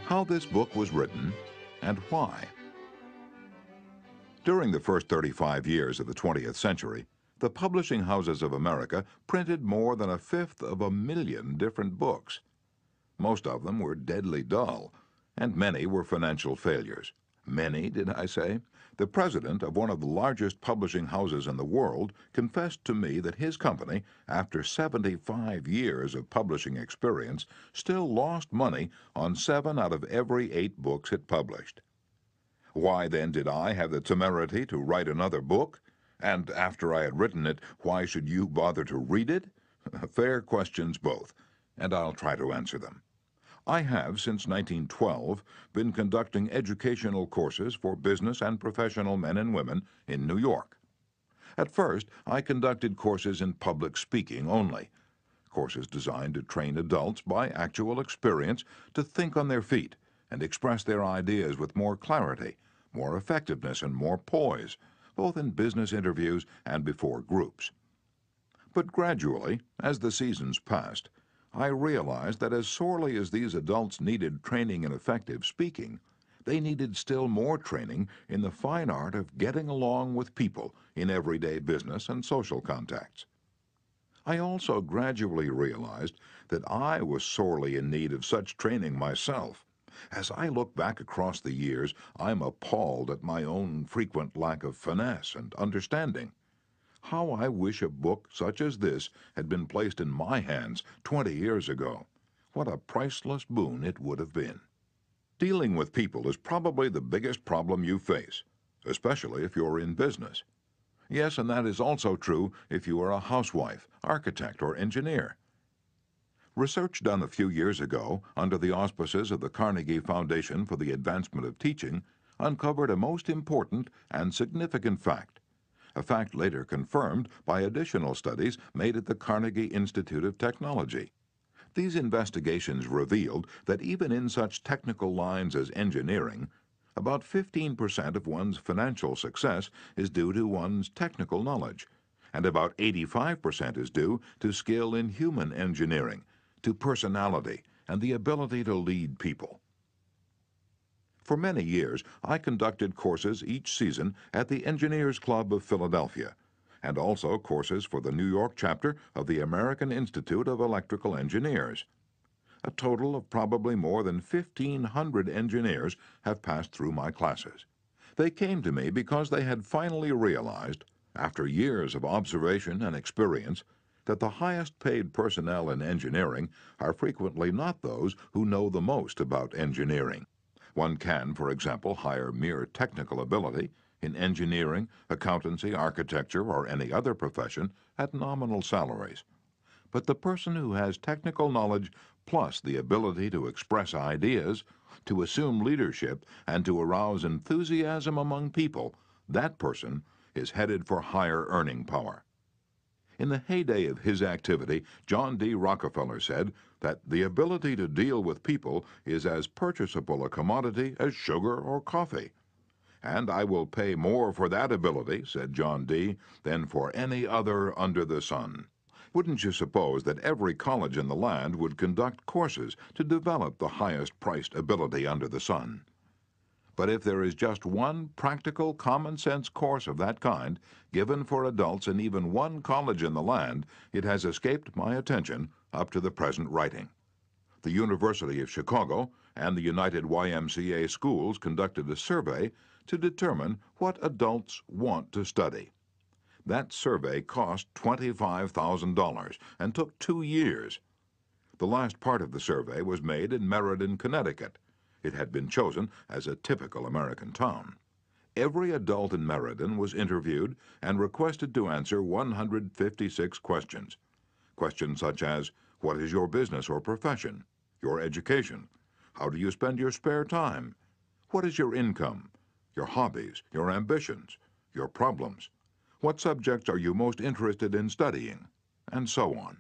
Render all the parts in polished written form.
how this book was written, and why. During the first 35 years of the 20th century, the publishing houses of America printed more than 1/5 of a million different books. Most of them were deadly dull, and many were financial failures. Many, did I say? The president of one of the largest publishing houses in the world confessed to me that his company, after 75 years of publishing experience, still lost money on 7 out of every 8 books it published. Why then did I have the temerity to write another book? And after I had written it, why should you bother to read it? Fair questions both, and I'll try to answer them. I have, since 1912, been conducting educational courses for business and professional men and women in New York. At first, I conducted courses in public speaking only, courses designed to train adults by actual experience to think on their feet and express their ideas with more clarity, more effectiveness, and more poise, both in business interviews and before groups. But gradually, as the seasons passed, I realized that as sorely as these adults needed training in effective speaking, they needed still more training in the fine art of getting along with people in everyday business and social contacts. I also gradually realized that I was sorely in need of such training myself. As I look back across the years, I'm appalled at my own frequent lack of finesse and understanding. How I wish a book such as this had been placed in my hands 20 years ago. What a priceless boon it would have been. Dealing with people is probably the biggest problem you face, especially if you're in business. Yes, and that is also true if you are a housewife, architect, or engineer. Research done a few years ago under the auspices of the Carnegie Foundation for the Advancement of Teaching uncovered a most important and significant fact, a fact later confirmed by additional studies made at the Carnegie Institute of Technology. These investigations revealed that even in such technical lines as engineering, about 15% of one's financial success is due to one's technical knowledge, and about 85% is due to skill in human engineering, to personality, and the ability to lead people. For many years, I conducted courses each season at the Engineers Club of Philadelphia, and also courses for the New York chapter of the American Institute of Electrical Engineers. A total of probably more than 1,500 engineers have passed through my classes. They came to me because they had finally realized, after years of observation and experience, that the highest paid personnel in engineering are frequently not those who know the most about engineering. One can, for example, hire mere technical ability in engineering, accountancy, architecture, or any other profession at nominal salaries. But the person who has technical knowledge plus the ability to express ideas, to assume leadership, and to arouse enthusiasm among people, that person is headed for higher earning power. In the heyday of his activity, John D. Rockefeller said that the ability to deal with people is as purchasable a commodity as sugar or coffee. And I will pay more for that ability, said John D., than for any other under the sun. Wouldn't you suppose that every college in the land would conduct courses to develop the highest-priced ability under the sun? But if there is just one practical, common-sense course of that kind given for adults in even one college in the land, it has escaped my attention up to the present writing. The University of Chicago and the United YMCA schools conducted a survey to determine what adults want to study. That survey cost $25,000 and took 2 years. The last part of the survey was made in Meriden, Connecticut. It had been chosen as a typical American town. Every adult in Meriden was interviewed and requested to answer 156 questions. Questions such as, what is your business or profession? Your education? How do you spend your spare time? What is your income? Your hobbies, your ambitions, your problems? What subjects are you most interested in studying? And so on.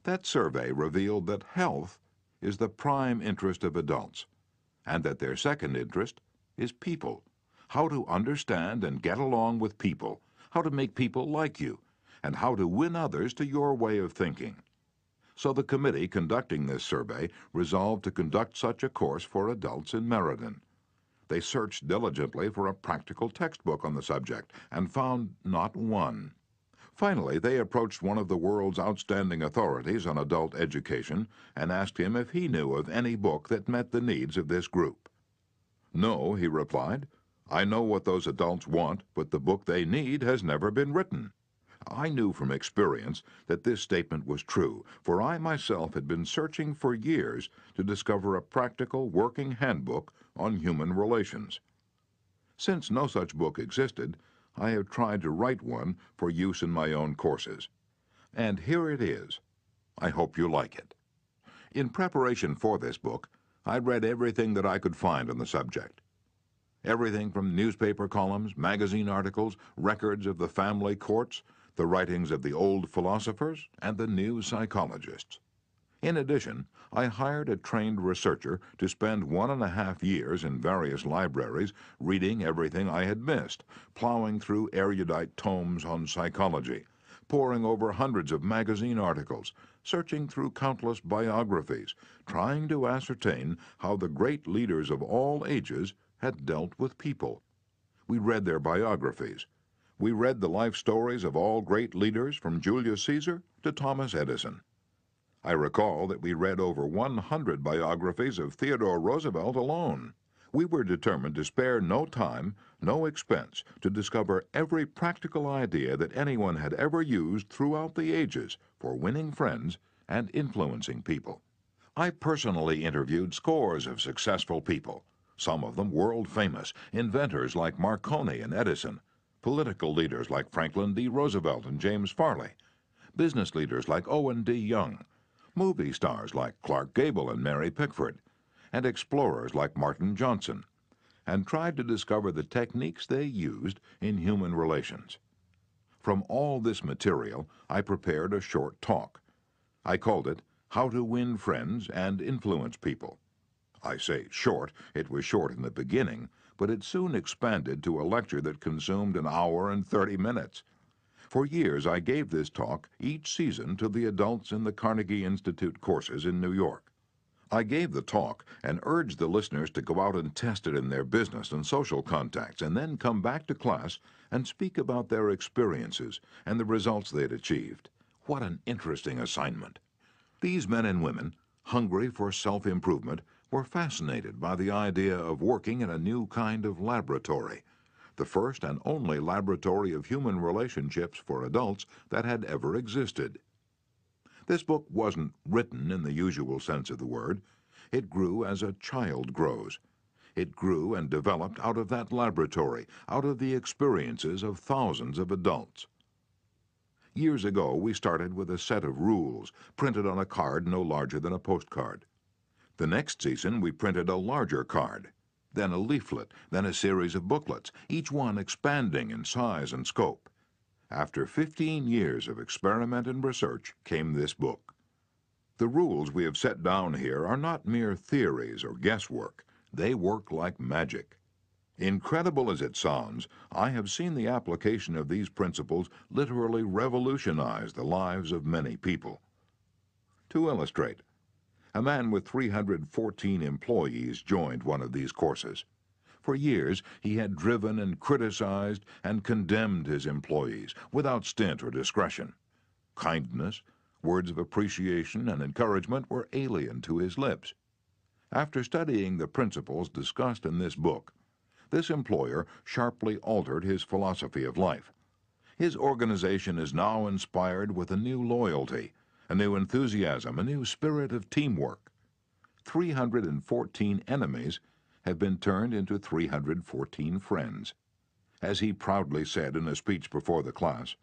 That survey revealed that health is the prime interest of adults, and that their second interest is people. How to understand and get along with people, how to make people like you, and how to win others to your way of thinking. So the committee conducting this survey resolved to conduct such a course for adults in Meriden. They searched diligently for a practical textbook on the subject and found not one. Finally, they approached one of the world's outstanding authorities on adult education and asked him if he knew of any book that met the needs of this group. "No," he replied. "I know what those adults want, but the book they need has never been written." I knew from experience that this statement was true, for I myself had been searching for years to discover a practical working handbook on human relations. Since no such book existed, I have tried to write one for use in my own courses. And here it is. I hope you like it. In preparation for this book, I read everything that I could find on the subject. Everything from newspaper columns, magazine articles, records of the family courts, the writings of the old philosophers, and the new psychologists. In addition, I hired a trained researcher to spend 1.5 years in various libraries reading everything I had missed, plowing through erudite tomes on psychology, poring over hundreds of magazine articles, searching through countless biographies, trying to ascertain how the great leaders of all ages had dealt with people. We read their biographies. We read the life stories of all great leaders from Julius Caesar to Thomas Edison. I recall that we read over 100 biographies of Theodore Roosevelt alone. We were determined to spare no time, no expense, to discover every practical idea that anyone had ever used throughout the ages for winning friends and influencing people. I personally interviewed scores of successful people, some of them world famous, inventors like Marconi and Edison, political leaders like Franklin D. Roosevelt and James Farley, business leaders like Owen D. Young, movie stars like Clark Gable and Mary Pickford, and explorers like Martin Johnson, and tried to discover the techniques they used in human relations. From all this material, I prepared a short talk. I called it How to Win Friends and Influence People. I say short, it was short in the beginning, but it soon expanded to a lecture that consumed 1 hour and 30 minutes. For years, I gave this talk each season to the adults in the Carnegie Institute courses in New York. I gave the talk and urged the listeners to go out and test it in their business and social contacts and then come back to class and speak about their experiences and the results they'd achieved. What an interesting assignment. These men and women, hungry for self-improvement, were fascinated by the idea of working in a new kind of laboratory, the first and only laboratory of human relationships for adults that had ever existed. This book wasn't written in the usual sense of the word. It grew as a child grows. It grew and developed out of that laboratory, out of the experiences of thousands of adults. Years ago, we started with a set of rules printed on a card no larger than a postcard. The next season, we printed a larger card, then a leaflet, then a series of booklets, each one expanding in size and scope. After 15 years of experiment and research came this book. The rules we have set down here are not mere theories or guesswork. They work like magic. Incredible as it sounds, I have seen the application of these principles literally revolutionize the lives of many people. To illustrate, a man with 314 employees joined one of these courses. For years, he had driven and criticized and condemned his employees without stint or discretion. Kindness, words of appreciation and encouragement were alien to his lips. After studying the principles discussed in this book, this employer sharply altered his philosophy of life. His organization is now inspired with a new loyalty, a new enthusiasm, a new spirit of teamwork. 314 enemies have been turned into 314 friends. As he proudly said in a speech before the class,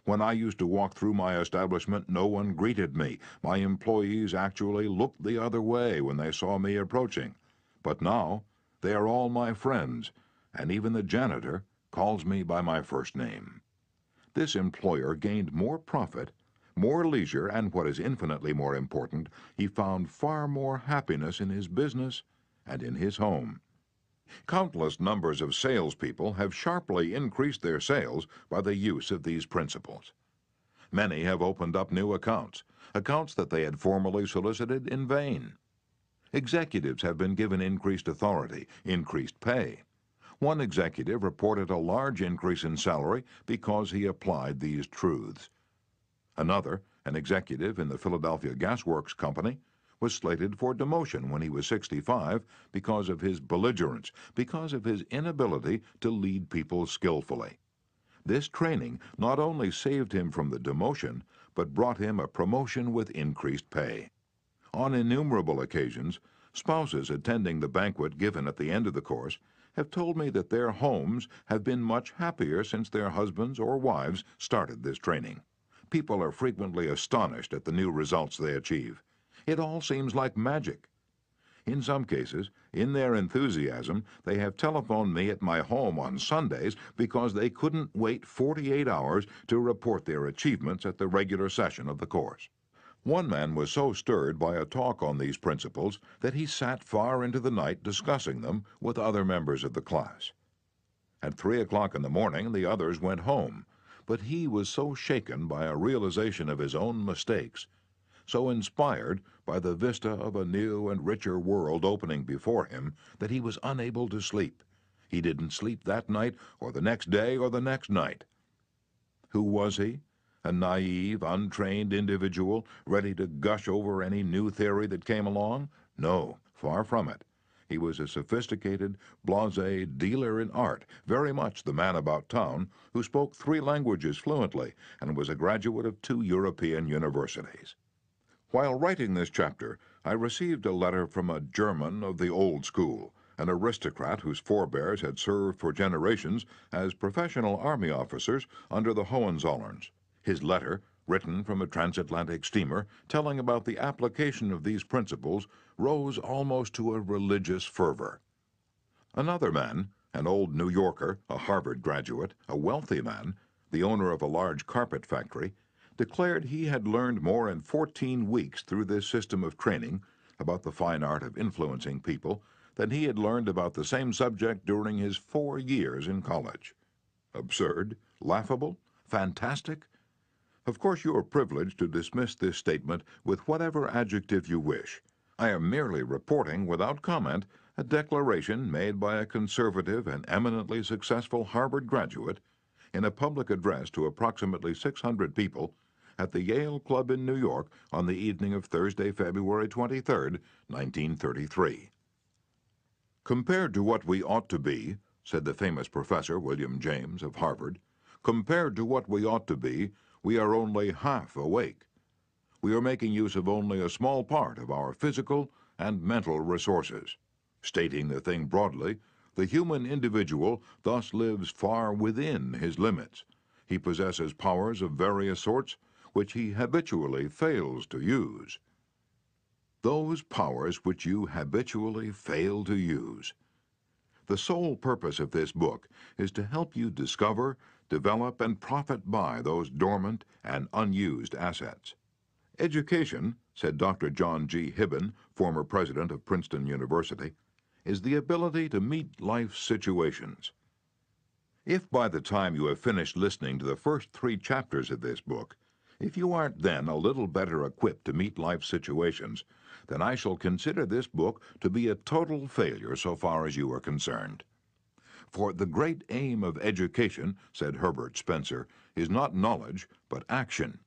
"When I used to walk through my establishment, no one greeted me. My employees actually looked the other way when they saw me approaching. But now, they are all my friends, and even the janitor calls me by my first name." This employer gained more profit, more leisure, and what is infinitely more important, he found far more happiness in his business and in his home. Countless numbers of salespeople have sharply increased their sales by the use of these principles. Many have opened up new accounts. accounts that they had formerly solicited in vain. Executives have been given increased authority, increased pay. One executive reported a large increase in salary because he applied these truths. Another, an executive in the Philadelphia Gas Works Company, was slated for demotion when he was 65 because of his belligerence, because of his inability to lead people skillfully. This training not only saved him from the demotion, but brought him a promotion with increased pay. On innumerable occasions, spouses attending the banquet given at the end of the course have told me that their homes have been much happier since their husbands or wives started this training. People are frequently astonished at the new results they achieve. It all seems like magic. In some cases, in their enthusiasm, they have telephoned me at my home on Sundays because they couldn't wait 48 hours to report their achievements at the regular session of the course. One man was so stirred by a talk on these principles that he sat far into the night discussing them with other members of the class. At 3 o'clock in the morning, the others went home, but he was so shaken by a realization of his own mistakes, so inspired by the vista of a new and richer world opening before him, that he was unable to sleep. He didn't sleep that night, or the next day, or the next night. Who was he? A naive, untrained individual, ready to gush over any new theory that came along? No, far from it. He was a sophisticated, blasé dealer in art, very much the man about town, who spoke 3 languages fluently and was a graduate of 2 European universities. While writing this chapter, I received a letter from a German of the old school, an aristocrat whose forebears had served for generations as professional army officers under the Hohenzollerns. His letter, written from a transatlantic steamer, telling about the application of these principles, rose almost to a religious fervor. Another man, an old New Yorker, a Harvard graduate, a wealthy man, the owner of a large carpet factory, declared he had learned more in 14 weeks through this system of training about the fine art of influencing people than he had learned about the same subject during his 4 years in college. Absurd? Laughable? Fantastic? Of course, you are privileged to dismiss this statement with whatever adjective you wish. I am merely reporting, without comment, a declaration made by a conservative and eminently successful Harvard graduate in a public address to approximately 600 people at the Yale Club in New York on the evening of Thursday, February 23, 1933. Compared to what we ought to be, said the famous Professor William James of Harvard, compared to what we ought to be, we are only half awake. We are making use of only a small part of our physical and mental resources. Stating the thing broadly, the human individual thus lives far within his limits. He possesses powers of various sorts which he habitually fails to use. Those powers which you habitually fail to use. The sole purpose of this book is to help you discover, develop, and profit by those dormant and unused assets. Education, said Dr. John G. Hibben, former president of Princeton University, is the ability to meet life's situations. If by the time you have finished listening to the first 3 chapters of this book, if you aren't then a little better equipped to meet life's situations, then I shall consider this book to be a total failure so far as you are concerned. For the great aim of education, said Herbert Spencer, is not knowledge, but action.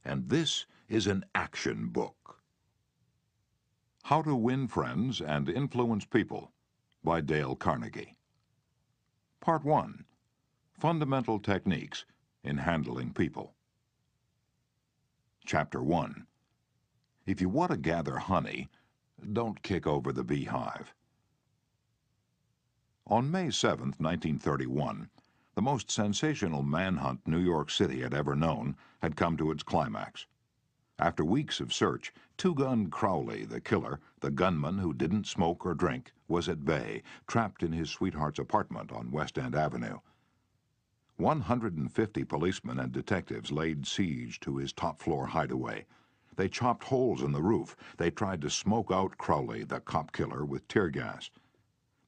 And this is an action book. How to Win Friends and Influence People by Dale Carnegie. Part 1. Fundamental Techniques in Handling People. Chapter 1. If you want to gather honey, don't kick over the beehive. On May 7, 1931, the most sensational manhunt New York City had ever known had come to its climax. After weeks of search, Two-Gun Crowley, the killer, the gunman who didn't smoke or drink, was at bay, trapped in his sweetheart's apartment on West End Avenue. 150 policemen and detectives laid siege to his top-floor hideaway. They chopped holes in the roof. They tried to smoke out Crowley, the cop killer, with tear gas.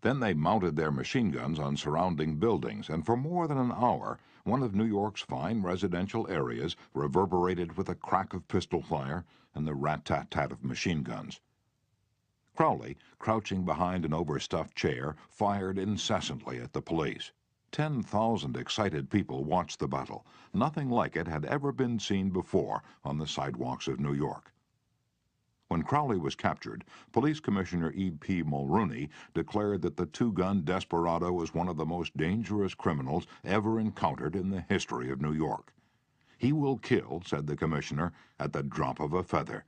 Then they mounted their machine guns on surrounding buildings, and for more than an hour, one of New York's fine residential areas reverberated with a crack of pistol fire and the rat-tat-tat of machine guns. Crowley, crouching behind an overstuffed chair, fired incessantly at the police. 10,000 excited people watched the battle. Nothing like it had ever been seen before on the sidewalks of New York. When Crowley was captured, Police Commissioner E.P. Mulrooney declared that the two-gun desperado was one of the most dangerous criminals ever encountered in the history of New York. "He will kill," said the commissioner, "at the drop of a feather."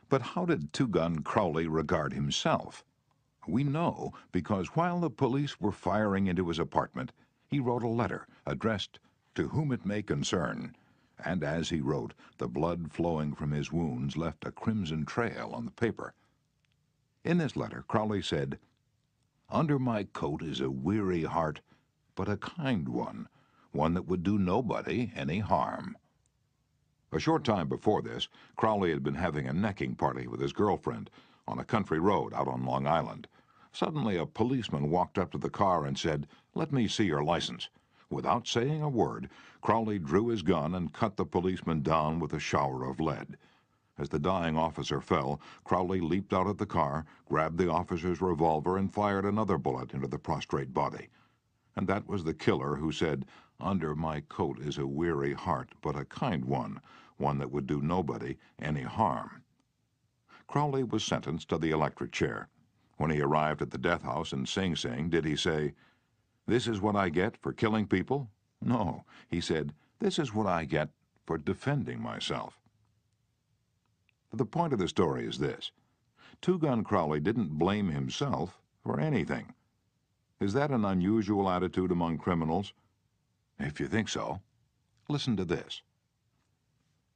But how did two-gun Crowley regard himself? We know because while the police were firing into his apartment, he wrote a letter addressed "to whom it may concern," and as he wrote, the blood flowing from his wounds left a crimson trail on the paper. In this letter, Crowley said, "Under my coat is a weary heart, but a kind one that would do nobody any harm." A short time before this, Crowley had been having a necking party with his girlfriend on a country road out on Long Island. Suddenly, a policeman walked up to the car and said, "Let me see your license." Without saying a word, Crowley drew his gun and cut the policeman down with a shower of lead. As the dying officer fell, Crowley leaped out of the car, grabbed the officer's revolver, and fired another bullet into the prostrate body. And that was the killer who said, "Under my coat is a weary heart, but a kind one that would do nobody any harm." Crowley was sentenced to the electric chair. When he arrived at the death house in Sing Sing, did he say, "This is what I get for killing people"? No, he said, "This is what I get for defending myself." The point of the story is this: Two-Gun Crowley didn't blame himself for anything. Is that an unusual attitude among criminals? If you think so, listen to this.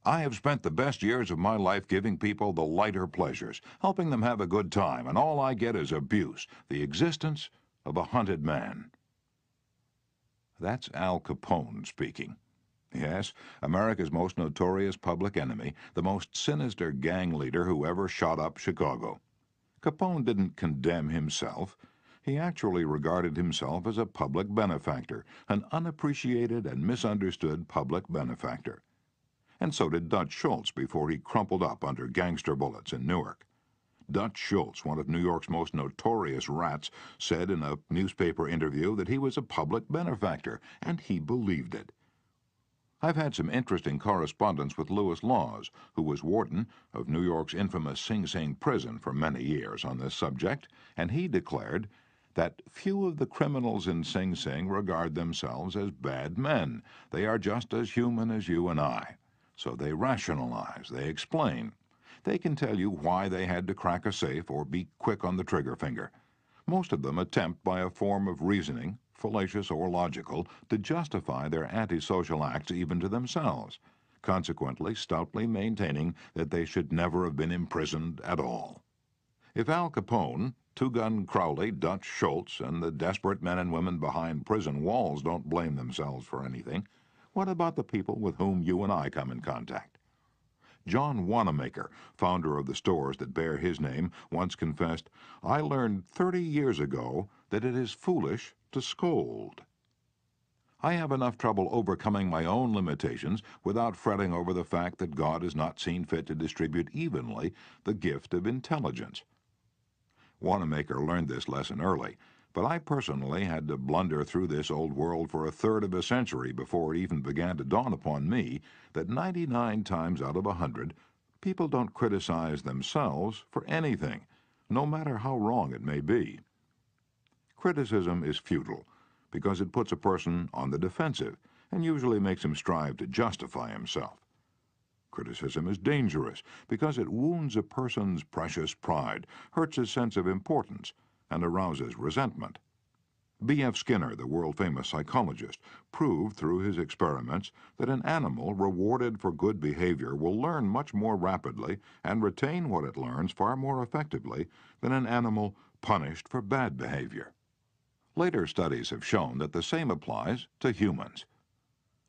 "I have spent the best years of my life giving people the lighter pleasures, helping them have a good time, and all I get is abuse, the existence of a hunted man." That's Al Capone speaking. Yes, America's most notorious public enemy, the most sinister gang leader who ever shot up Chicago. Capone didn't condemn himself. He actually regarded himself as a public benefactor, an unappreciated and misunderstood public benefactor. And so did Dutch Schultz before he crumpled up under gangster bullets in Newark. Dutch Schultz, one of New York's most notorious rats, said in a newspaper interview that he was a public benefactor, and he believed it. I've had some interesting correspondence with Lewis Laws, who was warden of New York's infamous Sing Sing prison for many years on this subject, and he declared that few of the criminals in Sing Sing regard themselves as bad men. They are just as human as you and I. So they rationalize, they explain. They can tell you why they had to crack a safe or be quick on the trigger finger. Most of them attempt by a form of reasoning, fallacious or logical, to justify their antisocial acts even to themselves, consequently stoutly maintaining that they should never have been imprisoned at all. If Al Capone, Two-Gun Crowley, Dutch Schultz, and the desperate men and women behind prison walls don't blame themselves for anything, what about the people with whom you and I come in contact? John Wanamaker, founder of the stores that bear his name, once confessed, "I learned 30 years ago that it is foolish to scold." I have enough trouble overcoming my own limitations without fretting over the fact that God has not seen fit to distribute evenly the gift of intelligence. Wanamaker learned this lesson early, but I personally had to blunder through this old world for a third of a century before it even began to dawn upon me that 99 times out of 100, people don't criticize themselves for anything, no matter how wrong it may be. Criticism is futile because it puts a person on the defensive and usually makes him strive to justify himself. Criticism is dangerous because it wounds a person's precious pride, hurts his sense of importance, and arouses resentment. B.F. Skinner, the world-famous psychologist, proved through his experiments that an animal rewarded for good behavior will learn much more rapidly and retain what it learns far more effectively than an animal punished for bad behavior. Later studies have shown that the same applies to humans.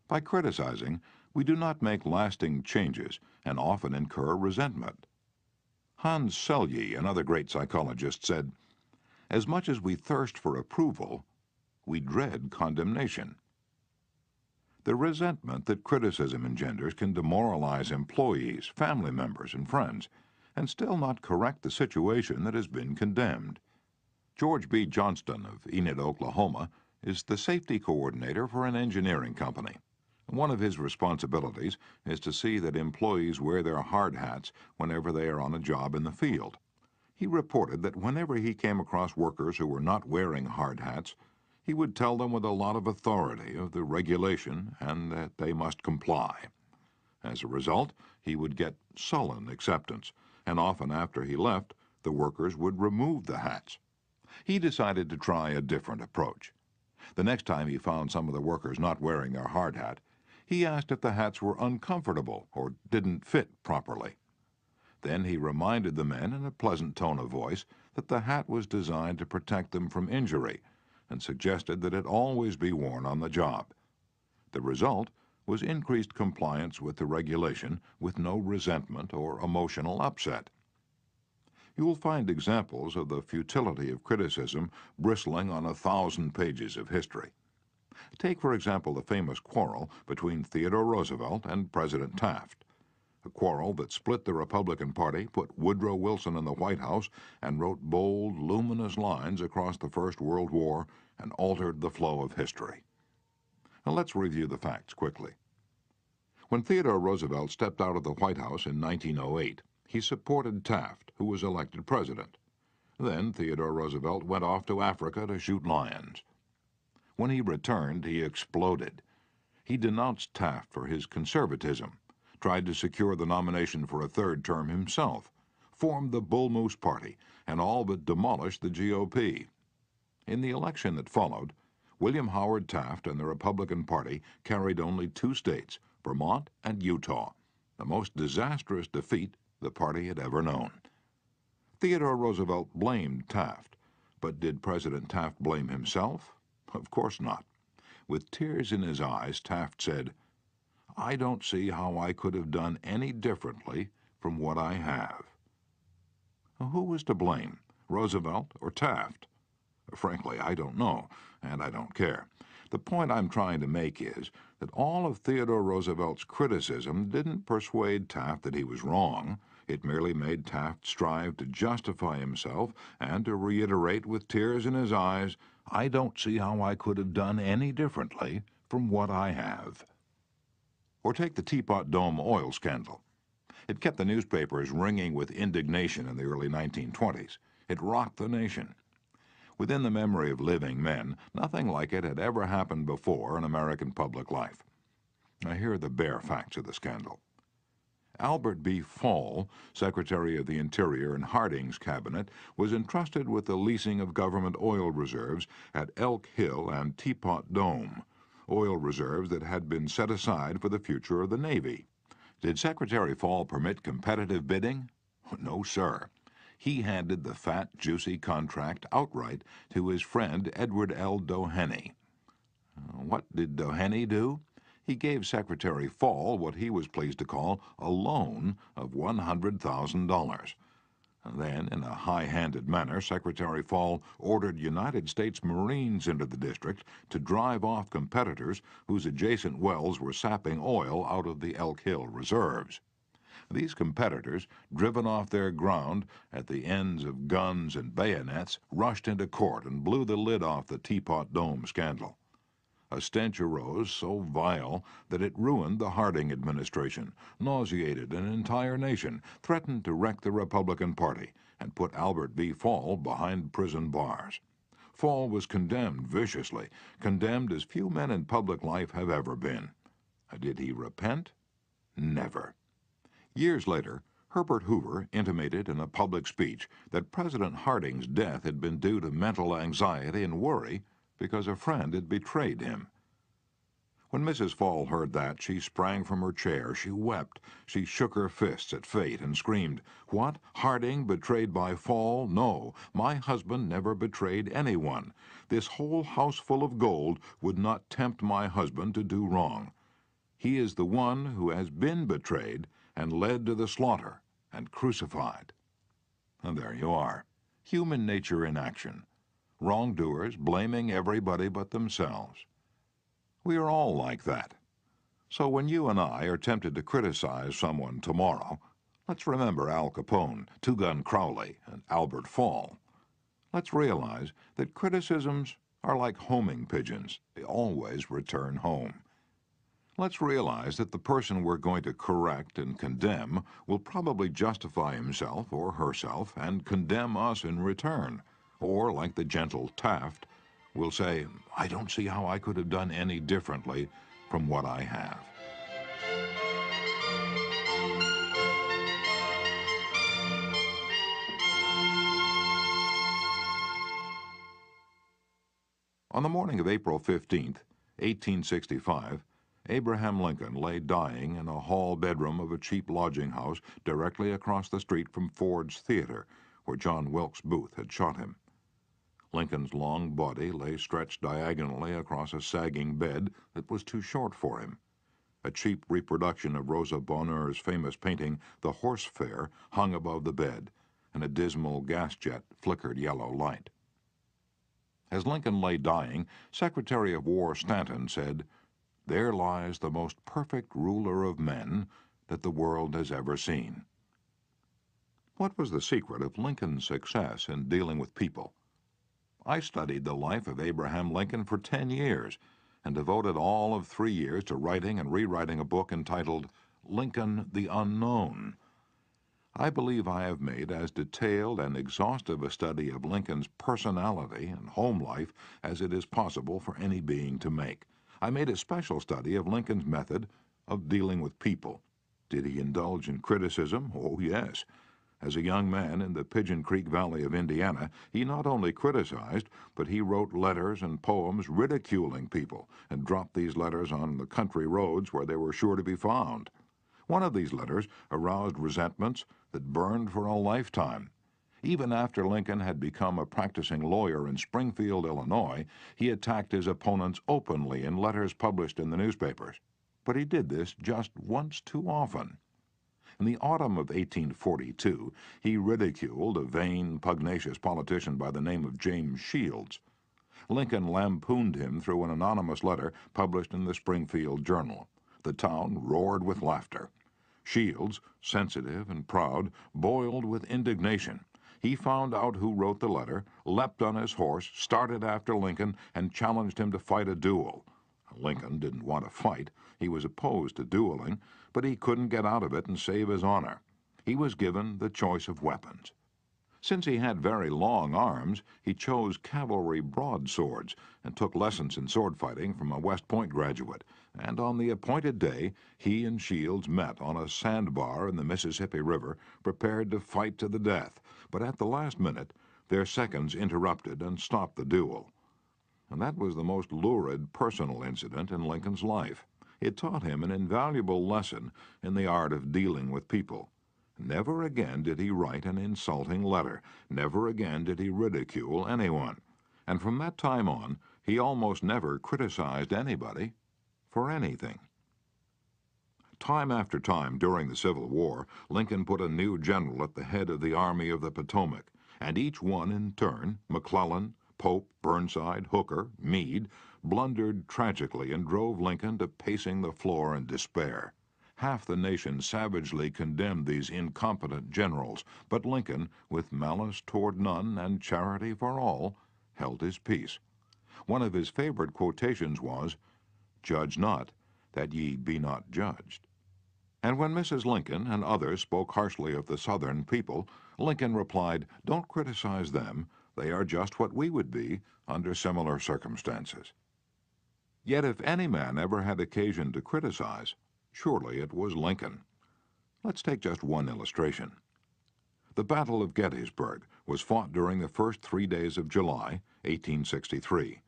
By criticizing, we do not make lasting changes and often incur resentment. Hans Selye, another great psychologist, said, "As much as we thirst for approval, we dread condemnation." The resentment that criticism engenders can demoralize employees, family members, and friends, and still not correct the situation that has been condemned. George B. Johnston of Enid, Oklahoma, is the safety coordinator for an engineering company. One of his responsibilities is to see that employees wear their hard hats whenever they are on a job in the field. He reported that whenever he came across workers who were not wearing hard hats, he would tell them with a lot of authority of the regulation and that they must comply. As a result, he would get sullen acceptance, and often after he left, the workers would remove the hats. He decided to try a different approach. The next time he found some of the workers not wearing their hard hat, he asked if the hats were uncomfortable or didn't fit properly. Then he reminded the men in a pleasant tone of voice that the hat was designed to protect them from injury, and suggested that it always be worn on the job. The result was increased compliance with the regulation with no resentment or emotional upset. You will find examples of the futility of criticism bristling on 1,000 pages of history. Take, for example, the famous quarrel between Theodore Roosevelt and President Taft, a quarrel that split the Republican Party, put Woodrow Wilson in the White House, and wrote bold, luminous lines across the First World War and altered the flow of history. Now let's review the facts quickly. When Theodore Roosevelt stepped out of the White House in 1908, he supported Taft, who was elected president. Then Theodore Roosevelt went off to Africa to shoot lions. When he returned, he exploded. He denounced Taft for his conservatism, tried to secure the nomination for a third term himself, formed the Bull Moose Party, and all but demolished the GOP. In the election that followed, William Howard Taft and the Republican Party carried only 2 states, Vermont and Utah, the most disastrous defeat the party had ever known. Theodore Roosevelt blamed Taft, but did President Taft blame himself? Of course not. With tears in his eyes, Taft said, "I don't see how I could have done any differently from what I have." Who was to blame, Roosevelt or Taft? Frankly, I don't know, and I don't care. The point I'm trying to make is that all of Theodore Roosevelt's criticism didn't persuade Taft that he was wrong. It merely made Taft strive to justify himself and to reiterate with tears in his eyes, "I don't see how I could have done any differently from what I have." Or take the Teapot Dome oil scandal. It kept the newspapers ringing with indignation in the early 1920s. It rocked the nation. Within the memory of living men, nothing like it had ever happened before in American public life. Now, here are the bare facts of the scandal. Albert B. Fall, Secretary of the Interior in Harding's cabinet, was entrusted with the leasing of government oil reserves at Elk Hill and Teapot Dome, oil reserves that had been set aside for the future of the Navy. Did Secretary Fall permit competitive bidding? No, sir. He handed the fat, juicy contract outright to his friend Edward L. Doheny. What did Doheny do? He gave Secretary Fall what he was pleased to call a loan of $100,000. Then, in a high-handed manner, Secretary Fall ordered United States Marines into the district to drive off competitors whose adjacent wells were sapping oil out of the Elk Hill reserves. These competitors, driven off their ground at the ends of guns and bayonets, rushed into court and blew the lid off the Teapot Dome scandal. A stench arose so vile that it ruined the Harding administration, nauseated an entire nation, threatened to wreck the Republican Party, and put Albert B. Fall behind prison bars. Fall was condemned viciously, condemned as few men in public life have ever been. Did he repent? Never. Years later, Herbert Hoover intimated in a public speech that President Harding's death had been due to mental anxiety and worry because a friend had betrayed him. When Mrs. Fall heard that, she sprang from her chair, she wept, she shook her fists at fate and screamed, "What? Harding betrayed by Fall? No, my husband never betrayed anyone. This whole house full of gold would not tempt my husband to do wrong. He is the one who has been betrayed and led to the slaughter and crucified." And there you are, human nature in action. Wrongdoers blaming everybody but themselves. We are all like that, So when you and I are tempted to criticize someone tomorrow, let's remember Al Capone, Two Gun Crowley, and Albert Fall. Let's realize that criticisms are like homing pigeons. They always return home. Let's realize that the person we're going to correct and condemn will probably justify himself or herself and condemn us in return. Or, like the gentle Taft, will say, I don't see how I could have done any differently from what I have. On the morning of April 15th, 1865, Abraham Lincoln lay dying in a hall bedroom of a cheap lodging house directly across the street from Ford's Theater, where John Wilkes Booth had shot him. Lincoln's long body lay stretched diagonally across a sagging bed that was too short for him. A cheap reproduction of Rosa Bonheur's famous painting, The Horse Fair, hung above the bed, and a dismal gas jet flickered yellow light. As Lincoln lay dying, Secretary of War Stanton said, "There lies the most perfect ruler of men that the world has ever seen." What was the secret of Lincoln's success in dealing with people? I studied the life of Abraham Lincoln for 10 years and devoted all of 3 years to writing and rewriting a book entitled Lincoln the Unknown. I believe I have made as detailed and exhaustive a study of Lincoln's personality and home life as it is possible for any being to make. I made a special study of Lincoln's method of dealing with people. Did he indulge in criticism? Oh, yes. As a young man in the Pigeon Creek Valley of Indiana, he not only criticized, but he wrote letters and poems ridiculing people and dropped these letters on the country roads where they were sure to be found. One of these letters aroused resentments that burned for a lifetime. Even after Lincoln had become a practicing lawyer in Springfield, Illinois, he attacked his opponents openly in letters published in the newspapers. But he did this just once too often. In the autumn of 1842, he ridiculed a vain, pugnacious politician by the name of James Shields. Lincoln lampooned him through an anonymous letter published in the Springfield Journal. The town roared with laughter. Shields, sensitive and proud, boiled with indignation. He found out who wrote the letter, leapt on his horse, started after Lincoln, and challenged him to fight a duel. Lincoln didn't want to fight. He was opposed to dueling, but he couldn't get out of it and save his honor. He was given the choice of weapons. Since he had very long arms, he chose cavalry broadswords and took lessons in sword fighting from a West Point graduate. And on the appointed day, he and Shields met on a sandbar in the Mississippi River, prepared to fight to the death. But at the last minute, their seconds interrupted and stopped the duel. And that was the most lurid personal incident in Lincoln's life. It taught him an invaluable lesson in the art of dealing with people. Never again did he write an insulting letter. Never again did he ridicule anyone. And from that time on, he almost never criticized anybody for anything. Time after time during the Civil War, Lincoln put a new general at the head of the Army of the Potomac, and each one in turn, McClellan, Pope, Burnside, Hooker, Meade, blundered tragically and drove Lincoln to pacing the floor in despair. Half the nation savagely condemned these incompetent generals, but Lincoln, with malice toward none and charity for all, held his peace. One of his favorite quotations was, "Judge not, that ye be not judged." And when Mrs. Lincoln and others spoke harshly of the Southern people, Lincoln replied, "Don't criticize them. They are just what we would be under similar circumstances." Yet if any man ever had occasion to criticize, surely it was Lincoln. Let's take just one illustration. The Battle of Gettysburg was fought during the first 3 days of July, 1863.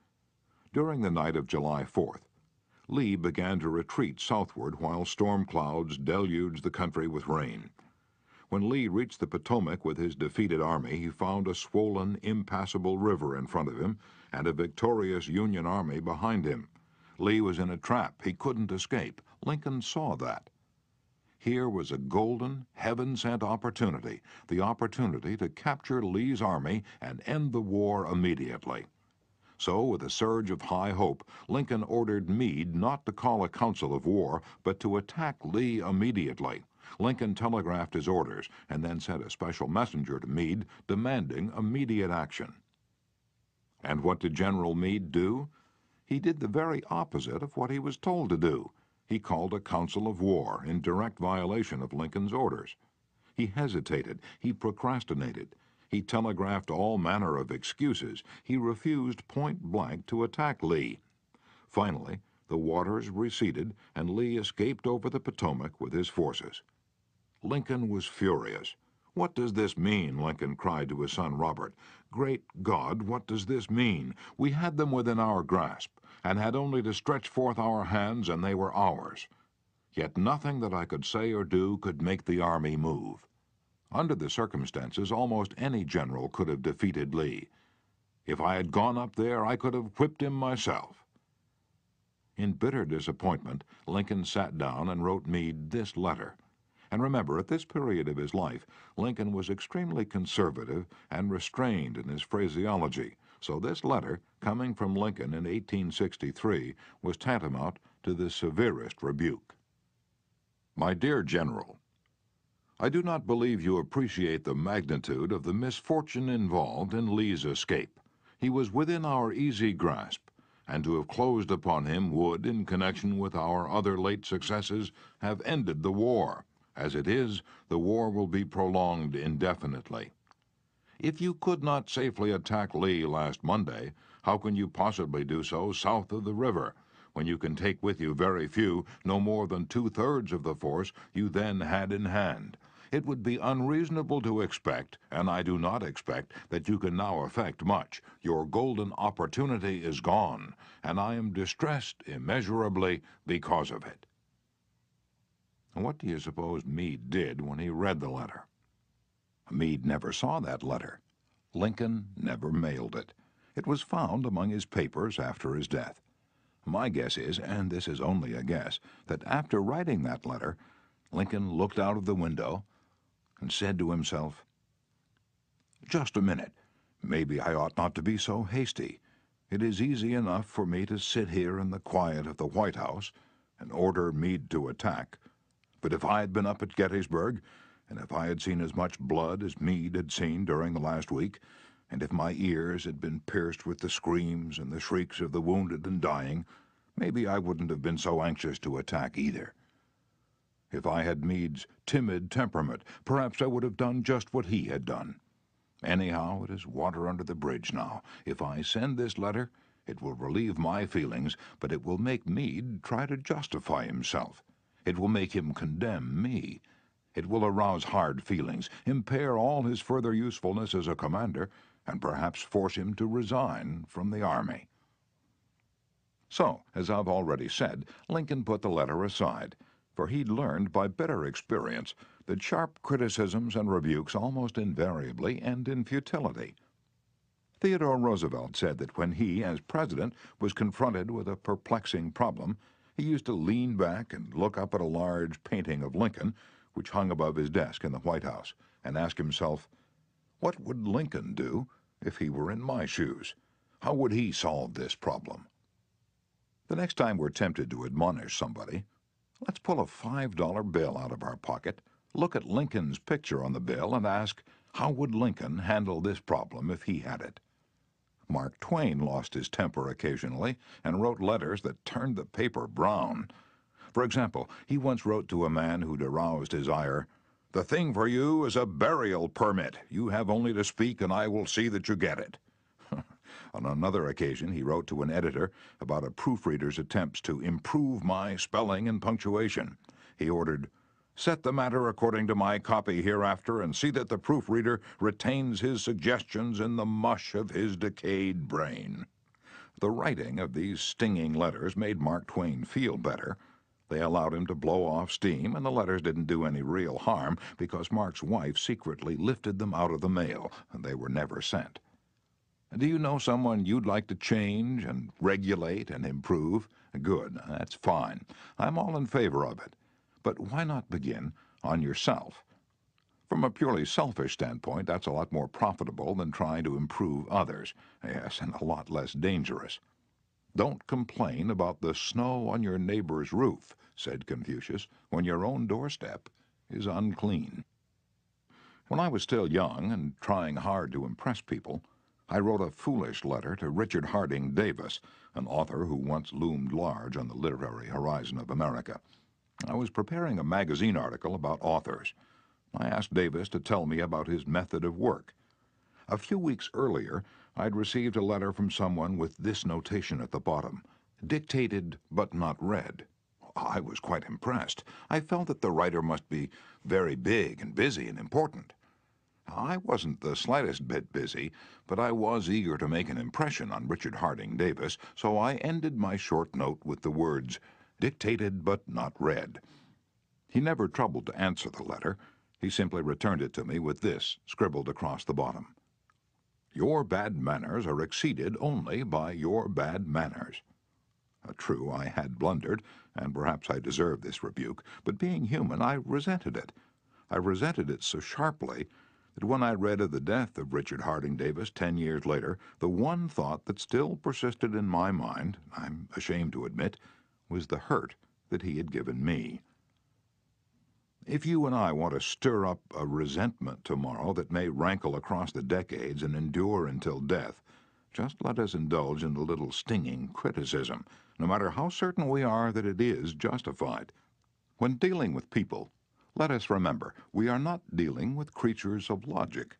During the night of July 4th, Lee began to retreat southward while storm clouds deluged the country with rain. When Lee reached the Potomac with his defeated army, he found a swollen, impassable river in front of him and a victorious Union army behind him. Lee was in a trap. He couldn't escape. Lincoln saw that. Here was a golden, heaven-sent opportunity, the opportunity to capture Lee's army and end the war immediately. So, with a surge of high hope, Lincoln ordered Meade not to call a council of war, but to attack Lee immediately. Lincoln telegraphed his orders and then sent a special messenger to Meade demanding immediate action. And what did General Meade do? He did the very opposite of what he was told to do. He called a council of war in direct violation of Lincoln's orders. He hesitated. He procrastinated. He telegraphed all manner of excuses. He refused point blank to attack Lee. Finally, the waters receded and Lee escaped over the Potomac with his forces. Lincoln was furious. "What does this mean?" Lincoln cried to his son Robert. "Great God, what does this mean? We had them within our grasp, and had only to stretch forth our hands, and they were ours. Yet nothing that I could say or do could make the army move. Under the circumstances, almost any general could have defeated Lee. If I had gone up there, I could have whipped him myself." In bitter disappointment, Lincoln sat down and wrote Meade this letter. And remember, at this period of his life, Lincoln was extremely conservative and restrained in his phraseology, so this letter, coming from Lincoln in 1863, was tantamount to the severest rebuke. My dear General, I do not believe you appreciate the magnitude of the misfortune involved in Lee's escape. He was within our easy grasp, and to have closed upon him would, in connection with our other late successes, have ended the war. As it is, the war will be prolonged indefinitely. If you could not safely attack Lee last Monday, how can you possibly do so south of the river, when you can take with you very few, no more than 2/3 of the force you then had in hand? It would be unreasonable to expect, and I do not expect, that you can now effect much. Your golden opportunity is gone, and I am distressed immeasurably because of it. What do you suppose Meade did when he read the letter? Meade never saw that letter. Lincoln never mailed it. It was found among his papers after his death. My guess is, and this is only a guess, that after writing that letter, Lincoln looked out of the window and said to himself, "Just a minute. Maybe I ought not to be so hasty. It is easy enough for me to sit here in the quiet of the White House and order Meade to attack. But if I had been up at Gettysburg, and if I had seen as much blood as Meade had seen during the last week, and if my ears had been pierced with the screams and the shrieks of the wounded and dying, maybe I wouldn't have been so anxious to attack either. If I had Meade's timid temperament, perhaps I would have done just what he had done. Anyhow, it is water under the bridge now. If I send this letter, it will relieve my feelings, but it will make Meade try to justify himself. It will make him condemn me. It will arouse hard feelings, impair all his further usefulness as a commander, and perhaps force him to resign from the army." So, as I've already said, Lincoln put the letter aside, for he'd learned by bitter experience that sharp criticisms and rebukes almost invariably end in futility. Theodore Roosevelt said that when he, as president, was confronted with a perplexing problem, he used to lean back and look up at a large painting of Lincoln, which hung above his desk in the White House, and ask himself, "What would Lincoln do if he were in my shoes? How would he solve this problem?" The next time we're tempted to admonish somebody, let's pull a $5 bill out of our pocket, look at Lincoln's picture on the bill, and ask, how would Lincoln handle this problem if he had it? Mark Twain lost his temper occasionally and wrote letters that turned the paper brown. For example, he once wrote to a man who'd aroused his ire, "The thing for you is a burial permit. You have only to speak and I will see that you get it." On another occasion, he wrote to an editor about a proofreader's attempts to improve my spelling and punctuation. He ordered, "Set the matter according to my copy hereafter and see that the proofreader retains his suggestions in the mush of his decayed brain." The writing of these stinging letters made Mark Twain feel better. They allowed him to blow off steam, and the letters didn't do any real harm because Mark's wife secretly lifted them out of the mail, and they were never sent. Do you know someone you'd like to change and regulate and improve? Good, that's fine. I'm all in favor of it. But why not begin on yourself? From a purely selfish standpoint, that's a lot more profitable than trying to improve others. Yes, and a lot less dangerous. Don't complain about the snow on your neighbor's roof, said Confucius, when your own doorstep is unclean. When I was still young and trying hard to impress people, I wrote a foolish letter to Richard Harding Davis, an author who once loomed large on the literary horizon of America. I was preparing a magazine article about authors. I asked Davis to tell me about his method of work. A few weeks earlier, I'd received a letter from someone with this notation at the bottom: dictated but not read. I was quite impressed. I felt that the writer must be very big and busy and important. I wasn't the slightest bit busy, but I was eager to make an impression on Richard Harding Davis, so I ended my short note with the words, dictated but not read. He never troubled to answer the letter. He simply returned it to me with this scribbled across the bottom: your bad manners are exceeded only by your bad manners. True, I had blundered, and perhaps I deserved this rebuke, but being human, I resented it. I resented it so sharply that when I read of the death of Richard Harding Davis 10 years later, the one thought that still persisted in my mind, I'm ashamed to admit, was the hurt that he had given me. If you and I want to stir up a resentment tomorrow that may rankle across the decades and endure until death, just let us indulge in a little stinging criticism, no matter how certain we are that it is justified. When dealing with people, let us remember we are not dealing with creatures of logic.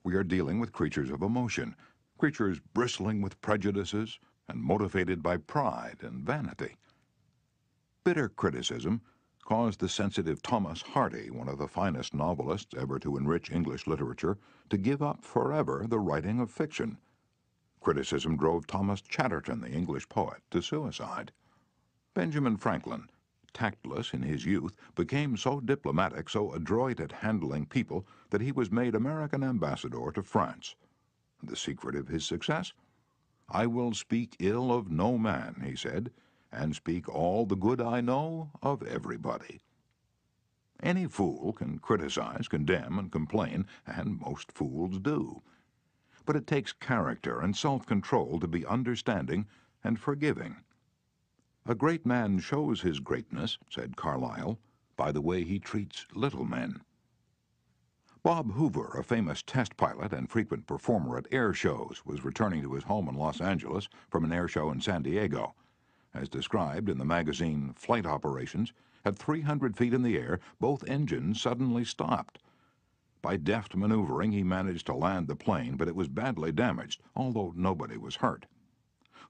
We are dealing with creatures of emotion, creatures bristling with prejudices and motivated by pride and vanity. Bitter criticism caused the sensitive Thomas Hardy, one of the finest novelists ever to enrich English literature, to give up forever the writing of fiction. Criticism drove Thomas Chatterton, the English poet, to suicide. Benjamin Franklin, tactless in his youth, became so diplomatic, so adroit at handling people, that he was made American ambassador to France. The secret of his success? I will speak ill of no man, he said, and speak all the good I know of everybody. Any fool can criticize, condemn, and complain, and most fools do. But it takes character and self-control to be understanding and forgiving. A great man shows his greatness, said Carlyle, by the way he treats little men. Bob Hoover, a famous test pilot and frequent performer at air shows, was returning to his home in Los Angeles from an air show in San Diego. As described in the magazine Flight Operations, at 300 feet in the air, both engines suddenly stopped. By deft maneuvering, he managed to land the plane, but it was badly damaged, although nobody was hurt.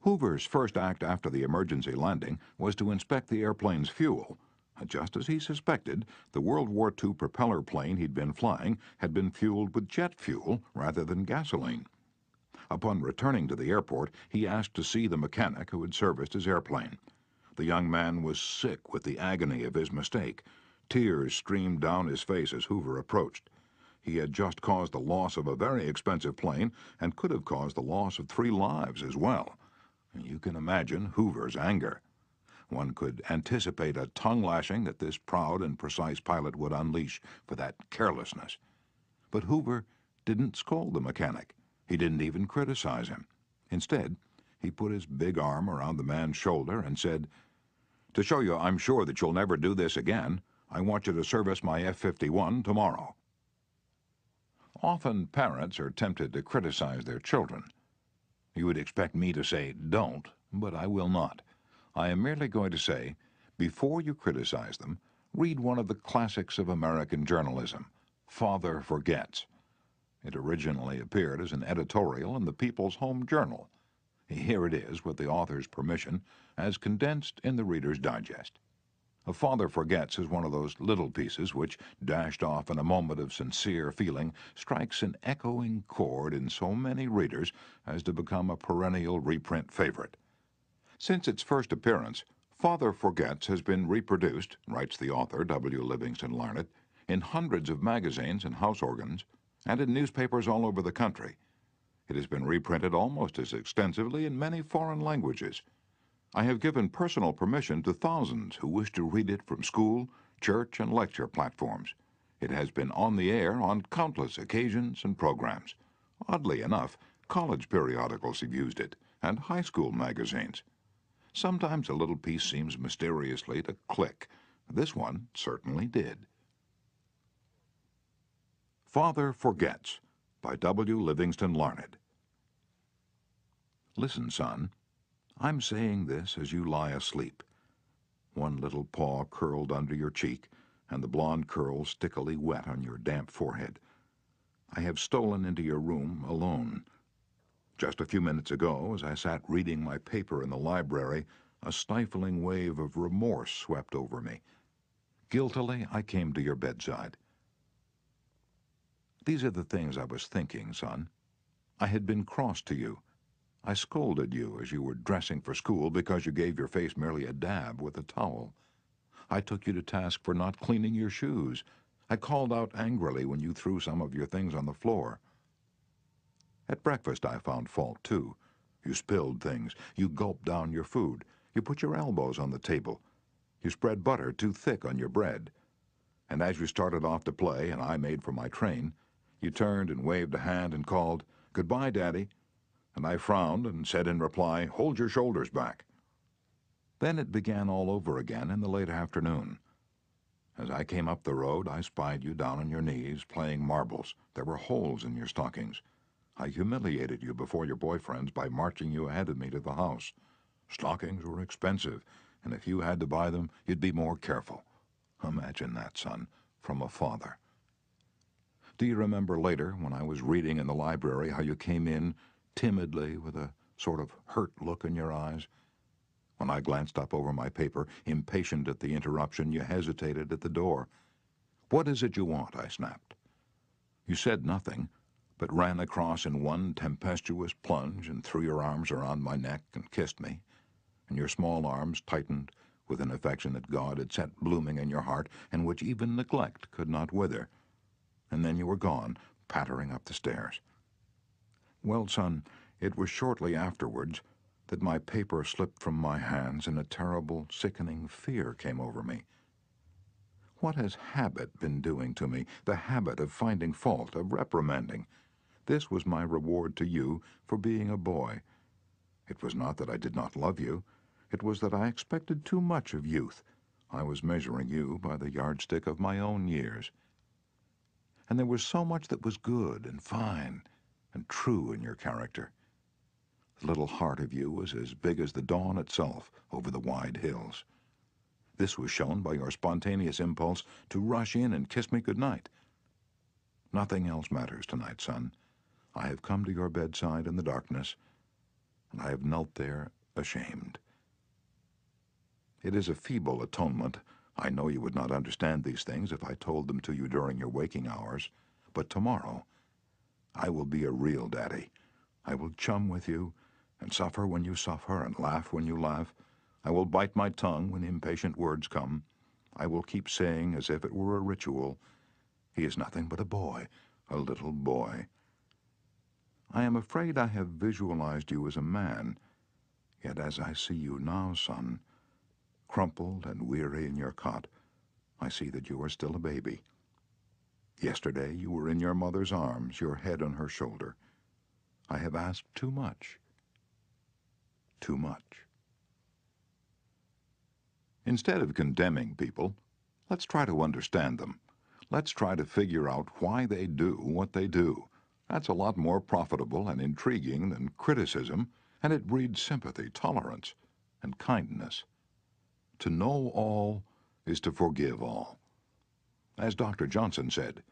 Hoover's first act after the emergency landing was to inspect the airplane's fuel. Just as he suspected, the World War II propeller plane he'd been flying had been fueled with jet fuel rather than gasoline. Upon returning to the airport, he asked to see the mechanic who had serviced his airplane. The young man was sick with the agony of his mistake. Tears streamed down his face as Hoover approached. He had just caused the loss of a very expensive plane and could have caused the loss of 3 lives as well. You can imagine Hoover's anger. One could anticipate a tongue-lashing that this proud and precise pilot would unleash for that carelessness. But Hoover didn't scold the mechanic. He didn't even criticize him. Instead, he put his big arm around the man's shoulder and said, "To show you I'm sure that you'll never do this again, I want you to service my F-51 tomorrow." Often parents are tempted to criticize their children. You would expect me to say, don't, but I will not. I am merely going to say, before you criticize them, read one of the classics of American journalism, Father Forgets. It originally appeared as an editorial in the People's Home Journal. Here it is, with the author's permission, as condensed in the Reader's Digest. A Father Forgets is one of those little pieces which, dashed off in a moment of sincere feeling, strikes an echoing chord in so many readers as to become a perennial reprint favorite. Since its first appearance, Father Forgets has been reproduced, writes the author, W. Livingston Larned, in hundreds of magazines and house organs, and in newspapers all over the country. It has been reprinted almost as extensively in many foreign languages. I have given personal permission to thousands who wish to read it from school, church, and lecture platforms. It has been on the air on countless occasions and programs. Oddly enough, college periodicals have used it, and high school magazines. Sometimes a little piece seems mysteriously to click. This one certainly did. Father Forgets by W. Livingston Larned. Listen, son. I'm saying this as you lie asleep. One little paw curled under your cheek, and the blonde curls stickily wet on your damp forehead. I have stolen into your room alone. Just a few minutes ago, as I sat reading my paper in the library, a stifling wave of remorse swept over me. Guiltily, I came to your bedside. These are the things I was thinking, son. I had been cross to you. I scolded you as you were dressing for school because you gave your face merely a dab with a towel. I took you to task for not cleaning your shoes. I called out angrily when you threw some of your things on the floor. At breakfast I found fault, too. You spilled things. You gulped down your food. You put your elbows on the table. You spread butter too thick on your bread. And as you started off to play and I made for my train, you turned and waved a hand and called, "Goodbye, Daddy." And I frowned and said in reply, "Hold your shoulders back." Then it began all over again in the late afternoon. As I came up the road, I spied you down on your knees playing marbles. There were holes in your stockings. I humiliated you before your boyfriends by marching you ahead of me to the house. Stockings were expensive, and if you had to buy them, you'd be more careful. Imagine that, son, from a father. Do you remember later, when I was reading in the library, how you came in timidly with a sort of hurt look in your eyes? When I glanced up over my paper, impatient at the interruption, you hesitated at the door. "What is it you want?" I snapped. You said nothing, but ran across in one tempestuous plunge and threw your arms around my neck and kissed me, and your small arms tightened with an affection that God had set blooming in your heart and which even neglect could not wither. And then you were gone, pattering up the stairs. Well, son, it was shortly afterwards that my paper slipped from my hands and a terrible, sickening fear came over me. What has habit been doing to me? The habit of finding fault, of reprimanding. This was my reward to you for being a boy. It was not that I did not love you. It was that I expected too much of youth. I was measuring you by the yardstick of my own years. And there was so much that was good and fine and true in your character. The little heart of you was as big as the dawn itself over the wide hills. This was shown by your spontaneous impulse to rush in and kiss me good night. Nothing else matters tonight, son. I have come to your bedside in the darkness, and I have knelt there ashamed. It is a feeble atonement. I know you would not understand these things if I told them to you during your waking hours, but tomorrow I will be a real daddy. I will chum with you, and suffer when you suffer, and laugh when you laugh. I will bite my tongue when impatient words come. I will keep saying, as if it were a ritual, "He is nothing but a boy, a little boy." I am afraid I have visualized you as a man, yet as I see you now, son, crumpled and weary in your cot, I see that you are still a baby. Yesterday you were in your mother's arms, your head on her shoulder. I have asked too much. Too much. Instead of condemning people, let's try to understand them. Let's try to figure out why they do what they do. That's a lot more profitable and intriguing than criticism, and it breeds sympathy, tolerance, and kindness. To know all is to forgive all. As Dr. Johnson said,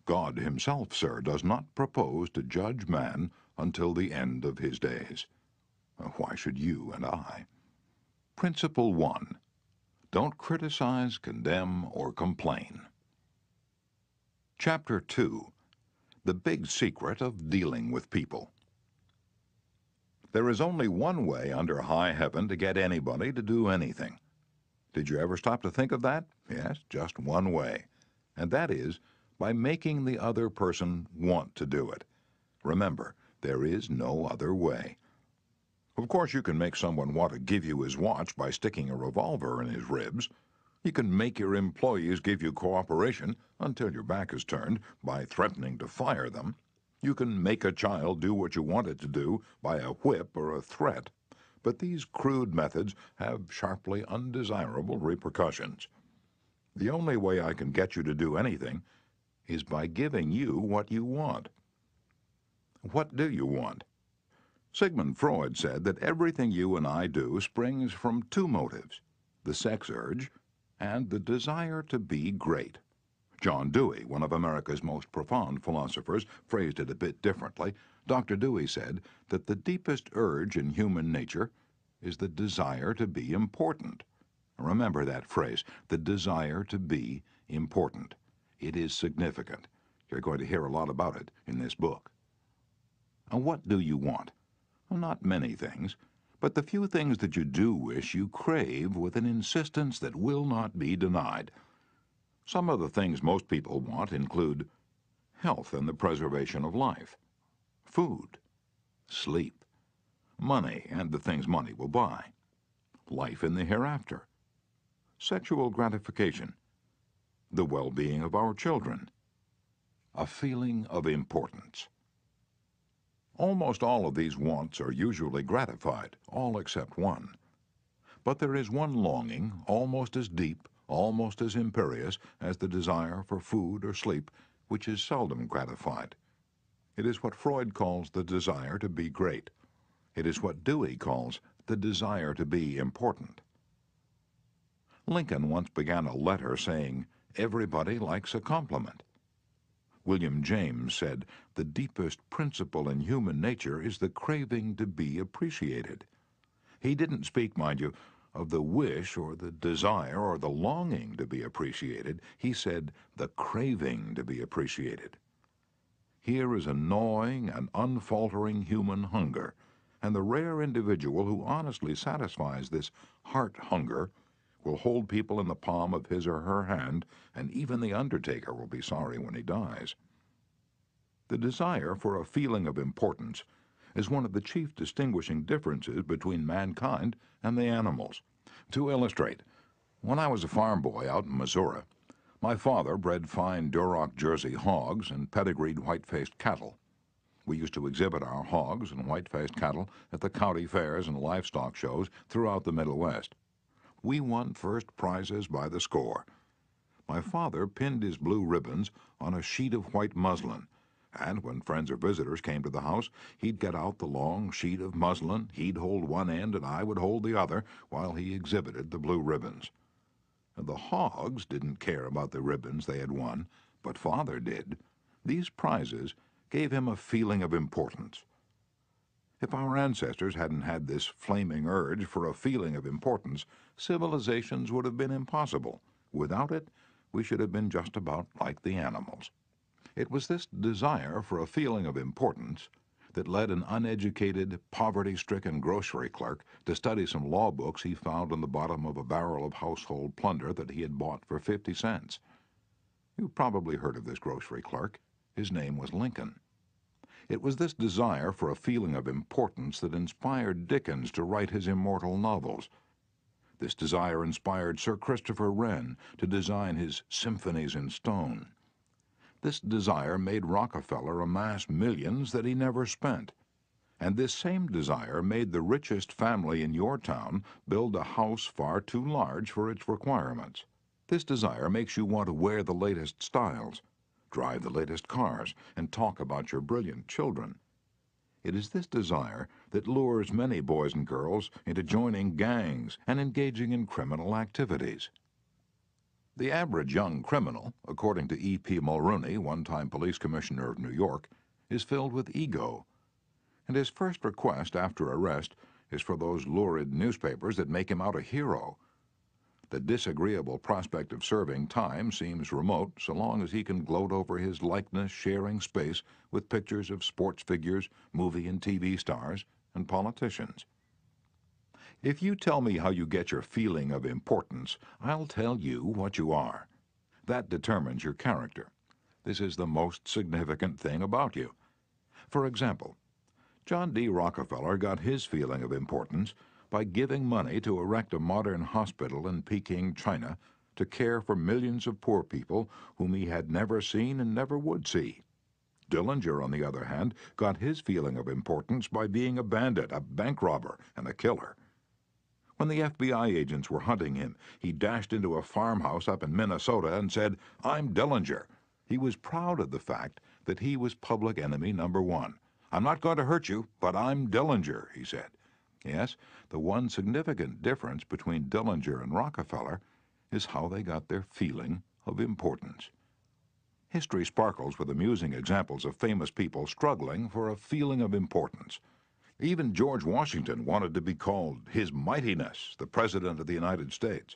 God himself, sir, does not propose to judge man until the end of his days. Why should you and I? Principle 1. Don't criticize, condemn, or complain. Chapter 2. The Big Secret of Dealing with People. There is only one way under high heaven to get anybody to do anything. Did you ever stop to think of that? Yes, just one way. And that is by making the other person want to do it. Remember, there is no other way. Of course, you can make someone want to give you his watch by sticking a revolver in his ribs. You can make your employees give you cooperation until your back is turned by threatening to fire them. You can make a child do what you want it to do by a whip or a threat. But these crude methods have sharply undesirable repercussions. The only way I can get you to do anything is by giving you what you want. What do you want? Sigmund Freud said that everything you and I do springs from two motives: the sex urge and the desire to be great. John Dewey, one of America's most profound philosophers, phrased it a bit differently. Dr. Dewey said that the deepest urge in human nature is the desire to be important. Remember that phrase, the desire to be important. It is significant. You're going to hear a lot about it in this book. And what do you want? Well, not many things, but the few things that you do wish you crave with an insistence that will not be denied. Some of the things most people want include health and the preservation of life, food, sleep, money and the things money will buy, life in the hereafter, sexual gratification, the well-being of our children, a feeling of importance. Almost all of these wants are usually gratified, all except one. But there is one longing, almost as deep, almost as imperious as the desire for food or sleep, which is seldom gratified. It is what Freud calls the desire to be great. It is what Dewey calls the desire to be important. Lincoln once began a letter saying, "Everybody likes a compliment." William James said, "The deepest principle in human nature is the craving to be appreciated." He didn't speak, mind you, of the wish or the desire or the longing to be appreciated. He said the craving to be appreciated. Here is a gnawing and unfaltering human hunger, and the rare individual who honestly satisfies this heart hunger will hold people in the palm of his or her hand, and even the undertaker will be sorry when he dies. The desire for a feeling of importance is one of the chief distinguishing differences between mankind and the animals. To illustrate, when I was a farm boy out in Missouri, my father bred fine Duroc Jersey hogs and pedigreed white-faced cattle. We used to exhibit our hogs and white-faced cattle at the county fairs and livestock shows throughout the Middle West. We won first prizes by the score. My father pinned his blue ribbons on a sheet of white muslin, and when friends or visitors came to the house, he'd get out the long sheet of muslin, he'd hold one end and I would hold the other while he exhibited the blue ribbons. The hogs didn't care about the ribbons they had won, but Father did. These prizes gave him a feeling of importance. If our ancestors hadn't had this flaming urge for a feeling of importance, civilizations would have been impossible. Without it, we should have been just about like the animals. It was this desire for a feeling of importance that led an uneducated, poverty-stricken grocery clerk to study some law books he found on the bottom of a barrel of household plunder that he had bought for 50 cents. You've probably heard of this grocery clerk. His name was Lincoln. It was this desire for a feeling of importance that inspired Dickens to write his immortal novels. This desire inspired Sir Christopher Wren to design his symphonies in stone. This desire made Rockefeller amass millions that he never spent. And this same desire made the richest family in your town build a house far too large for its requirements. This desire makes you want to wear the latest styles, drive the latest cars, and talk about your brilliant children. It is this desire that lures many boys and girls into joining gangs and engaging in criminal activities. The average young criminal, according to E.P. Mulrooney, one-time police commissioner of New York, is filled with ego, and his first request after arrest is for those lurid newspapers that make him out a hero. The disagreeable prospect of serving time seems remote so long as he can gloat over his likeness sharing space with pictures of sports figures, movie and TV stars, and politicians. If you tell me how you get your feeling of importance, I'll tell you what you are. That determines your character. This is the most significant thing about you. For example, John D. Rockefeller got his feeling of importance by giving money to erect a modern hospital in Peking, China, to care for millions of poor people whom he had never seen and never would see. Dillinger, on the other hand, got his feeling of importance by being a bandit, a bank robber, and a killer. When the FBI agents were hunting him, he dashed into a farmhouse up in Minnesota and said, "I'm Dillinger." He was proud of the fact that he was public enemy number one. "I'm not going to hurt you, but I'm Dillinger," he said. Yes, the one significant difference between Dillinger and Rockefeller is how they got their feeling of importance. History sparkles with amusing examples of famous people struggling for a feeling of importance. Even George Washington wanted to be called His Mightiness, the President of the United States.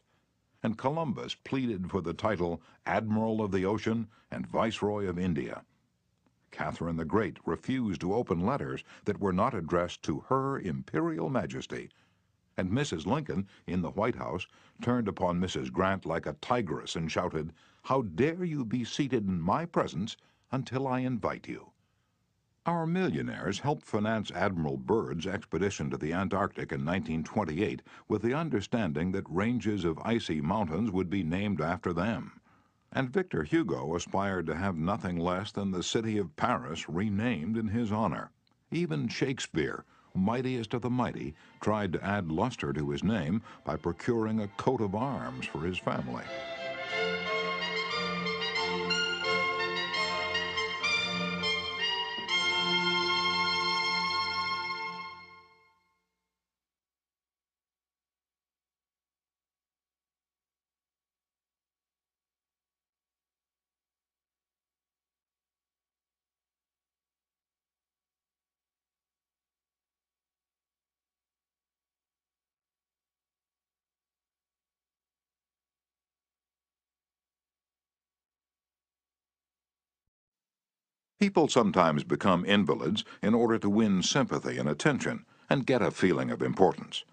And Columbus pleaded for the title Admiral of the Ocean and Viceroy of India. Catherine the Great refused to open letters that were not addressed to Her Imperial Majesty. And Mrs. Lincoln, in the White House, turned upon Mrs. Grant like a tigress and shouted, "How dare you be seated in my presence until I invite you?" Our millionaires helped finance Admiral Byrd's expedition to the Antarctic in 1928 with the understanding that ranges of icy mountains would be named after them. And Victor Hugo aspired to have nothing less than the city of Paris renamed in his honor. Even Shakespeare, mightiest of the mighty, tried to add luster to his name by procuring a coat of arms for his family. People sometimes become invalids in order to win sympathy and attention and get a feeling of importance.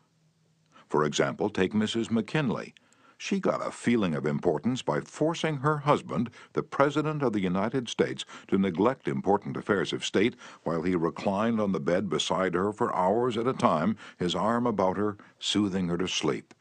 For example, take Mrs. McKinley. She got a feeling of importance by forcing her husband, the President of the United States, to neglect important affairs of state while he reclined on the bed beside her for hours at a time, his arm about her, soothing her to sleep.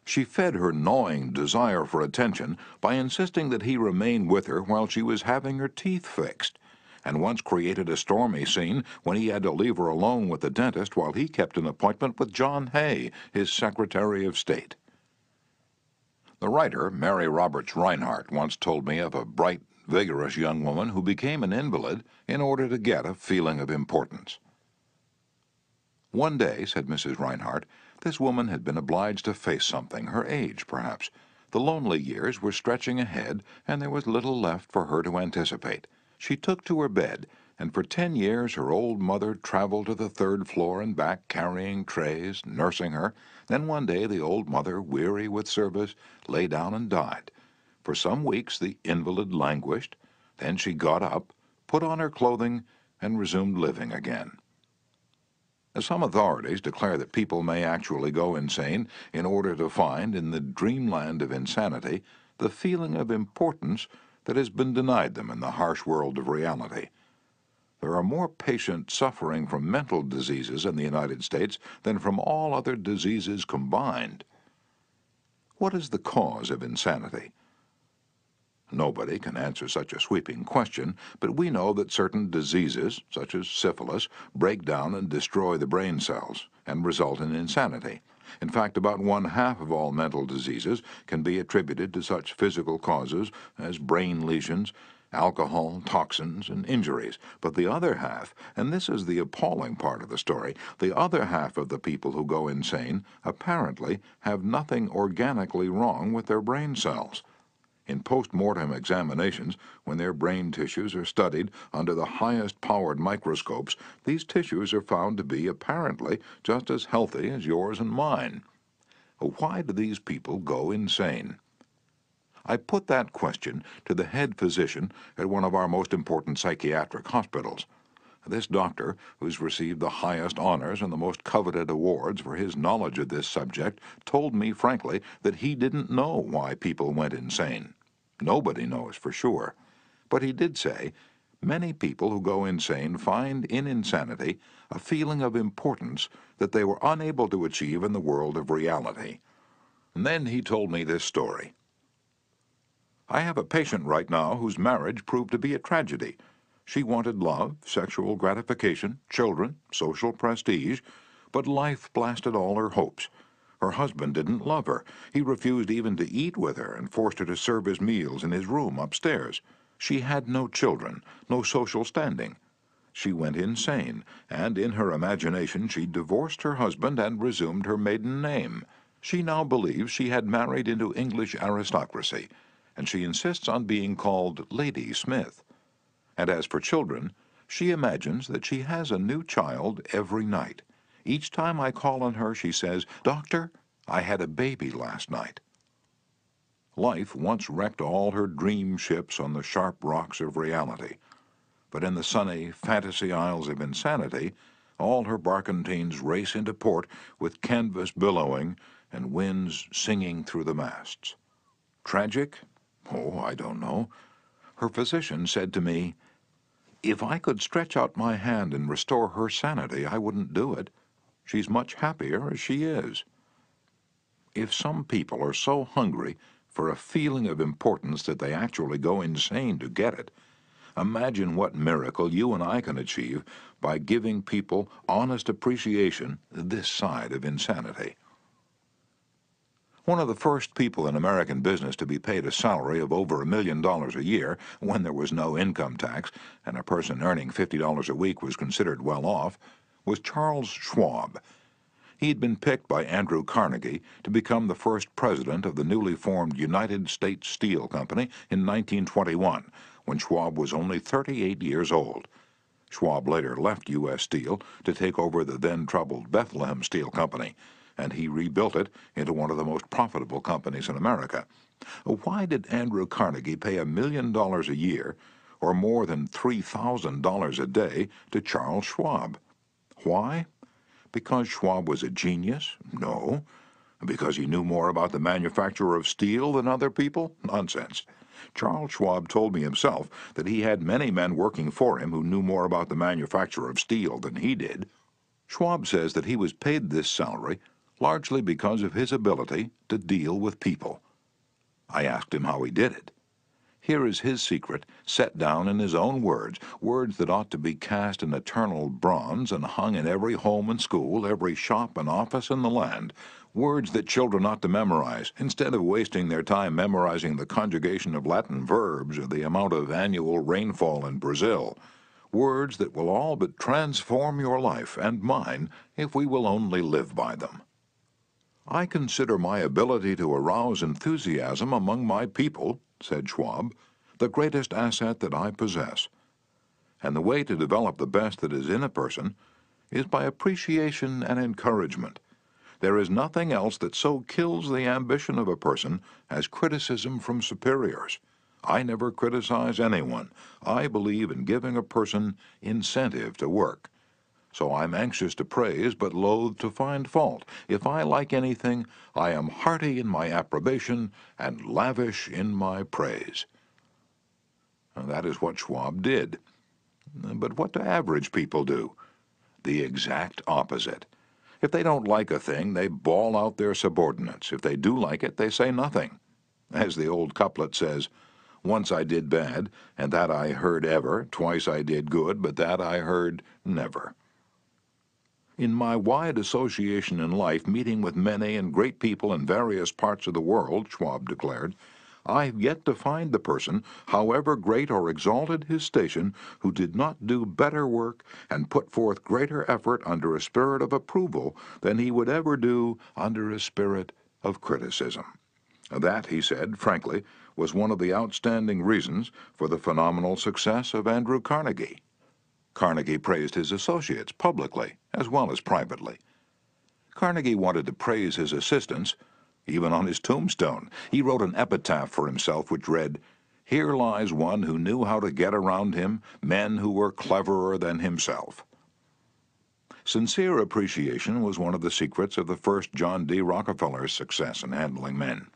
She fed her gnawing desire for attention by insisting that he remain with her while she was having her teeth fixed, and once created a stormy scene when he had to leave her alone with the dentist while he kept an appointment with John Hay, his Secretary of State. The writer, Mary Roberts Reinhardt, once told me of a bright, vigorous young woman who became an invalid in order to get a feeling of importance. "One day," said Mrs. Reinhardt, "this woman had been obliged to face something, her age, perhaps. The lonely years were stretching ahead, and there was little left for her to anticipate. She took to her bed, and for 10 years her old mother traveled to the 3rd floor and back carrying trays, nursing her. Then one day the old mother, weary with service, lay down and died. For some weeks the invalid languished. Then she got up, put on her clothing, and resumed living again." Some authorities declare that people may actually go insane in order to find, in the dreamland of insanity, the feeling of importance that has been denied them in the harsh world of reality. There are more patients suffering from mental diseases in the United States than from all other diseases combined. What is the cause of insanity? Nobody can answer such a sweeping question, but we know that certain diseases, such as syphilis, break down and destroy the brain cells and result in insanity. In fact, about 1/2 of all mental diseases can be attributed to such physical causes as brain lesions, alcohol, toxins, and injuries. But the other half, and this is the appalling part of the story, the other half of the people who go insane apparently have nothing organically wrong with their brain cells. In post-mortem examinations, when their brain tissues are studied under the highest-powered microscopes, these tissues are found to be apparently just as healthy as yours and mine. Why do these people go insane? I put that question to the head physician at one of our most important psychiatric hospitals. This doctor, who's received the highest honors and the most coveted awards for his knowledge of this subject, told me frankly that he didn't know why people went insane. Nobody knows for sure. But he did say, many people who go insane find in insanity a feeling of importance that they were unable to achieve in the world of reality. And then he told me this story. I have a patient right now whose marriage proved to be a tragedy. She wanted love, sexual gratification, children, social prestige, but life blasted all her hopes. Her husband didn't love her. He refused even to eat with her and forced her to serve his meals in his room upstairs. She had no children, no social standing. She went insane, and in her imagination she divorced her husband and resumed her maiden name. She now believes she had married into English aristocracy, and she insists on being called Lady Smith. And as for children, she imagines that she has a new child every night. Each time I call on her, she says, "Doctor, I had a baby last night." Life once wrecked all her dream ships on the sharp rocks of reality. But in the sunny fantasy isles of insanity, all her barkentines race into port with canvas billowing and winds singing through the masts. Tragic? Oh, I don't know. Her physician said to me, "If I could stretch out my hand and restore her sanity, I wouldn't do it. She's much happier as she is." If some people are so hungry for a feeling of importance that they actually go insane to get it, imagine what miracle you and I can achieve by giving people honest appreciation this side of insanity. One of the first people in American business to be paid a salary of over $1 million a year when there was no income tax and a person earning $50 a week was considered well off was Charles Schwab. He had been picked by Andrew Carnegie to become the first president of the newly formed United States Steel Company in 1921, when Schwab was only 38 years old. Schwab later left U.S. Steel to take over the then-troubled Bethlehem Steel Company, and he rebuilt it into one of the most profitable companies in America. Why did Andrew Carnegie pay $1 million a year, or more than $3,000 a day, to Charles Schwab? Why? Because Schwab was a genius? No. Because he knew more about the manufacture of steel than other people? Nonsense. Charles Schwab told me himself that he had many men working for him who knew more about the manufacture of steel than he did. Schwab says that he was paid this salary largely because of his ability to deal with people. I asked him how he did it. Here is his secret, set down in his own words, words that ought to be cast in eternal bronze and hung in every home and school, every shop and office in the land, words that children ought to memorize, instead of wasting their time memorizing the conjugation of Latin verbs or the amount of annual rainfall in Brazil, words that will all but transform your life and mine if we will only live by them. "I consider my ability to arouse enthusiasm among my people," said Schwab, "the greatest asset that I possess. And the way to develop the best that is in a person is by appreciation and encouragement. There is nothing else that so kills the ambition of a person as criticism from superiors. I never criticize anyone. I believe in giving a person incentive to work. So I'm anxious to praise, but loath to find fault. If I like anything, I am hearty in my approbation and lavish in my praise." And that is what Schwab did. But what do average people do? The exact opposite. If they don't like a thing, they bawl out their subordinates. If they do like it, they say nothing. As the old couplet says, "Once I did bad, and that I heard ever. Twice I did good, but that I heard never." In my wide association in life, meeting with many and great people in various parts of the world, Schwab declared, I have yet to find the person, however great or exalted his station, who did not do better work and put forth greater effort under a spirit of approval than he would ever do under a spirit of criticism. That, he said, frankly, was one of the outstanding reasons for the phenomenal success of Andrew Carnegie. Carnegie praised his associates publicly as well as privately. Carnegie wanted to praise his assistants, even on his tombstone. He wrote an epitaph for himself which read, "Here lies one who knew how to get around him men who were cleverer than himself." Sincere appreciation was one of the secrets of the first John D. Rockefeller's success in handling men.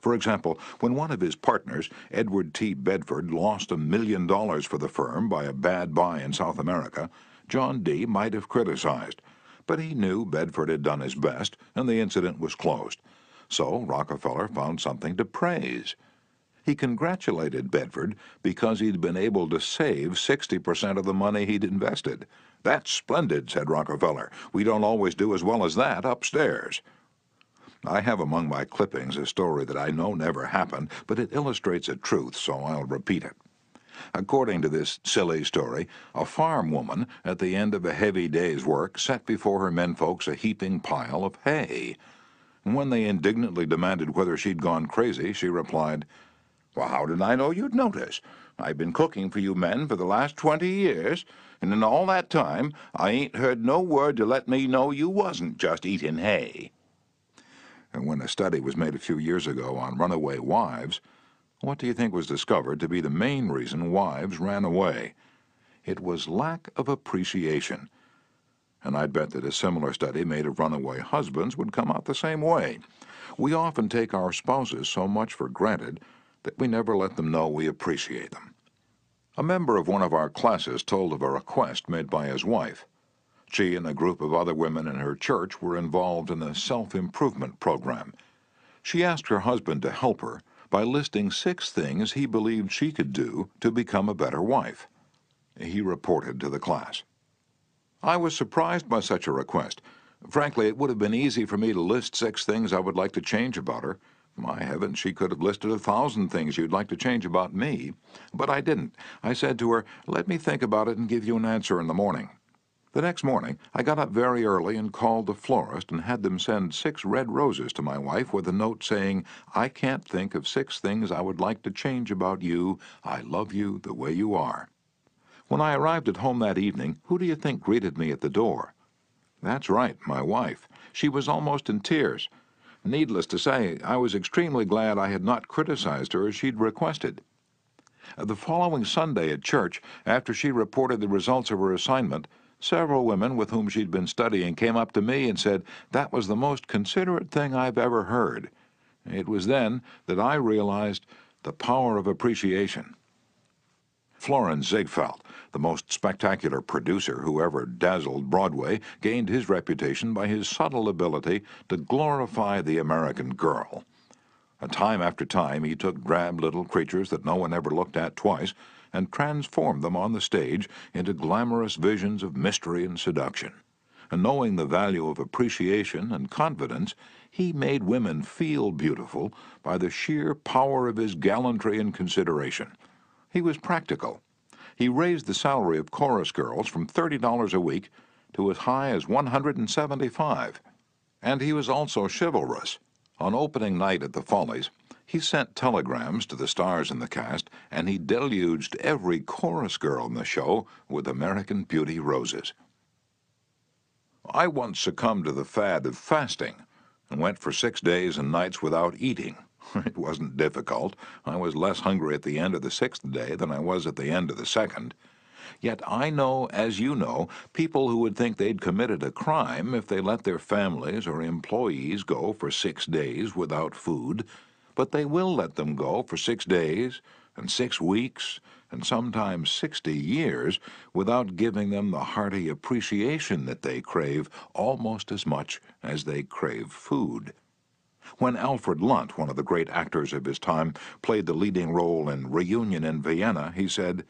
For example, when one of his partners, Edward T. Bedford, lost $1 million for the firm by a bad buy in South America, John D. might have criticized, but he knew Bedford had done his best and the incident was closed. So Rockefeller found something to praise. He congratulated Bedford because he'd been able to save 60% of the money he'd invested. "That's splendid," said Rockefeller. "We don't always do as well as that upstairs." I have among my clippings a story that I know never happened, but it illustrates a truth, so I'll repeat it. According to this silly story, a farm woman at the end of a heavy day's work set before her menfolks a heaping pile of hay. And when they indignantly demanded whether she'd gone crazy, she replied, "Well, how did I know you'd notice? I've been cooking for you men for the last 20 years, and in all that time I ain't heard no word to let me know you wasn't just eating hay." And when a study was made a few years ago on runaway wives, what do you think was discovered to be the main reason wives ran away? It was lack of appreciation. And I'd bet that a similar study made of runaway husbands would come out the same way. We often take our spouses so much for granted that we never let them know we appreciate them. A member of one of our classes told of a request made by his wife. She and a group of other women in her church were involved in a self-improvement program. She asked her husband to help her by listing 6 things he believed she could do to become a better wife. He reported to the class, "I was surprised by such a request. Frankly, it would have been easy for me to list 6 things I would like to change about her. My heavens, she could have listed 1,000 things you'd like to change about me. But I didn't. I said to her, 'Let me think about it and give you an answer in the morning.' The next morning, I got up very early and called the florist and had them send 6 red roses to my wife with a note saying, 'I can't think of 6 things I would like to change about you. I love you the way you are.' When I arrived at home that evening, who do you think greeted me at the door? That's right, my wife. She was almost in tears. Needless to say, I was extremely glad I had not criticized her as she'd requested. The following Sunday at church, after she reported the results of her assignment, several women with whom she'd been studying came up to me and said, 'That was the most considerate thing I've ever heard.' It was then that I realized the power of appreciation." Florin Ziegfeld, the most spectacular producer who ever dazzled Broadway, gained his reputation by his subtle ability to glorify the American girl. Time after time he took drab little creatures that no one ever looked at twice and transformed them on the stage into glamorous visions of mystery and seduction. And knowing the value of appreciation and confidence, he made women feel beautiful by the sheer power of his gallantry and consideration. He was practical. He raised the salary of chorus girls from $30 a week to as high as $175. And he was also chivalrous. On opening night at the Follies, he sent telegrams to the stars in the cast, and he deluged every chorus girl in the show with American Beauty roses. I once succumbed to the fad of fasting and went for 6 days and nights without eating. It wasn't difficult. I was less hungry at the end of the 6th day than I was at the end of the 2nd. Yet I know, as you know, people who would think they'd committed a crime if they let their families or employees go for 6 days without food, but they will let them go for 6 days and 6 weeks and sometimes 60 years without giving them the hearty appreciation that they crave almost as much as they crave food. When Alfred Lunt, one of the great actors of his time, played the leading role in Reunion in Vienna, he said,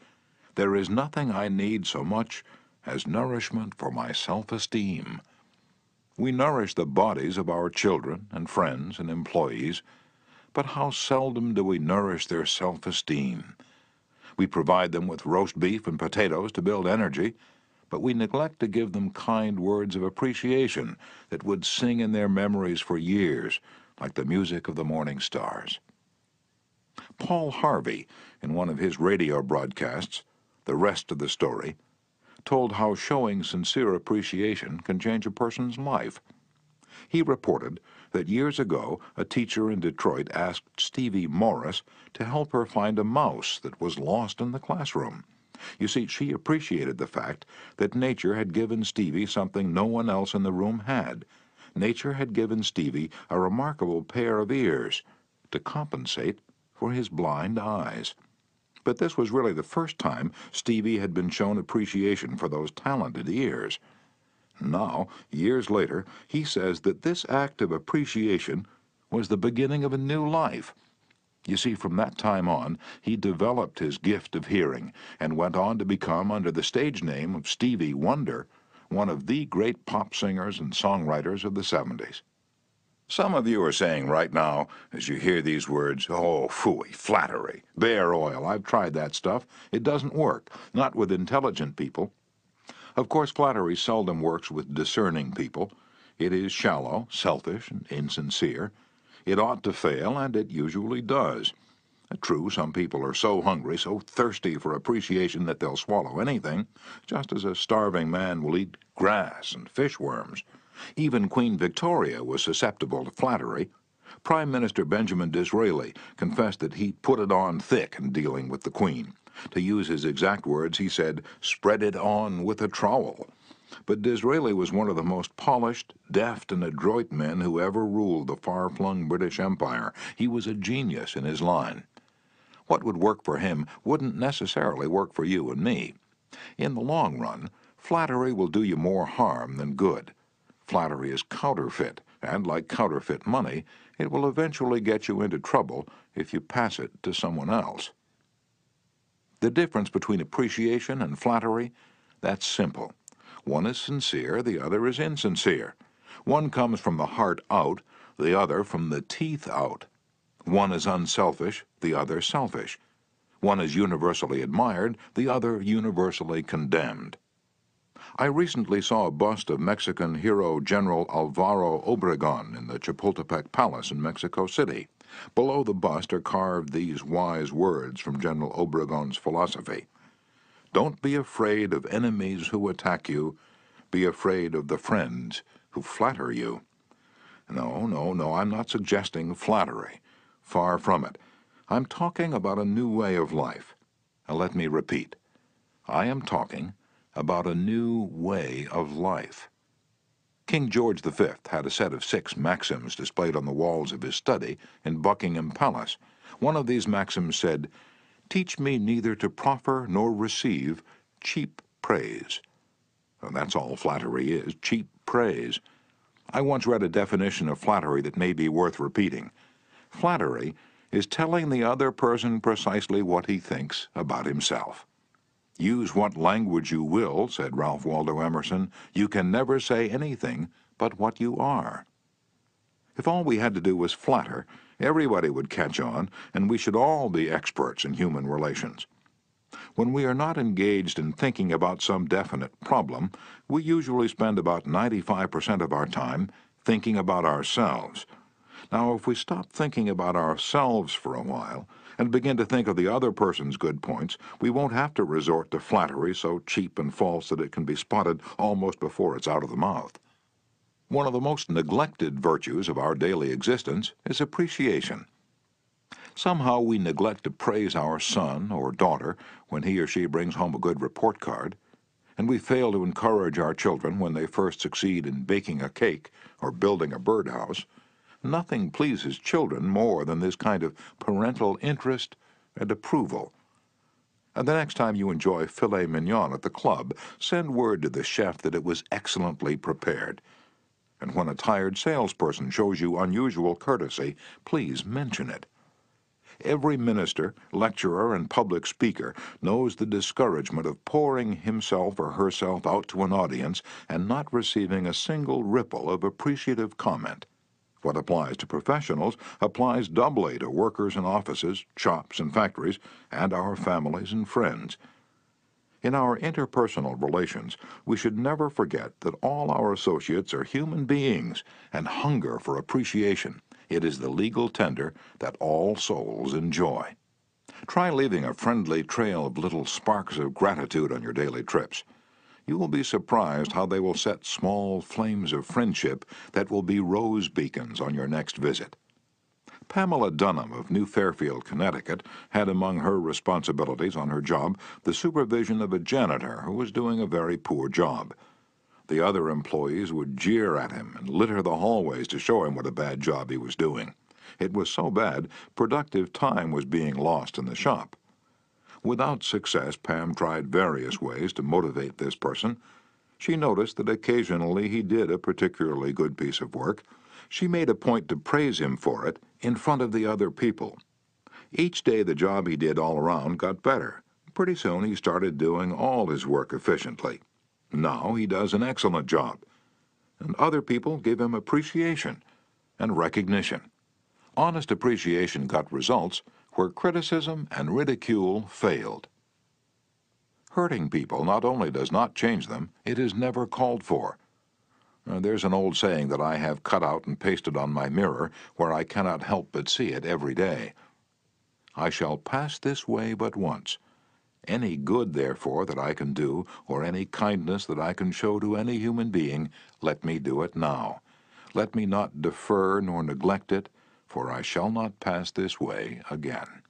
"There is nothing I need so much as nourishment for my self-esteem." We nourish the bodies of our children and friends and employees, but how seldom do we nourish their self-esteem? We provide them with roast beef and potatoes to build energy, but we neglect to give them kind words of appreciation that would sing in their memories for years, like the music of the morning stars. Paul Harvey, in one of his radio broadcasts, The Rest of the Story, told how showing sincere appreciation can change a person's life. He reported that years ago a teacher in Detroit asked Stevie Morris to help her find a mouse that was lost in the classroom. You see, she appreciated the fact that nature had given Stevie something no one else in the room had. Nature had given Stevie a remarkable pair of ears to compensate for his blind eyes. But this was really the first time Stevie had been shown appreciation for those talented ears. Now, years later, he says that this act of appreciation was the beginning of a new life. You see, from that time on, he developed his gift of hearing and went on to become, under the stage name of Stevie Wonder, one of the great pop singers and songwriters of the 70s. Some of you are saying right now, as you hear these words, "Oh, phooey, flattery, bear oil, I've tried that stuff. It doesn't work, not with intelligent people." Of course, flattery seldom works with discerning people. It is shallow, selfish, and insincere. It ought to fail, and it usually does. True, some people are so hungry, so thirsty for appreciation that they'll swallow anything, just as a starving man will eat grass and fishworms. Even Queen Victoria was susceptible to flattery. Prime Minister Benjamin Disraeli confessed that he put it on thick in dealing with the Queen. To use his exact words, he said, "Spread it on with a trowel." But Disraeli was one of the most polished, deft, and adroit men who ever ruled the far-flung British Empire. He was a genius in his line. What would work for him wouldn't necessarily work for you and me. In the long run, flattery will do you more harm than good. Flattery is counterfeit, and like counterfeit money, it will eventually get you into trouble if you pass it to someone else. The difference between appreciation and flattery, that's simple. One is sincere, the other is insincere. One comes from the heart out, the other from the teeth out. One is unselfish, the other selfish. One is universally admired, the other universally condemned. I recently saw a bust of Mexican hero General Alvaro Obregón in the Chapultepec Palace in Mexico City. Below the bust are carved these wise words from General Obregón's philosophy. "Don't be afraid of enemies who attack you. Be afraid of the friends who flatter you." No, I'm not suggesting flattery. Far from it. I'm talking about a new way of life. Now let me repeat. I am talking about a new way of life. King George V had a set of 6 maxims displayed on the walls of his study in Buckingham Palace. One of these maxims said, "Teach me neither to proffer nor receive cheap praise." And that's all flattery is, cheap praise. I once read a definition of flattery that may be worth repeating. Flattery is telling the other person precisely what he thinks about himself. "Use what language you will," said Ralph Waldo Emerson, "you can never say anything but what you are." If all we had to do was flatter, everybody would catch on, and we should all be experts in human relations. When we are not engaged in thinking about some definite problem, we usually spend about 95% of our time thinking about ourselves. Now, if we stop thinking about ourselves for a while and begin to think of the other person's good points, we won't have to resort to flattery so cheap and false that it can be spotted almost before it's out of the mouth. One of the most neglected virtues of our daily existence is appreciation. Somehow we neglect to praise our son or daughter when he or she brings home a good report card, and we fail to encourage our children when they first succeed in baking a cake or building a birdhouse. Nothing pleases children more than this kind of parental interest and approval. And the next time you enjoy filet mignon at the club, send word to the chef that it was excellently prepared. And when a tired salesperson shows you unusual courtesy, please mention it. Every minister, lecturer, and public speaker knows the discouragement of pouring himself or herself out to an audience and not receiving a single ripple of appreciative comment. What applies to professionals applies doubly to workers in offices, shops, and factories, and our families and friends. In our interpersonal relations, we should never forget that all our associates are human beings and hunger for appreciation. It is the legal tender that all souls enjoy. Try leaving a friendly trail of little sparks of gratitude on your daily trips. You will be surprised how they will set small flames of friendship that will be rose beacons on your next visit. Pamela Dunham of New Fairfield, Connecticut, had among her responsibilities on her job the supervision of a janitor who was doing a very poor job. The other employees would jeer at him and litter the hallways to show him what a bad job he was doing. It was so bad, productive time was being lost in the shop. Without success, Pam tried various ways to motivate this person. She noticed that occasionally he did a particularly good piece of work. She made a point to praise him for it in front of the other people. Each day the job he did all around got better. Pretty soon he started doing all his work efficiently. Now he does an excellent job, and other people give him appreciation and recognition. Honest appreciation got results where criticism and ridicule failed. Hurting people not only does not change them, it is never called for. There's an old saying that I have cut out and pasted on my mirror where I cannot help but see it every day. I shall pass this way but once. Any good, therefore, that I can do, or any kindness that I can show to any human being, let me do it now. Let me not defer nor neglect it, for I shall not pass this way again.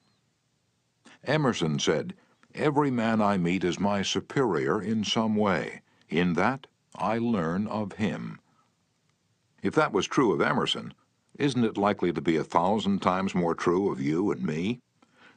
Emerson said, "Every man I meet is my superior in some way. In that I learn of him." If that was true of Emerson, isn't it likely to be 1,000 times more true of you and me?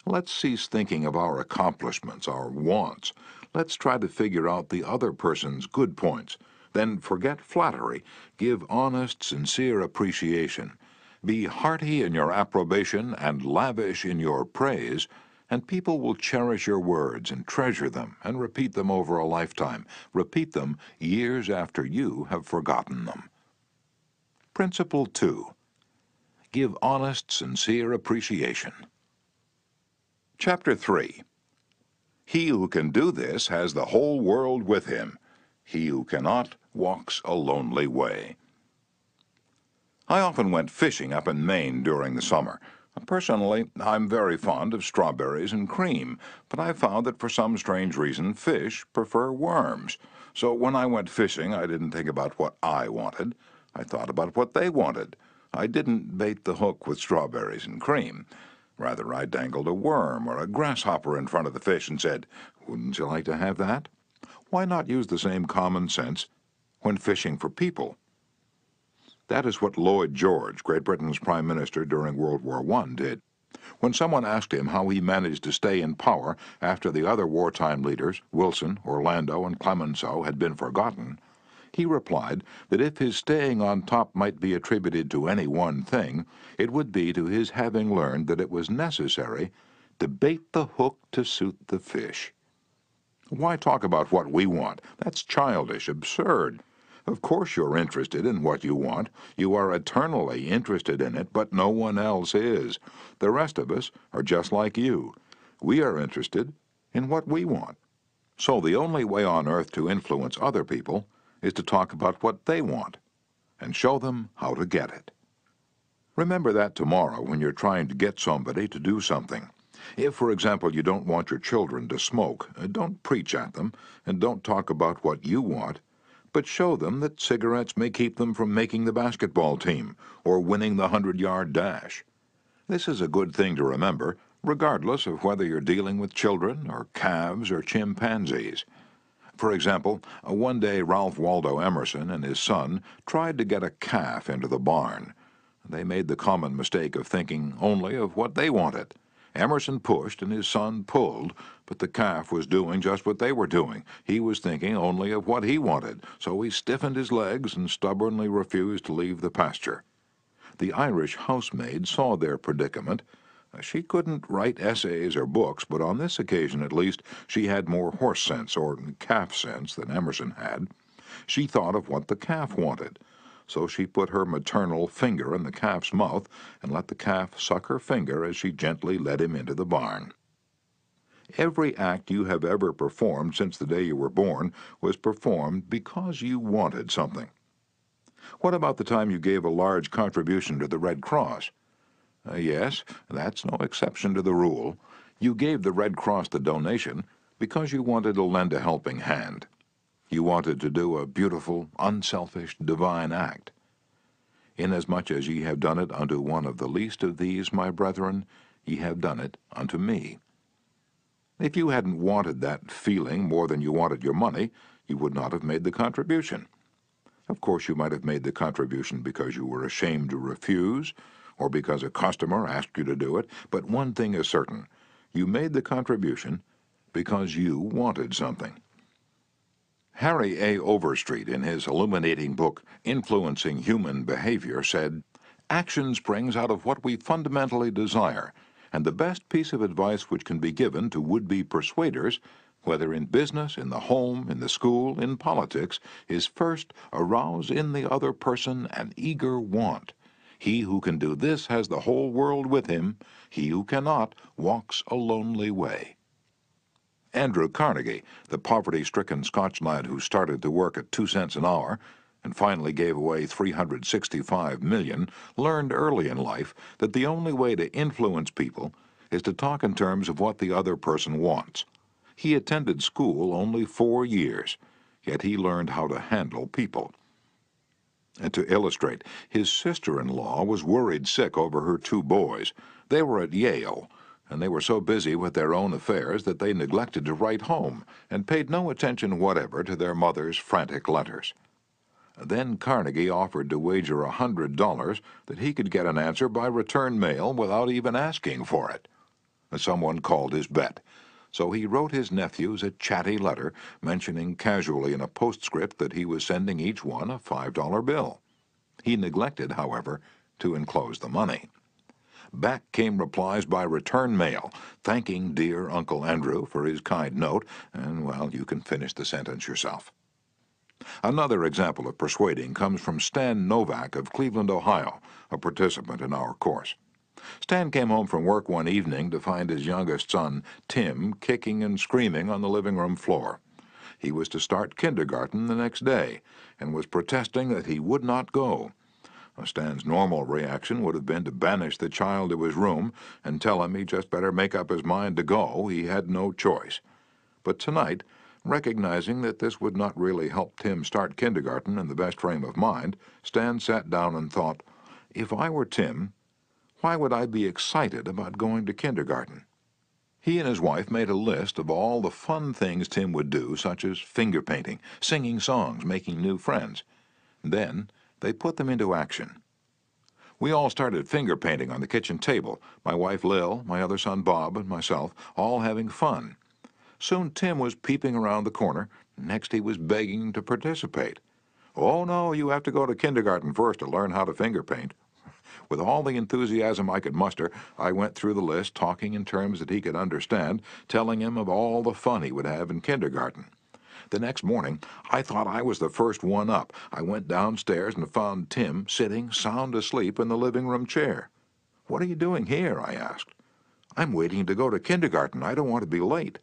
Let's cease thinking of our accomplishments, our wants. Let's try to figure out the other person's good points. Then forget flattery. Give honest, sincere appreciation. Be hearty in your approbation and lavish in your praise, and people will cherish your words and treasure them and repeat them over a lifetime. Repeat them years after you have forgotten them. Principle 2. Give honest, sincere appreciation. Chapter 3. He who can do this has the whole world with him. He who cannot walks a lonely way. I often went fishing up in Maine during the summer. Personally, I'm very fond of strawberries and cream, but I found that for some strange reason fish prefer worms. So when I went fishing, I didn't think about what I wanted. I thought about what they wanted. I didn't bait the hook with strawberries and cream. Rather, I dangled a worm or a grasshopper in front of the fish and said, "Wouldn't you like to have that?" Why not use the same common sense when fishing for people? That is what Lloyd George, Great Britain's Prime Minister during World War I, did. When someone asked him how he managed to stay in power after the other wartime leaders, Wilson, Orlando, and Clemenceau, had been forgotten, he replied that if his staying on top might be attributed to any one thing, it would be to his having learned that it was necessary to bait the hook to suit the fish. Why talk about what we want? That's childish, absurd. Of course you're interested in what you want. You are eternally interested in it, but no one else is. The rest of us are just like you. We are interested in what we want. So the only way on earth to influence other people is to talk about what they want and show them how to get it. Remember that tomorrow when you're trying to get somebody to do something. If, for example, you don't want your children to smoke, don't preach at them and don't talk about what you want, but show them that cigarettes may keep them from making the basketball team or winning the 100-yard dash. This is a good thing to remember, regardless of whether you're dealing with children or calves or chimpanzees. For example, one day Ralph Waldo Emerson and his son tried to get a calf into the barn. They made the common mistake of thinking only of what they wanted. Emerson pushed and his son pulled, but the calf was doing just what they were doing. He was thinking only of what he wanted, so he stiffened his legs and stubbornly refused to leave the pasture. The Irish housemaid saw their predicament. She couldn't write essays or books, but on this occasion at least she had more horse sense or calf sense than Emerson had. She thought of what the calf wanted. So she put her maternal finger in the calf's mouth and let the calf suck her finger as she gently led him into the barn. Every act you have ever performed since the day you were born was performed because you wanted something. What about the time you gave a large contribution to the Red Cross? Yes, that's no exception to the rule. You gave the Red Cross the donation because you wanted to lend a helping hand. You wanted to do a beautiful, unselfish, divine act. Inasmuch as ye have done it unto one of the least of these, my brethren, ye have done it unto me. If you hadn't wanted that feeling more than you wanted your money, you would not have made the contribution. Of course, you might have made the contribution because you were ashamed to refuse, or because a customer asked you to do it, but one thing is certain. You made the contribution because you wanted something. Harry A. Overstreet, in his illuminating book, Influencing Human Behavior, said, "Action springs out of what we fundamentally desire, And the best piece of advice which can be given to would-be persuaders, whether in business, in the home, in the school, in politics, is first arouse in the other person an eager want. He who can do this has the whole world with him. He who cannot walks a lonely way. Andrew Carnegie, the poverty-stricken Scotch lad who started to work at 2 cents an hour and finally gave away $365 million, learned early in life that the only way to influence people is to talk in terms of what the other person wants. He attended school only 4 years, yet he learned how to handle people. And to illustrate, his sister-in-law was worried sick over her 2 boys. They were at Yale, and they were so busy with their own affairs that they neglected to write home and paid no attention whatever to their mother's frantic letters. Then Carnegie offered to wager $100 that he could get an answer by return mail without even asking for it. Someone called his bet, so he wrote his nephews a chatty letter mentioning casually in a postscript that he was sending each one a $5 bill. He neglected, however, to enclose the money. Back came replies by return mail, thanking dear Uncle Andrew for his kind note, and, well, you can finish the sentence yourself. Another example of persuading comes from Stan Novak of Cleveland, Ohio, a participant in our course. Stan came home from work one evening to find his youngest son, Tim, kicking and screaming on the living room floor. He was to start kindergarten the next day and was protesting that he would not go. Stan's normal reaction would have been to banish the child to his room and tell him he just better make up his mind to go. He had no choice. But tonight, recognizing that this would not really help Tim start kindergarten in the best frame of mind, Stan sat down and thought, if I were Tim, why would I be excited about going to kindergarten? He and his wife made a list of all the fun things Tim would do, such as finger painting, singing songs, making new friends. Then they put them into action. We all started finger painting on the kitchen table, my wife Lil, my other son Bob, and myself, all having fun. Soon Tim was peeping around the corner. Next he was begging to participate. Oh no, you have to go to kindergarten first to learn how to finger paint. With all the enthusiasm I could muster, I went through the list, talking in terms that he could understand, telling him of all the fun he would have in kindergarten. The next morning, I thought I was the first one up. I went downstairs and found Tim sitting sound asleep in the living room chair. "What are you doing here?" I asked. "I'm waiting to go to kindergarten. I don't want to be late."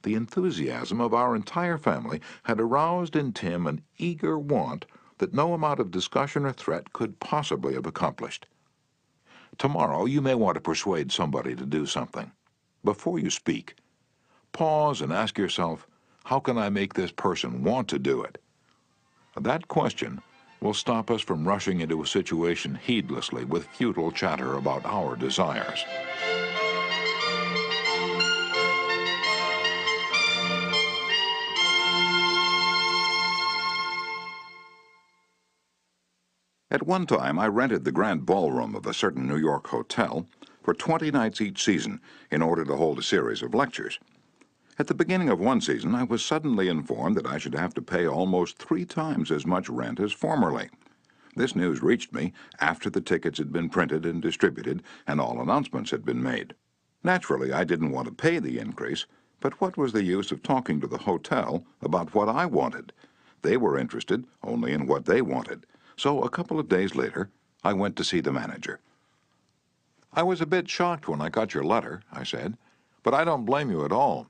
The enthusiasm of our entire family had aroused in Tim an eager want that no amount of discussion or threat could possibly have accomplished. Tomorrow you may want to persuade somebody to do something. Before you speak, pause and ask yourself, how can I make this person want to do it? That question will stop us from rushing into a situation heedlessly with futile chatter about our desires. At one time, I rented the grand ballroom of a certain New York hotel for 20 nights each season in order to hold a series of lectures. At the beginning of one season, I was suddenly informed that I should have to pay almost 3 times as much rent as formerly. This news reached me after the tickets had been printed and distributed and all announcements had been made. Naturally, I didn't want to pay the increase, but what was the use of talking to the hotel about what I wanted? They were interested only in what they wanted. So a couple of days later, I went to see the manager. "I was a bit shocked when I got your letter," I said, "but I don't blame you at all.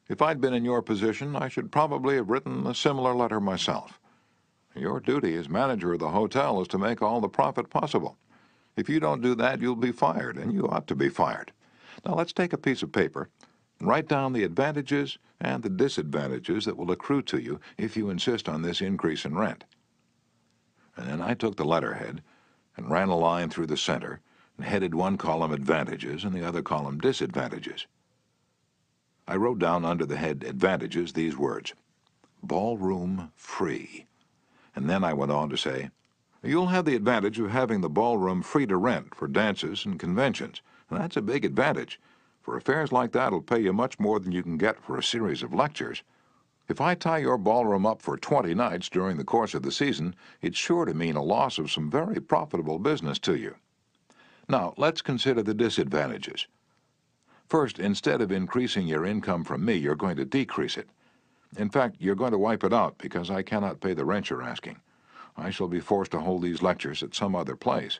If I'd been in your position, I should probably have written a similar letter myself. Your duty as manager of the hotel is to make all the profit possible. If you don't do that, you'll be fired, and you ought to be fired. Now let's take a piece of paper and write down the advantages and the disadvantages that will accrue to you if you insist on this increase in rent." And then I took the letterhead and ran a line through the center and headed one column advantages and the other column disadvantages. I wrote down under the head advantages these words, "Ballroom free." And then I went on to say, "You'll have the advantage of having the ballroom free to rent for dances and conventions. And that's a big advantage, for affairs like that will pay you much more than you can get for a series of lectures. If I tie your ballroom up for 20 nights during the course of the season, it's sure to mean a loss of some very profitable business to you. Now, let's consider the disadvantages. First, instead of increasing your income from me, you're going to decrease it. In fact, you're going to wipe it out because I cannot pay the rent you're asking. I shall be forced to hold these lectures at some other place.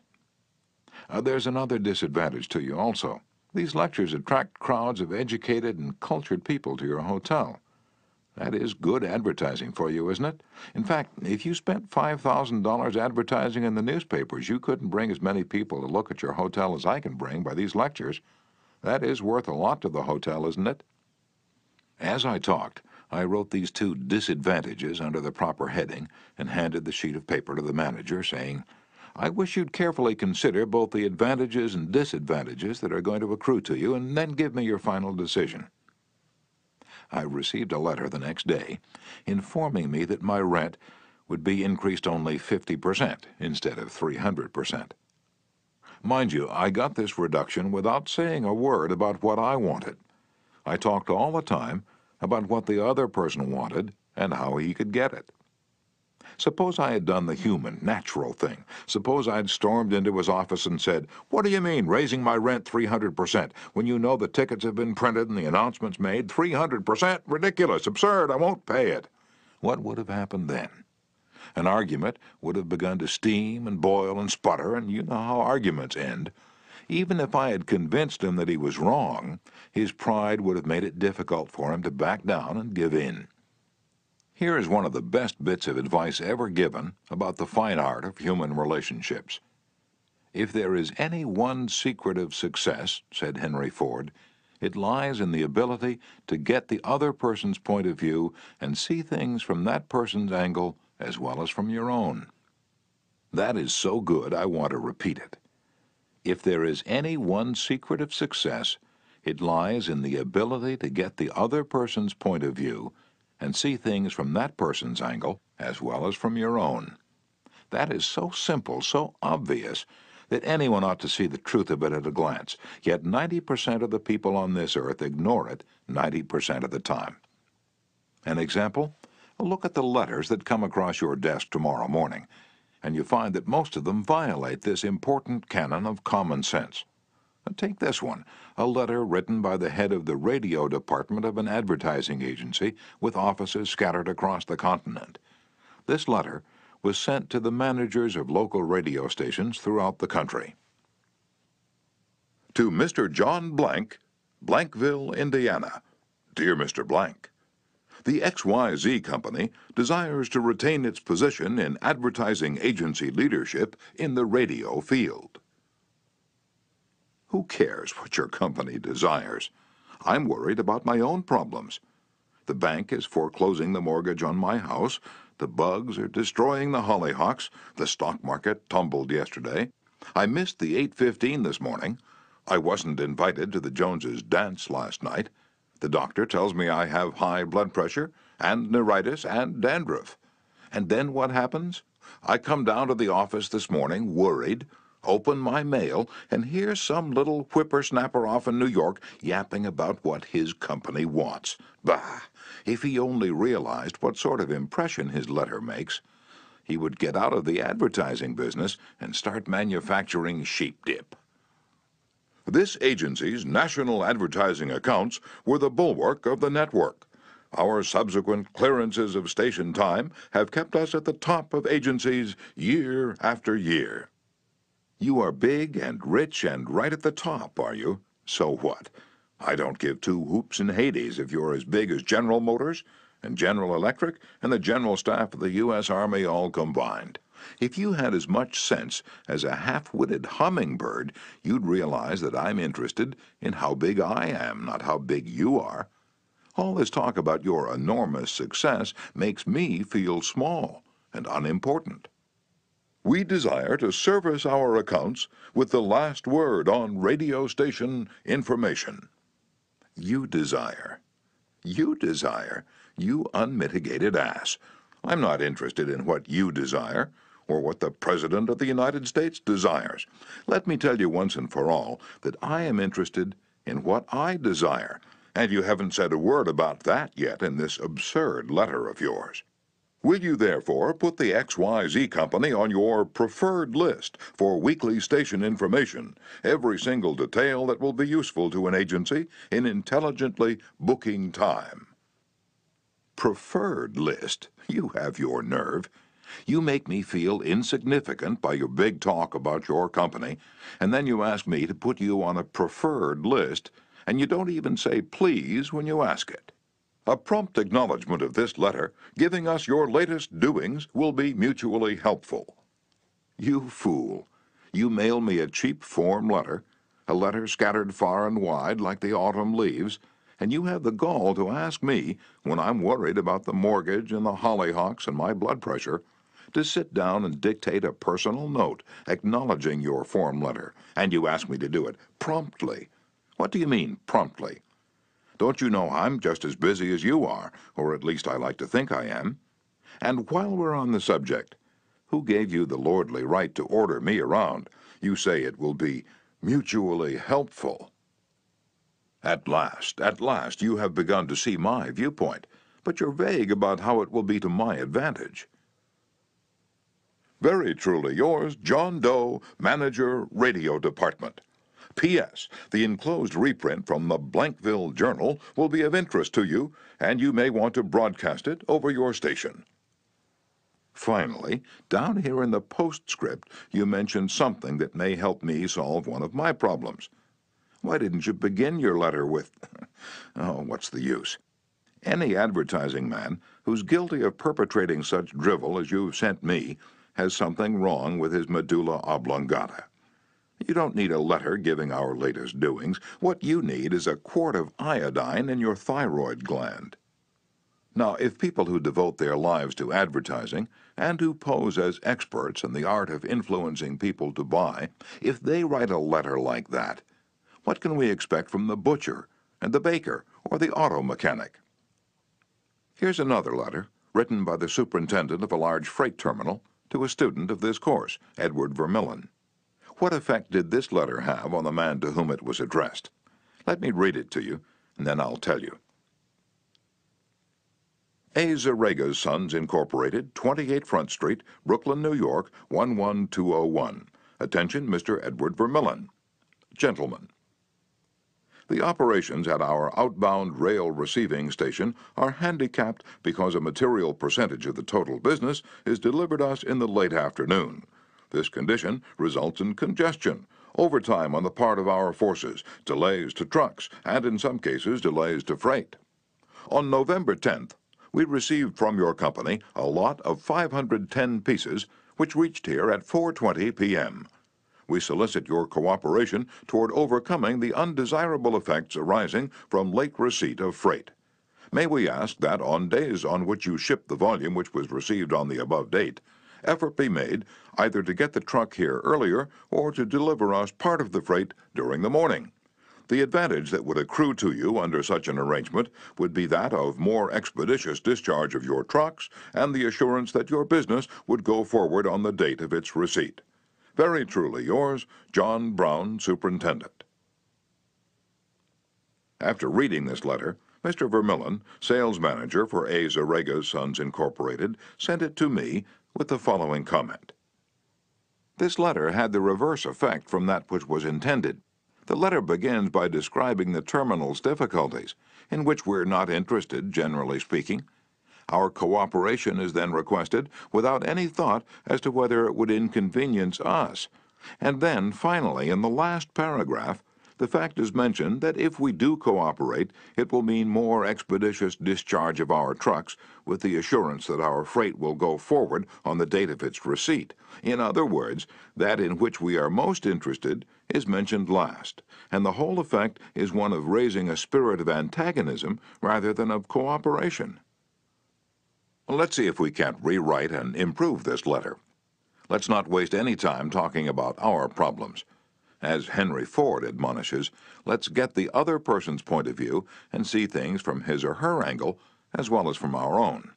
There's another disadvantage to you also. These lectures attract crowds of educated and cultured people to your hotel. That is good advertising for you, isn't it? In fact, if you spent $5,000 advertising in the newspapers, you couldn't bring as many people to look at your hotel as I can bring by these lectures. That is worth a lot to the hotel, isn't it? As I talked, I wrote these two disadvantages under the proper heading and handed the sheet of paper to the manager, saying, "I wish you'd carefully consider both the advantages and disadvantages that are going to accrue to you, and then give me your final decision." I received a letter the next day informing me that my rent would be increased only 50% instead of 300%. Mind you, I got this reduction without saying a word about what I wanted. I talked all the time about what the other person wanted and how he could get it. Suppose I had done the human, natural thing. Suppose I'd stormed into his office and said, "What do you mean, raising my rent 300%, when you know the tickets have been printed and the announcements made? 300%? Ridiculous, absurd, I won't pay it." What would have happened then? An argument would have begun to steam and boil and sputter, and you know how arguments end. Even if I had convinced him that he was wrong, his pride would have made it difficult for him to back down and give in. Here is one of the best bits of advice ever given about the fine art of human relationships. "If there is any one secret of success," said Henry Ford, "it lies in the ability to get the other person's point of view and see things from that person's angle as well as from your own." That is so good I want to repeat it. If there is any one secret of success, it lies in the ability to get the other person's point of view and see things from that person's angle as well as from your own. That is so simple, so obvious, that anyone ought to see the truth of it at a glance, yet 90% of the people on this earth ignore it 90% of the time. An example? Look at the letters that come across your desk tomorrow morning, and you find that most of them violate this important canon of common sense. Take this one, a letter written by the head of the radio department of an advertising agency with offices scattered across the continent. This letter was sent to the managers of local radio stations throughout the country. To Mr. John Blank, Blankville, Indiana. Dear Mr. Blank, the XYZ Company desires to retain its position in advertising agency leadership in the radio field. Who cares what your company desires? I'm worried about my own problems. The bank is foreclosing the mortgage on my house. The bugs are destroying the hollyhocks. The stock market tumbled yesterday. I missed the 8:15 this morning. I wasn't invited to the Joneses' dance last night. The doctor tells me I have high blood pressure and neuritis and dandruff. And then what happens? I come down to the office this morning worried, open my mail, and hear some little whippersnapper off in New York yapping about what his company wants. Bah! If he only realized what sort of impression his letter makes, he would get out of the advertising business and start manufacturing sheep dip. This agency's national advertising accounts were the bulwark of the network. Our subsequent clearances of station time have kept us at the top of agencies year after year. You are big and rich and right at the top, are you? So what? I don't give two hoops in Hades if you're as big as General Motors and General Electric and the General Staff of the U.S. Army all combined. If you had as much sense as a half-witted hummingbird, you'd realize that I'm interested in how big I am, not how big you are. All this talk about your enormous success makes me feel small and unimportant. We desire to service our accounts with the last word on radio station information. You desire. You desire. You unmitigated ass. I'm not interested in what you desire or what the President of the United States desires. Let me tell you once and for all that I am interested in what I desire, and you haven't said a word about that yet in this absurd letter of yours. Will you therefore put the XYZ Company on your preferred list for weekly station information, every single detail that will be useful to an agency in intelligently booking time? Preferred list? You have your nerve. You make me feel insignificant by your big talk about your company, and then you ask me to put you on a preferred list, and you don't even say please when you ask it. A prompt acknowledgement of this letter, giving us your latest doings, will be mutually helpful. You fool. You mail me a cheap form letter, a letter scattered far and wide like the autumn leaves, and you have the gall to ask me, when I'm worried about the mortgage and the hollyhocks and my blood pressure, to sit down and dictate a personal note acknowledging your form letter, and you ask me to do it promptly. What do you mean, promptly? Don't you know I'm just as busy as you are, or at least I like to think I am? And while we're on the subject, who gave you the lordly right to order me around? You say it will be mutually helpful. At last, you have begun to see my viewpoint, but you're vague about how it will be to my advantage. Very truly yours, John Doe, Manager, Radio Department. P.S. The enclosed reprint from the Blankville Journal will be of interest to you, and you may want to broadcast it over your station. Finally, down here in the postscript, you mentioned something that may help me solve one of my problems. Why didn't you begin your letter with, oh, what's the use? Any advertising man who's guilty of perpetrating such drivel as you've sent me has something wrong with his medulla oblongata. You don't need a letter giving our latest doings. What you need is a quart of iodine in your thyroid gland. Now, if people who devote their lives to advertising and who pose as experts in the art of influencing people to buy, if they write a letter like that, what can we expect from the butcher and the baker or the auto mechanic? Here's another letter written by the superintendent of a large freight terminal to a student of this course, Edward Vermillion. What effect did this letter have on the man to whom it was addressed? Let me read it to you, and then I'll tell you. A. Zarega's Sons, Incorporated, 28 Front Street, Brooklyn, New York, 11201. Attention, Mr. Edward Vermillion. Gentlemen, the operations at our outbound rail receiving station are handicapped because a material percentage of the total business is delivered us in the late afternoon. This condition results in congestion, overtime on the part of our forces, delays to trucks, and in some cases delays to freight. On November 10th, we received from your company a lot of 510 pieces, which reached here at 4:20 p.m. We solicit your cooperation toward overcoming the undesirable effects arising from late receipt of freight. May we ask that on days on which you ship the volume which was received on the above date, effort be made either to get the truck here earlier or to deliver us part of the freight during the morning. The advantage that would accrue to you under such an arrangement would be that of more expeditious discharge of your trucks and the assurance that your business would go forward on the date of its receipt. Very truly yours, John Brown, Superintendent. After reading this letter, Mr. Vermillion, sales manager for A. Zarega's Sons, Incorporated, sent it to me with the following comment. This letter had the reverse effect from that which was intended. The letter begins by describing the terminal's difficulties, in which we're not interested, generally speaking. Our cooperation is then requested without any thought as to whether it would inconvenience us. And then, finally, in the last paragraph, the fact is mentioned that if we do cooperate, it will mean more expeditious discharge of our trucks, with the assurance that our freight will go forward on the date of its receipt. In other words, that in which we are most interested is mentioned last, and the whole effect is one of raising a spirit of antagonism rather than of cooperation. Let's see if we can't rewrite and improve this letter. Let's not waste any time talking about our problems. As Henry Ford admonishes, let's get the other person's point of view and see things from his or her angle as well as from our own.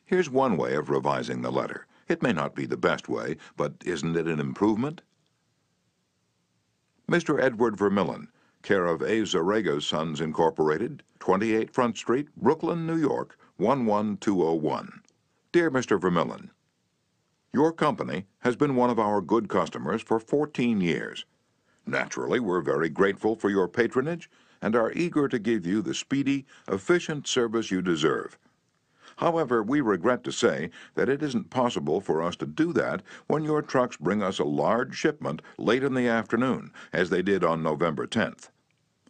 Here's one way of revising the letter. It may not be the best way, but isn't it an improvement? Mr. Edward Vermillion, care of A. Zarega's Sons, Incorporated, 28 Front Street, Brooklyn, New York, 11201. Dear Mr. Vermillion, your company has been one of our good customers for 14 years. Naturally, we're very grateful for your patronage and are eager to give you the speedy, efficient service you deserve. However, we regret to say that it isn't possible for us to do that when your trucks bring us a large shipment late in the afternoon, as they did on November 10th.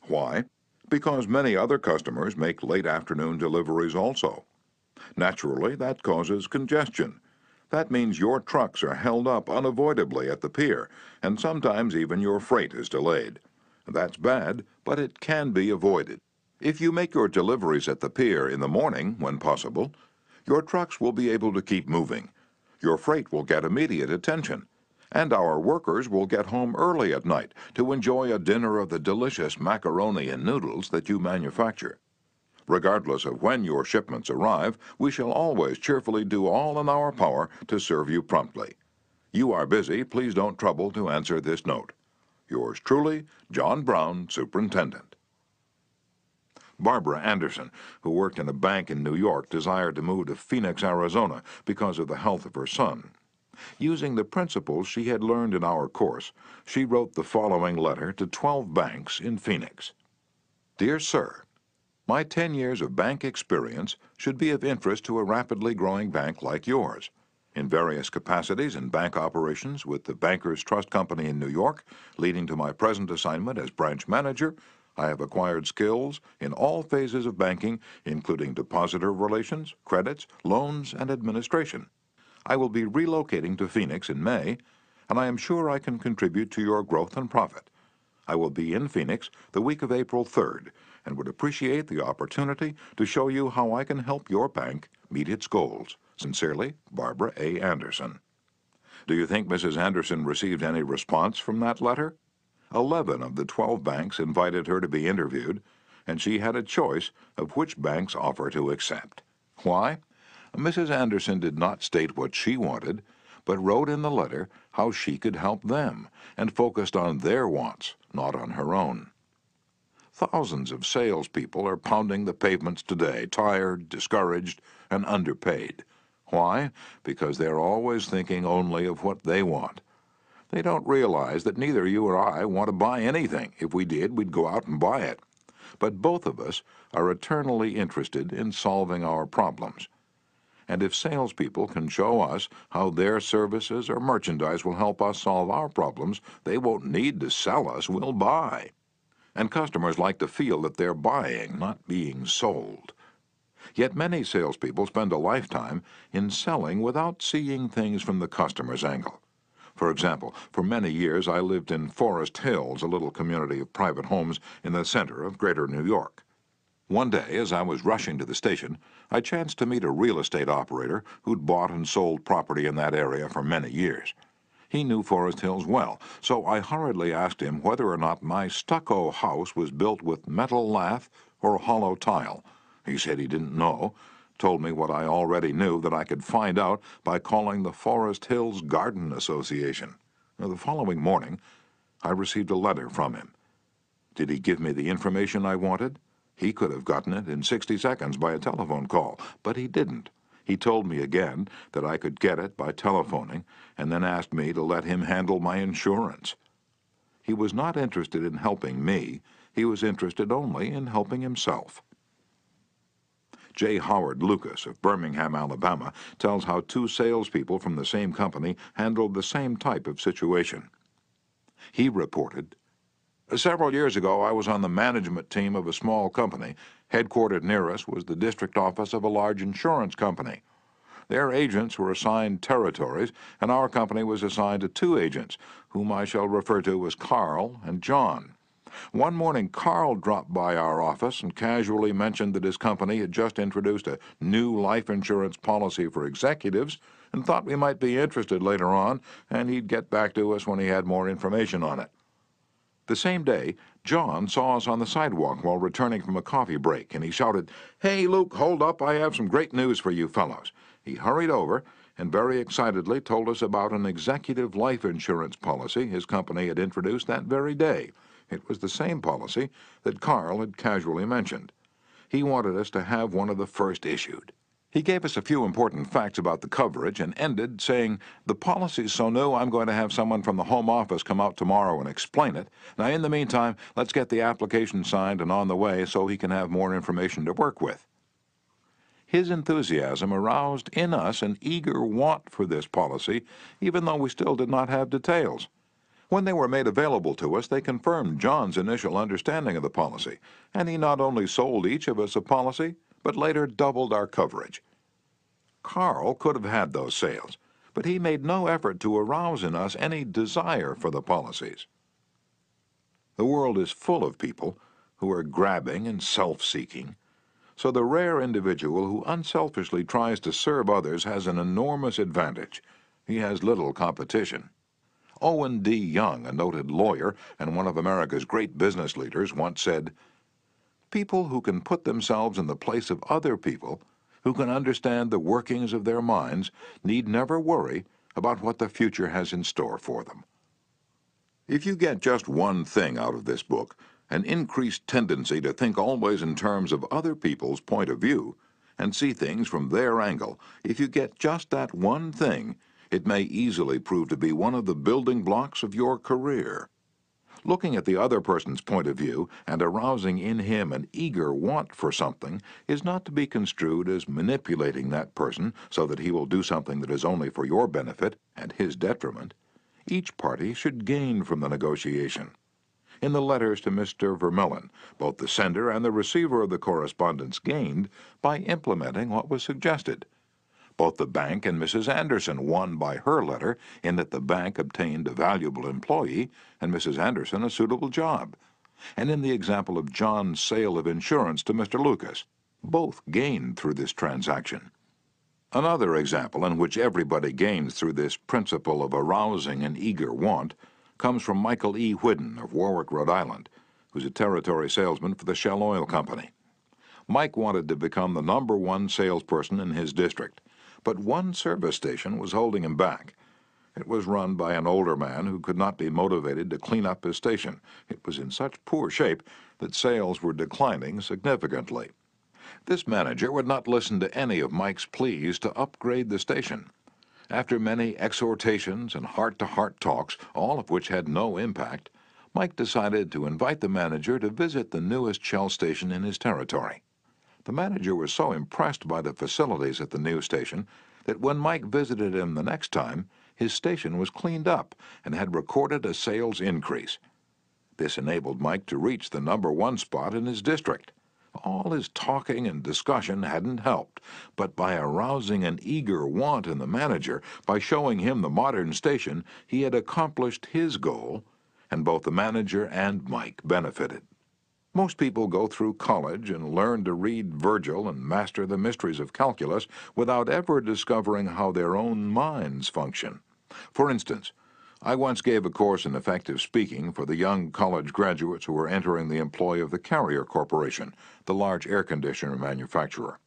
Why? Because many other customers make late afternoon deliveries also. Naturally, that causes congestion. That means your trucks are held up unavoidably at the pier, and sometimes even your freight is delayed. That's bad, but it can be avoided. If you make your deliveries at the pier in the morning, when possible, your trucks will be able to keep moving. Your freight will get immediate attention, and our workers will get home early at night to enjoy a dinner of the delicious macaroni and noodles that you manufacture. Regardless of when your shipments arrive, we shall always cheerfully do all in our power to serve you promptly. You are busy, please don't trouble to answer this note. Yours truly, John Brown, Superintendent. Barbara Anderson, who worked in a bank in New York, desired to move to Phoenix, Arizona because of the health of her son. Using the principles she had learned in our course, she wrote the following letter to 12 banks in Phoenix. Dear Sir, my 10 years of bank experience should be of interest to a rapidly growing bank like yours. In various capacities in bank operations with the Bankers Trust Company in New York, leading to my present assignment as branch manager, I have acquired skills in all phases of banking, including depositor relations, credits, loans, and administration. I will be relocating to Phoenix in May, and I am sure I can contribute to your growth and profit. I will be in Phoenix the week of April 3rd and would appreciate the opportunity to show you how I can help your bank meet its goals. Sincerely, Barbara A. Anderson. Do you think Mrs. Anderson received any response from that letter? 11 of the 12 banks invited her to be interviewed, and she had a choice of which bank's offer to accept. Why? Mrs. Anderson did not state what she wanted, but wrote in the letter how she could help them and focused on their wants, not on her own. Thousands of salespeople are pounding the pavements today, tired, discouraged, and underpaid. Why? Because they're always thinking only of what they want. They don't realize that neither you or I want to buy anything. If we did, we'd go out and buy it. But both of us are eternally interested in solving our problems. And if salespeople can show us how their services or merchandise will help us solve our problems, they won't need to sell us, we'll buy. And customers like to feel that they're buying, not being sold. Yet many salespeople spend a lifetime in selling without seeing things from the customer's angle. For example, for many years I lived in Forest Hills, a little community of private homes in the center of Greater New York. One day, as I was rushing to the station, I chanced to meet a real estate operator who'd bought and sold property in that area for many years. He knew Forest Hills well, so I hurriedly asked him whether or not my stucco house was built with metal lath or hollow tile. He said he didn't know, told me what I already knew, that I could find out by calling the Forest Hills Garden Association. The following morning, I received a letter from him. Did he give me the information I wanted? He could have gotten it in 60 seconds by a telephone call, but he didn't. He told me again that I could get it by telephoning, and then asked me to let him handle my insurance. He was not interested in helping me. He was interested only in helping himself. J. Howard Lucas of Birmingham, Alabama, tells how two salespeople from the same company handled the same type of situation. He reported, Several years ago, I was on the management team of a small company. Headquartered near us was the district office of a large insurance company. Their agents were assigned territories, and our company was assigned to two agents, whom I shall refer to as Carl and John. One morning, Carl dropped by our office and casually mentioned that his company had just introduced a new life insurance policy for executives and thought we might be interested later on, and he'd get back to us when he had more information on it. The same day, John saw us on the sidewalk while returning from a coffee break, and he shouted, "Hey, Luke, hold up, I have some great news for you fellows." He hurried over and very excitedly told us about an executive life insurance policy his company had introduced that very day. It was the same policy that Carl had casually mentioned. He wanted us to have one of the first issued. He gave us a few important facts about the coverage and ended saying, "The policy's so new I'm going to have someone from the Home Office come out tomorrow and explain it. Now in the meantime, let's get the application signed and on the way so he can have more information to work with." His enthusiasm aroused in us an eager want for this policy, even though we still did not have details. When they were made available to us, they confirmed John's initial understanding of the policy, and he not only sold each of us a policy, but later doubled our coverage. Carl could have had those sales, but he made no effort to arouse in us any desire for the policies. The world is full of people who are grabbing and self-seeking, so the rare individual who unselfishly tries to serve others has an enormous advantage. He has little competition. Owen D. Young, a noted lawyer and one of America's great business leaders, once said, "People who can put themselves in the place of other people, who can understand the workings of their minds, need never worry about what the future has in store for them." If you get just one thing out of this book, an increased tendency to think always in terms of other people's point of view and see things from their angle, if you get just that one thing, it may easily prove to be one of the building blocks of your career. Looking at the other person's point of view and arousing in him an eager want for something is not to be construed as manipulating that person so that he will do something that is only for your benefit and his detriment. Each party should gain from the negotiation. In the letters to Mr. Vermillion, both the sender and the receiver of the correspondence gained by implementing what was suggested. Both the bank and Mrs. Anderson won by her letter in that the bank obtained a valuable employee and Mrs. Anderson a suitable job. And in the example of John's sale of insurance to Mr. Lucas, both gained through this transaction. Another example in which everybody gains through this principle of arousing an eager want comes from Michael E. Whidden of Warwick, Rhode Island, who's a territory salesman for the Shell Oil Company. Mike wanted to become the #1 salesperson in his district, but one service station was holding him back. It was run by an older man who could not be motivated to clean up his station. It was in such poor shape that sales were declining significantly. This manager would not listen to any of Mike's pleas to upgrade the station. After many exhortations and heart-to-heart talks, all of which had no impact, Mike decided to invite the manager to visit the newest Shell station in his territory. The manager was so impressed by the facilities at the new station that when Mike visited him the next time, his station was cleaned up and had recorded a sales increase. This enabled Mike to reach the #1 spot in his district. All his talking and discussion hadn't helped, but by arousing an eager want in the manager, by showing him the modern station, he had accomplished his goal, and both the manager and Mike benefited. Most people go through college and learn to read Virgil and master the mysteries of calculus without ever discovering how their own minds function. For instance, I once gave a course in effective speaking for the young college graduates who were entering the employ of the Carrier Corporation, the large air conditioner manufacturer.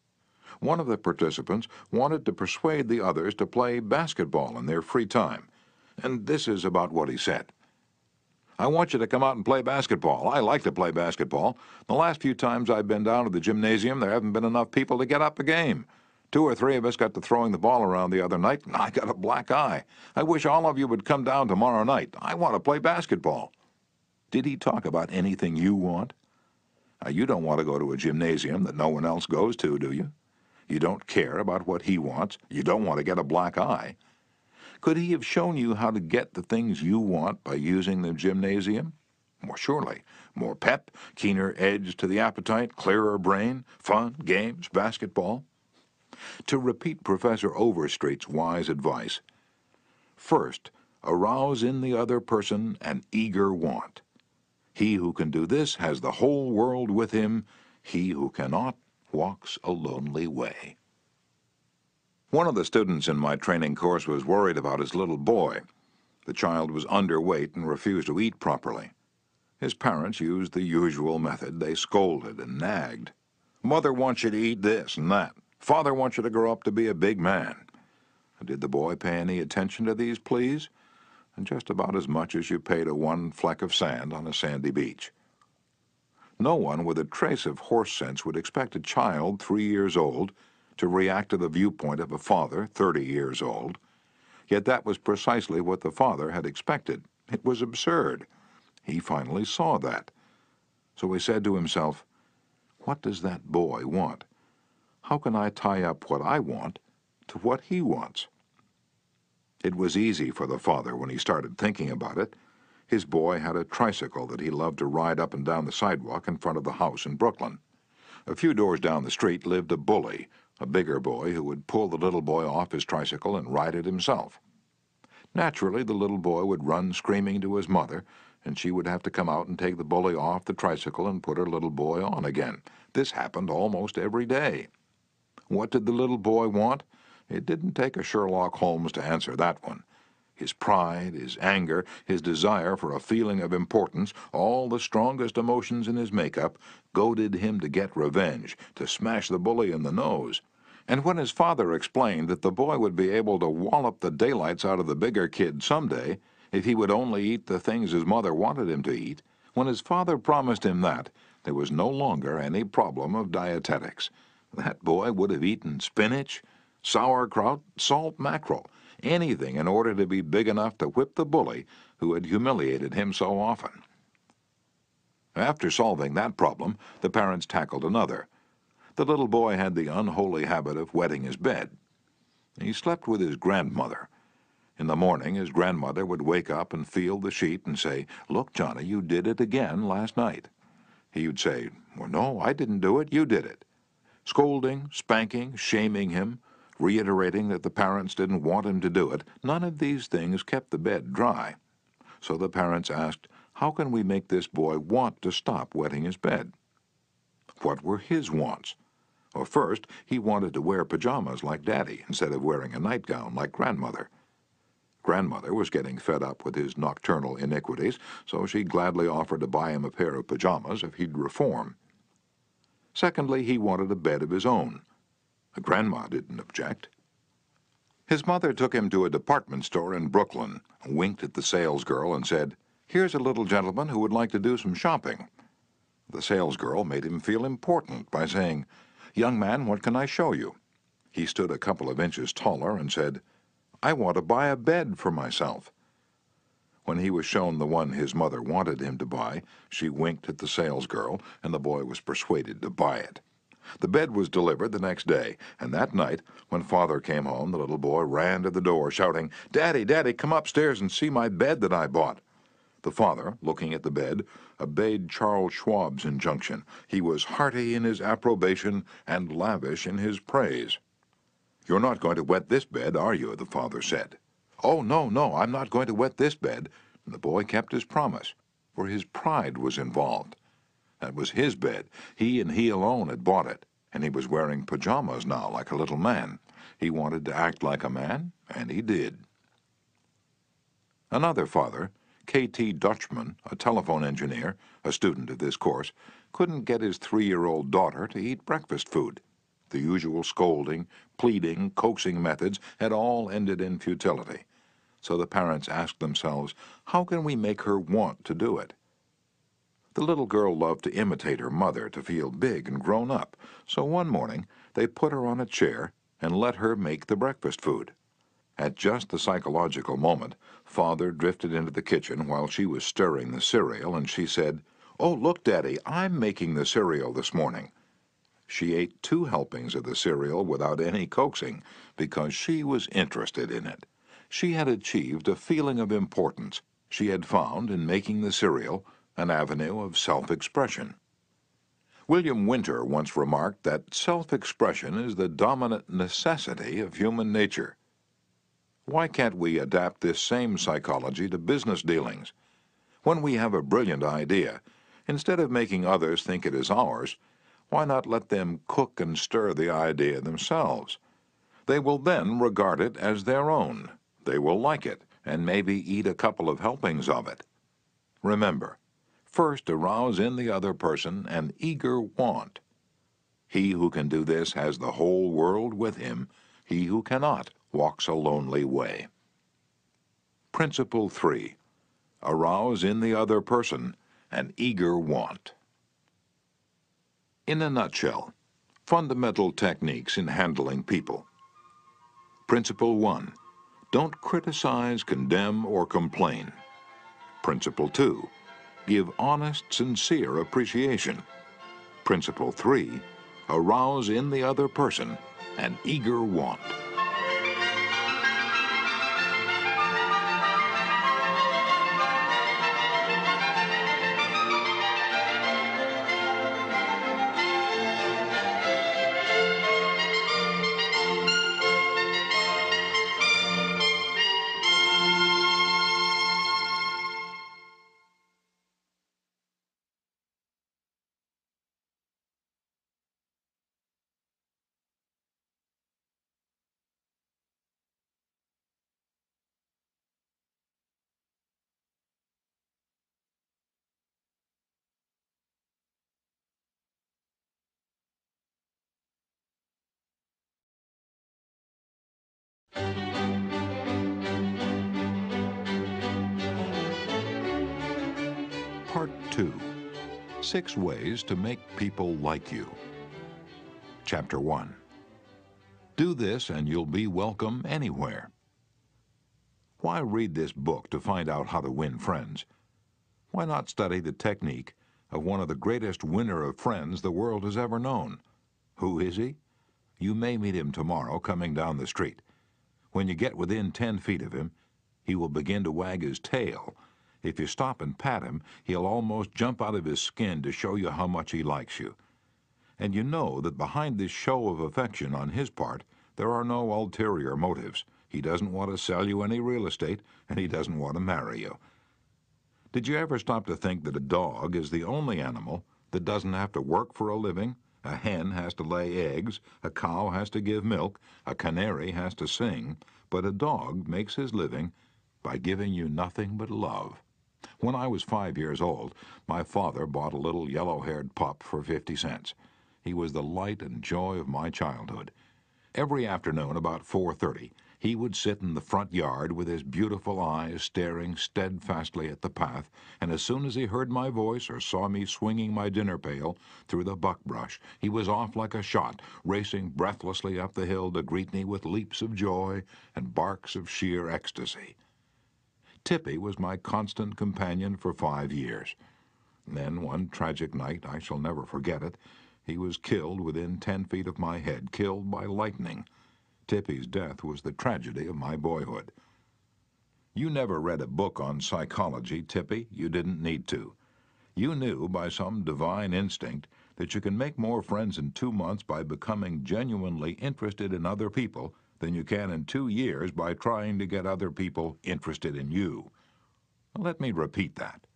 One of the participants wanted to persuade the others to play basketball in their free time, and this is about what he said. "I want you to come out and play basketball. I like to play basketball. The last few times I've been down to the gymnasium, there haven't been enough people to get up a game. 2 or 3 of us got to throwing the ball around the other night, and I got a black eye. I wish all of you would come down tomorrow night. I want to play basketball." Did he talk about anything you want? You don't want to go to a gymnasium that no one else goes to, do you? You don't care about what he wants. You don't want to get a black eye. Could he have shown you how to get the things you want by using the gymnasium? More surely. More pep, keener edge to the appetite, clearer brain, fun, games, basketball. To repeat Professor Overstreet's wise advice, first, arouse in the other person an eager want. He who can do this has the whole world with him. He who cannot walks a lonely way. One of the students in my training course was worried about his little boy. The child was underweight and refused to eat properly. His parents used the usual method. They scolded and nagged. "Mother wants you to eat this and that. Father wants you to grow up to be a big man." Did the boy pay any attention to these pleas? And just about as much as you pay to one fleck of sand on a sandy beach. No one with a trace of horse sense would expect a child 3 years old to react to the viewpoint of a father 30 years old. Yet that was precisely what the father had expected. It was absurd. He finally saw that. So he said to himself, "What does that boy want? How can I tie up what I want to what he wants?" It was easy for the father when he started thinking about it. His boy had a tricycle that he loved to ride up and down the sidewalk in front of the house in Brooklyn. A few doors down the street lived a bully, a bigger boy who would pull the little boy off his tricycle and ride it himself. Naturally, the little boy would run screaming to his mother, and she would have to come out and take the bully off the tricycle and put her little boy on again. This happened almost every day. What did the little boy want? It didn't take a Sherlock Holmes to answer that one. His pride, his anger, his desire for a feeling of importance, all the strongest emotions in his makeup, goaded him to get revenge, to smash the bully in the nose. And when his father explained that the boy would be able to wallop the daylights out of the bigger kid someday if he would only eat the things his mother wanted him to eat, when his father promised him that, there was no longer any problem of dietetics. That boy would have eaten spinach, sauerkraut, salt mackerel, anything in order to be big enough to whip the bully who had humiliated him so often. After solving that problem, the parents tackled another. The little boy had the unholy habit of wetting his bed. He slept with his grandmother. In the morning, his grandmother would wake up and feel the sheet and say, "Look, Johnny, you did it again last night." He would say, "Well, no, I didn't do it, you did it." Scolding, spanking, shaming him, reiterating that the parents didn't want him to do it, none of these things kept the bed dry. So the parents asked, how can we make this boy want to stop wetting his bed? What were his wants? Well, first, he wanted to wear pajamas like Daddy instead of wearing a nightgown like Grandmother. Grandmother was getting fed up with his nocturnal iniquities, so she gladly offered to buy him a pair of pajamas if he'd reform. Secondly, he wanted a bed of his own. Grandma didn't object. His mother took him to a department store in Brooklyn, winked at the salesgirl, and said, "Here's a little gentleman who would like to do some shopping." The salesgirl made him feel important by saying, "Young man, what can I show you?" He stood a couple of inches taller and said, "I want to buy a bed for myself." When he was shown the one his mother wanted him to buy, she winked at the salesgirl, and the boy was persuaded to buy it. The bed was delivered the next day, and that night, when Father came home, the little boy ran to the door, shouting, "Daddy, Daddy, come upstairs and see my bed that I bought." The father, looking at the bed, obeyed Charles Schwab's injunction. He was hearty in his approbation and lavish in his praise. "You're not going to wet this bed, are you?" the father said. "Oh, no, no, I'm not going to wet this bed." And the boy kept his promise, for his pride was involved. That was his bed. He and he alone had bought it, and he was wearing pajamas now like a little man. He wanted to act like a man, and he did. Another father, K.T. Dutchman, a telephone engineer, a student of this course, couldn't get his 3-year-old daughter to eat breakfast food. The usual scolding, pleading, coaxing methods had all ended in futility. So the parents asked themselves, how can we make her want to do it? The little girl loved to imitate her mother to feel big and grown up, so one morning they put her on a chair and let her make the breakfast food. At just the psychological moment, Father drifted into the kitchen while she was stirring the cereal, and she said, "Oh, look, Daddy, I'm making the cereal this morning." She ate 2 helpings of the cereal without any coaxing because she was interested in it. She had achieved a feeling of importance. She had found, in making the cereal, an avenue of self-expression. William Winter once remarked that self-expression is the dominant necessity of human nature. Why can't we adapt this same psychology to business dealings? When we have a brilliant idea, instead of making others think it is ours, why not let them cook and stir the idea themselves? They will then regard it as their own. They will like it, and maybe eat a couple of helpings of it. Remember, first arouse in the other person an eager want. He who can do this has the whole world with him. He who cannot walks a lonely way. Principle 3. Arouse in the other person an eager want. In a nutshell, Fundamental techniques in handling people. Principle 1. Don't criticize, condemn, or complain. Principle 2. Give honest, sincere appreciation. Principle 3. Arouse in the other person an eager want. Part 2. 6 ways to make people like you. Chapter 1. Do this and you'll be welcome anywhere. Why read this book to find out how to win friends? Why not study the technique of one of the greatest winner of friends the world has ever known? Who is he? You may meet him tomorrow coming down the street. When you get within 10 feet of him, he will begin to wag his tail. If you stop and pat him, he'll almost jump out of his skin to show you how much he likes you. And you know that behind this show of affection on his part, there are no ulterior motives. He doesn't want to sell you any real estate, and he doesn't want to marry you. Did you ever stop to think that a dog is the only animal that doesn't have to work for a living? A hen has to lay eggs, a cow has to give milk, a canary has to sing, but a dog makes his living by giving you nothing but love. When I was 5 years old, my father bought a little yellow-haired pup for 50 cents. He was the light and joy of my childhood. Every afternoon about 4:30, he would sit in the front yard with his beautiful eyes staring steadfastly at the path, and as soon as he heard my voice or saw me swinging my dinner pail through the buckbrush, he was off like a shot, racing breathlessly up the hill to greet me with leaps of joy and barks of sheer ecstasy. Tippy was my constant companion for 5 years. Then, one tragic night, I shall never forget it, he was killed within 10 feet of my head, killed by lightning. Tippy's death was the tragedy of my boyhood. You never read a book on psychology, Tippy. You didn't need to. You knew by some divine instinct that you can make more friends in 2 months by becoming genuinely interested in other people than you can in 2 years by trying to get other people interested in you. Let me repeat that.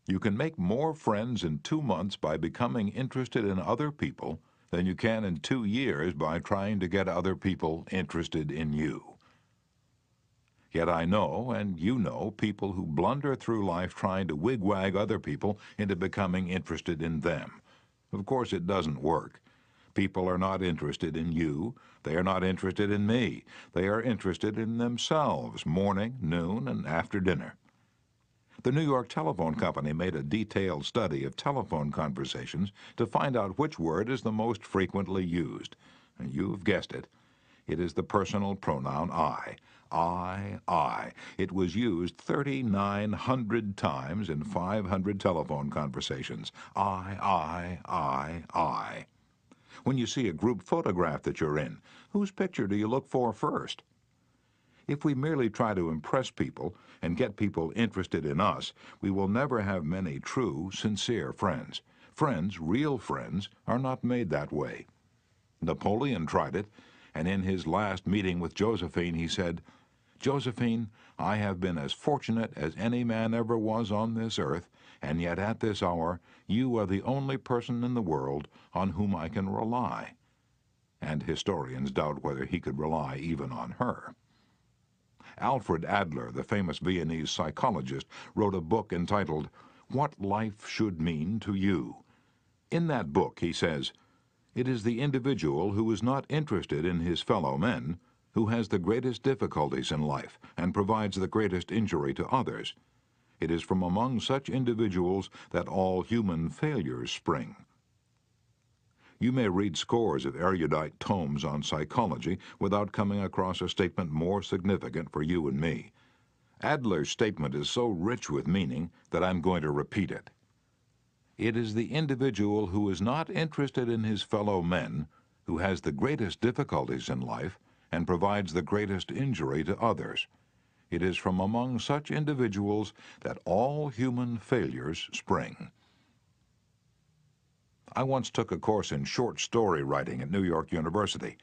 You can make more friends in 2 months by becoming interested in other people than you can in 2 years by trying to get other people interested in you. Yet I know, and you know, people who blunder through life trying to wigwag other people into becoming interested in them. Of course, it doesn't work. People are not interested in you. They are not interested in me. They are interested in themselves, morning, noon, and after dinner. The New York Telephone Company made a detailed study of telephone conversations to find out which word is the most frequently used. And you've guessed it. It is the personal pronoun I. I. It was used 3,900 times in 500 telephone conversations. I. When you see a group photograph that you're in, whose picture do you look for first? If we merely try to impress people and get people interested in us, we will never have many true, sincere friends. Friends, real friends, are not made that way. Napoleon tried it, and in his last meeting with Josephine, he said, "Josephine, I have been as fortunate as any man ever was on this earth, and yet at this hour you are the only person in the world on whom I can rely." And historians doubt whether he could rely even on her. Alfred Adler, the famous Viennese psychologist, wrote a book entitled What Life Should Mean to You. In that book, he says, "It is the individual who is not interested in his fellow men who has the greatest difficulties in life and provides the greatest injury to others. It is from among such individuals that all human failures spring." You may read scores of erudite tomes on psychology without coming across a statement more significant for you and me. Adler's statement is so rich with meaning that I'm going to repeat it. It is the individual who is not interested in his fellow men who has the greatest difficulties in life and provides the greatest injury to others. It is from among such individuals that all human failures spring. I once took a course in short story writing at New York University,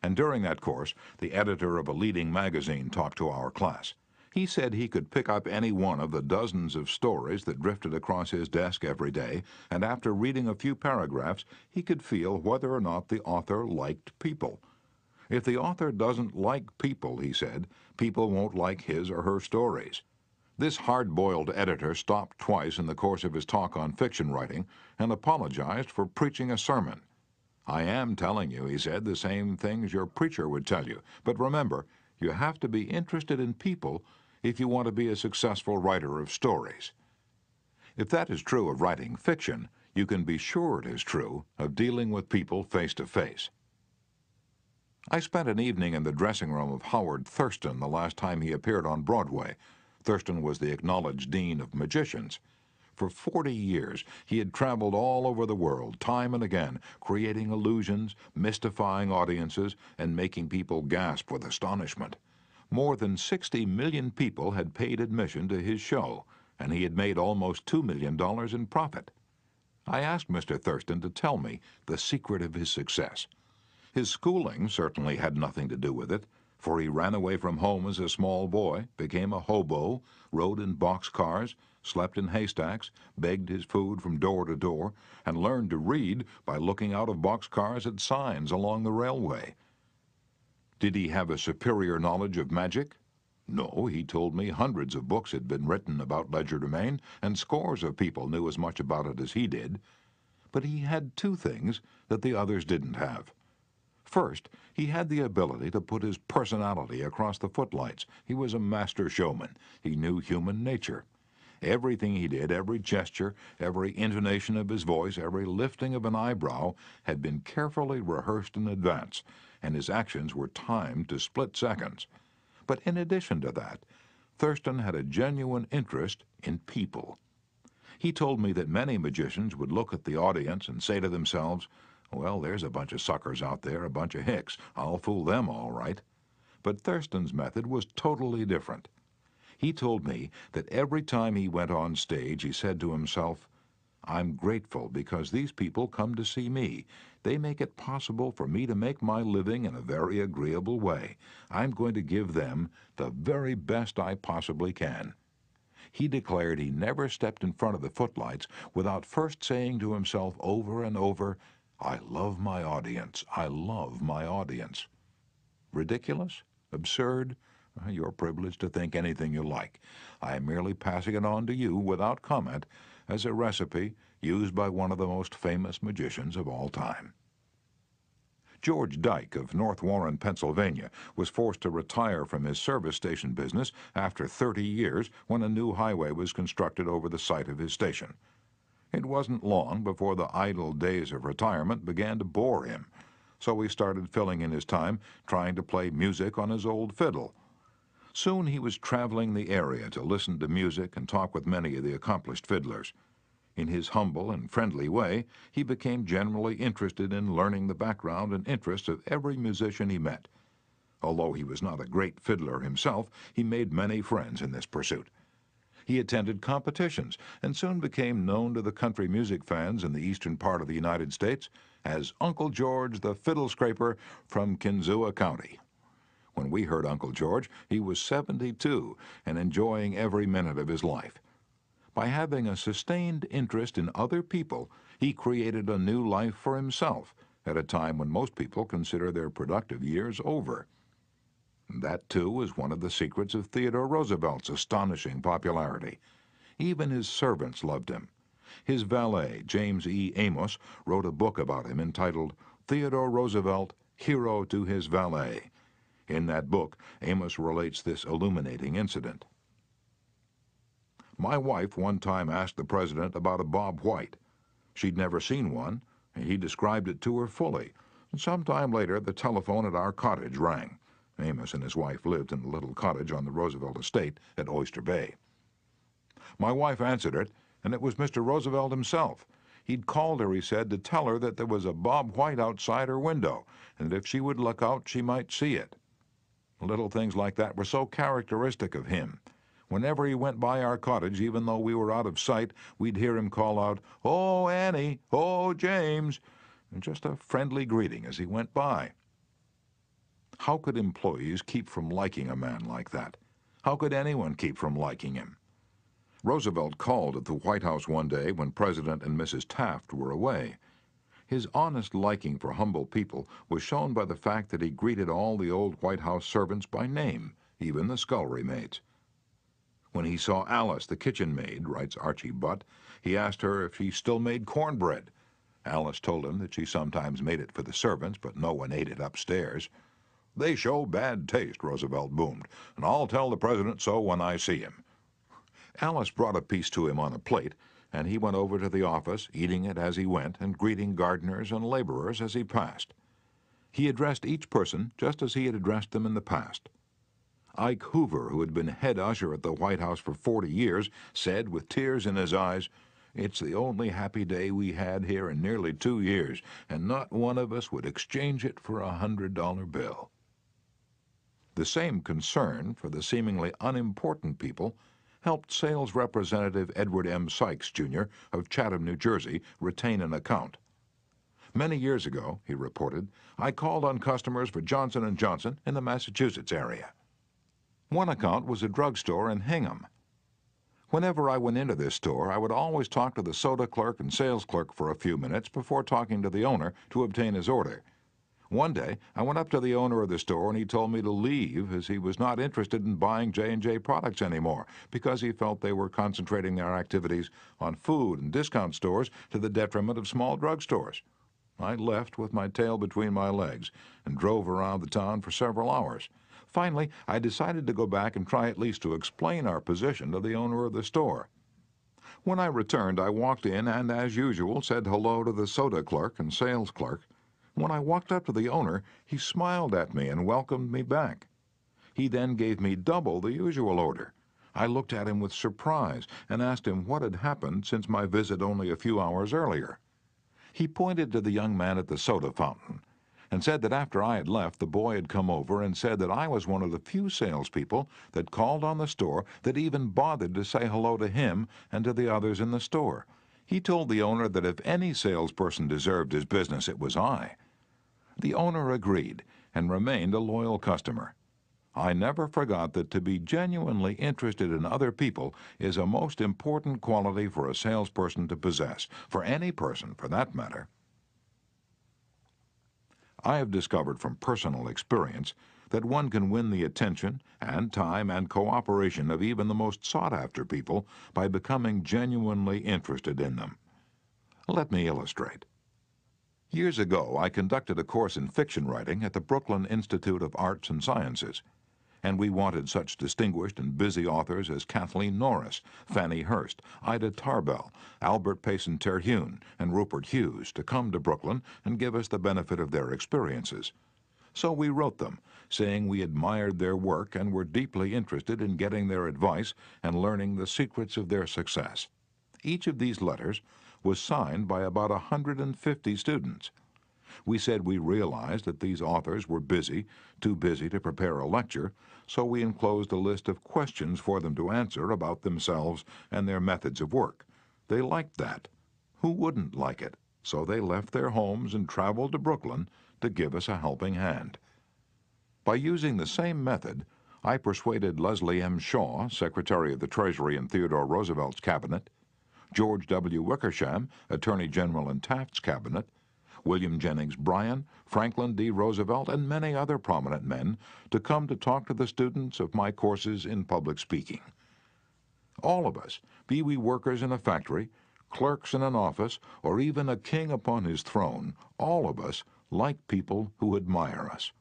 and during that course, the editor of a leading magazine talked to our class. He said he could pick up any one of the dozens of stories that drifted across his desk every day, and after reading a few paragraphs, he could feel whether or not the author liked people. If the author doesn't like people, he said, people won't like his or her stories. This hard-boiled editor stopped twice in the course of his talk on fiction writing and apologized for preaching a sermon. I am telling you, he said, the same things your preacher would tell you. But remember, you have to be interested in people if you want to be a successful writer of stories. If that is true of writing fiction, you can be sure it is true of dealing with people face to face. I spent an evening in the dressing room of Howard Thurston the last time he appeared on Broadway. Thurston was the acknowledged dean of magicians. For 40 years, he had traveled all over the world, time and again, creating illusions, mystifying audiences, and making people gasp with astonishment. More than 60 million people had paid admission to his show, and he had made almost $2 million in profit. I asked Mr. Thurston to tell me the secret of his success. His schooling certainly had nothing to do with it, for he ran away from home as a small boy, became a hobo, rode in boxcars, slept in haystacks, begged his food from door to door, and learned to read by looking out of boxcars at signs along the railway. Did he have a superior knowledge of magic? No, he told me hundreds of books had been written about legerdemain, and scores of people knew as much about it as he did. But he had two things that the others didn't have. First, he had the ability to put his personality across the footlights. He was a master showman. He knew human nature. Everything he did, every gesture, every intonation of his voice, every lifting of an eyebrow had been carefully rehearsed in advance, and his actions were timed to split seconds. But in addition to that, Thurston had a genuine interest in people. He told me that many magicians would look at the audience and say to themselves, well, there's a bunch of suckers out there, a bunch of hicks. I'll fool them all right. But Thurston's method was totally different. He told me that every time he went on stage, he said to himself, I'm grateful because these people come to see me. They make it possible for me to make my living in a very agreeable way. I'm going to give them the very best I possibly can. He declared he never stepped in front of the footlights without first saying to himself over and over, I love my audience. I love my audience. Ridiculous? Absurd? You're privileged to think anything you like. I am merely passing it on to you without comment as a recipe used by one of the most famous magicians of all time. George Dyke of North Warren, Pennsylvania, was forced to retire from his service station business after 30 years when a new highway was constructed over the site of his station. It wasn't long before the idle days of retirement began to bore him, so he started filling in his time trying to play music on his old fiddle. Soon he was traveling the area to listen to music and talk with many of the accomplished fiddlers. In his humble and friendly way, he became generally interested in learning the background and interests of every musician he met. Although he was not a great fiddler himself, he made many friends in this pursuit. He attended competitions and soon became known to the country music fans in the eastern part of the United States as Uncle George the Fiddle Scraper from Kinzua County. When we heard Uncle George, he was 72 and enjoying every minute of his life. By having a sustained interest in other people, he created a new life for himself at a time when most people consider their productive years over. That, too, was one of the secrets of Theodore Roosevelt's astonishing popularity. Even his servants loved him. His valet, James E. Amos, wrote a book about him entitled Theodore Roosevelt, Hero to His Valet. In that book, Amos relates this illuminating incident. My wife one time asked the president about a Bob White. She'd never seen one, He described it to her fully. Some time later, the telephone at our cottage rang. Amos and his wife lived in a little cottage on the Roosevelt estate at Oyster Bay. My wife answered it, and it was Mr. Roosevelt himself. He'd called her, he said, to tell her that there was a Bob White outside her window, and that if she would look out, she might see it. Little things like that were so characteristic of him. Whenever he went by our cottage, even though we were out of sight, we'd hear him call out, "Oh, Annie! Oh, James!" and just a friendly greeting as he went by. How could employees keep from liking a man like that? How could anyone keep from liking him? Roosevelt called at the White House one day when President and Mrs. Taft were away. His honest liking for humble people was shown by the fact that he greeted all the old White House servants by name, even the scullery maids. When he saw Alice, the kitchen maid, writes Archie Butt, he asked her if she still made cornbread. Alice told him that she sometimes made it for the servants, but no one ate it upstairs. "They show bad taste," Roosevelt boomed, "and I'll tell the president so when I see him." Alice brought a piece to him on a plate, and he went over to the office, eating it as he went and greeting gardeners and laborers as he passed. He addressed each person just as he had addressed them in the past. Ike Hoover, who had been head usher at the White House for 40 years, said with tears in his eyes, "It's the only happy day we had here in nearly 2 years, and not one of us would exchange it for a $100 bill." The same concern for the seemingly unimportant people helped sales representative Edward M. Sykes, Jr. of Chatham, New Jersey, retain an account. "Many years ago," he reported, "I called on customers for Johnson & Johnson in the Massachusetts area. One account was a drugstore in Hingham. Whenever I went into this store, I would always talk to the soda clerk and sales clerk for a few minutes before talking to the owner to obtain his order. One day, I went up to the owner of the store and he told me to leave as he was not interested in buying J&J products anymore because he felt they were concentrating their activities on food and discount stores to the detriment of small drugstores. I left with my tail between my legs and drove around the town for several hours. Finally, I decided to go back and try at least to explain our position to the owner of the store. When I returned, I walked in and, as usual, said hello to the soda clerk and sales clerk. When I walked up to the owner, he smiled at me and welcomed me back. He then gave me double the usual order. I looked at him with surprise and asked him what had happened since my visit only a few hours earlier. He pointed to the young man at the soda fountain and said that after I had left, the boy had come over and said that I was one of the few salespeople that called on the store that even bothered to say hello to him and to the others in the store. He told the owner that if any salesperson deserved his business, it was I. The owner agreed and remained a loyal customer. I never forgot that to be genuinely interested in other people is a most important quality for a salesperson to possess, for any person for that matter. I have discovered from personal experience that one can win the attention and time and cooperation of even the most sought-after people by becoming genuinely interested in them. Let me illustrate. Years ago, I conducted a course in fiction writing at the Brooklyn Institute of Arts and Sciences, and we wanted such distinguished and busy authors as Kathleen Norris, Fannie Hurst, Ida Tarbell, Albert Payson Terhune, and Rupert Hughes to come to Brooklyn and give us the benefit of their experiences. So we wrote them, saying we admired their work and were deeply interested in getting their advice and learning the secrets of their success. Each of these letters was signed by about 150 students. We said we realized that these authors were busy, too busy to prepare a lecture, so we enclosed a list of questions for them to answer about themselves and their methods of work. They liked that. Who wouldn't like it? So they left their homes and traveled to Brooklyn to give us a helping hand. By using the same method, I persuaded Leslie M. Shaw, Secretary of the Treasury in Theodore Roosevelt's cabinet, George W. Wickersham, Attorney General in Taft's cabinet, William Jennings Bryan, Franklin D. Roosevelt, and many other prominent men to come to talk to the students of my courses in public speaking. All of us, be we workers in a factory, clerks in an office, or even a king upon his throne, all of us like people who admire us.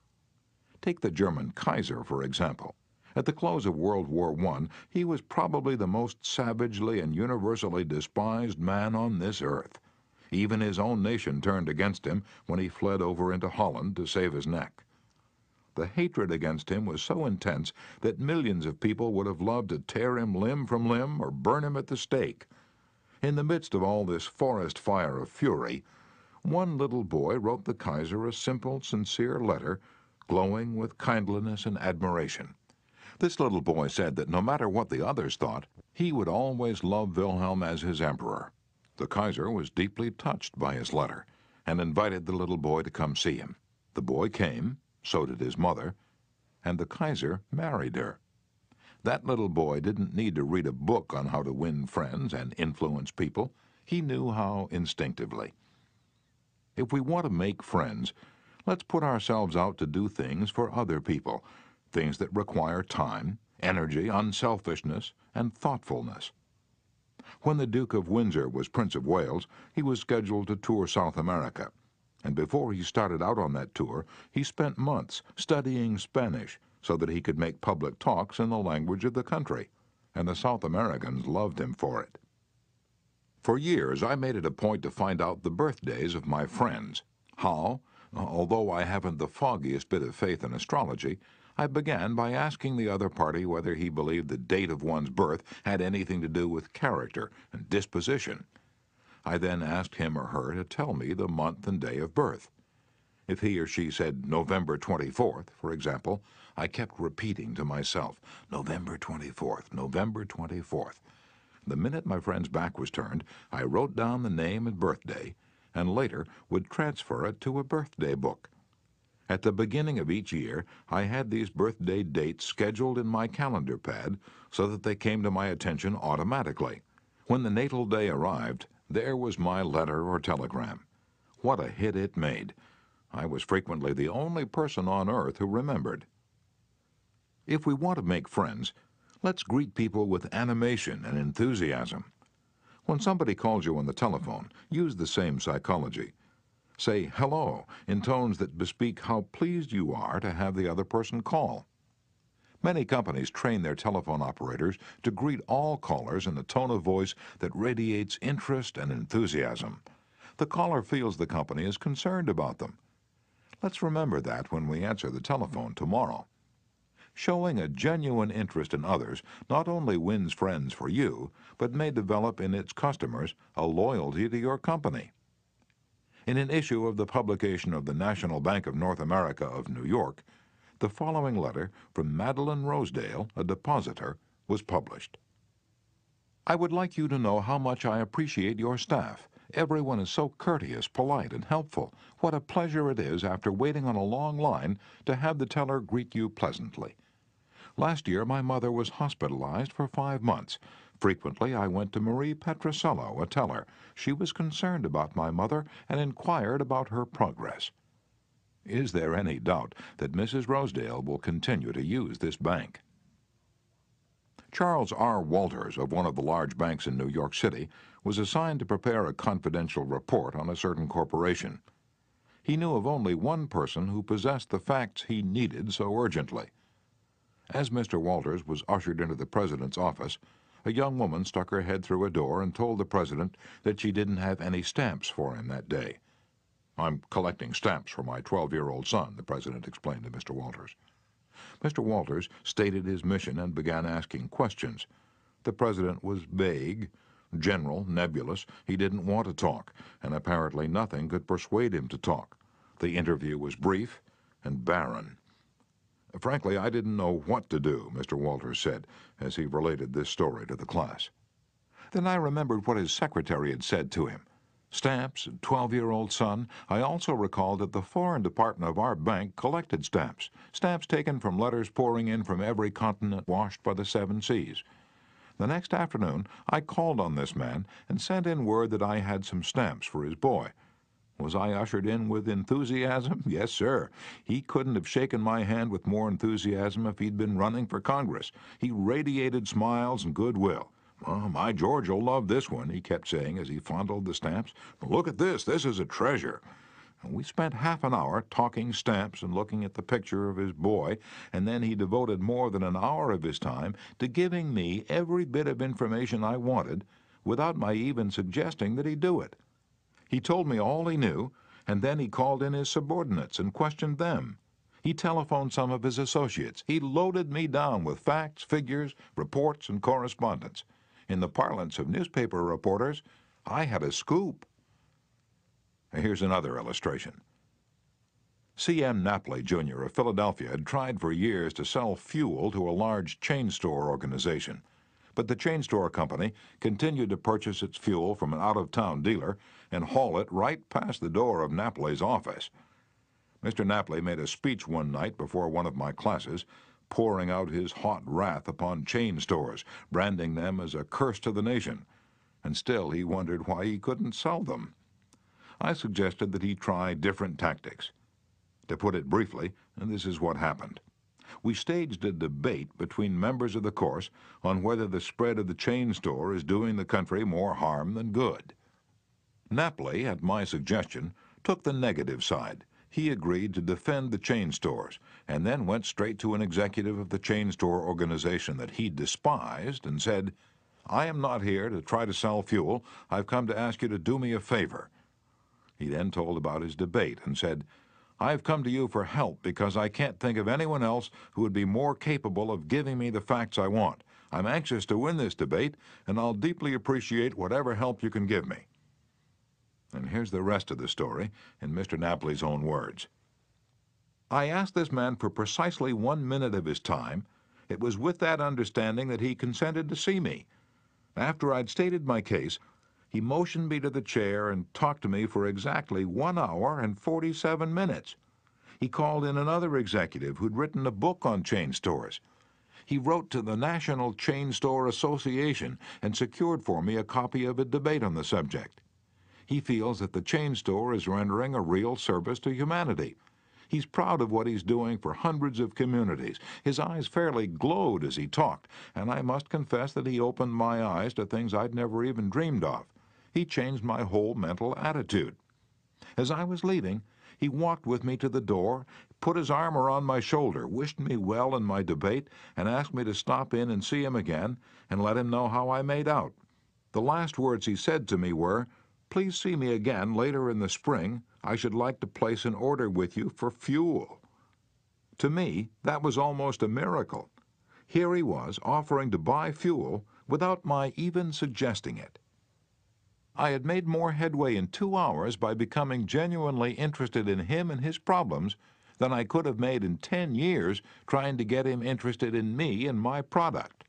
Take the German Kaiser, for example. At the close of World War I, he was probably the most savagely and universally despised man on this earth. Even his own nation turned against him when he fled over into Holland to save his neck. The hatred against him was so intense that millions of people would have loved to tear him limb from limb or burn him at the stake. In the midst of all this forest fire of fury, one little boy wrote the Kaiser a simple, sincere letter, glowing with kindliness and admiration. This little boy said that no matter what the others thought, he would always love Wilhelm as his emperor. The Kaiser was deeply touched by his letter and invited the little boy to come see him. The boy came, so did his mother, and the Kaiser married her. That little boy didn't need to read a book on how to win friends and influence people. He knew how instinctively. If we want to make friends, let's put ourselves out to do things for other people, things that require time, energy, unselfishness, and thoughtfulness. When the Duke of Windsor was Prince of Wales, he was scheduled to tour South America. And before he started out on that tour, he spent months studying Spanish so that he could make public talks in the language of the country, and the South Americans loved him for it. For years, I made it a point to find out the birthdays of my friends. How? Although I haven't the foggiest bit of faith in astrology, I began by asking the other party whether he believed the date of one's birth had anything to do with character and disposition. I then asked him or her to tell me the month and day of birth. If he or she said November 24th, for example, I kept repeating to myself, November 24th, November 24th. The minute my friend's back was turned, I wrote down the name and birthday, and later would transfer it to a birthday book. At the beginning of each year, I had these birthday dates scheduled in my calendar pad so that they came to my attention automatically. When the natal day arrived, there was my letter or telegram. What a hit it made! I was frequently the only person on earth who remembered. If we want to make friends, let's greet people with animation and enthusiasm. When somebody calls you on the telephone, use the same psychology. Say hello in tones that bespeak how pleased you are to have the other person call. Many companies train their telephone operators to greet all callers in a tone of voice that radiates interest and enthusiasm. The caller feels the company is concerned about them. Let's remember that when we answer the telephone tomorrow. Showing a genuine interest in others not only wins friends for you, but may develop in its customers a loyalty to your company. In an issue of the publication of the National Bank of North America of New York, the following letter from Madeline Rosedale, a depositor, was published. I would like you to know how much I appreciate your staff. Everyone is so courteous, polite, and helpful. What a pleasure it is, after waiting on a long line, to have the teller greet you pleasantly. Last year, my mother was hospitalized for 5 months. Frequently, I went to Marie Petrosello, a teller. She was concerned about my mother and inquired about her progress. Is there any doubt that Mrs. Rosedale will continue to use this bank? Charles R. Walters of one of the large banks in New York City was assigned to prepare a confidential report on a certain corporation. He knew of only one person who possessed the facts he needed so urgently. As Mr. Walters was ushered into the president's office, a young woman stuck her head through a door and told the president that she didn't have any stamps for him that day. I'm collecting stamps for my 12-year-old son, the president explained to Mr. Walters. Mr. Walters stated his mission and began asking questions. The president was vague, general, nebulous. He didn't want to talk, and apparently nothing could persuade him to talk. The interview was brief and barren. Frankly, I didn't know what to do, Mr. Walters said, as he related this story to the class. Then I remembered what his secretary had said to him. Stamps, and 12-year-old son. I also recalled that the foreign department of our bank collected stamps. Stamps taken from letters pouring in from every continent washed by the 7 seas. The next afternoon, I called on this man and sent in word that I had some stamps for his boy. Was I ushered in with enthusiasm? Yes, sir. He couldn't have shaken my hand with more enthusiasm if he'd been running for Congress. He radiated smiles and goodwill. "Oh, my George will love this one," he kept saying as he fondled the stamps. "Look at this. This is a treasure." And we spent half an hour talking stamps and looking at the picture of his boy, and then he devoted more than an hour of his time to giving me every bit of information I wanted without my even suggesting that he do it. He told me all he knew, and then he called in his subordinates and questioned them. He telephoned some of his associates. He loaded me down with facts, figures, reports, and correspondence. In the parlance of newspaper reporters, I had a scoop. Here's another illustration. C.M. Napoli, Jr. of Philadelphia had tried for years to sell fuel to a large chain store organization, but the chain store company continued to purchase its fuel from an out-of-town dealer and haul it right past the door of Napoli's office. Mr. Napoli made a speech one night before one of my classes, pouring out his hot wrath upon chain stores, branding them as a curse to the nation, and still he wondered why he couldn't sell them. I suggested that he try different tactics. To put it briefly, this is what happened. We staged a debate between members of the course on whether the spread of the chain store is doing the country more harm than good. Napoli, at my suggestion, took the negative side. He agreed to defend the chain stores and then went straight to an executive of the chain store organization that he despised and said, "I am not here to try to sell fuel. I've come to ask you to do me a favor." He then told about his debate and said, "I've come to you for help because I can't think of anyone else who would be more capable of giving me the facts I want. I'm anxious to win this debate, and I'll deeply appreciate whatever help you can give me." And here's the rest of the story in Mr. Napoli's own words. "I asked this man for precisely 1 minute of his time. It was with that understanding that he consented to see me. After I'd stated my case, he motioned me to the chair and talked to me for exactly 1 hour and 47 minutes. He called in another executive who'd written a book on chain stores. He wrote to the National Chain Store Association and secured for me a copy of a debate on the subject. He feels that the chain store is rendering a real service to humanity. He's proud of what he's doing for hundreds of communities. His eyes fairly glowed as he talked, and I must confess that he opened my eyes to things I'd never even dreamed of. He changed my whole mental attitude. As I was leaving, he walked with me to the door, put his arm around my shoulder, wished me well in my debate, and asked me to stop in and see him again and let him know how I made out. The last words he said to me were, 'Please see me again later in the spring. I should like to place an order with you for fuel.' To me, that was almost a miracle. Here he was offering to buy fuel without my even suggesting it. I had made more headway in 2 hours by becoming genuinely interested in him and his problems than I could have made in 10 years trying to get him interested in me and my product."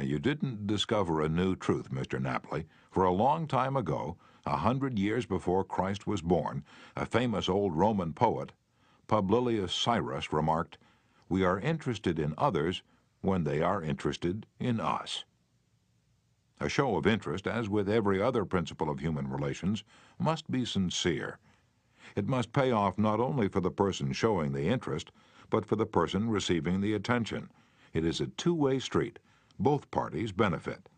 You didn't discover a new truth, Mr. Napoli. For a long time ago, 100 years before Christ was born, a famous old Roman poet, Publilius Cyrus, remarked, "We are interested in others when they are interested in us." A show of interest, as with every other principle of human relations, must be sincere. It must pay off not only for the person showing the interest, but for the person receiving the attention. It is a two-way street. Both parties benefit.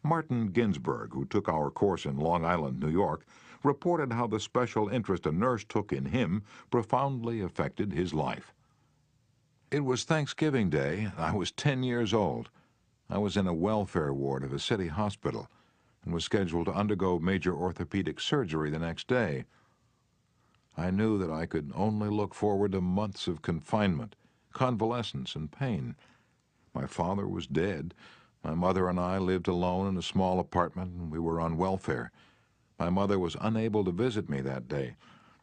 Martin Ginsburg, who took our course in Long Island, New York, reported how the special interest a nurse took in him profoundly affected his life. "It was Thanksgiving Day. I was 10 years old. I was in a welfare ward of a city hospital and was scheduled to undergo major orthopedic surgery the next day. I knew that I could only look forward to months of confinement, convalescence, and pain. My father was dead. My mother and I lived alone in a small apartment, and we were on welfare. My mother was unable to visit me that day.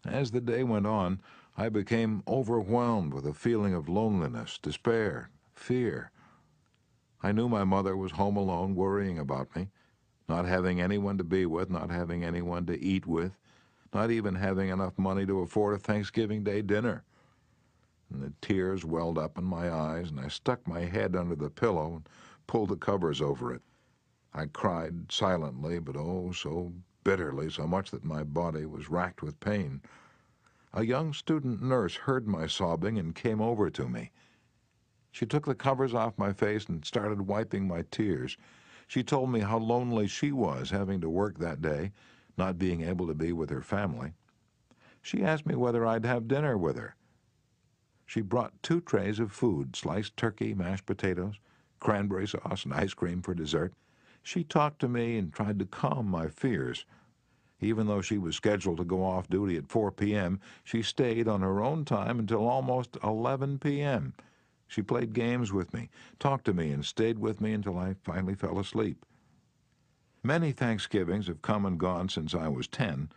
As the day went on, I became overwhelmed with a feeling of loneliness, despair, fear. I knew my mother was home alone, worrying about me, not having anyone to be with, not having anyone to eat with, not even having enough money to afford a Thanksgiving Day dinner. And the tears welled up in my eyes, and I stuck my head under the pillow and pulled the covers over it. I cried silently, but oh, so bitterly, so much that my body was racked with pain. A young student nurse heard my sobbing and came over to me. She took the covers off my face and started wiping my tears. She told me how lonely she was having to work that day, not being able to be with her family. She asked me whether I'd have dinner with her. She brought 2 trays of food, sliced turkey, mashed potatoes, cranberry sauce, and ice cream for dessert. She talked to me and tried to calm my fears. Even though she was scheduled to go off duty at 4 p.m., she stayed on her own time until almost 11 p.m. She played games with me, talked to me, and stayed with me until I finally fell asleep. Many Thanksgivings have come and gone since I was 10,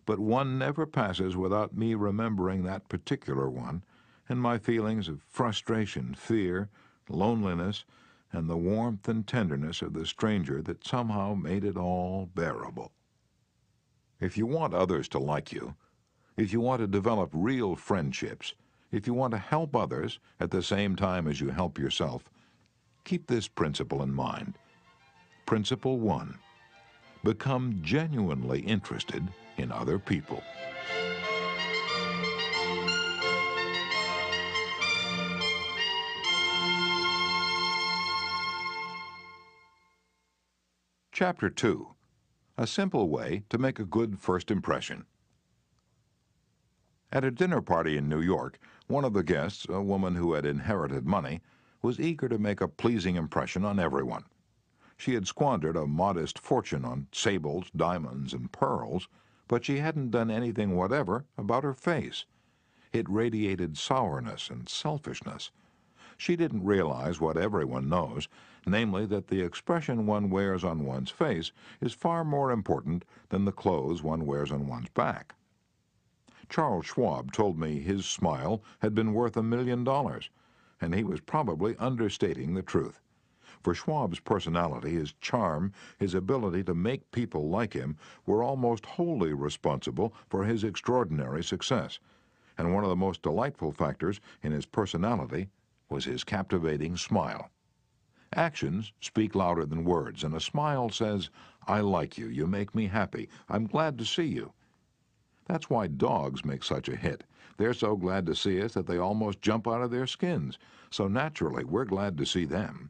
but one never passes without me remembering that particular one and my feelings of frustration, fear, loneliness, and the warmth and tenderness of the stranger that somehow made it all bearable. If you want others to like you, if you want to develop real friendships, if you want to help others at the same time as you help yourself, keep this principle in mind. Principle 1. Become genuinely interested in other people. Chapter 2. A simple way to make a good first impression. At a dinner party in New York, one of the guests, a woman who had inherited money, was eager to make a pleasing impression on everyone. She had squandered a modest fortune on sables, diamonds, and pearls, but she hadn't done anything whatever about her face. It radiated sourness and selfishness. She didn't realize what everyone knows, namely that the expression one wears on one's face is far more important than the clothes one wears on one's back. Charles Schwab told me his smile had been worth $1 million, and he was probably understating the truth. For Schwab's personality, his charm, his ability to make people like him were almost wholly responsible for his extraordinary success, and one of the most delightful factors in his personality was his captivating smile. Actions speak louder than words, and a smile says, "I like you, you make me happy, I'm glad to see you." That's why dogs make such a hit. They're so glad to see us that they almost jump out of their skins, so naturally we're glad to see them.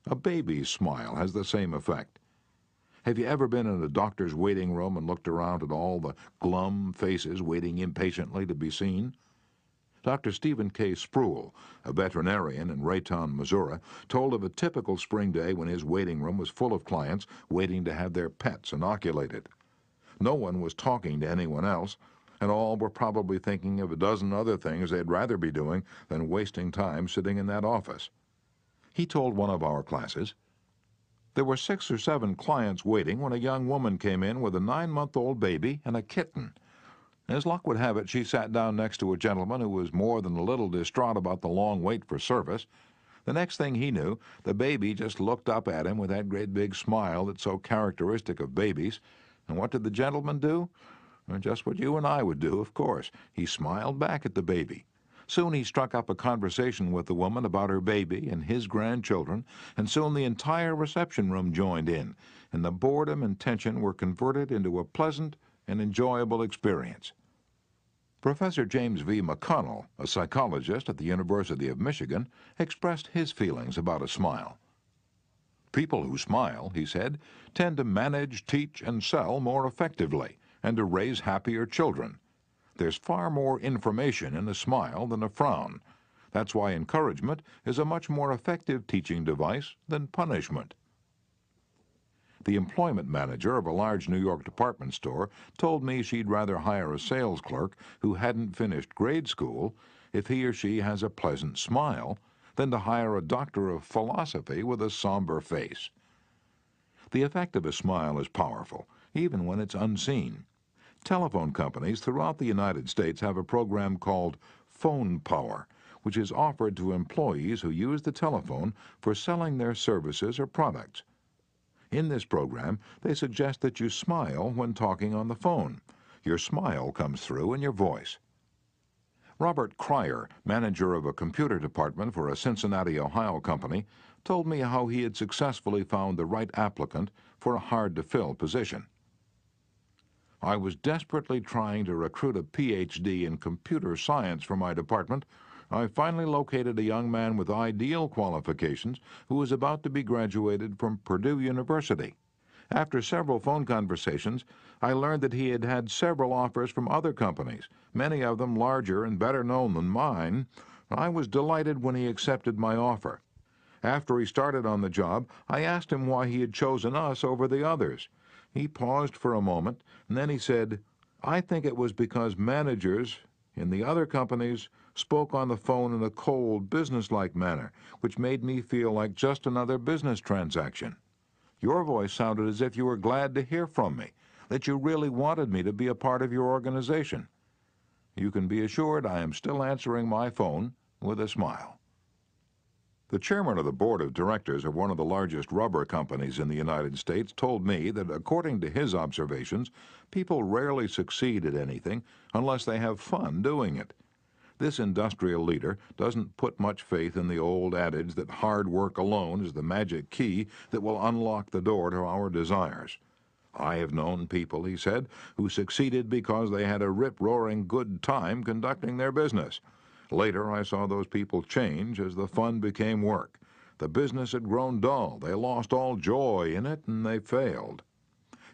A baby's smile has the same effect. Have you ever been in a doctor's waiting room and looked around at all the glum faces waiting impatiently to be seen? Dr. Stephen K. Spruill, a veterinarian in Raytown, Missouri, told of a typical spring day when his waiting room was full of clients waiting to have their pets inoculated. No one was talking to anyone else, and all were probably thinking of a dozen other things they'd rather be doing than wasting time sitting in that office. He told one of our classes, "There were 6 or 7 clients waiting when a young woman came in with a 9-month-old baby and a kitten. As luck would have it, she sat down next to a gentleman who was more than a little distraught about the long wait for service. The next thing he knew, the baby just looked up at him with that great big smile that's so characteristic of babies. And what did the gentleman do? Well, just what you and I would do, of course. He smiled back at the baby. Soon he struck up a conversation with the woman about her baby and his grandchildren, and soon the entire reception room joined in, and the boredom and tension were converted into a pleasant and enjoyable experience." Professor James V. McConnell, a psychologist at the University of Michigan, expressed his feelings about a smile. "People who smile," he said, "tend to manage, teach, and sell more effectively, and to raise happier children. There's far more information in a smile than a frown. That's why encouragement is a much more effective teaching device than punishment." The employment manager of a large New York department store told me she'd rather hire a sales clerk who hadn't finished grade school if he or she has a pleasant smile than to hire a doctor of philosophy with a somber face. The effect of a smile is powerful, even when it's unseen. Telephone companies throughout the United States have a program called Phone Power, which is offered to employees who use the telephone for selling their services or products. In this program, they suggest that you smile when talking on the phone. Your smile comes through in your voice. Robert Cryer, manager of a computer department for a Cincinnati, Ohio company, told me how he had successfully found the right applicant for a hard-to-fill position. "I was desperately trying to recruit a Ph.D. in computer science for my department. I finally located a young man with ideal qualifications who was about to be graduated from Purdue University. After several phone conversations, I learned that he had had several offers from other companies, many of them larger and better known than mine. I was delighted when he accepted my offer. After he started on the job, I asked him why he had chosen us over the others. He paused for a moment, and then he said, "I think it was because managers in the other companies spoke on the phone in a cold, businesslike manner, which made me feel like just another business transaction. Your voice sounded as if you were glad to hear from me, that you really wanted me to be a part of your organization. You can be assured I am still answering my phone with a smile." The chairman of the board of directors of one of the largest rubber companies in the United States told me that, according to his observations, people rarely succeed at anything unless they have fun doing it. This industrial leader doesn't put much faith in the old adage that hard work alone is the magic key that will unlock the door to our desires. "I have known people," he said, "who succeeded because they had a rip-roaring good time conducting their business. Later, I saw those people change as the fun became work. The business had grown dull, they lost all joy in it, and they failed."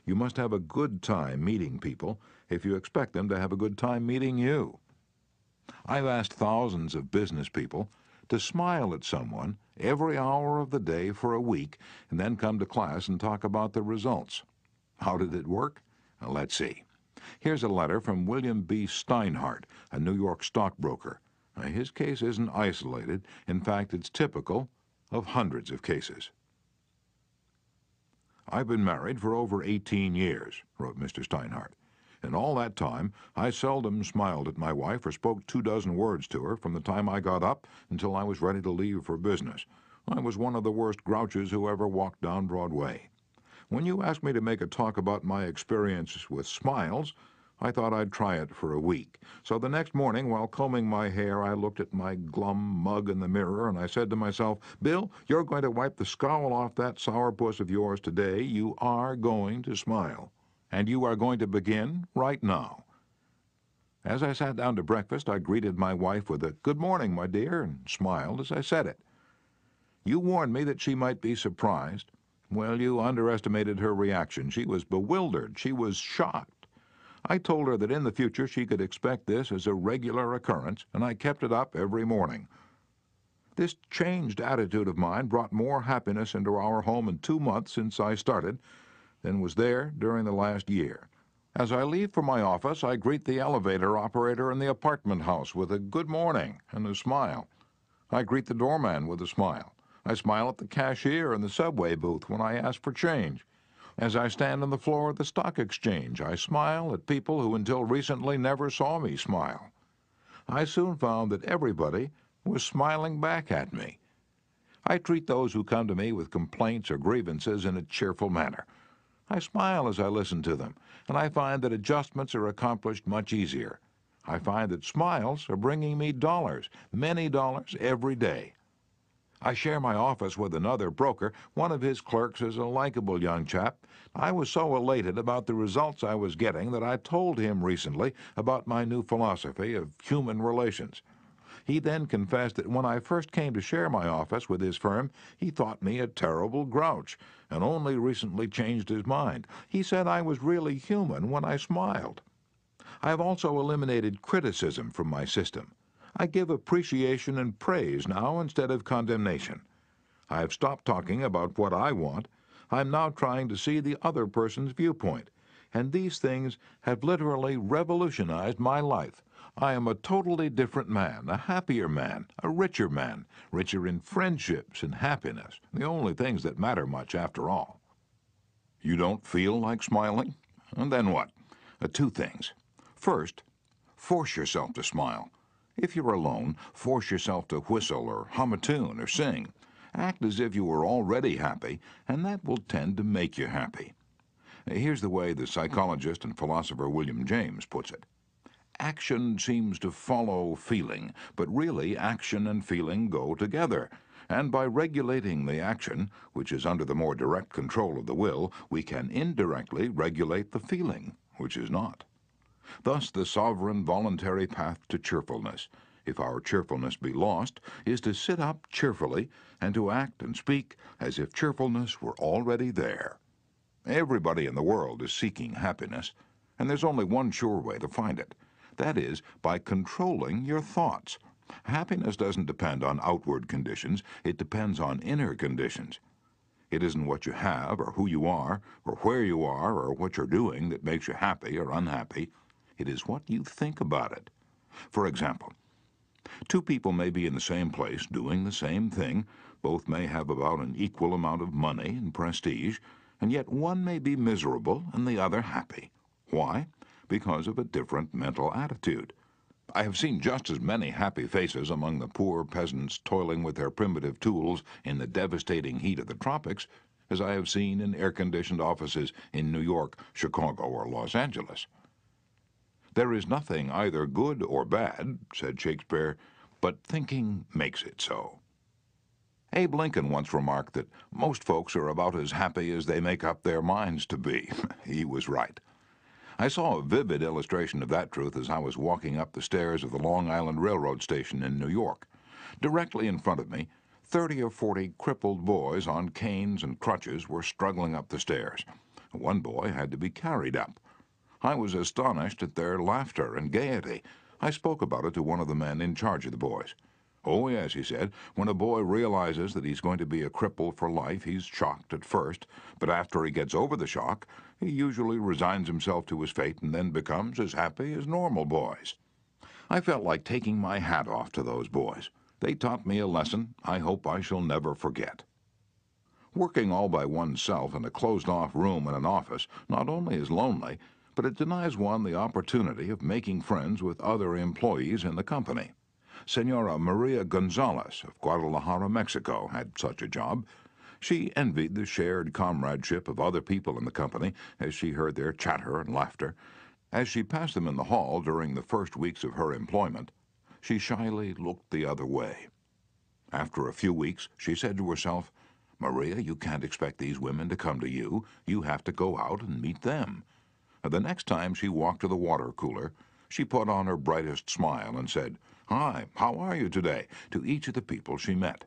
You must have a good time meeting people if you expect them to have a good time meeting you. I've asked thousands of business people to smile at someone every hour of the day for a week and then come to class and talk about the results. How did it work? Well, let's see. Here's a letter from William B. Steinhardt, a New York stockbroker. His case isn't isolated. In fact, it's typical of hundreds of cases. "I've been married for over 18 years, wrote Mr. Steinhardt. In all that time, I seldom smiled at my wife or spoke 24 words to her from the time I got up until I was ready to leave for business. I was one of the worst grouches who ever walked down Broadway. When you asked me to make a talk about my experience with smiles, I thought I'd try it for a week. So the next morning, while combing my hair, I looked at my glum mug in the mirror and I said to myself, 'Bill, you're going to wipe the scowl off that sourpuss of yours today. You are going to smile. And you are going to begin right now.' As I sat down to breakfast, I greeted my wife with a 'Good morning, my dear,' and smiled as I said it. You warned me that she might be surprised. Well, you underestimated her reaction. She was bewildered. She was shocked. I told her that in the future she could expect this as a regular occurrence, and I kept it up every morning. This changed attitude of mine brought more happiness into our home in 2 months since I started than was there during the last year. As I leave for my office, I greet the elevator operator in the apartment house with a 'good morning' and a smile. I greet the doorman with a smile. I smile at the cashier in the subway booth when I ask for change. As I stand on the floor of the stock exchange, I smile at people who until recently never saw me smile. I soon found that everybody was smiling back at me. I treat those who come to me with complaints or grievances in a cheerful manner. I smile as I listen to them, and I find that adjustments are accomplished much easier. I find that smiles are bringing me dollars, many dollars every day. I share my office with another broker. One of his clerks is a likable young chap. I was so elated about the results I was getting that I told him recently about my new philosophy of human relations. He then confessed that when I first came to share my office with his firm, he thought me a terrible grouch, and only recently changed his mind. He said I was really human when I smiled. I have also eliminated criticism from my system. I give appreciation and praise now instead of condemnation. I have stopped talking about what I want. I'm now trying to see the other person's viewpoint. And these things have literally revolutionized my life. I am a totally different man, a happier man, a richer man, richer in friendships and happiness, the only things that matter much after all." You don't feel like smiling? And then what? 2 things. First, force yourself to smile. If you're alone, force yourself to whistle or hum a tune or sing. Act as if you were already happy, and that will tend to make you happy. Here's the way the psychologist and philosopher William James puts it. Action seems to follow feeling, but really action and feeling go together. And by regulating the action, which is under the more direct control of the will, we can indirectly regulate the feeling, which is not. Thus, the sovereign voluntary path to cheerfulness, if our cheerfulness be lost, is to sit up cheerfully and to act and speak as if cheerfulness were already there. Everybody in the world is seeking happiness, and there's only one sure way to find it. That is, by controlling your thoughts. Happiness doesn't depend on outward conditions, it depends on inner conditions. It isn't what you have or who you are or where you are or what you're doing that makes you happy or unhappy. It is what you think about it. For example, two people may be in the same place doing the same thing. Both may have about an equal amount of money and prestige, and yet one may be miserable and the other happy. Why? Because of a different mental attitude. I have seen just as many happy faces among the poor peasants toiling with their primitive tools in the devastating heat of the tropics as I have seen in air-conditioned offices in New York, Chicago, or Los Angeles. There is nothing either good or bad, said Shakespeare, but thinking makes it so. Abe Lincoln once remarked that most folks are about as happy as they make up their minds to be. He was right. I saw a vivid illustration of that truth as I was walking up the stairs of the Long Island Railroad station in New York. Directly in front of me, 30 or 40 crippled boys on canes and crutches were struggling up the stairs. One boy had to be carried up. I was astonished at their laughter and gaiety. I spoke about it to one of the men in charge of the boys. "Oh, yes," he said, "when a boy realizes that he's going to be a cripple for life, he's shocked at first, but after he gets over the shock, he usually resigns himself to his fate and then becomes as happy as normal boys." I felt like taking my hat off to those boys. They taught me a lesson I hope I shall never forget. Working all by oneself in a closed-off room in an office not only is lonely, but it denies one the opportunity of making friends with other employees in the company. Senora Maria Gonzalez of Guadalajara, Mexico, had such a job. She envied the shared comradeship of other people in the company as she heard their chatter and laughter. As she passed them in the hall during the first weeks of her employment, she shyly looked the other way. After a few weeks, she said to herself, "Maria, you can't expect these women to come to you. You have to go out and meet them." The next time she walked to the water cooler, she put on her brightest smile and said, "Hi, how are you today?" to each of the people she met.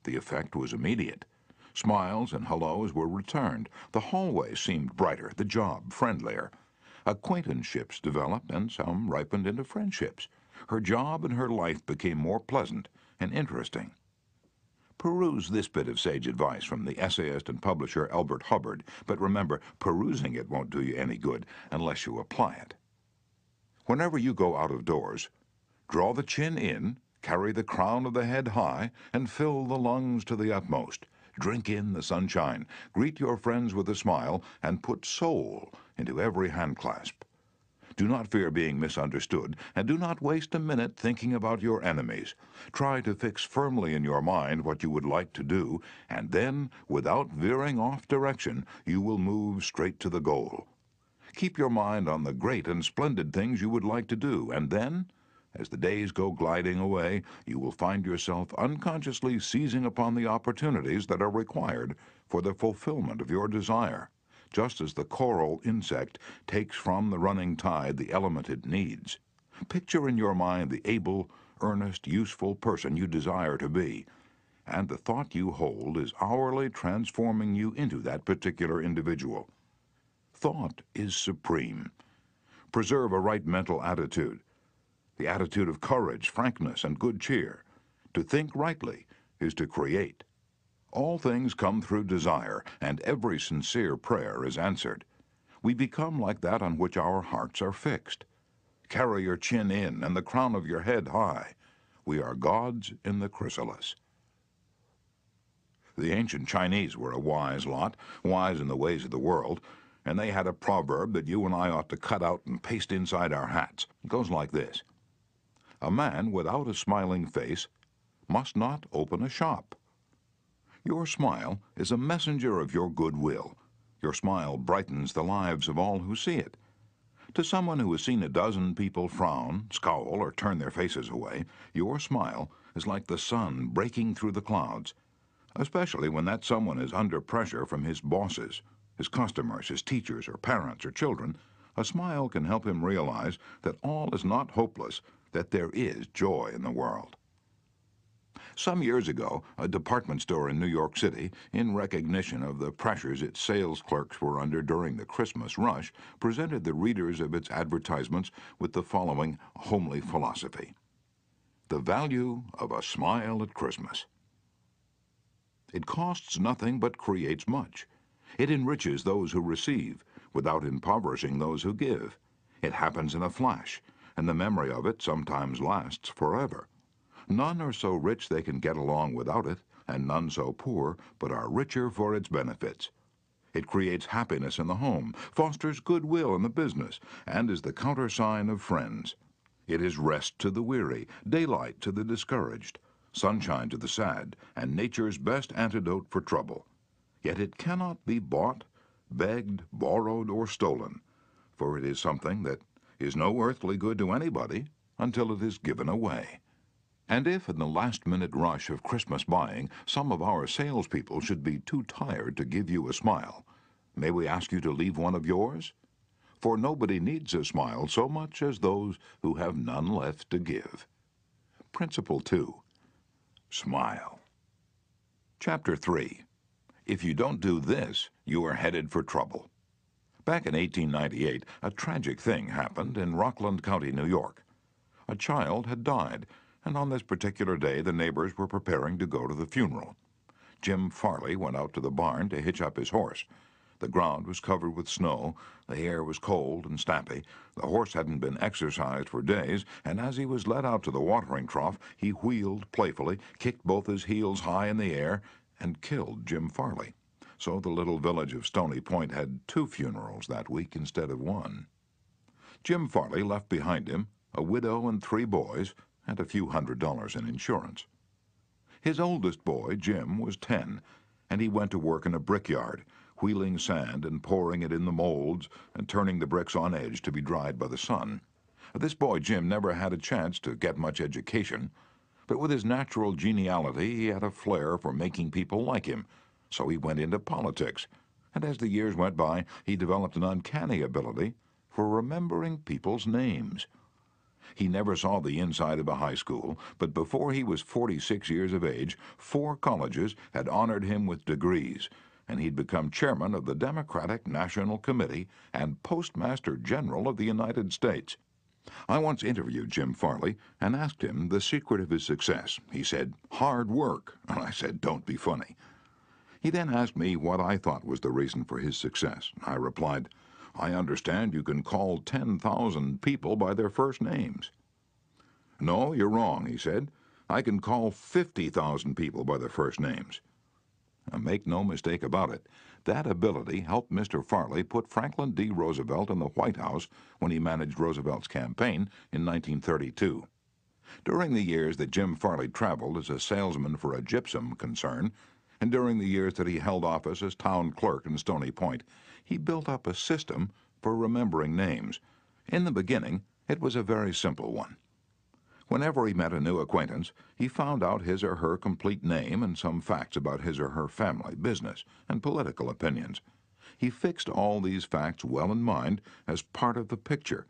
The effect was immediate. Smiles and hellos were returned. The hallway seemed brighter, the job friendlier. Acquaintanceships developed, and some ripened into friendships. Her job and her life became more pleasant and interesting. Peruse this bit of sage advice from the essayist and publisher Elbert Hubbard, but remember, perusing it won't do you any good unless you apply it. Whenever you go out of doors, draw the chin in, carry the crown of the head high, and fill the lungs to the utmost. Drink in the sunshine, greet your friends with a smile, and put soul into every handclasp. Do not fear being misunderstood, and do not waste a minute thinking about your enemies. Try to fix firmly in your mind what you would like to do, and then, without veering off direction, you will move straight to the goal. Keep your mind on the great and splendid things you would like to do, and then, as the days go gliding away, you will find yourself unconsciously seizing upon the opportunities that are required for the fulfillment of your desire, just as the coral insect takes from the running tide the element it needs. Picture in your mind the able, earnest, useful person you desire to be, and the thought you hold is hourly transforming you into that particular individual. Thought is supreme. Preserve a right mental attitude, the attitude of courage, frankness, and good cheer. To think rightly is to create. All things come through desire, and every sincere prayer is answered. We become like that on which our hearts are fixed. Carry your chin in and the crown of your head high. We are gods in the chrysalis. The ancient Chinese were a wise lot, wise in the ways of the world, and they had a proverb that you and I ought to cut out and paste inside our hats. It goes like this: "A man without a smiling face must not open a shop." Your smile is a messenger of your goodwill. Your smile brightens the lives of all who see it. To someone who has seen a dozen people frown, scowl, or turn their faces away, your smile is like the sun breaking through the clouds, especially when that someone is under pressure from his bosses, his customers, his teachers, or parents, or children. A smile can help him realize that all is not hopeless, that there is joy in the world. Some years ago, a department store in New York City, in recognition of the pressures its sales clerks were under during the Christmas rush, presented the readers of its advertisements with the following homely philosophy: the value of a smile at Christmas. It costs nothing but creates much. It enriches those who receive without impoverishing those who give. It happens in a flash, and the memory of it sometimes lasts forever. None are so rich they can get along without it, and none so poor but are richer for its benefits. It creates happiness in the home, fosters goodwill in the business, and is the countersign of friends. It is rest to the weary, daylight to the discouraged, sunshine to the sad, and nature's best antidote for trouble. Yet it cannot be bought, begged, borrowed, or stolen, for it is something that is no earthly good to anybody until it is given away. And if in the last-minute rush of Christmas buying, some of our salespeople should be too tired to give you a smile, may we ask you to leave one of yours? For nobody needs a smile so much as those who have none left to give. Principle 2. Smile. Chapter 3. If you don't do this, you are headed for trouble. Back in 1898, a tragic thing happened in Rockland County, New York. A child had died, and on this particular day the neighbors were preparing to go to the funeral. Jim Farley went out to the barn to hitch up his horse. The ground was covered with snow, the air was cold and stampy, the horse hadn't been exercised for days, and as he was led out to the watering trough, he wheeled playfully, kicked both his heels high in the air, and killed Jim Farley. So the little village of Stony Point had 2 funerals that week instead of 1. Jim Farley left behind him a widow and 3 boys, and a few $100s in insurance. His oldest boy, Jim, was 10, and he went to work in a brickyard, wheeling sand and pouring it in the molds and turning the bricks on edge to be dried by the sun. This boy, Jim, never had a chance to get much education, but with his natural geniality he had a flair for making people like him, so he went into politics, and as the years went by, he developed an uncanny ability for remembering people's names. He never saw the inside of a high school, but before he was 46 years of age, 4 colleges had honored him with degrees, and he'd become chairman of the Democratic National Committee and Postmaster General of the United States. I once interviewed Jim Farley and asked him the secret of his success. He said, "Hard work." And I said, "Don't be funny." He then asked me what I thought was the reason for his success. I replied, "I understand you can call 10,000 people by their first names." "No, you're wrong," he said. "I can call 50,000 people by their first names." Now, make no mistake about it, that ability helped Mr. Farley put Franklin D. Roosevelt in the White House when he managed Roosevelt's campaign in 1932. During the years that Jim Farley traveled as a salesman for a gypsum concern, and during the years that he held office as town clerk in Stony Point, he built up a system for remembering names. In the beginning, it was a very simple one. Whenever he met a new acquaintance, he found out his or her complete name and some facts about his or her family, business, and political opinions. He fixed all these facts well in mind as part of the picture,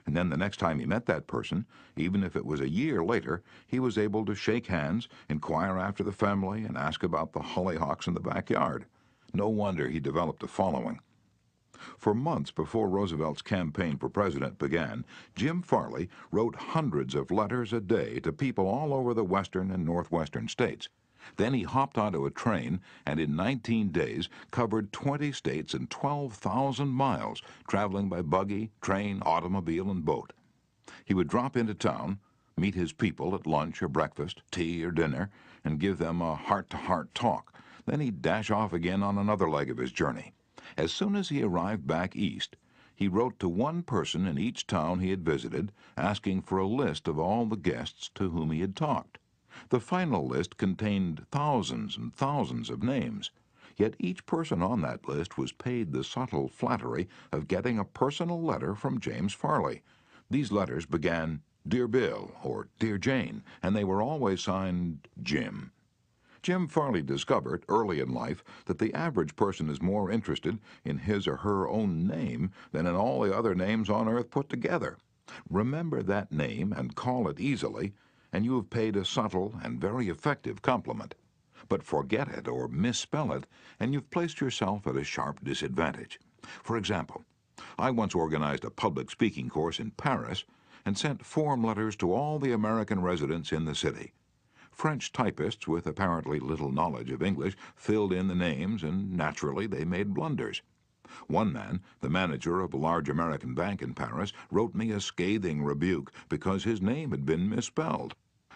and then the next time he met that person, even if it was a year later, he was able to shake hands, inquire after the family, and ask about the hollyhocks in the backyard. No wonder he developed a following. For months before Roosevelt's campaign for president began, Jim Farley wrote hundreds of letters a day to people all over the western and northwestern states. Then he hopped onto a train and in 19 days covered 20 states and 12,000 miles, traveling by buggy, train, automobile, and boat. He would drop into town, meet his people at lunch or breakfast, tea or dinner, and give them a heart-to-heart talk. Then he'd dash off again on another leg of his journey. As soon as he arrived back east, he wrote to one person in each town he had visited, asking for a list of all the guests to whom he had talked. The final list contained thousands and thousands of names, yet each person on that list was paid the subtle flattery of getting a personal letter from James Farley. These letters began, "Dear Bill," or "Dear Jane," and they were always signed Jim. Jim Farley discovered early in life that the average person is more interested in his or her own name than in all the other names on earth put together. Remember that name and call it easily, and you have paid a subtle and very effective compliment. But forget it or misspell it, and you've placed yourself at a sharp disadvantage. For example, I once organized a public speaking course in Paris and sent form letters to all the American residents in the city. French typists with apparently little knowledge of English filled in the names, and naturally they made blunders. One man, the manager of a large American bank in Paris, wrote me a scathing rebuke because his name had been misspelled.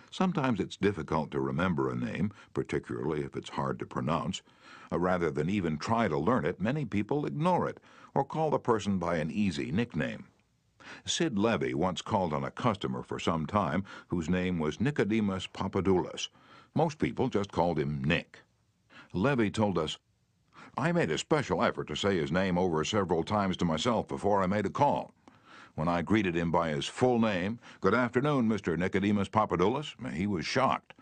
Sometimes it's difficult to remember a name, particularly if it's hard to pronounce. Rather than even try to learn it, many people ignore it or call the person by an easy nickname. Sid Levy once called on a customer for some time whose name was Nicodemus Papadoulis. Most people just called him Nick. Levy told us, "I made a special effort to say his name over several times to myself before I made a call. When I greeted him by his full name, 'Good afternoon, Mr. Nicodemus Papadoulis,' he was shocked.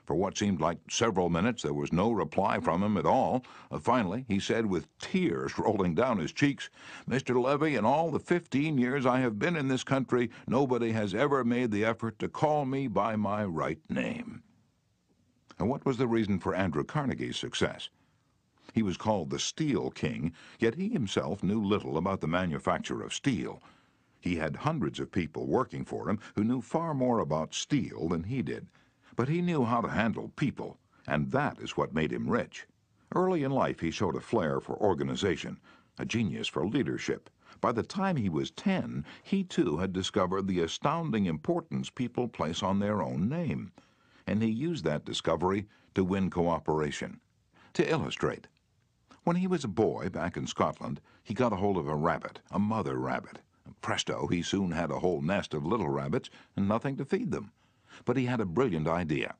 For what seemed like several minutes, there was no reply from him at all. Finally, he said with tears rolling down his cheeks, 'Mr. Levy, in all the 15 years I have been in this country, nobody has ever made the effort to call me by my right name.'" And what was the reason for Andrew Carnegie's success? He was called the Steel King, yet he himself knew little about the manufacture of steel. He had hundreds of people working for him who knew far more about steel than he did. But he knew how to handle people, and that is what made him rich. Early in life, he showed a flair for organization, a genius for leadership. By the time he was 10, he too had discovered the astounding importance people place on their own name. And he used that discovery to win cooperation. To illustrate, when he was a boy back in Scotland, he got a hold of a rabbit, a mother rabbit. Presto, he soon had a whole nest of little rabbits and nothing to feed them. But he had a brilliant idea.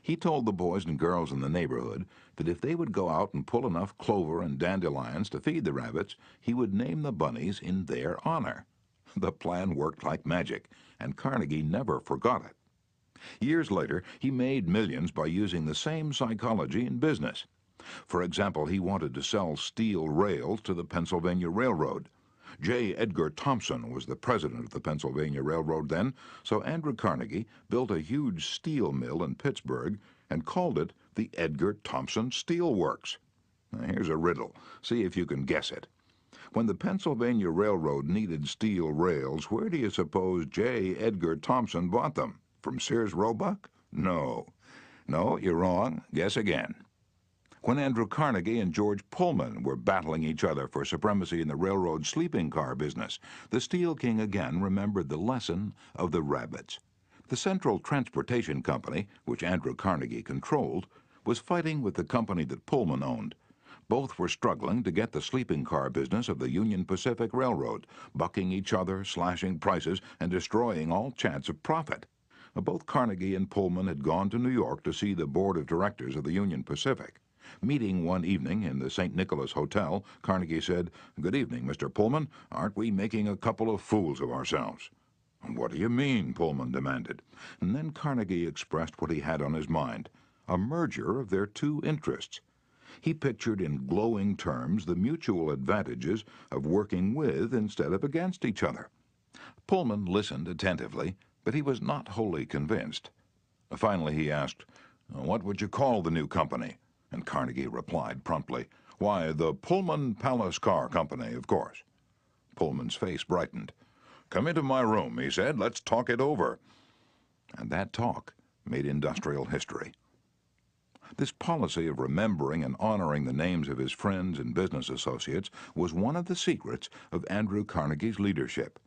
He told the boys and girls in the neighborhood that if they would go out and pull enough clover and dandelions to feed the rabbits, he would name the bunnies in their honor. The plan worked like magic, and Carnegie never forgot it. Years later, he made millions by using the same psychology in business. For example, he wanted to sell steel rails to the Pennsylvania Railroad. J. Edgar Thompson was the president of the Pennsylvania Railroad then, so Andrew Carnegie built a huge steel mill in Pittsburgh and called it the Edgar Thompson Steel Works. Now, here's a riddle. See if you can guess it. When the Pennsylvania Railroad needed steel rails, where do you suppose J. Edgar Thompson bought them? From Sears Roebuck? No. No, you're wrong. Guess again. When Andrew Carnegie and George Pullman were battling each other for supremacy in the railroad sleeping car business, the Steel King again remembered the lesson of the rabbits. The Central Transportation Company, which Andrew Carnegie controlled, was fighting with the company that Pullman owned. Both were struggling to get the sleeping car business of the Union Pacific Railroad, bucking each other, slashing prices, and destroying all chance of profit. Both Carnegie and Pullman had gone to New York to see the board of directors of the Union Pacific. Meeting one evening in the St. Nicholas Hotel, Carnegie said, "Good evening, Mr. Pullman. Aren't we making a couple of fools of ourselves?" "What do you mean?" Pullman demanded. And then Carnegie expressed what he had on his mind, a merger of their two interests. He pictured in glowing terms the mutual advantages of working with instead of against each other. Pullman listened attentively, but he was not wholly convinced. Finally he asked, "What would you call the new company?" And Carnegie replied promptly, "Why, the Pullman Palace Car Company, of course." Pullman's face brightened. "Come into my room," he said. "Let's talk it over." And that talk made industrial history. This policy of remembering and honoring the names of his friends and business associates was one of the secrets of Andrew Carnegie's leadership.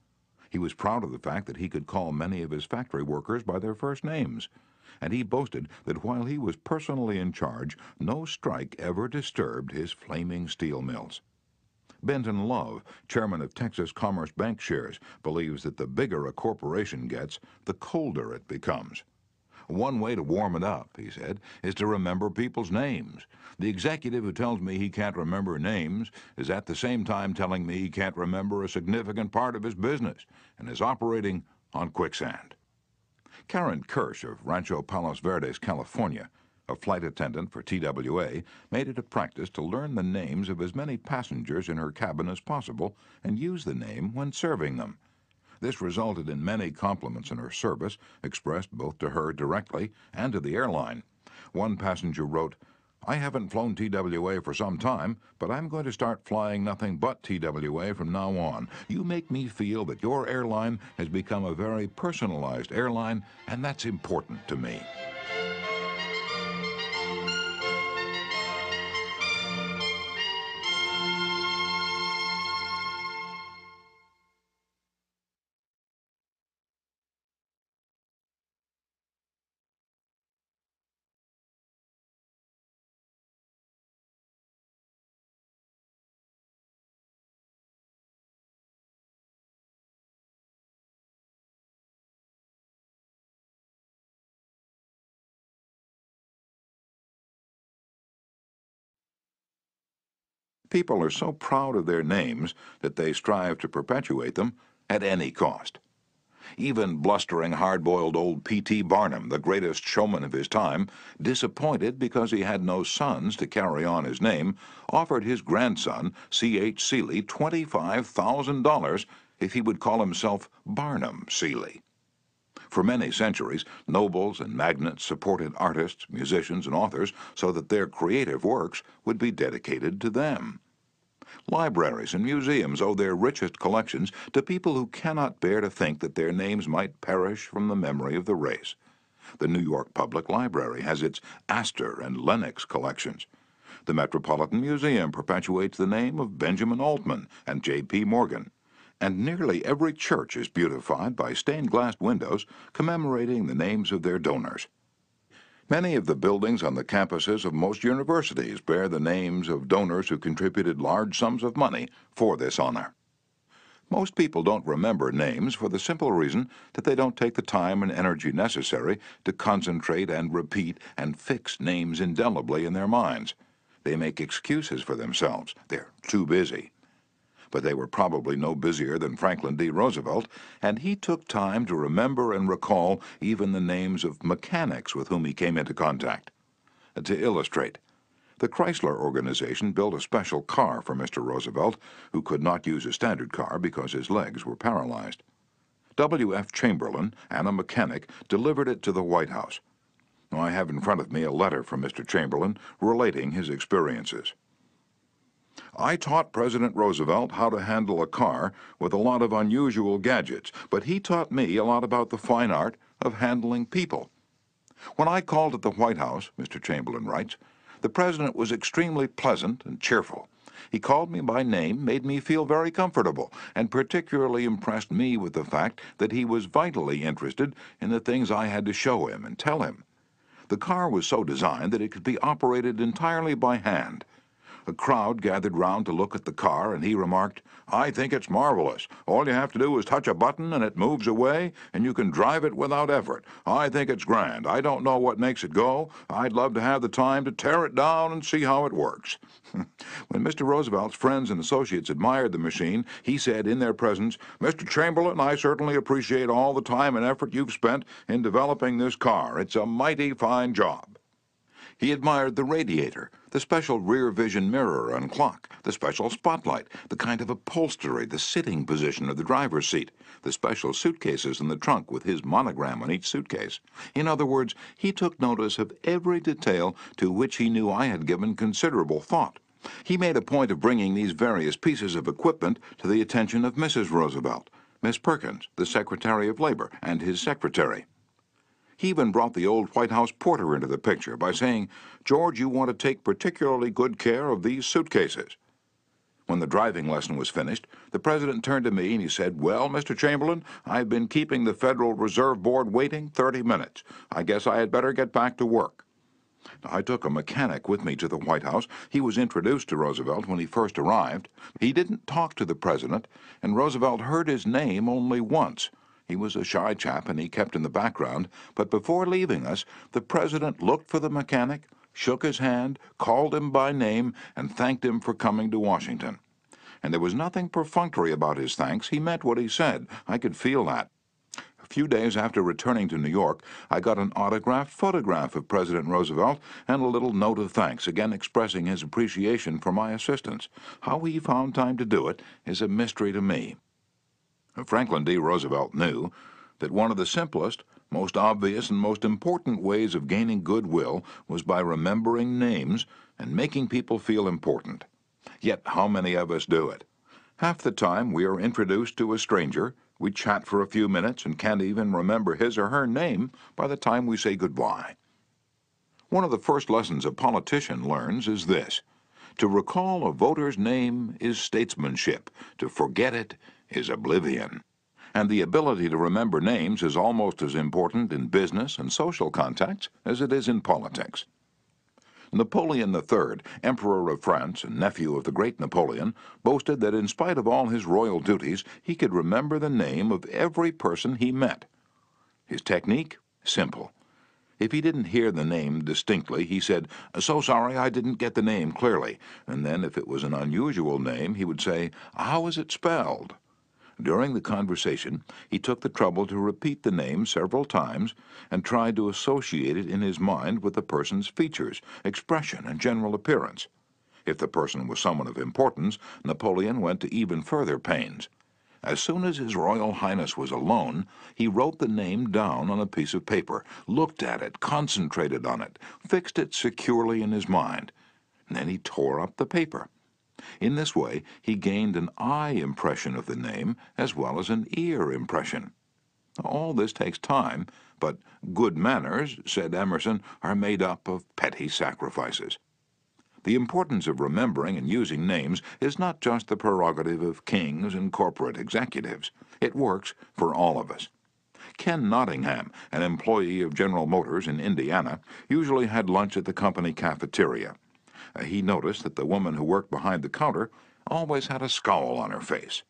He was proud of the fact that he could call many of his factory workers by their first names. And he boasted that while he was personally in charge, no strike ever disturbed his flaming steel mills. Benton Love, chairman of Texas Commerce Bank Shares, believes that the bigger a corporation gets, the colder it becomes. "One way to warm it up," he said, "is to remember people's names. The executive who tells me he can't remember names is at the same time telling me he can't remember a significant part of his business and is operating on quicksand." Karen Kirsch of Rancho Palos Verdes, California, a flight attendant for TWA, made it a practice to learn the names of as many passengers in her cabin as possible and use the name when serving them. This resulted in many compliments in her service, expressed both to her directly and to the airline. One passenger wrote, "I haven't flown TWA for some time, but I'm going to start flying nothing but TWA from now on. You make me feel that your airline has become a very personalized airline, and that's important to me." People are so proud of their names that they strive to perpetuate them at any cost. Even blustering, hard-boiled old P.T. Barnum, the greatest showman of his time, disappointed because he had no sons to carry on his name, offered his grandson, C.H. Seeley, $25,000 if he would call himself Barnum Seeley. For many centuries, nobles and magnates supported artists, musicians, and authors so that their creative works would be dedicated to them. Libraries and museums owe their richest collections to people who cannot bear to think that their names might perish from the memory of the race. The New York Public Library has its Astor and Lenox collections. The Metropolitan Museum perpetuates the name of Benjamin Altman and J.P. Morgan. And nearly every church is beautified by stained glass windows commemorating the names of their donors. Many of the buildings on the campuses of most universities bear the names of donors who contributed large sums of money for this honor. Most people don't remember names for the simple reason that they don't take the time and energy necessary to concentrate and repeat and fix names indelibly in their minds. They make excuses for themselves. They're too busy. But they were probably no busier than Franklin D. Roosevelt, and he took time to remember and recall even the names of mechanics with whom he came into contact. To illustrate, the Chrysler organization built a special car for Mr. Roosevelt, who could not use a standard car because his legs were paralyzed. W.F. Chamberlain and a mechanic delivered it to the White House. I have in front of me a letter from Mr. Chamberlain relating his experiences. I taught President Roosevelt how to handle a car with a lot of unusual gadgets, but he taught me a lot about the fine art of handling people. When I called at the White House, Mr. Chamberlain writes, the President was extremely pleasant and cheerful. He called me by name, made me feel very comfortable, and particularly impressed me with the fact that he was vitally interested in the things I had to show him and tell him. The car was so designed that it could be operated entirely by hand. A crowd gathered round to look at the car, and he remarked, I think it's marvelous. All you have to do is touch a button and it moves away, and you can drive it without effort. I think it's grand. I don't know what makes it go. I'd love to have the time to tear it down and see how it works. When Mr. Roosevelt's friends and associates admired the machine, he said in their presence, Mr. Chamberlain, I certainly appreciate all the time and effort you've spent in developing this car. It's a mighty fine job. He admired the radiator, the special rear vision mirror and clock, the special spotlight, the kind of upholstery, the sitting position of the driver's seat, the special suitcases in the trunk with his monogram on each suitcase. In other words, he took notice of every detail to which he knew I had given considerable thought. He made a point of bringing these various pieces of equipment to the attention of Mrs. Roosevelt, Miss Perkins, the Secretary of Labor, and his secretary. He even brought the old White House porter into the picture by saying, George, you want to take particularly good care of these suitcases. When the driving lesson was finished, the President turned to me and he said, Well, Mr. Chamberlain, I've been keeping the Federal Reserve Board waiting 30 minutes. I guess I had better get back to work. I took a mechanic with me to the White House. He was introduced to Roosevelt when he first arrived. He didn't talk to the President, and Roosevelt heard his name only once. He was a shy chap and he kept in the background, but before leaving us, the President looked for the mechanic, shook his hand, called him by name, and thanked him for coming to Washington. And there was nothing perfunctory about his thanks. He meant what he said. I could feel that. A few days after returning to New York, I got an autographed photograph of President Roosevelt and a little note of thanks, again expressing his appreciation for my assistance. How he found time to do it is a mystery to me. Franklin D. Roosevelt knew that one of the simplest, most obvious, and most important ways of gaining goodwill was by remembering names and making people feel important. Yet how many of us do it? Half the time we are introduced to a stranger, we chat for a few minutes and can't even remember his or her name by the time we say goodbye. One of the first lessons a politician learns is this: to recall a voter's name is statesmanship, to forget it is oblivion. And the ability to remember names is almost as important in business and social contacts as it is in politics. Napoleon III, Emperor of France and nephew of the great Napoleon, boasted that in spite of all his royal duties, he could remember the name of every person he met. His technique? Simple. If he didn't hear the name distinctly, he said, "So sorry, I didn't get the name clearly." And then, if it was an unusual name, he would say, "How is it spelled?" During the conversation, he took the trouble to repeat the name several times and tried to associate it in his mind with the person's features, expression, and general appearance. If the person was someone of importance, Napoleon went to even further pains. As soon as His Royal Highness was alone, he wrote the name down on a piece of paper, looked at it, concentrated on it, fixed it securely in his mind. And then he tore up the paper. In this way, he gained an eye impression of the name as well as an ear impression. All this takes time, but good manners, said Emerson, are made up of petty sacrifices. The importance of remembering and using names is not just the prerogative of kings and corporate executives. It works for all of us. Ken Nottingham, an employee of General Motors in Indiana, usually had lunch at the company cafeteria. He noticed that the woman who worked behind the counter always had a scowl on her face.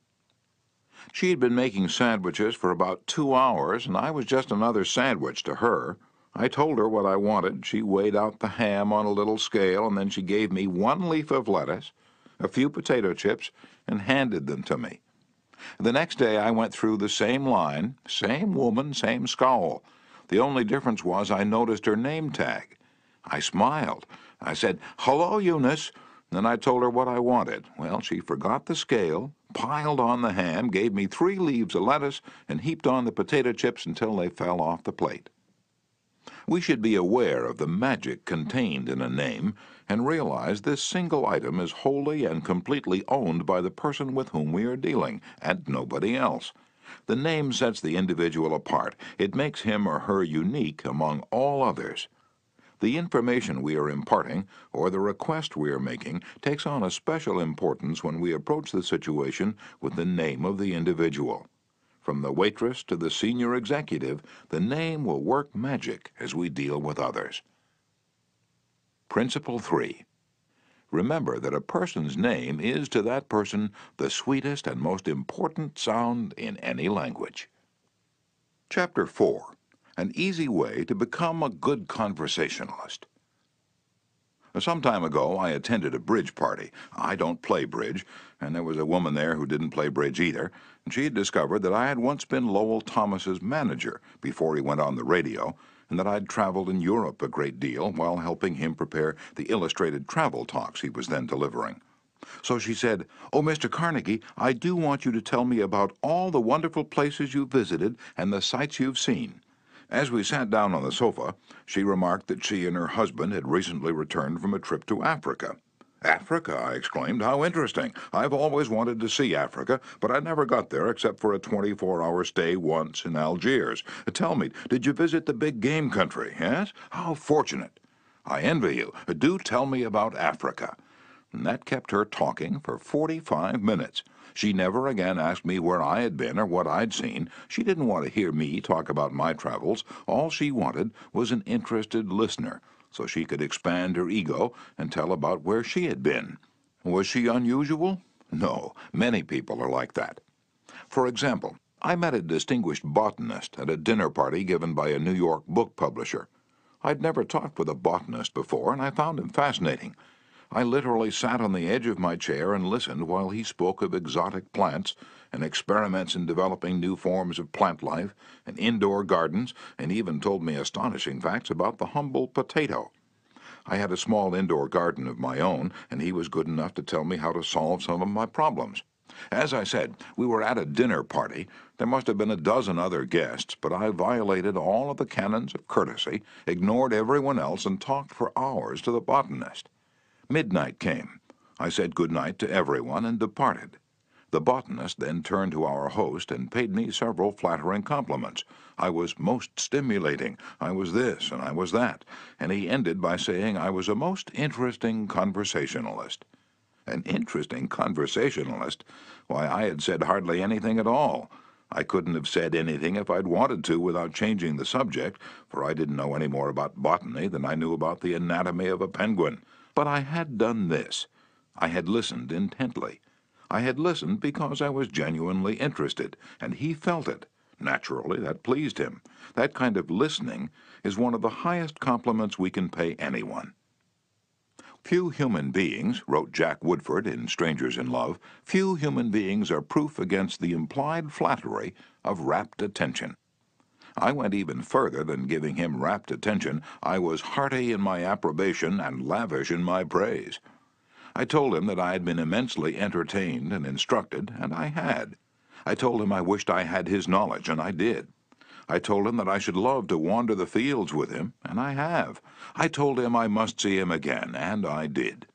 She had been making sandwiches for about 2 hours, and I was just another sandwich to her. I told her what I wanted. She weighed out the ham on a little scale, and then she gave me 1 leaf of lettuce, a few potato chips, and handed them to me. The next day I went through the same line, same woman, same scowl. The only difference was I noticed her name tag. I smiled. I said, "Hello, Eunice." Then I told her what I wanted. Well, she forgot the scale, piled on the ham, gave me 3 leaves of lettuce, and heaped on the potato chips until they fell off the plate. We should be aware of the magic contained in a name and realize this single item is wholly and completely owned by the person with whom we are dealing, and nobody else. The name sets the individual apart. It makes him or her unique among all others. The information we are imparting, or the request we are making, takes on a special importance when we approach the situation with the name of the individual. From the waitress to the senior executive, the name will work magic as we deal with others. Principle 3. Remember that a person's name is to that person the sweetest and most important sound in any language. Chapter 4. An easy way to become a good conversationalist. Some time ago, I attended a bridge party. I don't play bridge, and there was a woman there who didn't play bridge either, and she had discovered that I had once been Lowell Thomas's manager before he went on the radio, and that I'd traveled in Europe a great deal while helping him prepare the illustrated travel talks he was then delivering. So she said, "Oh, Mr. Carnegie, I do want you to tell me about all the wonderful places you've visited and the sights you've seen." As we sat down on the sofa, she remarked that she and her husband had recently returned from a trip to Africa. "Africa?" I exclaimed. "How interesting. I've always wanted to see Africa, but I never got there except for a 24-hour stay once in Algiers. Tell me, did you visit the big game country, yes? How fortunate. I envy you. Do tell me about Africa." And that kept her talking for 45 minutes. She never again asked me where I had been or what I'd seen. She didn't want to hear me talk about my travels. All she wanted was an interested listener, so she could expand her ego and tell about where she had been. Was she unusual? No, many people are like that. For example, I met a distinguished botanist at a dinner party given by a New York book publisher. I'd never talked with a botanist before, and I found him fascinating. I literally sat on the edge of my chair and listened while he spoke of exotic plants and experiments in developing new forms of plant life and indoor gardens, and even told me astonishing facts about the humble potato. I had a small indoor garden of my own, and he was good enough to tell me how to solve some of my problems. As I said, we were at a dinner party. There must have been a dozen other guests, but I violated all of the canons of courtesy, ignored everyone else, and talked for hours to the botanist. Midnight came. I said good night to everyone and departed. The botanist then turned to our host and paid me several flattering compliments. I was most stimulating, I was this and I was that, and he ended by saying I was a most interesting conversationalist. An interesting conversationalist? Why, I had said hardly anything at all. I couldn't have said anything if I'd wanted to without changing the subject, for I didn't know any more about botany than I knew about the anatomy of a penguin. But I had done this. I had listened intently. I had listened because I was genuinely interested, and he felt it. Naturally, that pleased him. That kind of listening is one of the highest compliments we can pay anyone. Few human beings, wrote Jack Woodford in Strangers in Love, few human beings are proof against the implied flattery of rapt attention. I went even further than giving him rapt attention. I was hearty in my approbation and lavish in my praise. I told him that I had been immensely entertained and instructed, and I had. I told him I wished I had his knowledge, and I did. I told him that I should love to wander the fields with him, and I have. I told him I must see him again, and I did.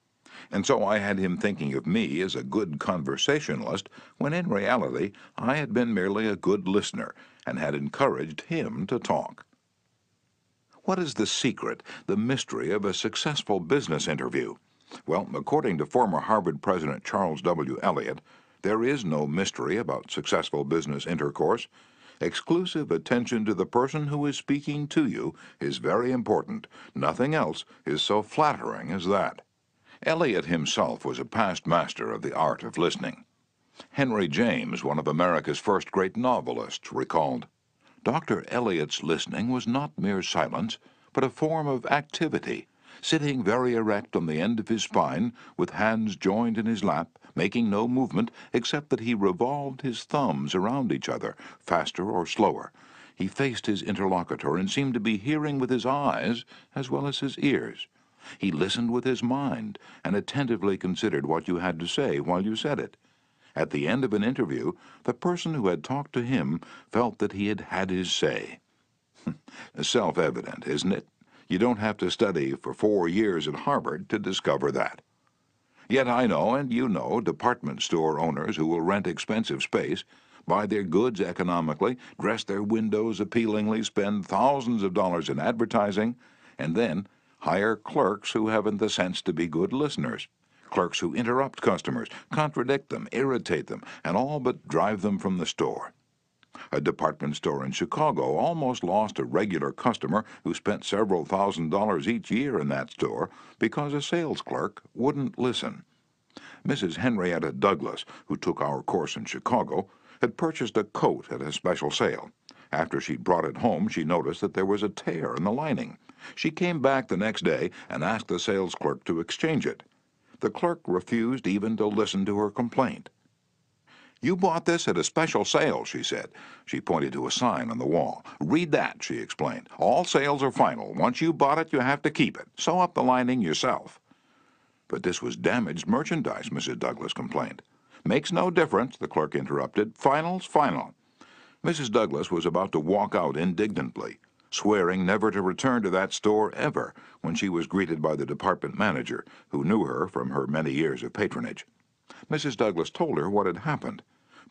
And so I had him thinking of me as a good conversationalist, when in reality I had been merely a good listener, and had encouraged him to talk. What is the secret, the mystery of a successful business interview? Well, according to former Harvard President Charles W. Eliot, there is no mystery about successful business intercourse. Exclusive attention to the person who is speaking to you is very important. Nothing else is so flattering as that. Eliot himself was a past master of the art of listening. Henry James, one of America's first great novelists, recalled, Dr. Eliot's listening was not mere silence, but a form of activity, sitting very erect on the end of his spine, with hands joined in his lap, making no movement except that he revolved his thumbs around each other, faster or slower. He faced his interlocutor and seemed to be hearing with his eyes as well as his ears. He listened with his mind and attentively considered what you had to say while you said it. At the end of an interview, the person who had talked to him felt that he had had his say. Self-evident, isn't it? You don't have to study for 4 years at Harvard to discover that. Yet I know, and you know, department store owners who will rent expensive space, buy their goods economically, dress their windows appealingly, spend thousands of dollars in advertising, and then hire clerks who haven't the sense to be good listeners. Clerks who interrupt customers, contradict them, irritate them, and all but drive them from the store. A department store in Chicago almost lost a regular customer who spent several $1,000s each year in that store because a sales clerk wouldn't listen. Mrs. Henrietta Douglas, who took our course in Chicago, had purchased a coat at a special sale. After she'd brought it home, she noticed that there was a tear in the lining. She came back the next day and asked the sales clerk to exchange it. The clerk refused even to listen to her complaint. You bought this at a special sale, she said. She pointed to a sign on the wall. Read that, she explained. All sales are final. Once you bought it, you have to keep it. Sew up the lining yourself. But this was damaged merchandise, Mrs. Douglas complained. Makes no difference, the clerk interrupted. Final's final. Mrs. Douglas was about to walk out indignantly, swearing never to return to that store ever, when she was greeted by the department manager, who knew her from her many years of patronage. Mrs. Douglas told her what had happened.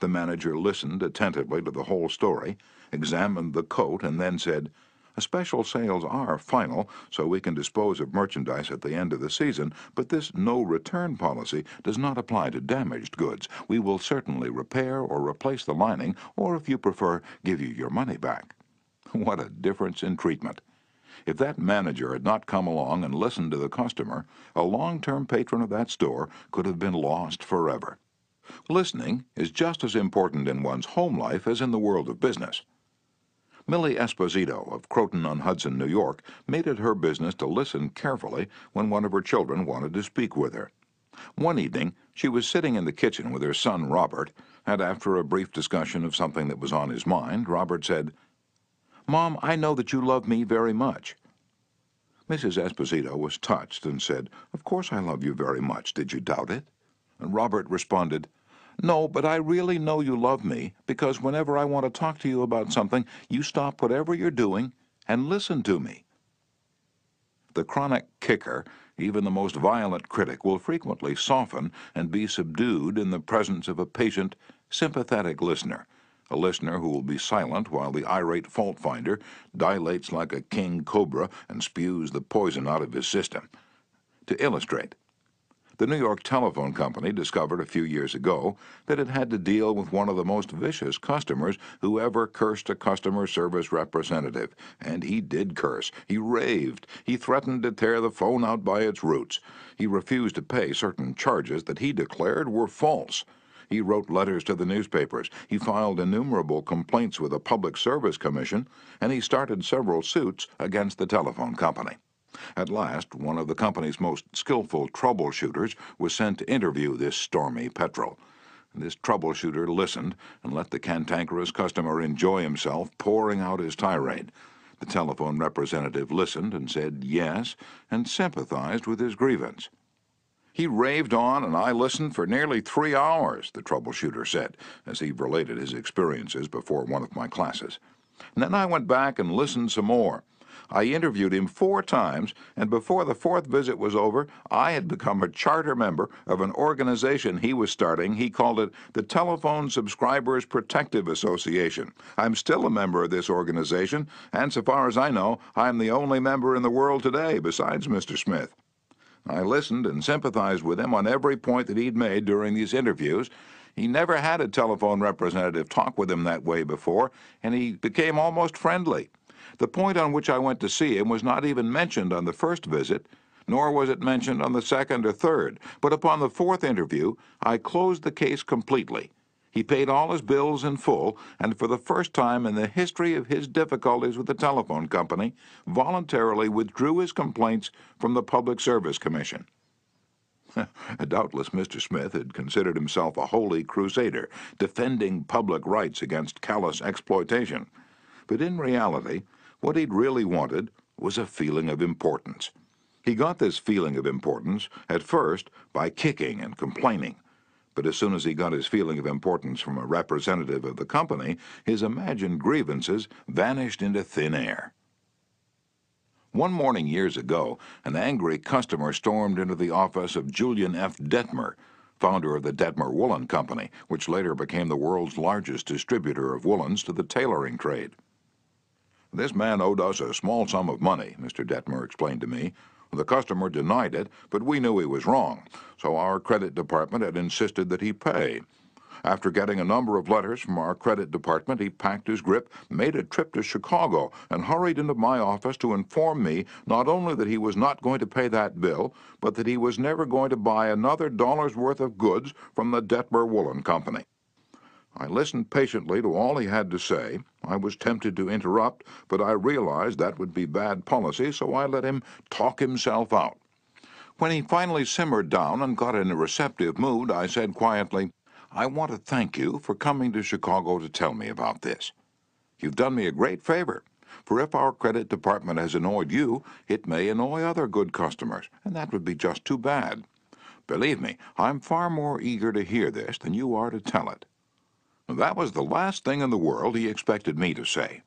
The manager listened attentively to the whole story, examined the coat, and then said, Special sales are final, so we can dispose of merchandise at the end of the season, but this no-return policy does not apply to damaged goods. We will certainly repair or replace the lining, or if you prefer, give you your money back. What a difference in treatment! If that manager had not come along and listened to the customer, a long-term patron of that store could have been lost forever. Listening is just as important in one's home life as in the world of business. Millie Esposito of Croton-on-Hudson, New York, made it her business to listen carefully when one of her children wanted to speak with her. One evening, she was sitting in the kitchen with her son Robert, and after a brief discussion of something that was on his mind, Robert said, Mom, I know that you love me very much. Mrs. Esposito was touched and said, Of course I love you very much. Did you doubt it? And Robert responded, No, but I really know you love me, because whenever I want to talk to you about something, you stop whatever you're doing and listen to me. The chronic kicker, even the most violent critic, will frequently soften and be subdued in the presence of a patient, sympathetic listener, a listener who will be silent while the irate fault-finder dilates like a king cobra and spews the poison out of his system. To illustrate, the New York Telephone Company discovered a few years ago that it had to deal with one of the most vicious customers who ever cursed a customer service representative. And he did curse. He raved. He threatened to tear the phone out by its roots. He refused to pay certain charges that he declared were false. He wrote letters to the newspapers. He filed innumerable complaints with the Public Service Commission, and he started several suits against the telephone company. At last, one of the company's most skillful troubleshooters was sent to interview this stormy petrel. This troubleshooter listened and let the cantankerous customer enjoy himself, pouring out his tirade. The telephone representative listened and said yes, and sympathized with his grievance. He raved on, and I listened for nearly 3 hours, the troubleshooter said, as he related his experiences before one of my classes. And then I went back and listened some more. I interviewed him 4 times, and before the 4th visit was over, I had become a charter member of an organization he was starting. He called it the Telephone Subscribers Protective Association. I'm still a member of this organization, and so far as I know, I'm the only member in the world today besides Mr. Smith. I listened and sympathized with him on every point that he'd made during these interviews. He never had a telephone representative talk with him that way before, and he became almost friendly. The point on which I went to see him was not even mentioned on the first visit, nor was it mentioned on the second or third. But upon the 4th interview, I closed the case completely. He paid all his bills in full, and for the first time in the history of his difficulties with the telephone company, voluntarily withdrew his complaints from the Public Service Commission. Doubtless Mr. Smith had considered himself a holy crusader, defending public rights against callous exploitation. But in reality, what he'd really wanted was a feeling of importance. He got this feeling of importance, at first, by kicking and complaining. But as soon as he got his feeling of importance from a representative of the company, his imagined grievances vanished into thin air. One morning years ago, an angry customer stormed into the office of Julian F. Detmer, founder of the Detmer Woolen Company, which later became the world's largest distributor of woolens to the tailoring trade. This man owed us a small sum of money, Mr. Detmer explained to me. The customer denied it, but we knew he was wrong, so our credit department had insisted that he pay. After getting a number of letters from our credit department, he packed his grip, made a trip to Chicago, and hurried into my office to inform me not only that he was not going to pay that bill, but that he was never going to buy another dollar's worth of goods from the Detmer Woolen Company. I listened patiently to all he had to say. I was tempted to interrupt, but I realized that would be bad policy, so I let him talk himself out. When he finally simmered down and got in a receptive mood, I said quietly, "I want to thank you for coming to Chicago to tell me about this. You've done me a great favor, for if our credit department has annoyed you, it may annoy other good customers, and that would be just too bad. Believe me, I'm far more eager to hear this than you are to tell it." That was the last thing in the world he expected me to say.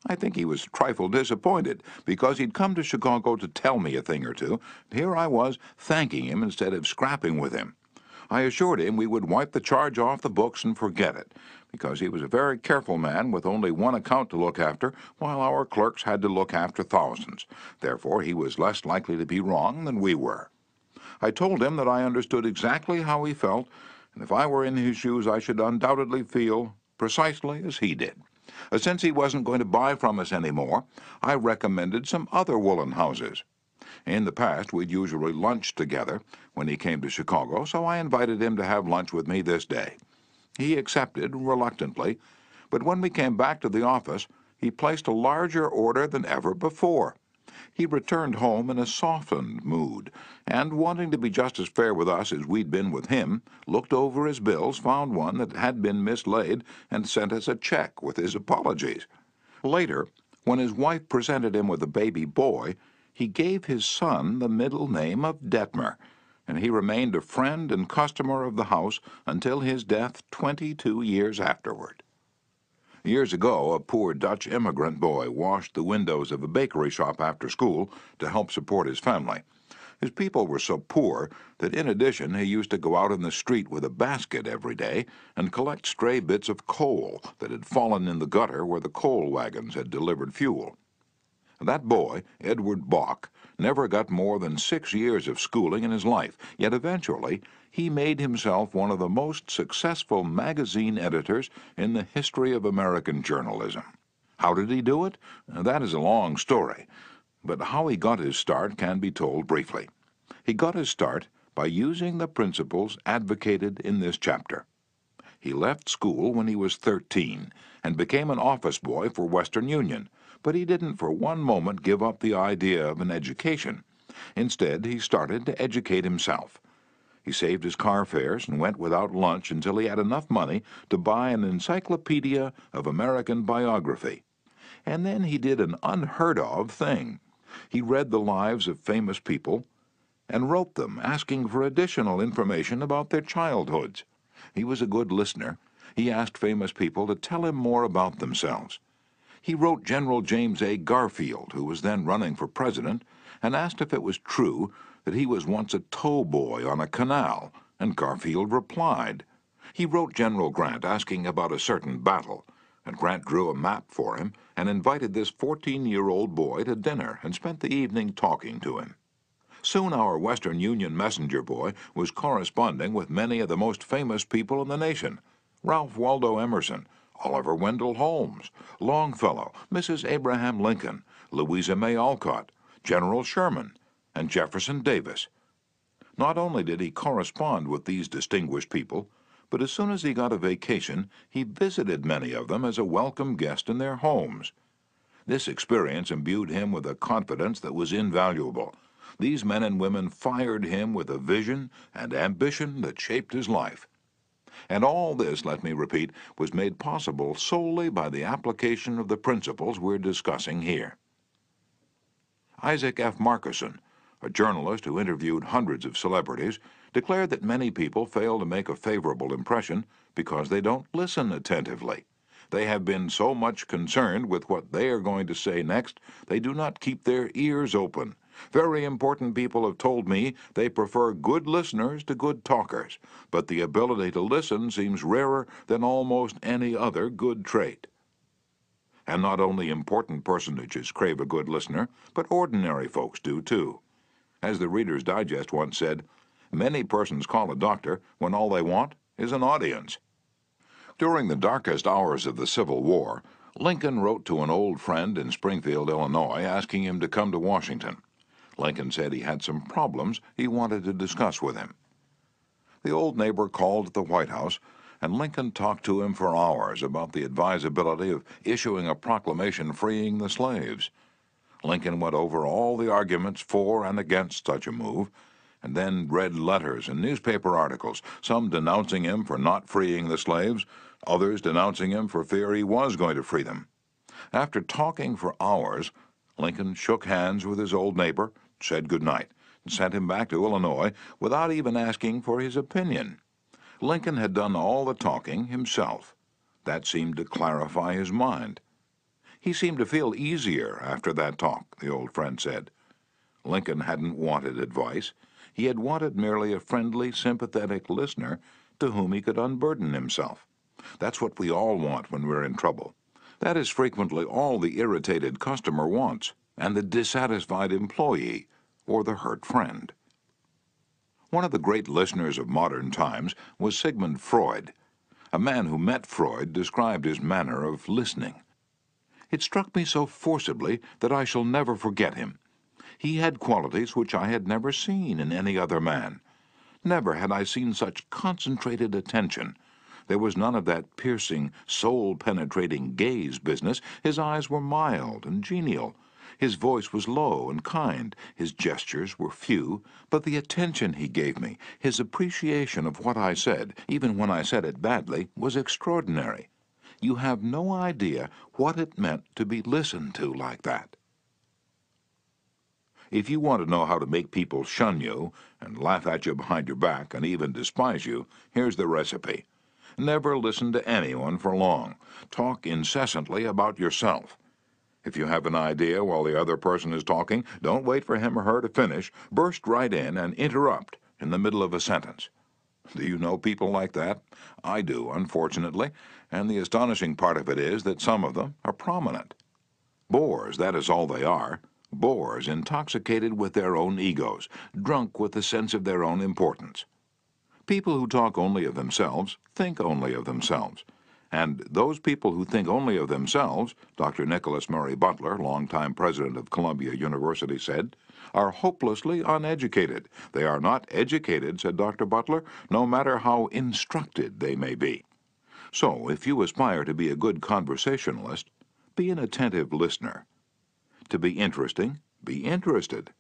I think he was a trifle disappointed, because he'd come to Chicago to tell me a thing or two, and here I was thanking him instead of scrapping with him. I assured him we would wipe the charge off the books and forget it, because he was a very careful man with only one account to look after, while our clerks had to look after thousands. Therefore, he was less likely to be wrong than we were. I told him that I understood exactly how he felt, and if I were in his shoes, I should undoubtedly feel precisely as he did. Since he wasn't going to buy from us anymore, I recommended some other woolen houses. In the past, we'd usually lunched together when he came to Chicago, so I invited him to have lunch with me this day. He accepted reluctantly, but when we came back to the office, he placed a larger order than ever before. He returned home in a softened mood, and, wanting to be just as fair with us as we'd been with him, looked over his bills, found one that had been mislaid, and sent us a check with his apologies. Later, when his wife presented him with a baby boy, he gave his son the middle name of Detmer, and he remained a friend and customer of the house until his death 22 years afterward. Years ago, a poor Dutch immigrant boy washed the windows of a bakery shop after school to help support his family. His people were so poor that in addition he used to go out in the street with a basket every day and collect stray bits of coal that had fallen in the gutter where the coal wagons had delivered fuel. That boy, Edward Bach, never got more than 6 years of schooling in his life, yet eventually he made himself one of the most successful magazine editors in the history of American journalism. How did he do it? That is a long story, but how he got his start can be told briefly. He got his start by using the principles advocated in this chapter. He left school when he was 13 and became an office boy for Western Union, but he didn't for one moment give up the idea of an education. Instead, he started to educate himself. He saved his car fares and went without lunch until he had enough money to buy an encyclopedia of American biography. And then he did an unheard of thing. He read the lives of famous people and wrote them, asking for additional information about their childhoods. He was a good listener. He asked famous people to tell him more about themselves. He wrote General James A. Garfield, who was then running for president, and asked if it was true that he was once a tow boy on a canal, and Garfield replied. He wrote General Grant asking about a certain battle, and Grant drew a map for him and invited this 14-year-old boy to dinner and spent the evening talking to him. Soon our Western Union messenger boy was corresponding with many of the most famous people in the nation: Ralph Waldo Emerson, Oliver Wendell Holmes, Longfellow, Mrs. Abraham Lincoln, Louisa May Alcott, General Sherman, and Jefferson Davis. Not only did he correspond with these distinguished people, but as soon as he got a vacation, he visited many of them as a welcome guest in their homes. This experience imbued him with a confidence that was invaluable. These men and women fired him with a vision and ambition that shaped his life. And all this, let me repeat, was made possible solely by the application of the principles we're discussing here. Isaac F. Marcusson, a journalist who interviewed hundreds of celebrities, declared that many people fail to make a favorable impression because they don't listen attentively. They have been so much concerned with what they are going to say next, they do not keep their ears open. Very important people have told me they prefer good listeners to good talkers, but the ability to listen seems rarer than almost any other good trait. And not only important personages crave a good listener, but ordinary folks do too. As the Reader's Digest once said, many persons call a doctor when all they want is an audience. During the darkest hours of the Civil War, Lincoln wrote to an old friend in Springfield, Illinois, asking him to come to Washington. Lincoln said he had some problems he wanted to discuss with him. The old neighbor called at the White House, and Lincoln talked to him for hours about the advisability of issuing a proclamation freeing the slaves. Lincoln went over all the arguments for and against such a move, and then read letters and newspaper articles, some denouncing him for not freeing the slaves, others denouncing him for fear he was going to free them. After talking for hours, Lincoln shook hands with his old neighbor, said good night, and sent him back to Illinois without even asking for his opinion. Lincoln had done all the talking himself. That seemed to clarify his mind. He seemed to feel easier after that talk, the old friend said. Lincoln hadn't wanted advice. He had wanted merely a friendly, sympathetic listener to whom he could unburden himself. That's what we all want when we're in trouble. That is frequently all the irritated customer wants, and the dissatisfied employee, or the hurt friend. One of the great listeners of modern times was Sigmund Freud. A man who met Freud described his manner of listening. It struck me so forcibly that I shall never forget him. He had qualities which I had never seen in any other man. Never had I seen such concentrated attention. There was none of that piercing, soul-penetrating gaze business. His eyes were mild and genial. His voice was low and kind. His gestures were few, but the attention he gave me, his appreciation of what I said, even when I said it badly, was extraordinary. You have no idea what it meant to be listened to like that. If you want to know how to make people shun you and laugh at you behind your back and even despise you, here's the recipe. Never listen to anyone for long. Talk incessantly about yourself. If you have an idea while the other person is talking, don't wait for him or her to finish. Burst right in and interrupt in the middle of a sentence. Do you know people like that? I do, unfortunately, and the astonishing part of it is that some of them are prominent. Bores, that is all they are. Bores, intoxicated with their own egos, drunk with the sense of their own importance. People who talk only of themselves think only of themselves. And those people who think only of themselves, Dr. Nicholas Murray Butler, longtime president of Columbia University, said, are hopelessly uneducated. They are not educated, said Dr. Butler, no matter how instructed they may be. So, if you aspire to be a good conversationalist, be an attentive listener. To be interesting, be interested.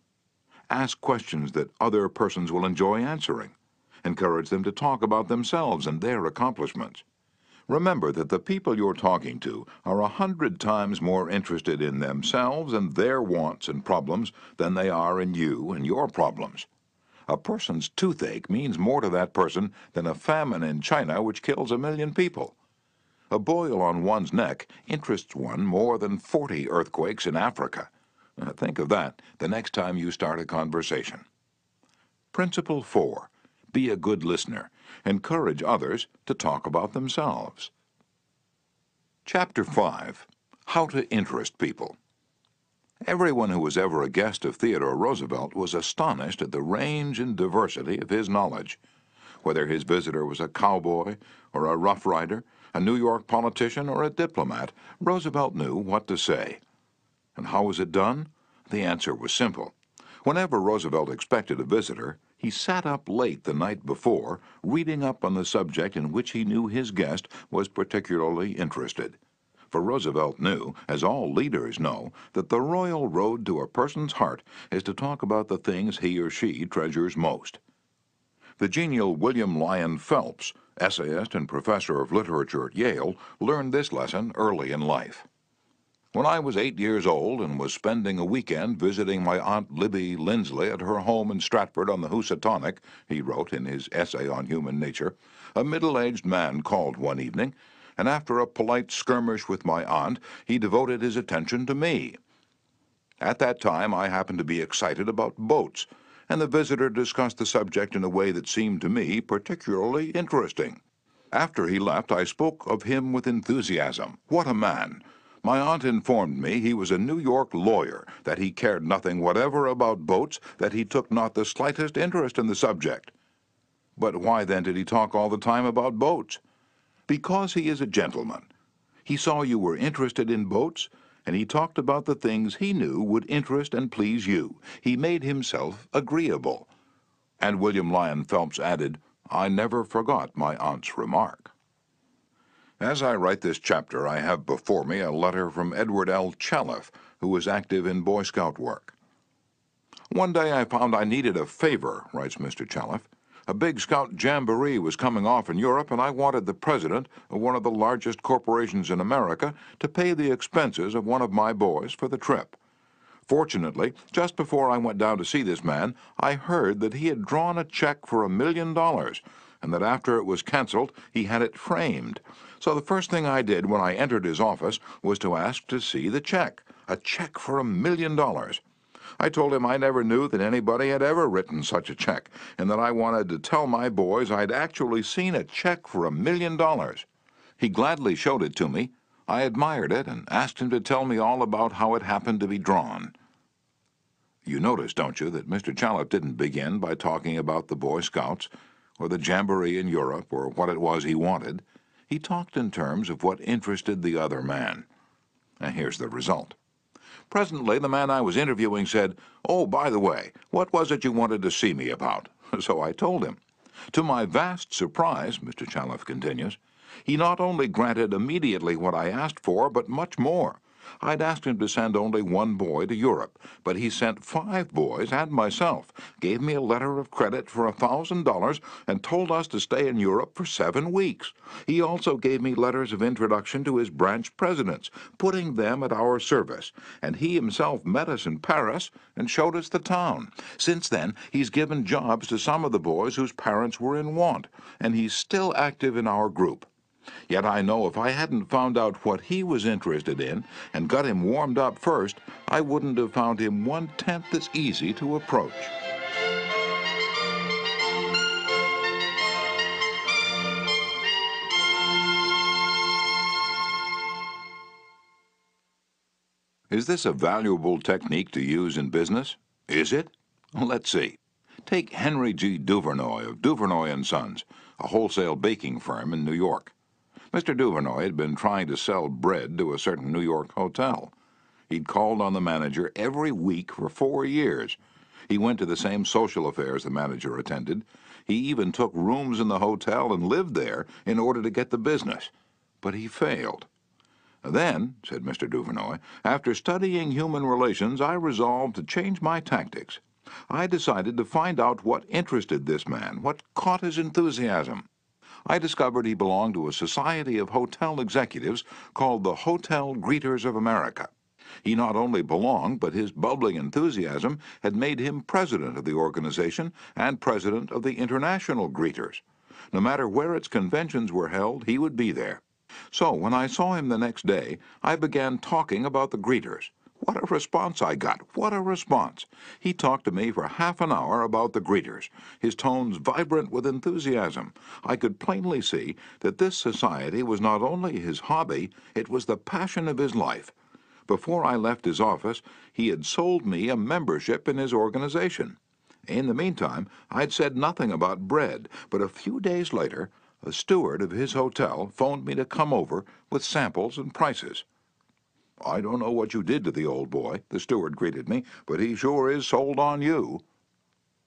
Ask questions that other persons will enjoy answering. Encourage them to talk about themselves and their accomplishments. Remember that the people you're talking to are 100 times more interested in themselves and their wants and problems than they are in you and your problems. A person's toothache means more to that person than a famine in China which kills 1 million people. A boil on one's neck interests one more than 40 earthquakes in Africa. Think of that the next time you start a conversation. Principle 4. Be a good listener. Encourage others to talk about themselves. Chapter 5. How to Interest People. Everyone who was ever a guest of Theodore Roosevelt was astonished at the range and diversity of his knowledge. Whether his visitor was a cowboy or a rough rider, a New York politician or a diplomat, Roosevelt knew what to say. And how was it done? The answer was simple. Whenever Roosevelt expected a visitor, he sat up late the night before, reading up on the subject in which he knew his guest was particularly interested. For Roosevelt knew, as all leaders know, that the royal road to a person's heart is to talk about the things he or she treasures most. The genial William Lyon Phelps, essayist and professor of literature at Yale, learned this lesson early in life. When I was 8 years old and was spending a weekend visiting my Aunt Libby Lindsley at her home in Stratford on the Housatonic, he wrote in his essay on human nature, a middle-aged man called one evening, and after a polite skirmish with my aunt, he devoted his attention to me. At that time, I happened to be excited about boats, and the visitor discussed the subject in a way that seemed to me particularly interesting. After he left, I spoke of him with enthusiasm. What a man! My aunt informed me he was a New York lawyer, that he cared nothing whatever about boats, that he took not the slightest interest in the subject. But why then did he talk all the time about boats? Because he is a gentleman. He saw you were interested in boats, and he talked about the things he knew would interest and please you. He made himself agreeable. And William Lyon Phelps added, I never forgot my aunt's remark. As I write this chapter, I have before me a letter from Edward L. Challiff, who was active in Boy Scout work. One day I found I needed a favor, writes Mr. Challiff. A big Scout jamboree was coming off in Europe, and I wanted the president of one of the largest corporations in America to pay the expenses of one of my boys for the trip. Fortunately, just before I went down to see this man, I heard that he had drawn a check for $1 million, and that after it was canceled, he had it framed. So the first thing I did when I entered his office was to ask to see the check, a check for $1 million. I told him I never knew that anybody had ever written such a check, and that I wanted to tell my boys I'd actually seen a check for $1 million. He gladly showed it to me. I admired it and asked him to tell me all about how it happened to be drawn. You notice, don't you, that Mr. Challiff didn't begin by talking about the Boy Scouts, or the jamboree in Europe, or what it was he wanted. He talked in terms of what interested the other man. And here's the result. Presently, the man I was interviewing said, "Oh, by the way, what was it you wanted to see me about?" So I told him. To my vast surprise, Mr. Challiff continues, he not only granted immediately what I asked for, but much more. I'd asked him to send only one boy to Europe, but he sent 5 boys and myself, gave me a letter of credit for $1,000, and told us to stay in Europe for 7 weeks. He also gave me letters of introduction to his branch presidents, putting them at our service, and he himself met us in Paris and showed us the town. Since then, he's given jobs to some of the boys whose parents were in want, and he's still active in our group. Yet I know if I hadn't found out what he was interested in and got him warmed up first, I wouldn't have found him 1/10 as easy to approach. Is this a valuable technique to use in business? Is it? Let's see. Take Henry G. Duvernoy of Duvernoy & Sons, a wholesale baking firm in New York. Mr. Duvernoy had been trying to sell bread to a certain New York hotel. He'd called on the manager every week for 4 years, He went to the same social affairs the manager attended. He even took rooms in the hotel and lived there in order to get the business. But he failed. Then, said Mr. Duvernoy, after studying human relations, I resolved to change my tactics. I decided to find out what interested this man, what caught his enthusiasm. I discovered he belonged to a society of hotel executives called the Hotel Greeters of America. He not only belonged, but his bubbling enthusiasm had made him president of the organization and president of the International Greeters. No matter where its conventions were held, he would be there. So when I saw him the next day, I began talking about the greeters. What a response I got! What a response! He talked to me for half an hour about the greeters, his tones vibrant with enthusiasm. I could plainly see that this society was not only his hobby, it was the passion of his life. Before I left his office, he had sold me a membership in his organization. In the meantime, I'd said nothing about bread, but a few days later, a steward of his hotel phoned me to come over with samples and prices. "I don't know what you did to the old boy," the steward greeted me, "but he sure is sold on you."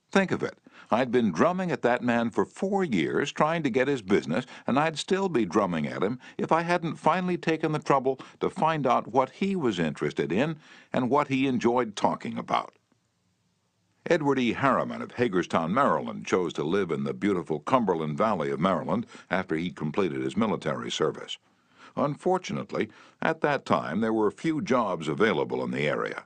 Think of it. I'd been drumming at that man for 4 years, trying to get his business, and I'd still be drumming at him if I hadn't finally taken the trouble to find out what he was interested in and what he enjoyed talking about. Edward E. Harriman of Hagerstown, Maryland, chose to live in the beautiful Cumberland Valley of Maryland after he completed his military service. Unfortunately, at that time there were few jobs available in the area.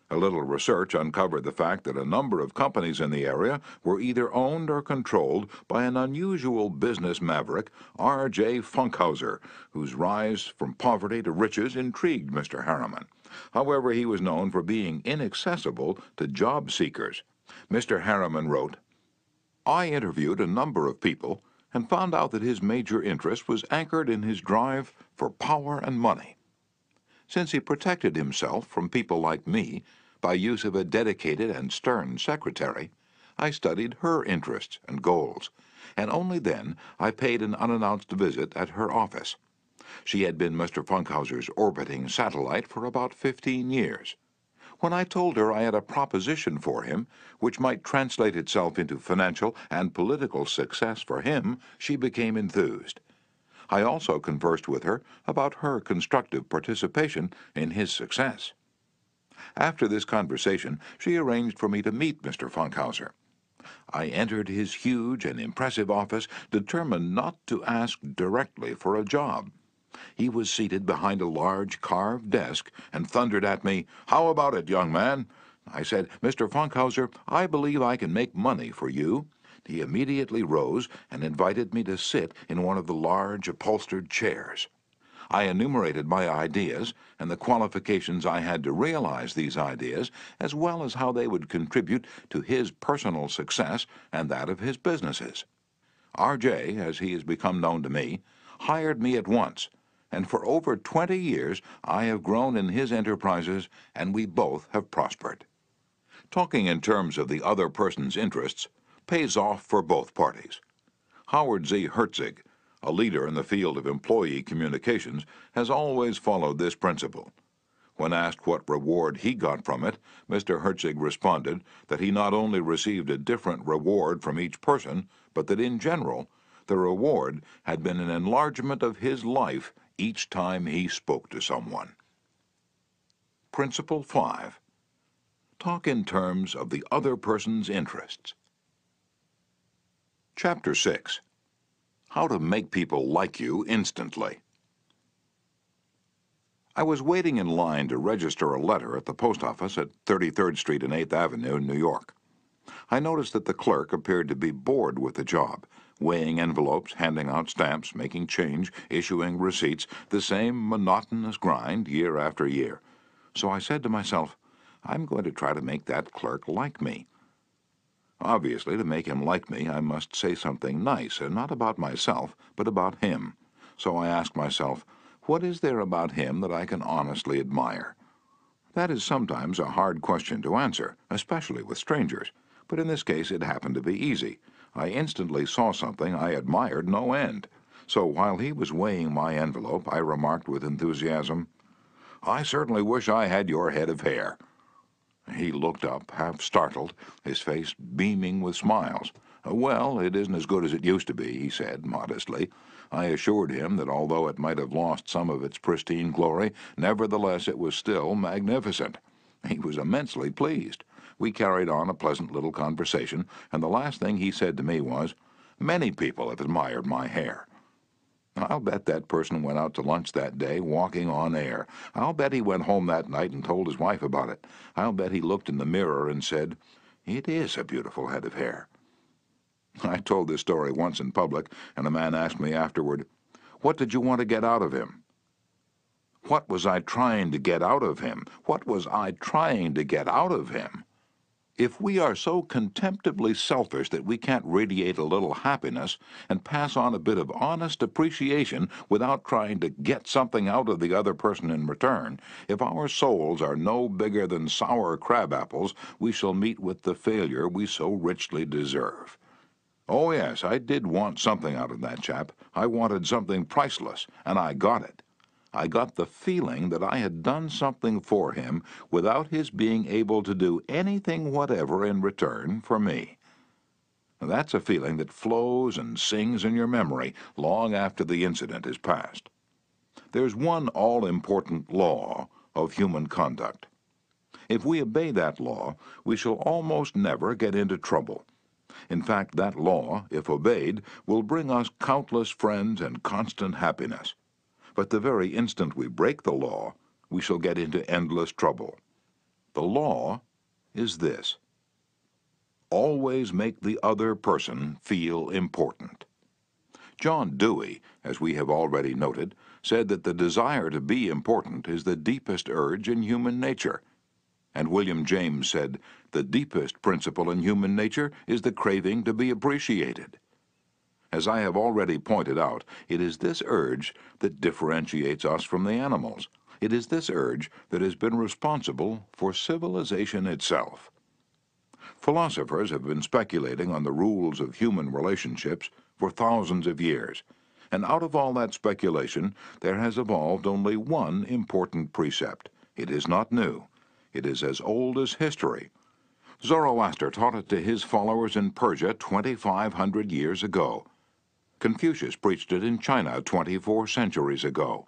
A little research uncovered the fact that a number of companies in the area were either owned or controlled by an unusual business maverick, R.J. Funkhauser, whose rise from poverty to riches intrigued Mr. Harriman. However, he was known for being inaccessible to job seekers. Mr. Harriman wrote, "I interviewed a number of people and found out that his major interest was anchored in his drive for power and money. Since he protected himself from people like me by use of a dedicated and stern secretary, I studied her interests and goals, and only then I paid an unannounced visit at her office. She had been Mr. Funkhauser's orbiting satellite for about 15 years. When I told her I had a proposition for him, which might translate itself into financial and political success for him, she became enthused. I also conversed with her about her constructive participation in his success. After this conversation, she arranged for me to meet Mr. Funkhauser. I entered his huge and impressive office, determined not to ask directly for a job. He was seated behind a large carved desk and thundered at me, "How about it, young man?" I said, "Mr. Funkhauser, I believe I can make money for you." He immediately rose and invited me to sit in one of the large upholstered chairs. I enumerated my ideas and the qualifications I had to realize these ideas, as well as how they would contribute to his personal success and that of his businesses. R.J., as he has become known to me, hired me at once, and for over 20 years I have grown in his enterprises, and we both have prospered. Talking in terms of the other person's interests pays off for both parties. Howard Z. Herzig, a leader in the field of employee communications, has always followed this principle. When asked what reward he got from it, Mr. Herzig responded that he not only received a different reward from each person, but that in general, the reward had been an enlargement of his life each time he spoke to someone. Principle 5. Talk in terms of the other person's interests. Chapter 6. How to make people like you instantly. I was waiting in line to register a letter at the post office at 33rd Street and 8th Avenue in New York. I noticed that the clerk appeared to be bored with the job, weighing envelopes, handing out stamps, making change, issuing receipts, the same monotonous grind year after year. So I said to myself, I'm going to try to make that clerk like me. Obviously, to make him like me, I must say something nice, and not about myself, but about him. So I asked myself, what is there about him that I can honestly admire? That is sometimes a hard question to answer, especially with strangers, but in this case it happened to be easy. I instantly saw something I admired no end. So while he was weighing my envelope, I remarked with enthusiasm, "I certainly wish I had your head of hair." He looked up, half startled, his face beaming with smiles. Well, it isn't as good as it used to be, he said modestly. I assured him that although it might have lost some of its pristine glory, nevertheless it was still magnificent. He was immensely pleased. We carried on a pleasant little conversation, and the last thing he said to me was, "Many people have admired my hair." I'll bet that person went out to lunch that day walking on air. I'll bet he went home that night and told his wife about it. I'll bet he looked in the mirror and said, "It is a beautiful head of hair." I told this story once in public, and a man asked me afterward, "What did you want to get out of him?" What was I trying to get out of him? What was I trying to get out of him? If we are so contemptibly selfish that we can't radiate a little happiness and pass on a bit of honest appreciation without trying to get something out of the other person in return, if our souls are no bigger than sour crab apples, we shall meet with the failure we so richly deserve. Oh yes, I did want something out of that chap. I wanted something priceless, and I got it. I got the feeling that I had done something for him without his being able to do anything whatever in return for me. That's a feeling that flows and sings in your memory long after the incident is past. There's one all-important law of human conduct. If we obey that law, we shall almost never get into trouble. In fact, that law, if obeyed, will bring us countless friends and constant happiness. But the very instant we break the law, we shall get into endless trouble. The law is this: always make the other person feel important. John Dewey, as we have already noted, said that the desire to be important is the deepest urge in human nature. And William James said, the deepest principle in human nature is the craving to be appreciated. As I have already pointed out, it is this urge that differentiates us from the animals. It is this urge that has been responsible for civilization itself. Philosophers have been speculating on the rules of human relationships for thousands of years, and out of all that speculation there has evolved only one important precept. It is not new. It is as old as history. Zoroaster taught it to his followers in Persia 2,500 years ago. Confucius preached it in China 24 centuries ago.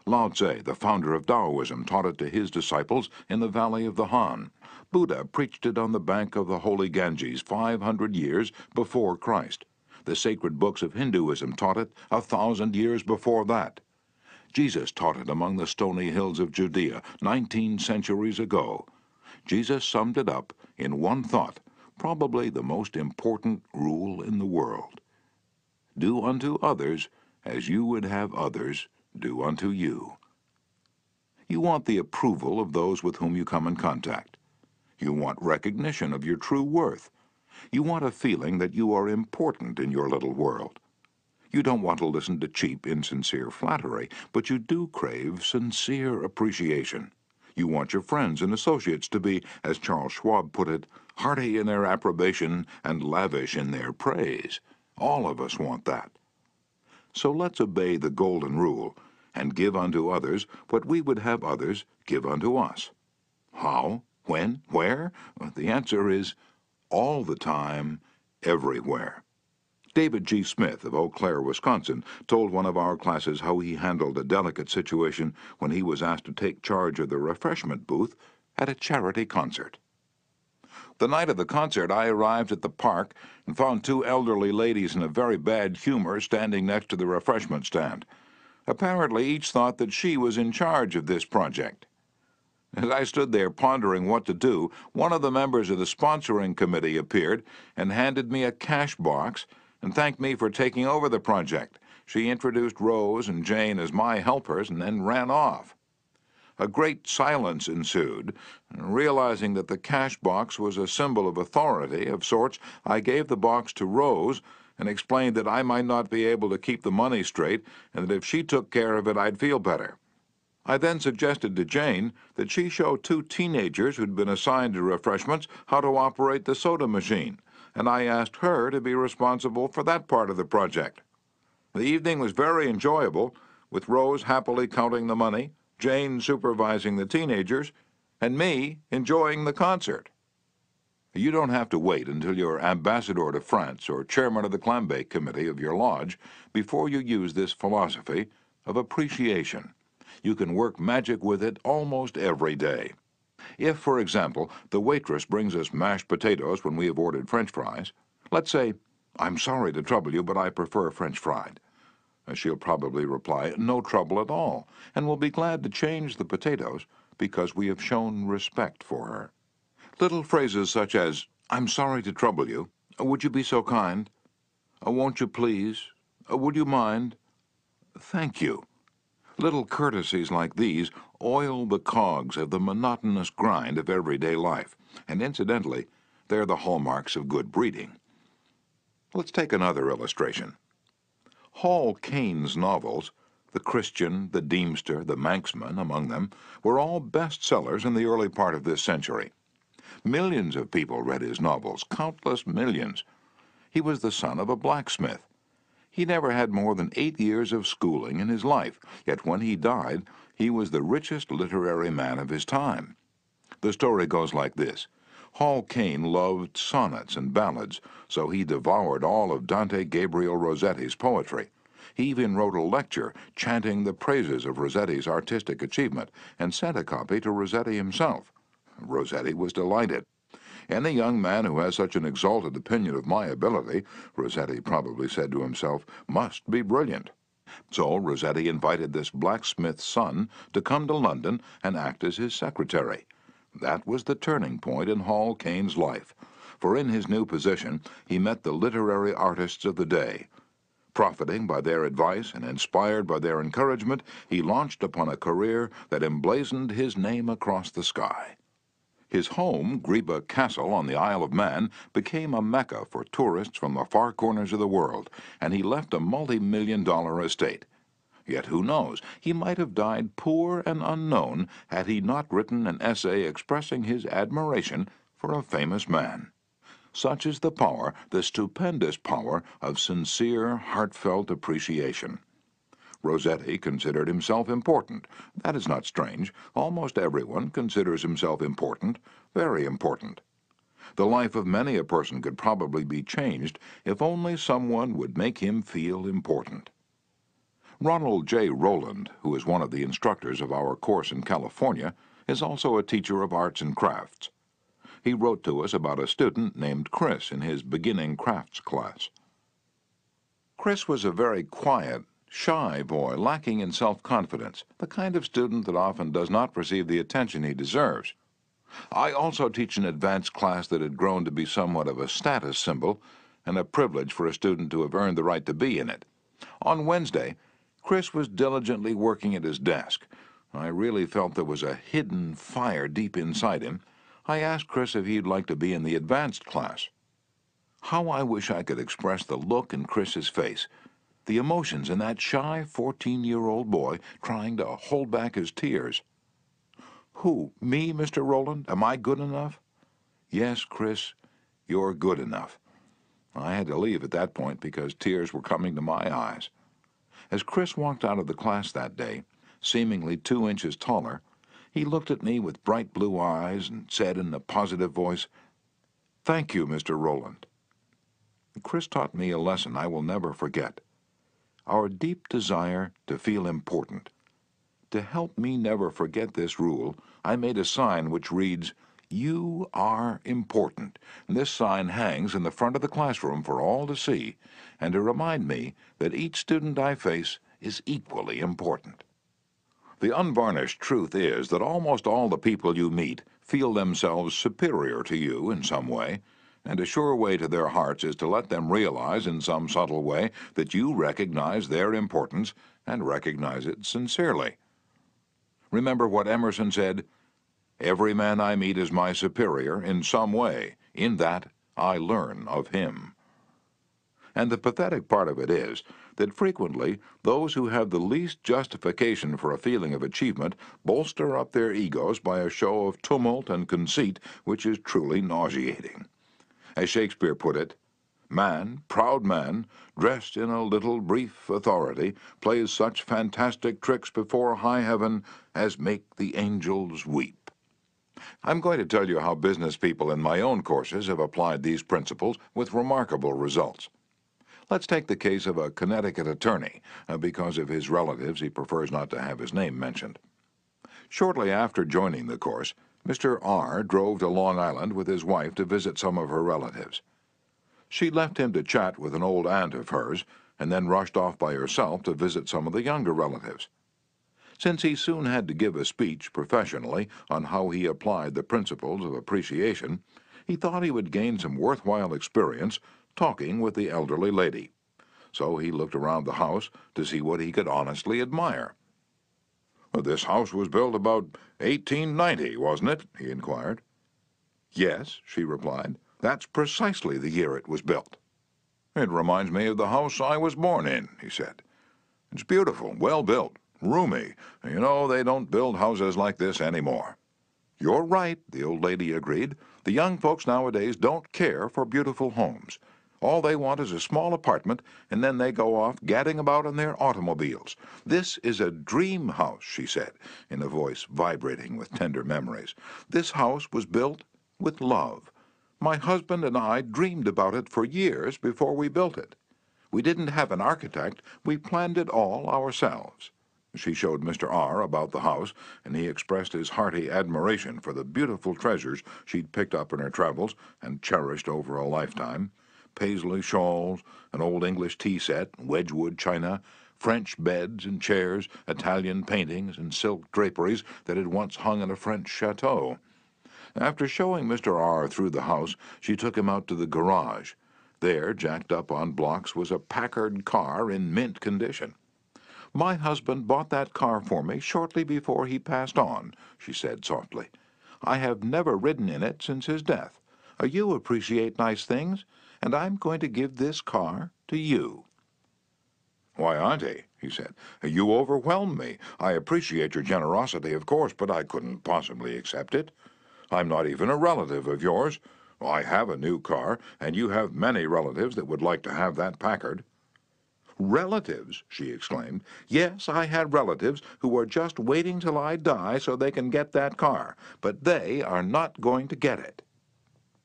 Lao Tse, the founder of Taoism, taught it to his disciples in the valley of the Han. Buddha preached it on the bank of the holy Ganges 500 years before Christ. The sacred books of Hinduism taught it 1,000 years before that. Jesus taught it among the stony hills of Judea 19 centuries ago. Jesus summed it up in one thought, probably the most important rule in the world. Do unto others as you would have others do unto you. You want the approval of those with whom you come in contact. You want recognition of your true worth. You want a feeling that you are important in your little world. You don't want to listen to cheap, insincere flattery, but you do crave sincere appreciation. You want your friends and associates to be, as Charles Schwab put it, hearty in their approbation and lavish in their praise. All of us want that. So let's obey the golden rule and give unto others what we would have others give unto us. How? When? Where? Well, the answer is all the time, everywhere. David G. Smith of Eau Claire, Wisconsin, told one of our classes how he handled a delicate situation when he was asked to take charge of the refreshment booth at a charity concert. The night of the concert, I arrived at the park and found two elderly ladies in a very bad humor standing next to the refreshment stand. Apparently, each thought that she was in charge of this project. As I stood there pondering what to do, one of the members of the sponsoring committee appeared and handed me a cash box and thanked me for taking over the project. She introduced Rose and Jane as my helpers and then ran off. A great silence ensued. Realizing that the cash box was a symbol of authority of sorts, I gave the box to Rose and explained that I might not be able to keep the money straight and that if she took care of it, I'd feel better. I then suggested to Jane that she show two teenagers who'd been assigned to refreshments how to operate the soda machine, and I asked her to be responsible for that part of the project. The evening was very enjoyable, with Rose happily counting the money, Jane supervising the teenagers, and me enjoying the concert. You don't have to wait until you're ambassador to France or chairman of the clambake committee of your lodge before you use this philosophy of appreciation. You can work magic with it almost every day. If, for example, the waitress brings us mashed potatoes when we have ordered French fries, let's say, "I'm sorry to trouble you, but I prefer French fried." She'll probably reply, "No trouble at all," and will be glad to change the potatoes because we have shown respect for her. Little phrases such as, "I'm sorry to trouble you," "Would you be so kind?" "Won't you please?" "Would you mind?" "Thank you." Little courtesies like these oil the cogs of the monotonous grind of everyday life, and incidentally, they're the hallmarks of good breeding. Let's take another illustration. Hall Caine's novels, The Christian, The Deemster, The Manxman among them, were all bestsellers in the early part of this century. Millions of people read his novels, countless millions. He was the son of a blacksmith. He never had more than 8 years of schooling in his life, yet when he died, he was the richest literary man of his time. The story goes like this. Hall Caine loved sonnets and ballads, so he devoured all of Dante Gabriel Rossetti's poetry. He even wrote a lecture chanting the praises of Rossetti's artistic achievement and sent a copy to Rossetti himself. Rossetti was delighted. "Any young man who has such an exalted opinion of my ability," Rossetti probably said to himself, "must be brilliant." So Rossetti invited this blacksmith's son to come to London and act as his secretary. That was the turning point in Hall Caine's life, for in his new position he met the literary artists of the day. Profiting by their advice and inspired by their encouragement, he launched upon a career that emblazoned his name across the sky. His home, Greba Castle on the Isle of Man, became a mecca for tourists from the far corners of the world, and he left a multi-million-dollar estate. Yet who knows, he might have died poor and unknown had he not written an essay expressing his admiration for a famous man. Such is the power, the stupendous power, of sincere, heartfelt appreciation. Rossetti considered himself important. That is not strange. Almost everyone considers himself important, very important. The life of many a person could probably be changed if only someone would make him feel important. Ronald J. Rowland, who is one of the instructors of our course in California, is also a teacher of arts and crafts. He wrote to us about a student named Chris in his beginning crafts class. Chris was a very quiet, shy boy, lacking in self-confidence, the kind of student that often does not receive the attention he deserves. I also teach an advanced class that had grown to be somewhat of a status symbol and a privilege for a student to have earned the right to be in it. On Wednesday, Chris was diligently working at his desk. I really felt there was a hidden fire deep inside him. I asked Chris if he'd like to be in the advanced class. How I wish I could express the look in Chris's face, the emotions in that shy 14-year-old boy trying to hold back his tears. "Who, me, Mr. Rowland? Am I good enough?" "Yes, Chris, you're good enough." I had to leave at that point because tears were coming to my eyes. As Chris walked out of the class that day, seemingly 2 inches taller, he looked at me with bright blue eyes and said in a positive voice, "Thank you, Mr. Rowland." Chris taught me a lesson I will never forget. Our deep desire to feel important. To help me never forget this rule, I made a sign which reads, "You are important." And this sign hangs in the front of the classroom for all to see, and to remind me that each student I face is equally important. The unvarnished truth is that almost all the people you meet feel themselves superior to you in some way, and a sure way to their hearts is to let them realize in some subtle way that you recognize their importance and recognize it sincerely. Remember what Emerson said, "Every man I meet is my superior in some way. In that I learn of him." And the pathetic part of it is that frequently those who have the least justification for a feeling of achievement bolster up their egos by a show of tumult and conceit which is truly nauseating. As Shakespeare put it, "Man, proud man, dressed in a little brief authority, plays such fantastic tricks before high heaven as make the angels weep." I'm going to tell you how business people in my own courses have applied these principles with remarkable results. Let's take the case of a Connecticut attorney. Because of his relatives, he prefers not to have his name mentioned. Shortly after joining the course, Mr. R. drove to Long Island with his wife to visit some of her relatives. She left him to chat with an old aunt of hers, and then rushed off by herself to visit some of the younger relatives. Since he soon had to give a speech professionally on how he applied the principles of appreciation, he thought he would gain some worthwhile experience talking with the elderly lady. So he looked around the house to see what he could honestly admire. "This house was built about 1890, wasn't it?" he inquired. "Yes," she replied. "That's precisely the year it was built." "It reminds me of the house I was born in," he said. "It's beautiful, well built, roomy. You know, they don't build houses like this anymore." "You're right," the old lady agreed. "The young folks nowadays don't care for beautiful homes. All they want is a small apartment, and then they go off gadding about in their automobiles. This is a dream house," she said, in a voice vibrating with tender memories. "This house was built with love. My husband and I dreamed about it for years before we built it. We didn't have an architect. We planned it all ourselves." She showed Mr. R. about the house, and he expressed his hearty admiration for the beautiful treasures she'd picked up in her travels and cherished over a lifetime. Paisley shawls, an old English tea set, Wedgwood china, French beds and chairs, Italian paintings, and silk draperies that had once hung in a French chateau. After showing Mr. R. through the house, she took him out to the garage. There, jacked up on blocks, was a Packard car in mint condition. "My husband bought that car for me shortly before he passed on," she said softly. "I have never ridden in it since his death. You appreciate nice things, and I'm going to give this car to you." "Why, Auntie," he said, "you overwhelm me. I appreciate your generosity, of course, but I couldn't possibly accept it. I'm not even a relative of yours. I have a new car, and you have many relatives that would like to have that Packard." "Relatives!" she exclaimed. "Yes, I had relatives who are just waiting till I die so they can get that car, but they are not going to get it."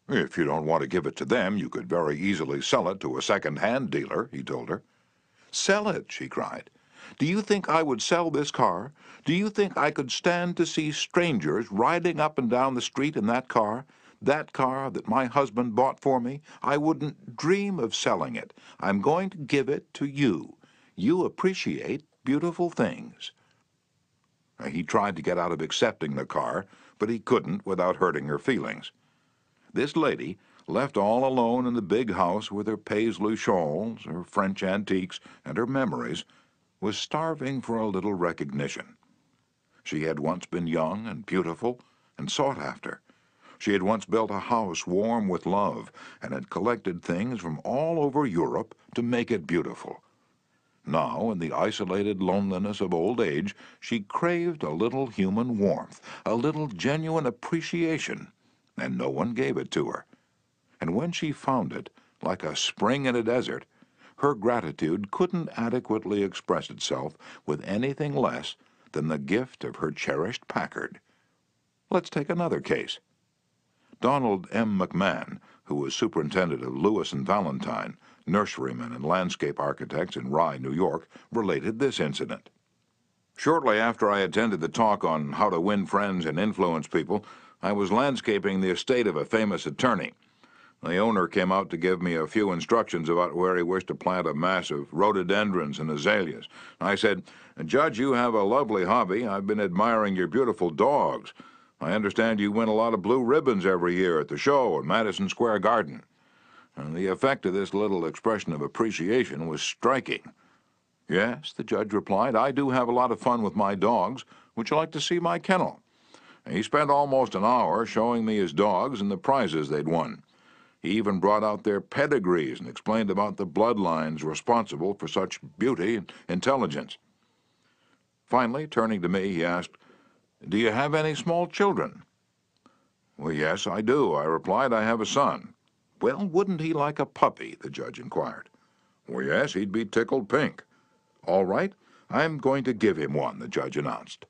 "If you don't want to give it to them, you could very easily sell it to a second-hand dealer," he told her. "Sell it!" she cried. "Do you think I would sell this car? Do you think I could stand to see strangers riding up and down the street in that car? That car that my husband bought for me? I wouldn't dream of selling it. I'm going to give it to you. You appreciate beautiful things." He tried to get out of accepting the car, but he couldn't without hurting her feelings. This lady, left all alone in the big house with her Paisley shawls, her French antiques, and her memories, was starving for a little recognition. She had once been young and beautiful and sought after. She had once built a house warm with love and had collected things from all over Europe to make it beautiful. Now, in the isolated loneliness of old age, she craved a little human warmth, a little genuine appreciation, and no one gave it to her. And when she found it, like a spring in a desert, her gratitude couldn't adequately express itself with anything less than the gift of her cherished Packard. Let's take another case. Donald M. McMahon, who was superintendent of Lewis and Valentine, nurserymen and landscape architects in Rye, New York, related this incident. "Shortly after I attended the talk on how to win friends and influence people, I was landscaping the estate of a famous attorney. The owner came out to give me a few instructions about where he wished to plant a mass of rhododendrons and azaleas. I said, 'Judge, you have a lovely hobby. I've been admiring your beautiful dogs. I understand you win a lot of blue ribbons every year at the show in Madison Square Garden.' And the effect of this little expression of appreciation was striking. 'Yes,' the judge replied, 'I do have a lot of fun with my dogs. Would you like to see my kennel?' And he spent almost an hour showing me his dogs and the prizes they'd won. He even brought out their pedigrees and explained about the bloodlines responsible for such beauty and intelligence. Finally, turning to me, he asked, 'Do you have any small children?' 'Well, yes, I do,' I replied. 'I have a son.' 'Well, wouldn't he like a puppy?' the judge inquired. 'Well, yes, he'd be tickled pink.' 'All right, I'm going to give him one,' the judge announced.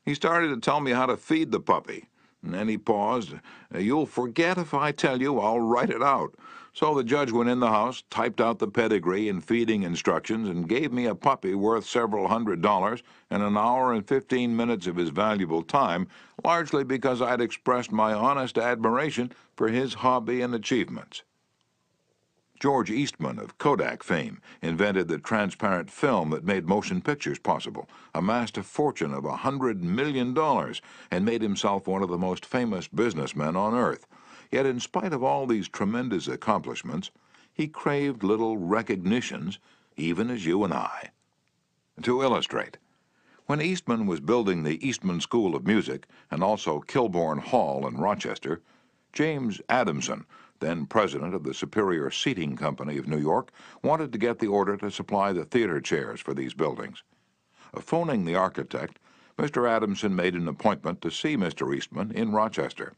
He started to tell me how to feed the puppy. And then he paused. "You'll forget if I tell you, I'll write it out." So the judge went in the house, typed out the pedigree and feeding instructions, and gave me a puppy worth several $100 and an hour and 15 minutes of his valuable time, largely because I'd expressed my honest admiration for his hobby and achievements. George Eastman of Kodak fame invented the transparent film that made motion pictures possible, amassed a fortune of $100 million, and made himself one of the most famous businessmen on earth. Yet in spite of all these tremendous accomplishments, he craved little recognitions, even as you and I. To illustrate, when Eastman was building the Eastman School of Music and also Kilbourne Hall in Rochester, James Adamson, then president of the Superior Seating Company of New York, wanted to get the order to supply the theater chairs for these buildings. Phoning the architect, Mr. Adamson made an appointment to see Mr. Eastman in Rochester.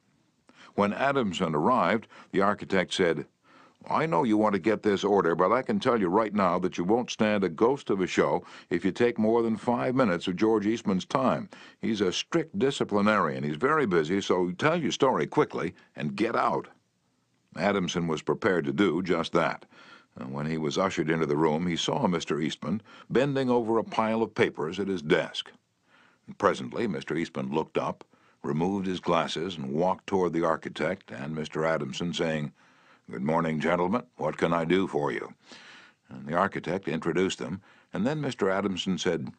When Adamson arrived, the architect said, "I know you want to get this order, but I can tell you right now that you won't stand a ghost of a show if you take more than 5 minutes of George Eastman's time. He's a strict disciplinarian. He's very busy, so tell your story quickly and get out." Adamson was prepared to do just that. When he was ushered into the room, he saw Mr. Eastman bending over a pile of papers at his desk. Presently, Mr. Eastman looked up, removed his glasses, and walked toward the architect and Mr. Adamson, saying, "Good morning, gentlemen. What can I do for you?" And the architect introduced them, and then Mr. Adamson said,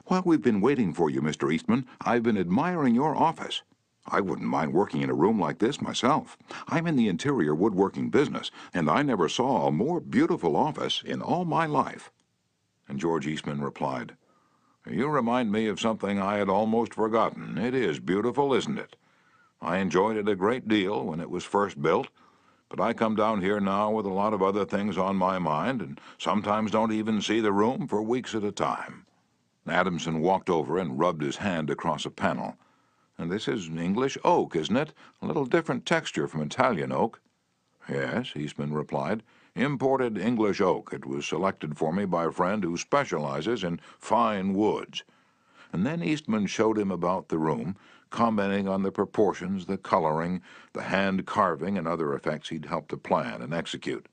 "While we've been waiting for you, Mr. Eastman, I've been admiring your office. I wouldn't mind working in a room like this myself. I'm in the interior woodworking business, and I never saw a more beautiful office in all my life." And George Eastman replied, "You remind me of something I had almost forgotten. It is beautiful, isn't it? I enjoyed it a great deal when it was first built, but I come down here now with a lot of other things on my mind, and sometimes don't even see the room for weeks at a time." Adamson walked over and rubbed his hand across a panel. "And this is English oak, isn't it? A little different texture from Italian oak." "Yes," Eastman replied. "Imported English oak. It was selected for me by a friend who specializes in fine woods." And then Eastman showed him about the room, commenting on the proportions, the coloring, the hand carving, and other effects he'd helped to plan and execute.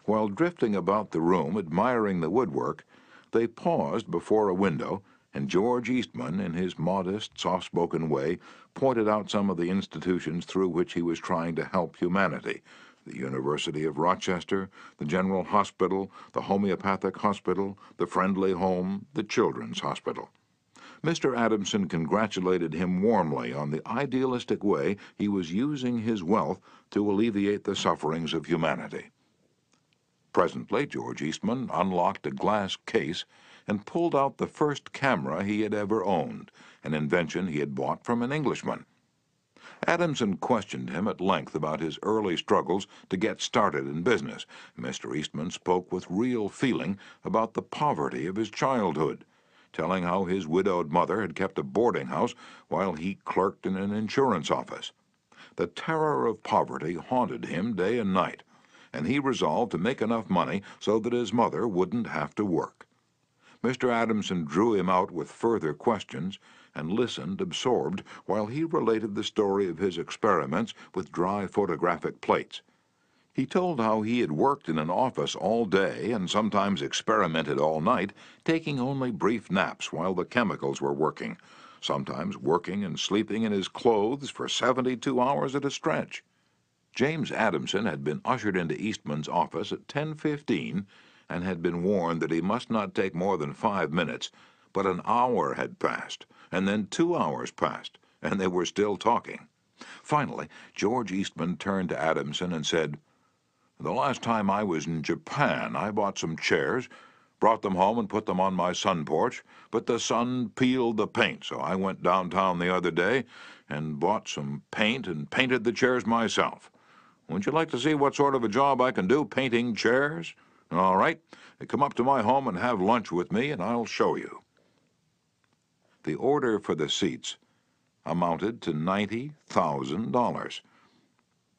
While drifting about the room, admiring the woodwork, they paused before a window, and George Eastman, in his modest, soft-spoken way, pointed out some of the institutions through which he was trying to help humanity: the University of Rochester, the General Hospital, the Homeopathic Hospital, the Friendly Home, the Children's Hospital. Mr. Adamson congratulated him warmly on the idealistic way he was using his wealth to alleviate the sufferings of humanity. Presently, George Eastman unlocked a glass case and pulled out the first camera he had ever owned, an invention he had bought from an Englishman. Adamson questioned him at length about his early struggles to get started in business. Mr. Eastman spoke with real feeling about the poverty of his childhood, telling how his widowed mother had kept a boarding house while he clerked in an insurance office. The terror of poverty haunted him day and night, and he resolved to make enough money so that his mother wouldn't have to work. Mr. Adamson drew him out with further questions and listened absorbed while he related the story of his experiments with dry photographic plates. He told how he had worked in an office all day and sometimes experimented all night, taking only brief naps while the chemicals were working, sometimes working and sleeping in his clothes for 72 hours at a stretch. James Adamson had been ushered into Eastman's office at 10:15 and had been warned that he must not take more than 5 minutes, but an hour had passed, and then 2 hours passed, and they were still talking. Finally, George Eastman turned to Adamson and said, "The last time I was in Japan, I bought some chairs, brought them home and put them on my sun porch, but the sun peeled the paint, so I went downtown the other day and bought some paint and painted the chairs myself. Would you like to see what sort of a job I can do painting chairs? All right, come up to my home and have lunch with me, and I'll show you." The order for the seats amounted to $90,000.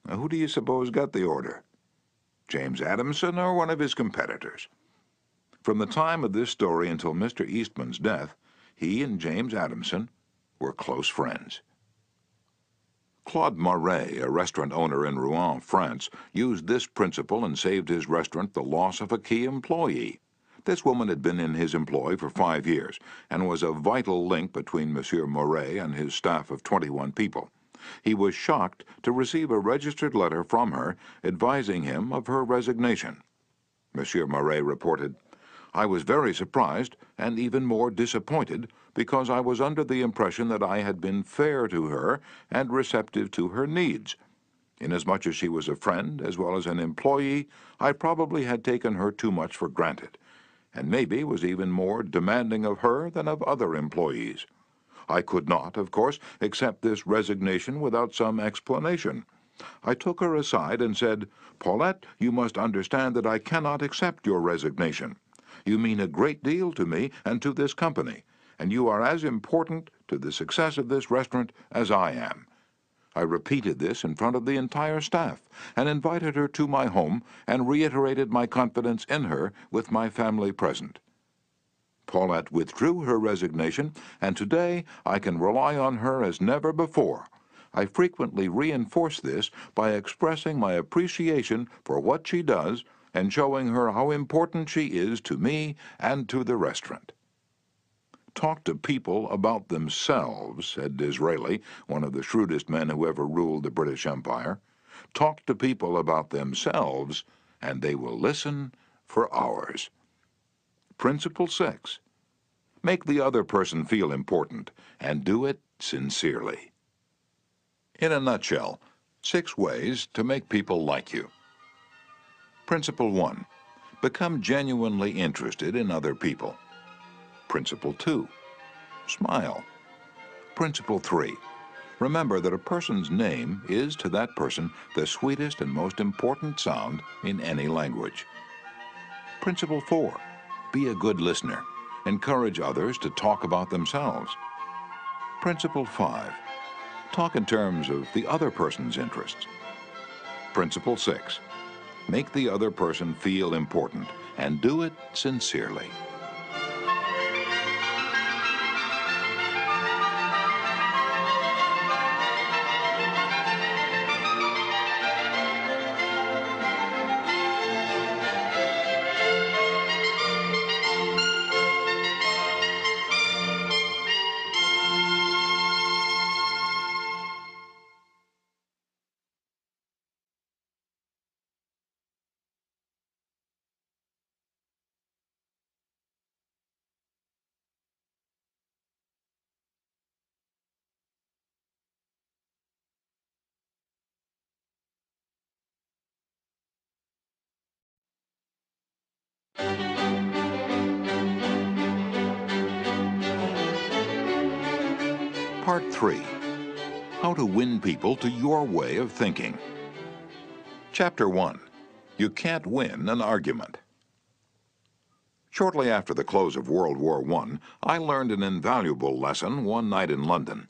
Now, who do you suppose got the order? James Adamson or one of his competitors? From the time of this story until Mr. Eastman's death, he and James Adamson were close friends. Claude Marais, a restaurant owner in Rouen, France, used this principle and saved his restaurant the loss of a key employee. This woman had been in his employ for 5 years and was a vital link between Monsieur Marais and his staff of 21 people. He was shocked to receive a registered letter from her advising him of her resignation. Monsieur Marais reported, "I was very surprised and even more disappointed because I was under the impression that I had been fair to her and receptive to her needs. Inasmuch as she was a friend as well as an employee, I probably had taken her too much for granted, and maybe was even more demanding of her than of other employees. I could not, of course, accept this resignation without some explanation. I took her aside and said, 'Paulette, you must understand that I cannot accept your resignation. You mean a great deal to me and to this company, and you are as important to the success of this restaurant as I am.' I repeated this in front of the entire staff and invited her to my home and reiterated my confidence in her with my family present. Paulette withdrew her resignation, and today I can rely on her as never before. I frequently reinforce this by expressing my appreciation for what she does and showing her how important she is to me and to the restaurant." "Talk to people about themselves," said Disraeli, one of the shrewdest men who ever ruled the British Empire. "Talk to people about themselves, and they will listen for hours." Principle 6. Make the other person feel important, and do it sincerely. In a nutshell, 6 ways to make people like you. Principle 1. Become genuinely interested in other people. Principle 2. Smile. Principle 3. Remember that a person's name is to that person the sweetest and most important sound in any language. Principle 4. Be a good listener. Encourage others to talk about themselves. Principle 5. Talk in terms of the other person's interests. Principle 6. Make the other person feel important, and do it sincerely. Part 3. How to win people to your way of thinking. Chapter 1. You can't win an argument. Shortly after the close of World War I learned an invaluable lesson one night in London.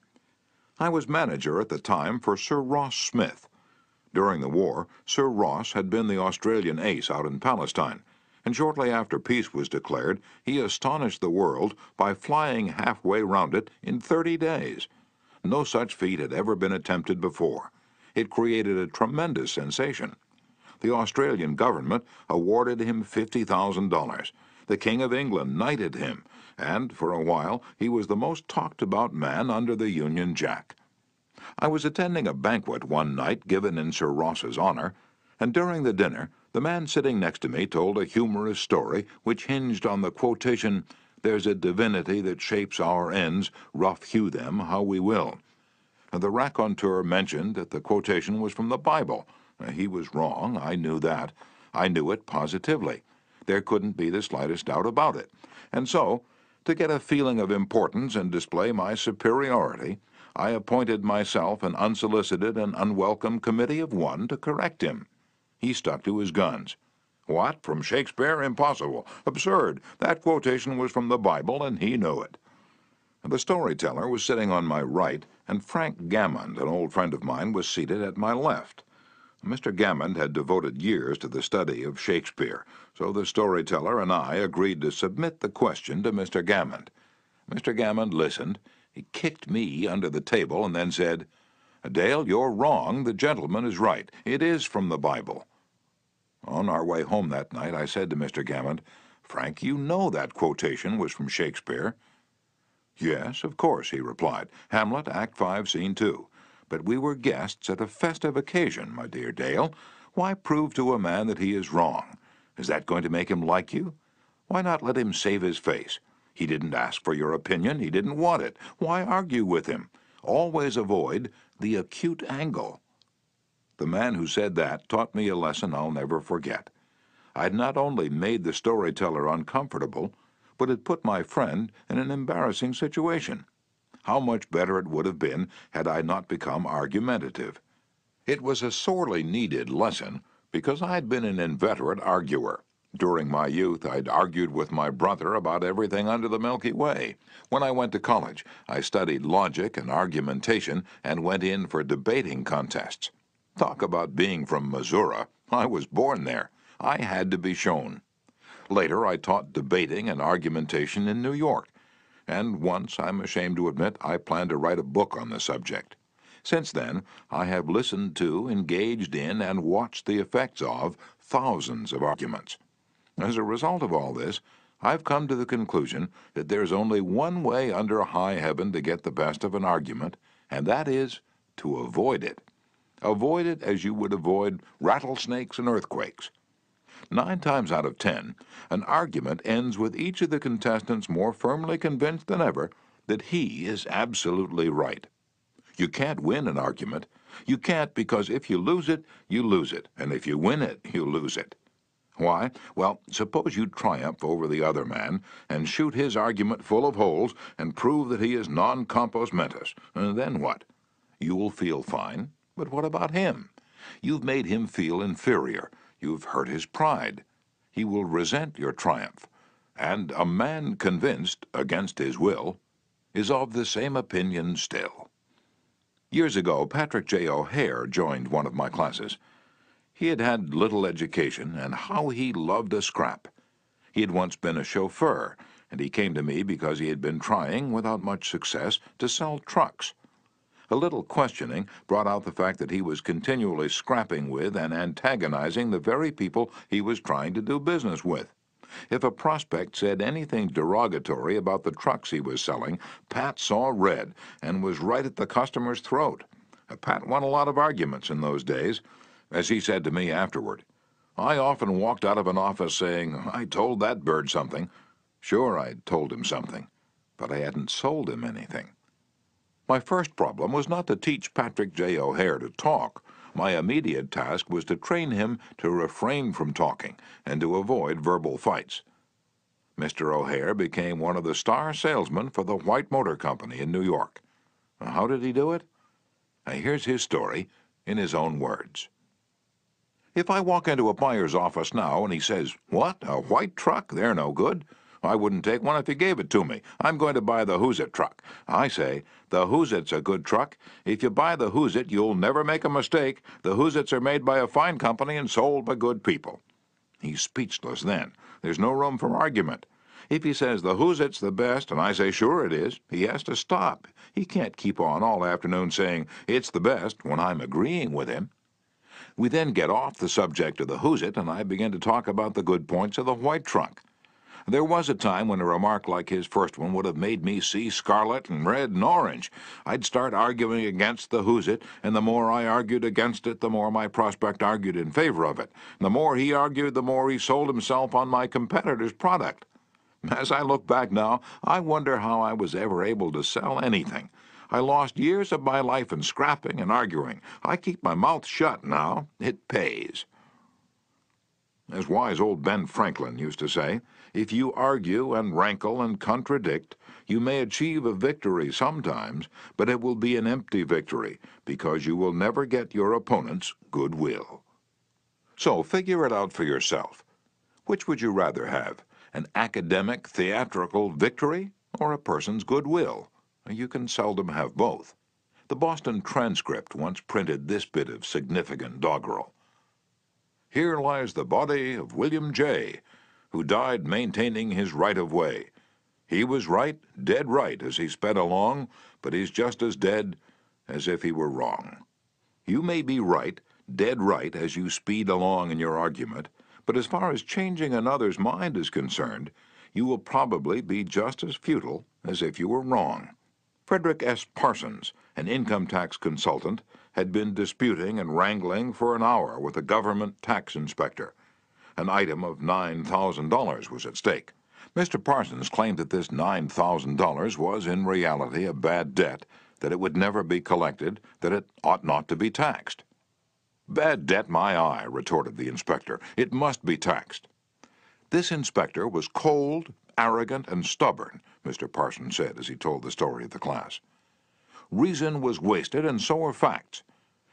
I was manager at the time for Sir Ross Smith. During the war, Sir Ross had been the Australian ace out in Palestine, and shortly after peace was declared, he astonished the world by flying halfway round it in 30 days. No such feat had ever been attempted before. It created a tremendous sensation. The Australian government awarded him $50,000. The King of England knighted him, and for a while he was the most talked about man under the Union Jack. I was attending a banquet one night given in Sir Ross's honor, and during the dinner the man sitting next to me told a humorous story which hinged on the quotation, "There's a divinity that shapes our ends, rough hew them how we will." The raconteur mentioned that the quotation was from the Bible. He was wrong, I knew that. I knew it positively. There couldn't be the slightest doubt about it. And so, to get a feeling of importance and display my superiority, I appointed myself an unsolicited and unwelcome committee of 1 to correct him. He stuck to his guns. "What, from Shakespeare? Impossible. Absurd. That quotation was from the Bible, and he knew it." The storyteller was sitting on my right, and Frank Gammond, an old friend of mine, was seated at my left. Mr. Gammond had devoted years to the study of Shakespeare, so the storyteller and I agreed to submit the question to Mr. Gammond. Mr. Gammond listened. He kicked me under the table and then said, Dale, you're wrong. The gentleman is right. It is from the Bible. On our way home that night, I said to Mr. Gammond, Frank, you know that quotation was from Shakespeare. Yes, of course, he replied. Hamlet, Act 5, Scene 2. But we were guests at a festive occasion, my dear Dale. Why prove to a man that he is wrong? Is that going to make him like you? Why not let him save his face? He didn't ask for your opinion. He didn't want it. Why argue with him? Always avoid the acute angle. The man who said that taught me a lesson I'll never forget. I'd not only made the storyteller uncomfortable, but had put my friend in an embarrassing situation. How much better it would have been had I not become argumentative. It was a sorely needed lesson because I'd been an inveterate arguer. During my youth, I'd argued with my brother about everything under the Milky Way. When I went to college, I studied logic and argumentation and went in for debating contests. Talk about being from Missouri. I was born there. I had to be shown. Later, I taught debating and argumentation in New York, and once, I'm ashamed to admit, I plan to write a book on the subject. Since then, I have listened to, engaged in, and watched the effects of thousands of arguments. As a result of all this, I've come to the conclusion that there's only one way under high heaven to get the best of an argument, and that is to avoid it. Avoid it as you would avoid rattlesnakes and earthquakes. 9 times out of 10, an argument ends with each of the contestants more firmly convinced than ever that he is absolutely right. You can't win an argument. You can't because if you lose it, you lose it, and if you win it, you lose it. Why? Well, suppose you triumph over the other man and shoot his argument full of holes and prove that he is non compos mentis. And then what? You'll feel fine, but what about him? You've made him feel inferior. You've hurt his pride. He will resent your triumph. And a man convinced, against his will, is of the same opinion still. Years ago, Patrick J. O'Hare joined one of my classes. He had had little education, and how he loved a scrap. He had once been a chauffeur, and he came to me because he had been trying, without much success, to sell trucks. A little questioning brought out the fact that he was continually scrapping with and antagonizing the very people he was trying to do business with. If a prospect said anything derogatory about the trucks he was selling, Pat saw red and was right at the customer's throat. Pat won a lot of arguments in those days. As he said to me afterward, I often walked out of an office saying, I told that bird something. Sure, I'd told him something, but I hadn't sold him anything. My first problem was not to teach Patrick J. O'Hare to talk. My immediate task was to train him to refrain from talking and to avoid verbal fights. Mr. O'Hare became one of the star salesmen for the White Motor Company in New York. How did he do it? Here's his story in his own words. If I walk into a buyer's office now and he says, What, a white truck? They're no good. I wouldn't take one if you gave it to me. I'm going to buy the Who's It truck. I say, the Who's It's a good truck. If you buy the Who's It, you'll never make a mistake. The Who's It's are made by a fine company and sold by good people. He's speechless then. There's no room for argument. If he says the Who's It's the best, and I say sure it is, he has to stop. He can't keep on all afternoon saying it's the best when I'm agreeing with him. We then get off the subject of the Who's It, and I begin to talk about the good points of the white truck. There was a time when a remark like his first one would have made me see scarlet and red and orange. I'd start arguing against the Who's It, and the more I argued against it, the more my prospect argued in favor of it. The more he argued, the more he sold himself on my competitor's product. As I look back now, I wonder how I was ever able to sell anything. I lost years of my life in scrapping and arguing. I keep my mouth shut now. It pays. As wise old Ben Franklin used to say, if you argue and rankle and contradict, you may achieve a victory sometimes, but it will be an empty victory because you will never get your opponent's goodwill. So figure it out for yourself. Which would you rather have, an academic, theatrical victory or a person's goodwill? You can seldom have both. The Boston Transcript once printed this bit of significant doggerel. Here lies the body of William J., who died maintaining his right-of-way. He was right, dead right, as he sped along, but he's just as dead as if he were wrong. You may be right, dead right, as you speed along in your argument, but as far as changing another's mind is concerned, you will probably be just as futile as if you were wrong. Frederick S. Parsons, an income tax consultant, had been disputing and wrangling for an hour with a government tax inspector. An item of $9,000 was at stake. Mr. Parsons claimed that this $9,000 was in reality a bad debt, that it would never be collected, that it ought not to be taxed. "Bad debt, my eye," retorted the inspector. "It must be taxed." This inspector was cold, arrogant, and stubborn, Mr. Parsons said as he told the story of the class. Reason was wasted, and so were facts.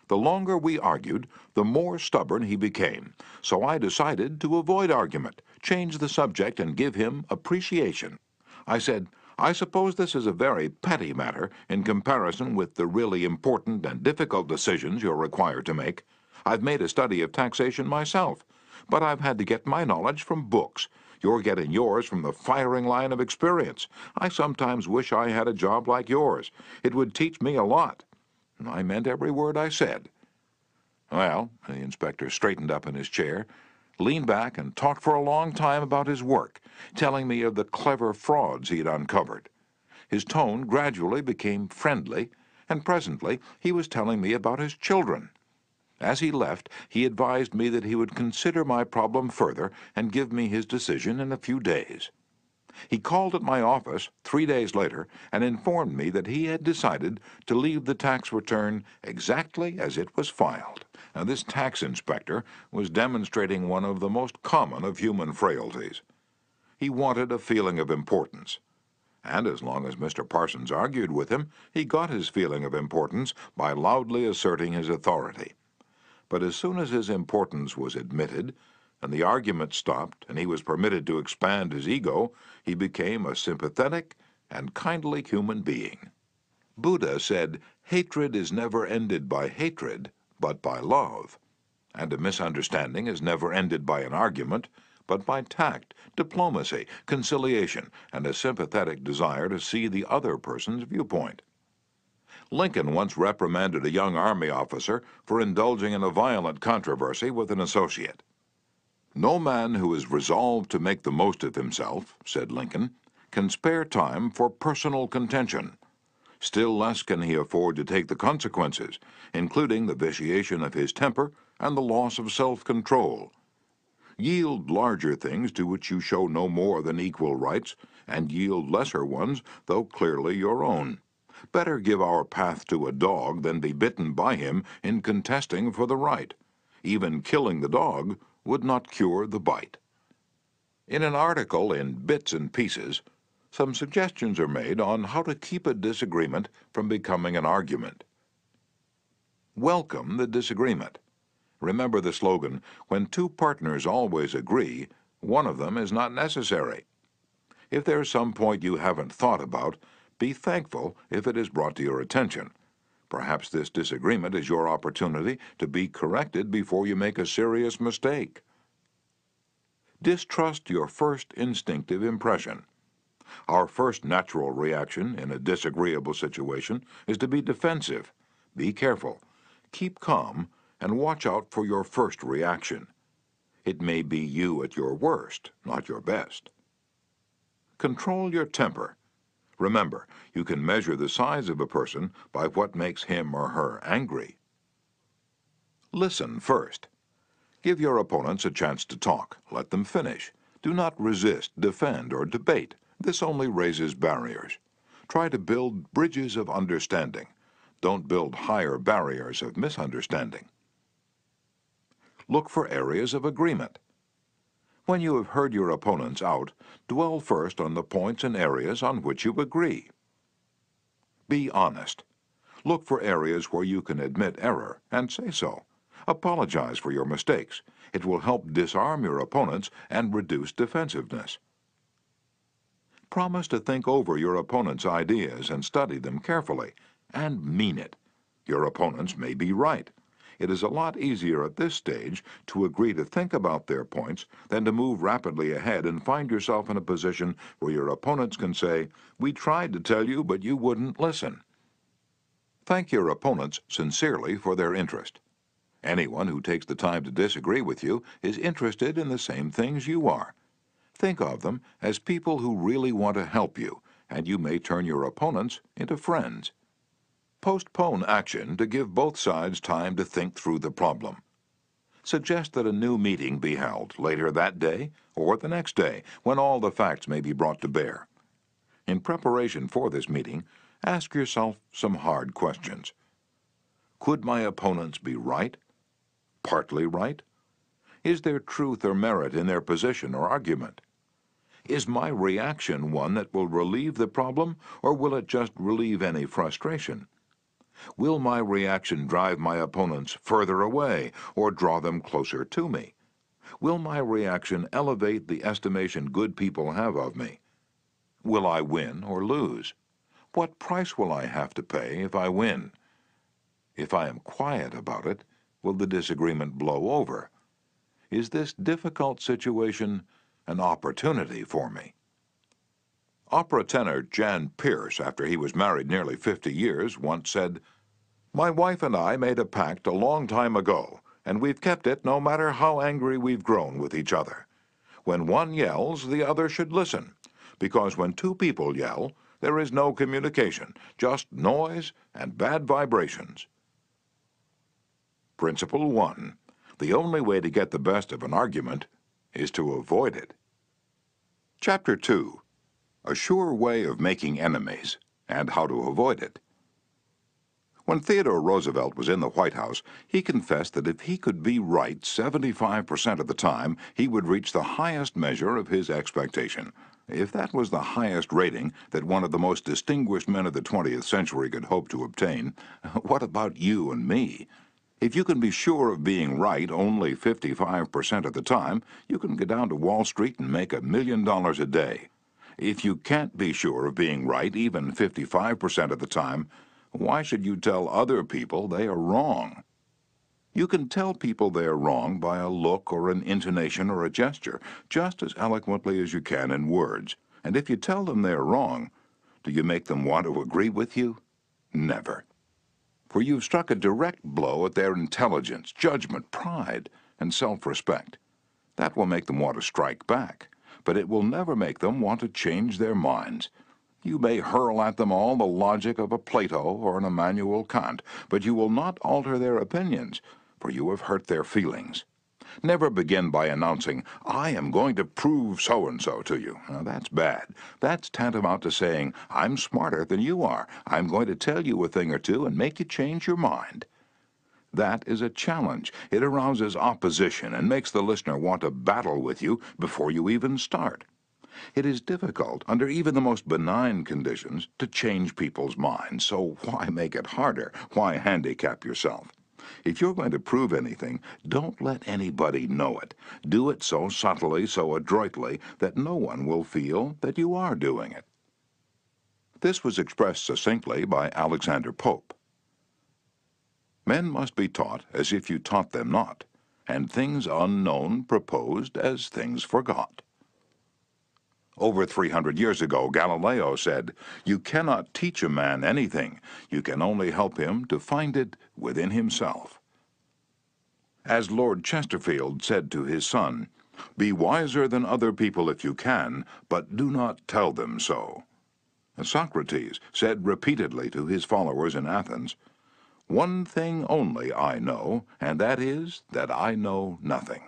The longer we argued, the more stubborn he became, so I decided to avoid argument, change the subject, and give him appreciation. I said, "I suppose this is a very petty matter in comparison with the really important and difficult decisions you're required to make. I've made a study of taxation myself, but I've had to get my knowledge from books. You're getting yours from the firing line of experience. I sometimes wish I had a job like yours. It would teach me a lot." I meant every word I said. Well, the inspector straightened up in his chair, leaned back, and talked for a long time about his work, telling me of the clever frauds he had uncovered. His tone gradually became friendly, and presently he was telling me about his children. As he left, he advised me that he would consider my problem further and give me his decision in a few days. He called at my office 3 days later and informed me that he had decided to leave the tax return exactly as it was filed. Now, this tax inspector was demonstrating one of the most common of human frailties. He wanted a feeling of importance. And as long as Mr. Parsons argued with him, he got his feeling of importance by loudly asserting his authority. But as soon as his importance was admitted, and the argument stopped, and he was permitted to expand his ego, he became a sympathetic and kindly human being. Buddha said, "Hatred is never ended by hatred, but by love. And a misunderstanding is never ended by an argument, but by tact, diplomacy, conciliation, and a sympathetic desire to see the other person's viewpoint." Lincoln once reprimanded a young Army officer for indulging in a violent controversy with an associate. "No man who is resolved to make the most of himself," said Lincoln, "can spare time for personal contention. Still less can he afford to take the consequences, including the vitiation of his temper and the loss of self-control. Yield larger things to which you show no more than equal rights, and yield lesser ones, though clearly your own. Better give our path to a dog than be bitten by him in contesting for the right. Even killing the dog would not cure the bite." In an article in Bits and Pieces, some suggestions are made on how to keep a disagreement from becoming an argument. Welcome the disagreement. Remember the slogan, "When two partners always agree, one of them is not necessary." If there's some point you haven't thought about, be thankful if it is brought to your attention. Perhaps this disagreement is your opportunity to be corrected before you make a serious mistake. Distrust your first instinctive impression. Our first natural reaction in a disagreeable situation is to be defensive. Be careful. Keep calm and watch out for your first reaction. It may be you at your worst, not your best. Control your temper. Remember, you can measure the size of a person by what makes him or her angry. Listen first. Give your opponents a chance to talk. Let them finish. Do not resist, defend, or debate. This only raises barriers. Try to build bridges of understanding. Don't build higher barriers of misunderstanding. Look for areas of agreement. When you have heard your opponents out, dwell first on the points and areas on which you agree. Be honest. Look for areas where you can admit error and say so. Apologize for your mistakes. It will help disarm your opponents and reduce defensiveness. Promise to think over your opponent's ideas and study them carefully, and mean it. Your opponents may be right. It is a lot easier at this stage to agree to think about their points than to move rapidly ahead and find yourself in a position where your opponents can say, "We tried to tell you, but you wouldn't listen." Thank your opponents sincerely for their interest. Anyone who takes the time to disagree with you is interested in the same things you are. Think of them as people who really want to help you, and you may turn your opponents into friends. Postpone action to give both sides time to think through the problem. Suggest that a new meeting be held later that day or the next day when all the facts may be brought to bear. In preparation for this meeting, ask yourself some hard questions. Could my opponents be right? Partly right? Is there truth or merit in their position or argument? Is my reaction one that will relieve the problem, or will it just relieve any frustration? Will my reaction drive my opponents further away or draw them closer to me? Will my reaction elevate the estimation good people have of me? Will I win or lose? What price will I have to pay if I win? If I am quiet about it, will the disagreement blow over? Is this difficult situation an opportunity for me? Opera tenor Jan Pierce, after he was married nearly 50 years, once said, "My wife and I made a pact a long time ago, and we've kept it no matter how angry we've grown with each other. When one yells, the other should listen, because when two people yell, there is no communication, just noise and bad vibrations." Principle 1. The only way to get the best of an argument is to avoid it. Chapter 2. A sure way of making enemies and how to avoid it. When Theodore Roosevelt was in the White House, he confessed that if he could be right 75% of the time, he would reach the highest measure of his expectation. If that was the highest rating that one of the most distinguished men of the 20th century could hope to obtain, what about you and me? If you can be sure of being right only 55% of the time, you can go down to Wall Street and make $1 million a day. If you can't be sure of being right even 55% of the time, why should you tell other people they are wrong? You can tell people they are wrong by a look or an intonation or a gesture, just as eloquently as you can in words. And if you tell them they are wrong, do you make them want to agree with you? Never. For you've struck a direct blow at their intelligence, judgment, pride, and self-respect. That will make them want to strike back, but it will never make them want to change their minds. You may hurl at them all the logic of a Plato or an Immanuel Kant, but you will not alter their opinions, for you have hurt their feelings. Never begin by announcing, "I am going to prove so-and-so to you." Now, that's bad. That's tantamount to saying, "I'm smarter than you are. I'm going to tell you a thing or two and make you change your mind." That is a challenge. It arouses opposition and makes the listener want to battle with you before you even start. It is difficult, under even the most benign conditions, to change people's minds, so why make it harder? Why handicap yourself? If you're going to prove anything, don't let anybody know it. Do it so subtly, so adroitly, that no one will feel that you are doing it. This was expressed succinctly by Alexander Pope. Men must be taught as if you taught them not, and things unknown proposed as things forgot. Over 300 years ago, Galileo said, "You cannot teach a man anything. You can only help him to find it within himself." As Lord Chesterfield said to his son, "Be wiser than other people if you can, but do not tell them so." Socrates said repeatedly to his followers in Athens, "One thing only I know, and that is that I know nothing."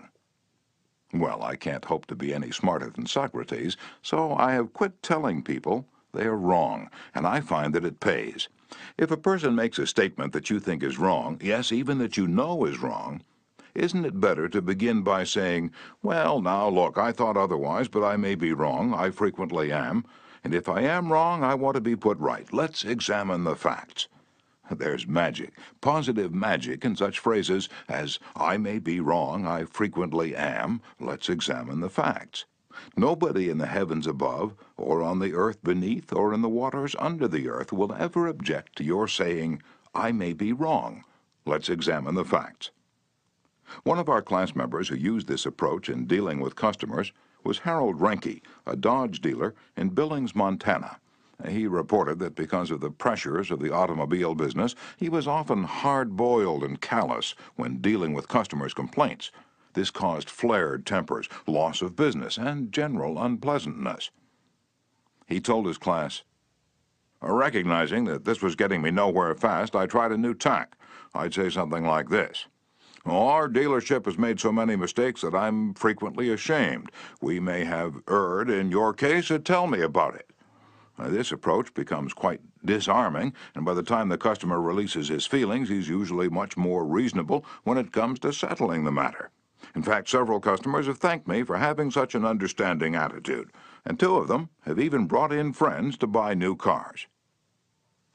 Well, I can't hope to be any smarter than Socrates, so I have quit telling people they are wrong, and I find that it pays. If a person makes a statement that you think is wrong, yes, even that you know is wrong, isn't it better to begin by saying, "Well, now, look, I thought otherwise, but I may be wrong. I frequently am. And if I am wrong, I want to be put right. Let's examine the facts." There's magic, positive magic in such phrases as, "I may be wrong, I frequently am, let's examine the facts." Nobody in the heavens above, or on the earth beneath, or in the waters under the earth will ever object to your saying, "I may be wrong, let's examine the facts." One of our class members who used this approach in dealing with customers was Harold Ranke, a Dodge dealer in Billings, Montana. He reported that because of the pressures of the automobile business, he was often hard-boiled and callous when dealing with customers' complaints. This caused flared tempers, loss of business, and general unpleasantness. He told his class, "Recognizing that this was getting me nowhere fast, I tried a new tack. I'd say something like this. Our dealership has made so many mistakes that I'm frequently ashamed. We may have erred in your case, so tell me about it." This approach becomes quite disarming, and by the time the customer releases his feelings, he's usually much more reasonable when it comes to settling the matter. In fact, several customers have thanked me for having such an understanding attitude, and two of them have even brought in friends to buy new cars.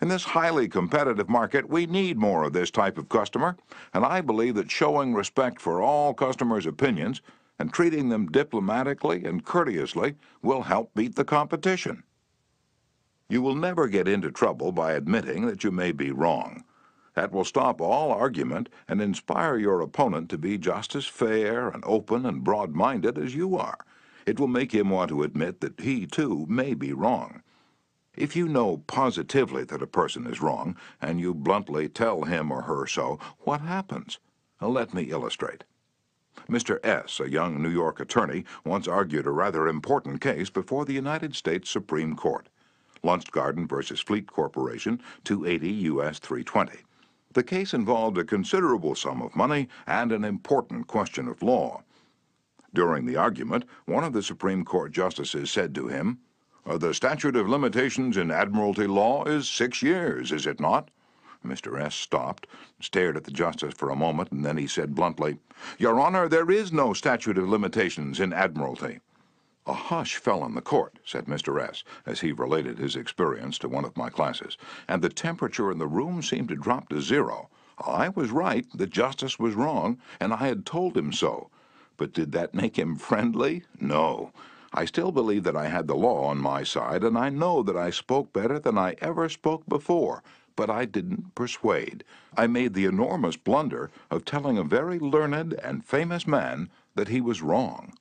In this highly competitive market, we need more of this type of customer, and I believe that showing respect for all customers' opinions and treating them diplomatically and courteously will help beat the competition. You will never get into trouble by admitting that you may be wrong. That will stop all argument and inspire your opponent to be just as fair and open and broad-minded as you are. It will make him want to admit that he, too, may be wrong. If you know positively that a person is wrong, and you bluntly tell him or her so, what happens? Let me illustrate. Mr. S., a young New York attorney, once argued a rather important case before the United States Supreme Court. Lunchgarden versus Fleet Corporation, 280 U.S. 320. The case involved a considerable sum of money and an important question of law. During the argument, one of the Supreme Court justices said to him, "The statute of limitations in admiralty law is 6 years, is it not?" Mr. S. stopped, stared at the justice for a moment, and then he said bluntly, "Your Honor, there is no statute of limitations in admiralty." A hush fell on the court, said Mr. S., as he related his experience to one of my classes, and the temperature in the room seemed to drop to 0. I was right, the justice was wrong, and I had told him so. But did that make him friendly? No. I still believe that I had the law on my side, and I know that I spoke better than I ever spoke before, but I didn't persuade. I made the enormous blunder of telling a very learned and famous man that he was wrong.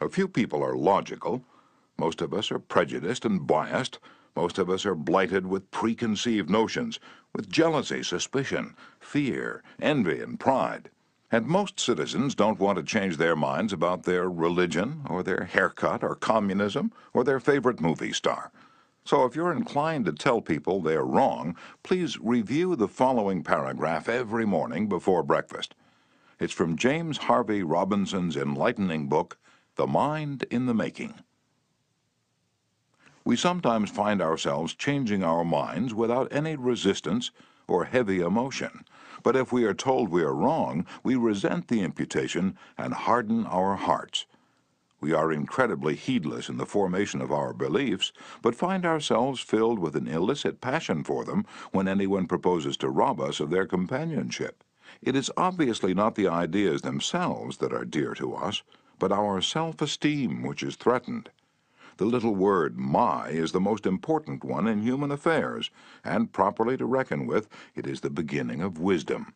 A few people are logical. Most of us are prejudiced and biased. Most of us are blighted with preconceived notions, with jealousy, suspicion, fear, envy, and pride. And most citizens don't want to change their minds about their religion, or their haircut, or communism, or their favorite movie star. So if you're inclined to tell people they're wrong, please review the following paragraph every morning before breakfast. It's from James Harvey Robinson's enlightening book, The Mind in the Making. We sometimes find ourselves changing our minds without any resistance or heavy emotion. But if we are told we are wrong, we resent the imputation and harden our hearts. We are incredibly heedless in the formation of our beliefs, but find ourselves filled with an illicit passion for them when anyone proposes to rob us of their companionship. It is obviously not the ideas themselves that are dear to us, but our self-esteem which is threatened. The little word "my" is the most important one in human affairs, and properly to reckon with, it is the beginning of wisdom.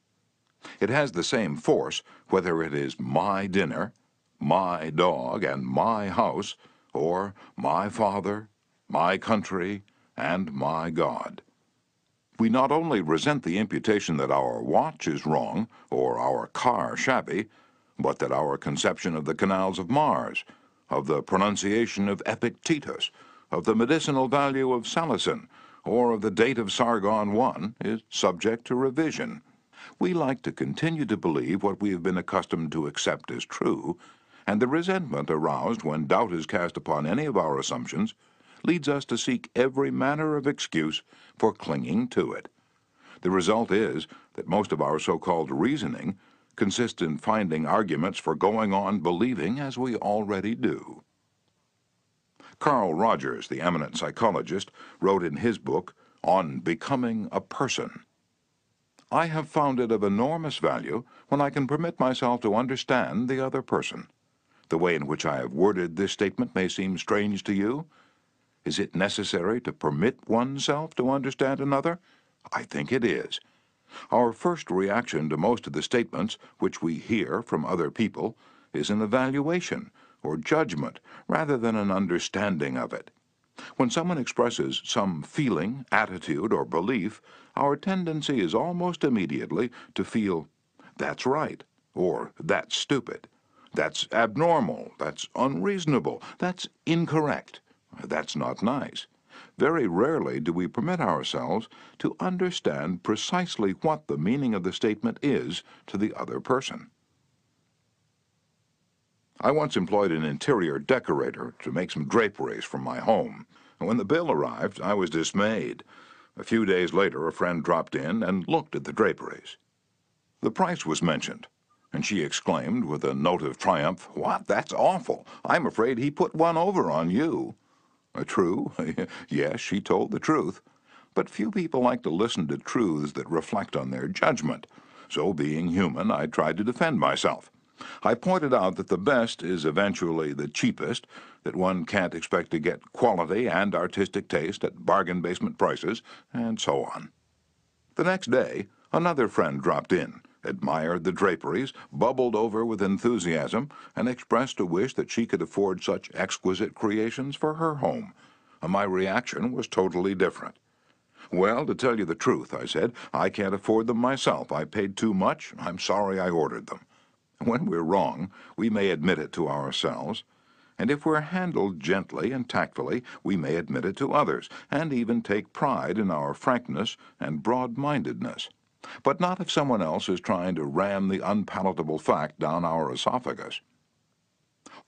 It has the same force whether it is my dinner, my dog, and my house, or my father, my country, and my God. We not only resent the imputation that our watch is wrong, or our car shabby, but that our conception of the canals of Mars, of the pronunciation of Epictetus, of the medicinal value of salicin, or of the date of Sargon I is subject to revision. We like to continue to believe what we have been accustomed to accept as true, and the resentment aroused when doubt is cast upon any of our assumptions leads us to seek every manner of excuse for clinging to it. The result is that most of our so-called reasoning consists in finding arguments for going on believing as we already do. Carl Rogers, the eminent psychologist, wrote in his book, On Becoming a Person, "I have found it of enormous value when I can permit myself to understand the other person. The way in which I have worded this statement may seem strange to you. Is it necessary to permit oneself to understand another? I think it is. Our first reaction to most of the statements which we hear from other people is an evaluation or judgment rather than an understanding of it. When someone expresses some feeling, attitude, or belief, our tendency is almost immediately to feel, that's right, or that's stupid, that's abnormal, that's unreasonable, that's incorrect, that's not nice. Very rarely do we permit ourselves to understand precisely what the meaning of the statement is to the other person. I once employed an interior decorator to make some draperies for my home. When the bill arrived, I was dismayed. A few days later, a friend dropped in and looked at the draperies. The price was mentioned, and she exclaimed with a note of triumph, "What? That's awful! I'm afraid he put one over on you." True, yes, she told the truth. But few people like to listen to truths that reflect on their judgment. So, being human, I tried to defend myself. I pointed out that the best is eventually the cheapest, that one can't expect to get quality and artistic taste at bargain basement prices, and so on. The next day, another friend dropped in, admired the draperies, bubbled over with enthusiasm, and expressed a wish that she could afford such exquisite creations for her home. My reaction was totally different. "Well, to tell you the truth," I said, "I can't afford them myself. I paid too much. I'm sorry I ordered them." When we're wrong, we may admit it to ourselves, and if we're handled gently and tactfully, we may admit it to others, and even take pride in our frankness and broad-mindedness. But not if someone else is trying to ram the unpalatable fact down our esophagus.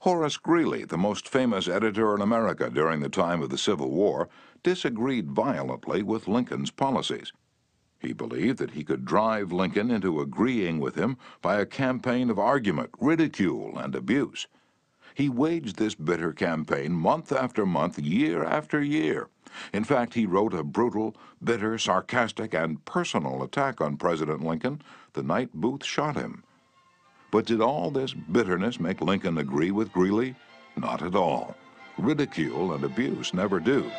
Horace Greeley, the most famous editor in America during the time of the Civil War, disagreed violently with Lincoln's policies. He believed that he could drive Lincoln into agreeing with him by a campaign of argument, ridicule, and abuse. He waged this bitter campaign month after month, year after year. In fact, he wrote a brutal, bitter, sarcastic, and personal attack on President Lincoln the night Booth shot him. But did all this bitterness make Lincoln agree with Greeley? Not at all. Ridicule and abuse never do.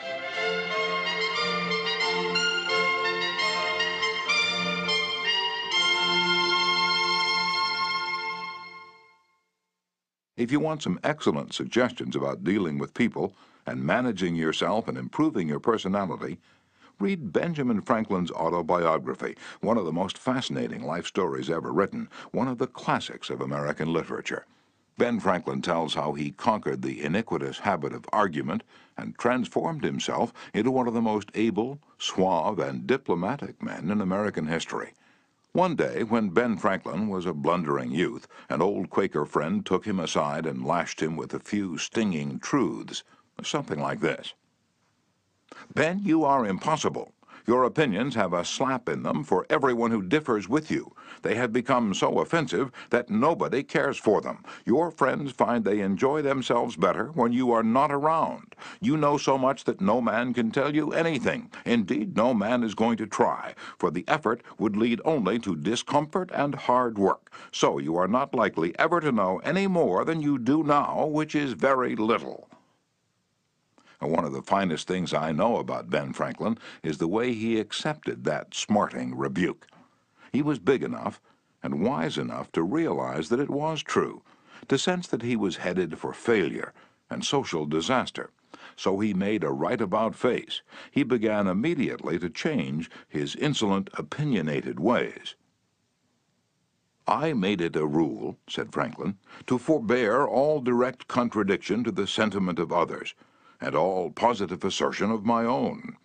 If you want some excellent suggestions about dealing with people and managing yourself and improving your personality, read Benjamin Franklin's autobiography, one of the most fascinating life stories ever written, one of the classics of American literature. Ben Franklin tells how he conquered the iniquitous habit of argument and transformed himself into one of the most able, suave, and diplomatic men in American history. One day, when Ben Franklin was a blundering youth, an old Quaker friend took him aside and lashed him with a few stinging truths, something like this. "Ben, you are impossible. Your opinions have a slap in them for everyone who differs with you. They have become so offensive that nobody cares for them. Your friends find they enjoy themselves better when you are not around. You know so much that no man can tell you anything. Indeed, no man is going to try, for the effort would lead only to discomfort and hard work. So you are not likely ever to know any more than you do now, which is very little." One of the finest things I know about Ben Franklin is the way he accepted that smarting rebuke. He was big enough and wise enough to realize that it was true, to sense that he was headed for failure and social disaster. So he made a right-about face. He began immediately to change his insolent, opinionated ways. "I made it a rule," said Franklin, "to forbear all direct contradiction to the sentiment of others, and all positive assertion of my own.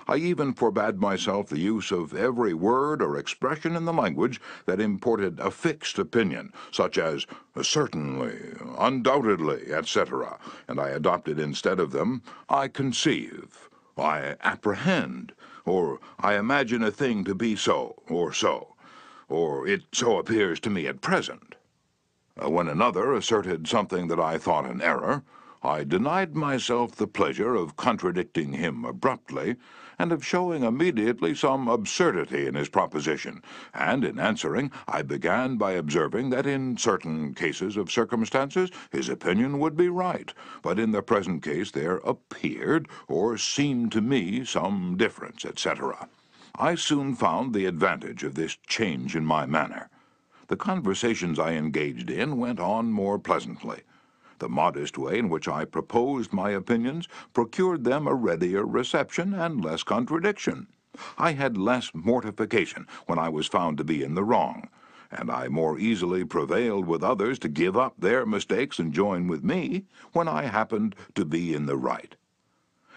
I even forbade myself the use of every word or expression in the language that imported a fixed opinion, such as certainly, undoubtedly, etc., and I adopted instead of them, I conceive, I apprehend, or I imagine a thing to be so, or it so appears to me at present. When another asserted something that I thought an error, I denied myself the pleasure of contradicting him abruptly, and of showing immediately some absurdity in his proposition, and in answering I began by observing that in certain cases of circumstances his opinion would be right, but in the present case there appeared or seemed to me some difference, etc. I soon found the advantage of this change in my manner. The conversations I engaged in went on more pleasantly. The modest way in which I proposed my opinions procured them a readier reception and less contradiction. I had less mortification when I was found to be in the wrong, and I more easily prevailed with others to give up their mistakes and join with me when I happened to be in the right.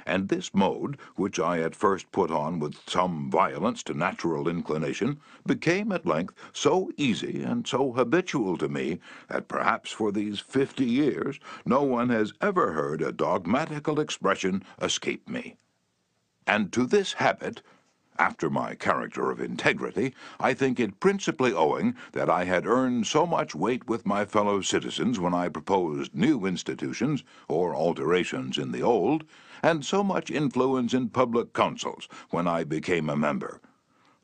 And this mode, which I at first put on with some violence to natural inclination, became at length so easy and so habitual to me that perhaps for these 50 years no one has ever heard a dogmatical expression escape me. And to this habit, after my character of integrity, I think it principally owing that I had earned so much weight with my fellow citizens when I proposed new institutions or alterations in the old, and so much influence in public councils when I became a member.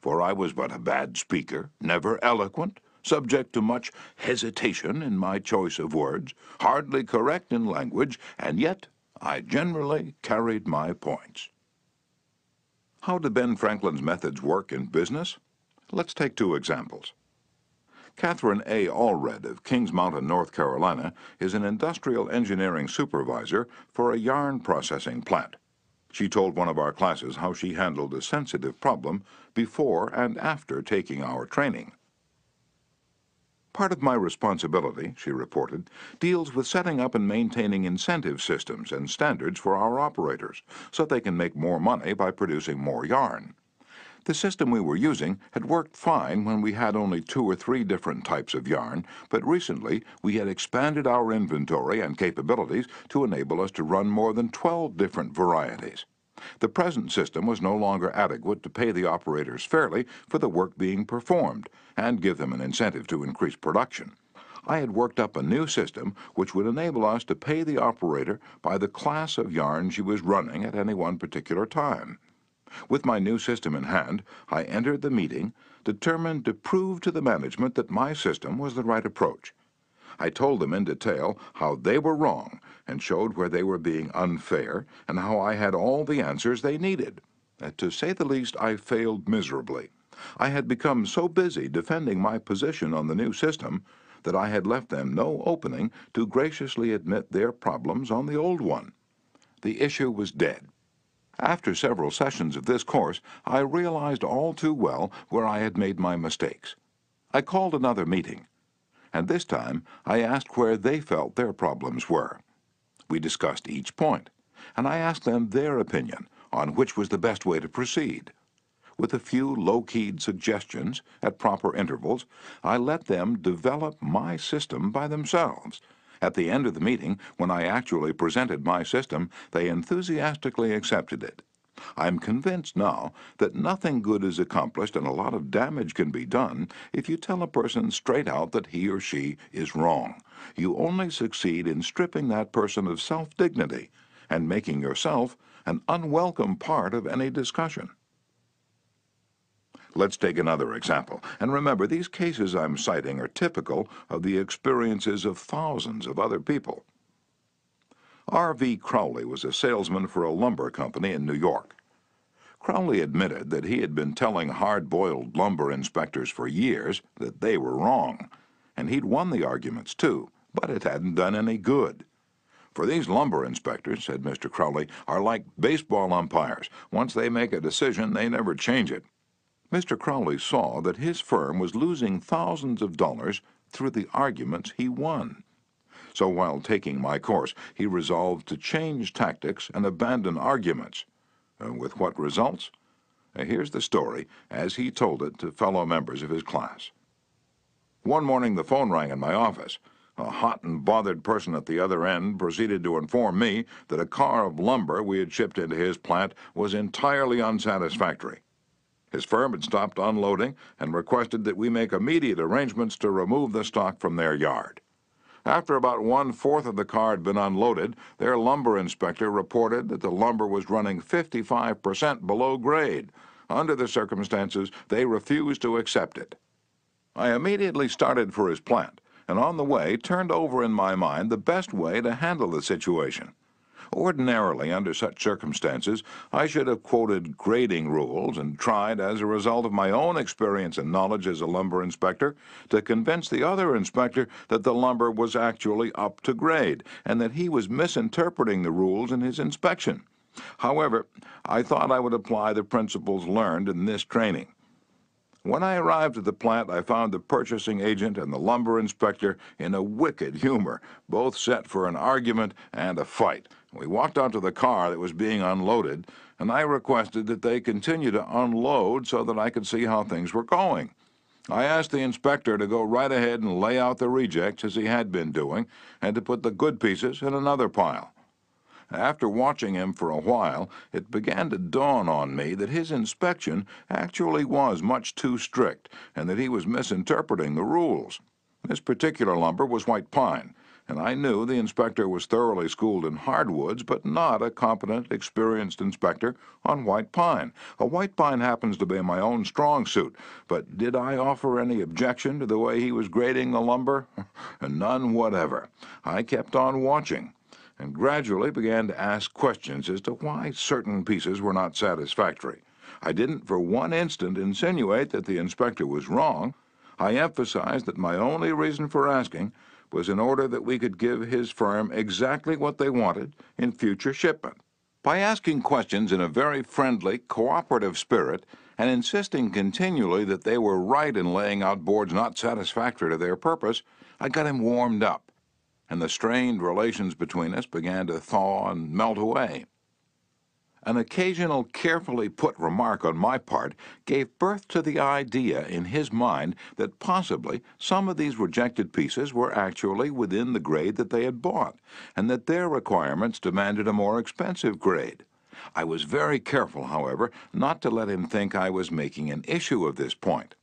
For I was but a bad speaker, never eloquent, subject to much hesitation in my choice of words, hardly correct in language, and yet I generally carried my points. How did Ben Franklin's methods work in business? Let's take two examples. Catherine A. Allred of Kings Mountain, North Carolina, is an industrial engineering supervisor for a yarn processing plant. She told one of our classes how she handled a sensitive problem before and after taking our training. Part of my responsibility, she reported, deals with setting up and maintaining incentive systems and standards for our operators so they can make more money by producing more yarn. The system we were using had worked fine when we had only 2 or 3 different types of yarn, but recently we had expanded our inventory and capabilities to enable us to run more than 12 different varieties. The present system was no longer adequate to pay the operators fairly for the work being performed and give them an incentive to increase production. I had worked up a new system which would enable us to pay the operator by the class of yarn she was running at any one particular time. With my new system in hand, I entered the meeting, determined to prove to the management that my system was the right approach. I told them in detail how they were wrong and showed where they were being unfair and how I had all the answers they needed. To say the least, I failed miserably. I had become so busy defending my position on the new system that I had left them no opening to graciously admit their problems on the old one. The issue was dead. After several sessions of this course, I realized all too well where I had made my mistakes. I called another meeting, and this time I asked where they felt their problems were. We discussed each point, and I asked them their opinion on which was the best way to proceed. With a few low-keyed suggestions at proper intervals, I let them develop my system by themselves. At the end of the meeting, when I actually presented my system, they enthusiastically accepted it. I'm convinced now that nothing good is accomplished and a lot of damage can be done if you tell a person straight out that he or she is wrong. You only succeed in stripping that person of self-dignity and making yourself an unwelcome part of any discussion. Let's take another example, and remember, these cases I'm citing are typical of the experiences of thousands of other people. R.V. Crowley was a salesman for a lumber company in New York. Crowley admitted that he had been telling hard-boiled lumber inspectors for years that they were wrong, and he'd won the arguments too, but it hadn't done any good. For these lumber inspectors, said Mr. Crowley, are like baseball umpires. Once they make a decision, they never change it. Mr. Crowley saw that his firm was losing thousands of dollars through the arguments he won. So while taking my course, he resolved to change tactics and abandon arguments. With what results? Here's the story as he told it to fellow members of his class. One morning the phone rang in my office. A hot and bothered person at the other end proceeded to inform me that a car of lumber we had shipped into his plant was entirely unsatisfactory. His firm had stopped unloading and requested that we make immediate arrangements to remove the stock from their yard. After about 1/4 of the car had been unloaded, their lumber inspector reported that the lumber was running 55% below grade. Under the circumstances, they refused to accept it. I immediately started for his plant, and on the way turned over in my mind the best way to handle the situation. Ordinarily, under such circumstances, I should have quoted grading rules and tried, as a result of my own experience and knowledge as a lumber inspector, to convince the other inspector that the lumber was actually up to grade and that he was misinterpreting the rules in his inspection. However, I thought I would apply the principles learned in this training. When I arrived at the plant, I found the purchasing agent and the lumber inspector in a wicked humor, both set for an argument and a fight. We walked out to the car that was being unloaded, and I requested that they continue to unload so that I could see how things were going. I asked the inspector to go right ahead and lay out the rejects as he had been doing, and to put the good pieces in another pile. After watching him for a while, it began to dawn on me that his inspection actually was much too strict and that he was misinterpreting the rules. This particular lumber was white pine, and I knew the inspector was thoroughly schooled in hardwoods, but not a competent, experienced inspector on white pine. A white pine happens to be my own strong suit, but did I offer any objection to the way he was grading the lumber? None whatever. I kept on watching, and gradually began to ask questions as to why certain pieces were not satisfactory. I didn't for one instant insinuate that the inspector was wrong. I emphasized that my only reason for asking was in order that we could give his firm exactly what they wanted in future shipment. By asking questions in a very friendly, cooperative spirit and insisting continually that they were right in laying out boards not satisfactory to their purpose, I got him warmed up, and the strained relations between us began to thaw and melt away. An occasional carefully put remark on my part gave birth to the idea in his mind that possibly some of these rejected pieces were actually within the grade that they had bought, and that their requirements demanded a more expensive grade. I was very careful, however, not to let him think I was making an issue of this point.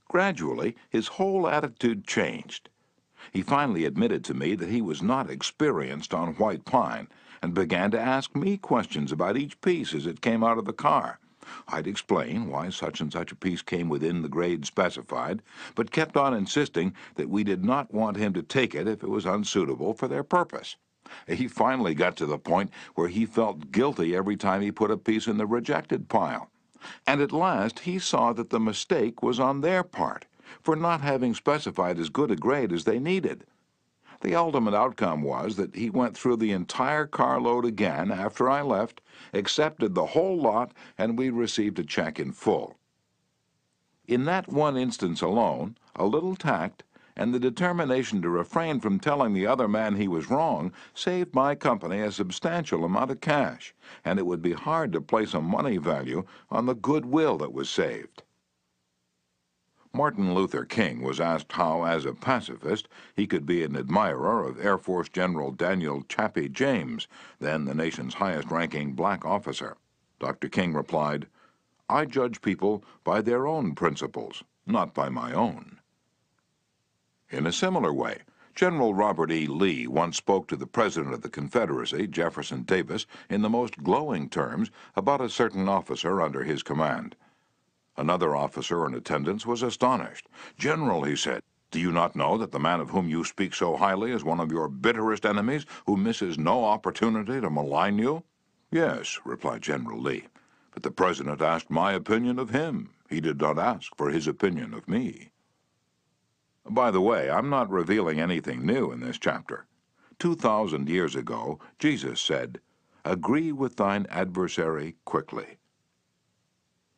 Gradually, his whole attitude changed. He finally admitted to me that he was not experienced on white pine, and began to ask me questions about each piece as it came out of the car. I'd explain why such and such a piece came within the grade specified, but kept on insisting that we did not want him to take it if it was unsuitable for their purpose. He finally got to the point where he felt guilty every time he put a piece in the rejected pile. And at last he saw that the mistake was on their part for not having specified as good a grade as they needed. The ultimate outcome was that he went through the entire carload again after I left, accepted the whole lot, and we received a check in full. In that one instance alone, a little tact and the determination to refrain from telling the other man he was wrong saved my company a substantial amount of cash, and it would be hard to place a money value on the goodwill that was saved. Martin Luther King was asked how, as a pacifist, he could be an admirer of Air Force General Daniel "Chappie" James, then the nation's highest-ranking black officer. Dr. King replied, "I judge people by their own principles, not by my own." In a similar way, General Robert E. Lee once spoke to the President of the Confederacy, Jefferson Davis, in the most glowing terms about a certain officer under his command. Another officer in attendance was astonished. "General," he said, "do you not know that the man of whom you speak so highly is one of your bitterest enemies, who misses no opportunity to malign you?" "Yes," replied General Lee, "but the President asked my opinion of him. He did not ask for his opinion of me." By the way, I'm not revealing anything new in this chapter. 2,000 years ago, Jesus said, "Agree with thine adversary quickly."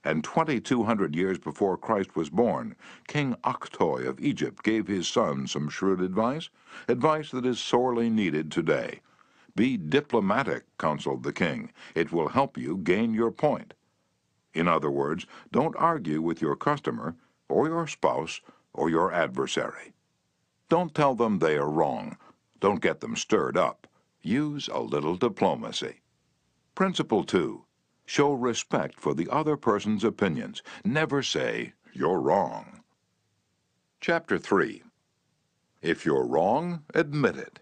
And 2,200 years before Christ was born, King Akhtoi of Egypt gave his son some shrewd advice that is sorely needed today. "Be diplomatic," counseled the king. "It will help you gain your point." In other words, don't argue with your customer, or your spouse, or your adversary. Don't tell them they are wrong. Don't get them stirred up. Use a little diplomacy. Principle 2. Show respect for the other person's opinions. Never say, "You're wrong." Chapter 3. If you're wrong, admit it.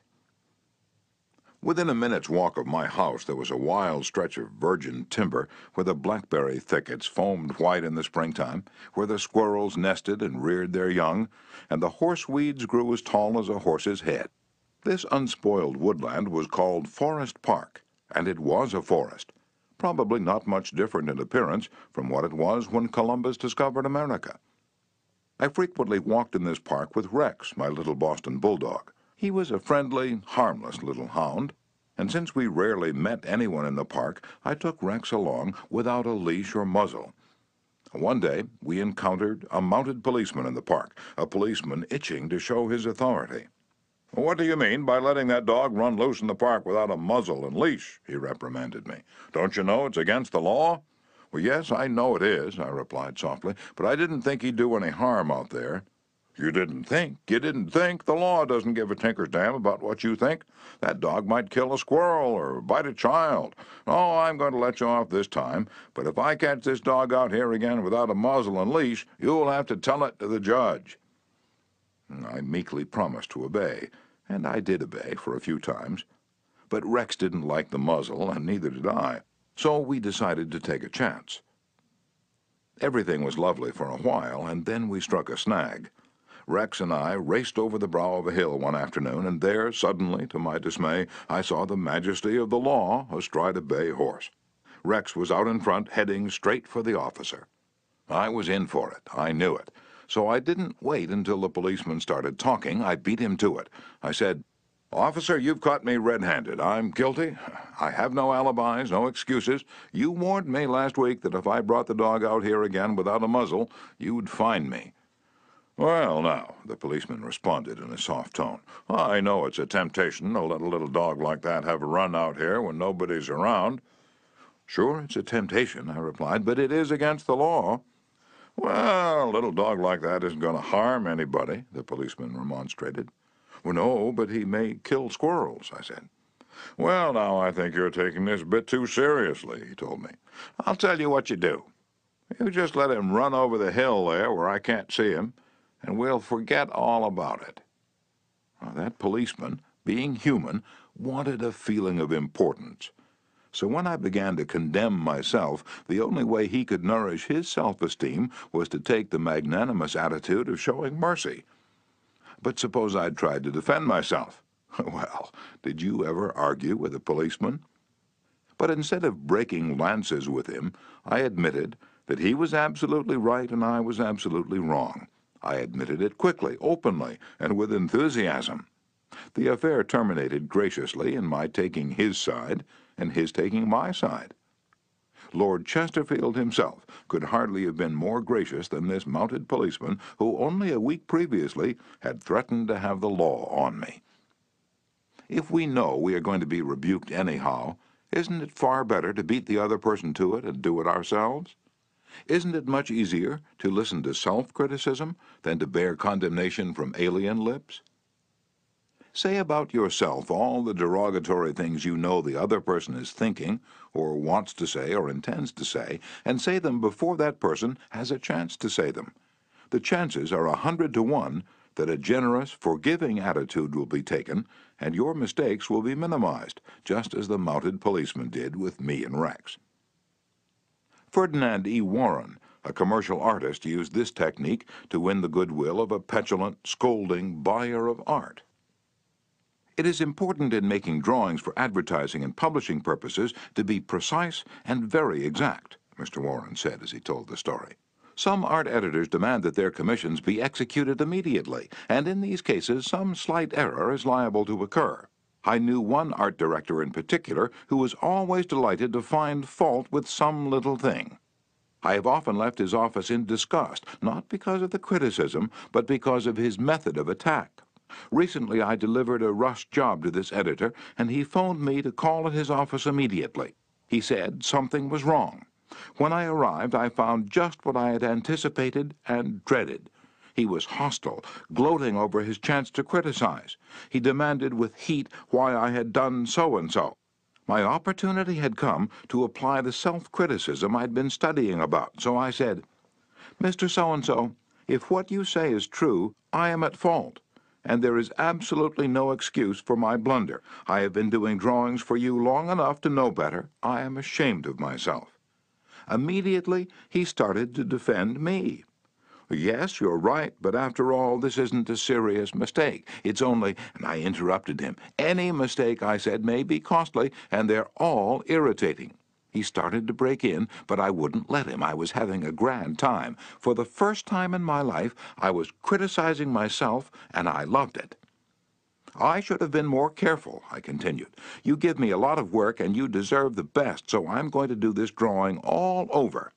Within a minute's walk of my house there was a wild stretch of virgin timber where the blackberry thickets foamed white in the springtime, where the squirrels nested and reared their young, and the horseweeds grew as tall as a horse's head. This unspoiled woodland was called Forest Park, and it was a forest, probably not much different in appearance from what it was when Columbus discovered America. I frequently walked in this park with Rex, my little Boston bulldog. He was a friendly, harmless little hound, and since we rarely met anyone in the park, I took Rex along without a leash or muzzle. One day, we encountered a mounted policeman in the park, a policeman itching to show his authority. "What do you mean by letting that dog run loose in the park without a muzzle and leash?" he reprimanded me. "Don't you know it's against the law?" "Well, yes, I know it is," I replied softly, "but I didn't think he'd do any harm out there." "You didn't think? You didn't think? The law doesn't give a tinker's damn about what you think. That dog might kill a squirrel or bite a child. Oh, I'm going to let you off this time, but if I catch this dog out here again without a muzzle and leash, you'll have to tell it to the judge." I meekly promised to obey, and I did obey for a few times. But Rex didn't like the muzzle, and neither did I, so we decided to take a chance. Everything was lovely for a while, and then we struck a snag. Rex and I raced over the brow of a hill one afternoon, and there, suddenly, to my dismay, I saw the majesty of the law astride a bay horse. Rex was out in front, heading straight for the officer. I was in for it. I knew it. So I didn't wait until the policeman started talking. I beat him to it. I said, "Officer, you've caught me red-handed. I'm guilty. I have no alibis, no excuses. You warned me last week that if I brought the dog out here again without a muzzle, you'd fine me." "Well, now," the policeman responded in a soft tone, "I know it's a temptation to let a little dog like that have a run out here when nobody's around." "Sure, it's a temptation," I replied, "but it is against the law." "Well, a little dog like that isn't going to harm anybody," the policeman remonstrated. "Well, no, but he may kill squirrels," I said. "Well, now, I think you're taking this a bit too seriously," he told me. "I'll tell you what you do. You just let him run over the hill there where I can't see him, and we'll forget all about it." Now, that policeman, being human, wanted a feeling of importance. So when I began to condemn myself, the only way he could nourish his self-esteem was to take the magnanimous attitude of showing mercy. But suppose I'd tried to defend myself? Well, did you ever argue with a policeman? But instead of breaking lances with him, I admitted that he was absolutely right and I was absolutely wrong. I admitted it quickly, openly, and with enthusiasm. The affair terminated graciously in my taking his side and his taking my side. Lord Chesterfield himself could hardly have been more gracious than this mounted policeman who only a week previously had threatened to have the law on me. If we know we are going to be rebuked anyhow, isn't it far better to beat the other person to it and do it ourselves? Isn't it much easier to listen to self-criticism than to bear condemnation from alien lips? Say about yourself all the derogatory things you know the other person is thinking, or wants to say, or intends to say, and say them before that person has a chance to say them. The chances are 100 to 1 that a generous, forgiving attitude will be taken, and your mistakes will be minimized, just as the mounted policeman did with me and Rex. Ferdinand E. Warren, a commercial artist, used this technique to win the goodwill of a petulant, scolding buyer of art. It is important in making drawings for advertising and publishing purposes to be precise and very exact, Mr. Warren said as he told the story. Some art editors demand that their commissions be executed immediately, and in these cases some slight error is liable to occur. I knew one art director in particular who was always delighted to find fault with some little thing. I have often left his office in disgust, not because of the criticism, but because of his method of attack. Recently I delivered a rush job to this editor, and he phoned me to call at his office immediately. He said something was wrong. When I arrived, I found just what I had anticipated and dreaded. He was hostile, gloating over his chance to criticize. He demanded with heat why I had done so-and-so. My opportunity had come to apply the self-criticism I'd been studying about, so I said, "Mr. So-and-so, if what you say is true, I am at fault, and there is absolutely no excuse for my blunder. I have been doing drawings for you long enough to know better. I am ashamed of myself." Immediately, he started to defend me. Yes, you're right, but after all, this isn't a serious mistake. It's only, and I interrupted him, any mistake, I said, may be costly, and they're all irritating. He started to break in, but I wouldn't let him. I was having a grand time. For the first time in my life, I was criticizing myself, and I loved it. I should have been more careful, I continued. You give me a lot of work, and you deserve the best, so I'm going to do this drawing all over.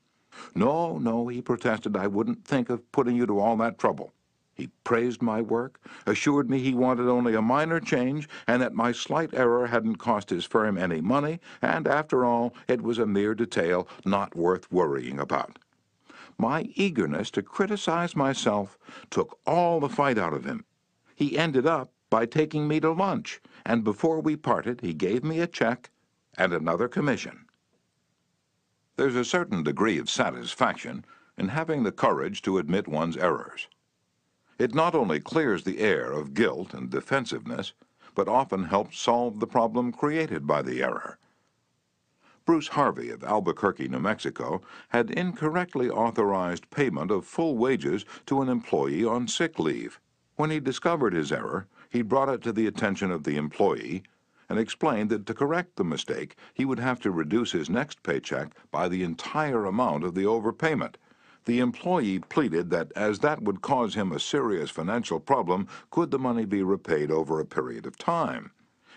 No, no, he protested, I wouldn't think of putting you to all that trouble. He praised my work, assured me he wanted only a minor change, and that my slight error hadn't cost his firm any money, and after all, it was a mere detail not worth worrying about. My eagerness to criticize myself took all the fight out of him. He ended up by taking me to lunch, and before we parted, he gave me a check and another commission. There's a certain degree of satisfaction in having the courage to admit one's errors. It not only clears the air of guilt and defensiveness, but often helps solve the problem created by the error. Bruce Harvey of Albuquerque, New Mexico, had incorrectly authorized payment of full wages to an employee on sick leave. When he discovered his error, he brought it to the attention of the employee and explained that to correct the mistake, he would have to reduce his next paycheck by the entire amount of the overpayment. The employee pleaded that as that would cause him a serious financial problem, could the money be repaid over a period of time?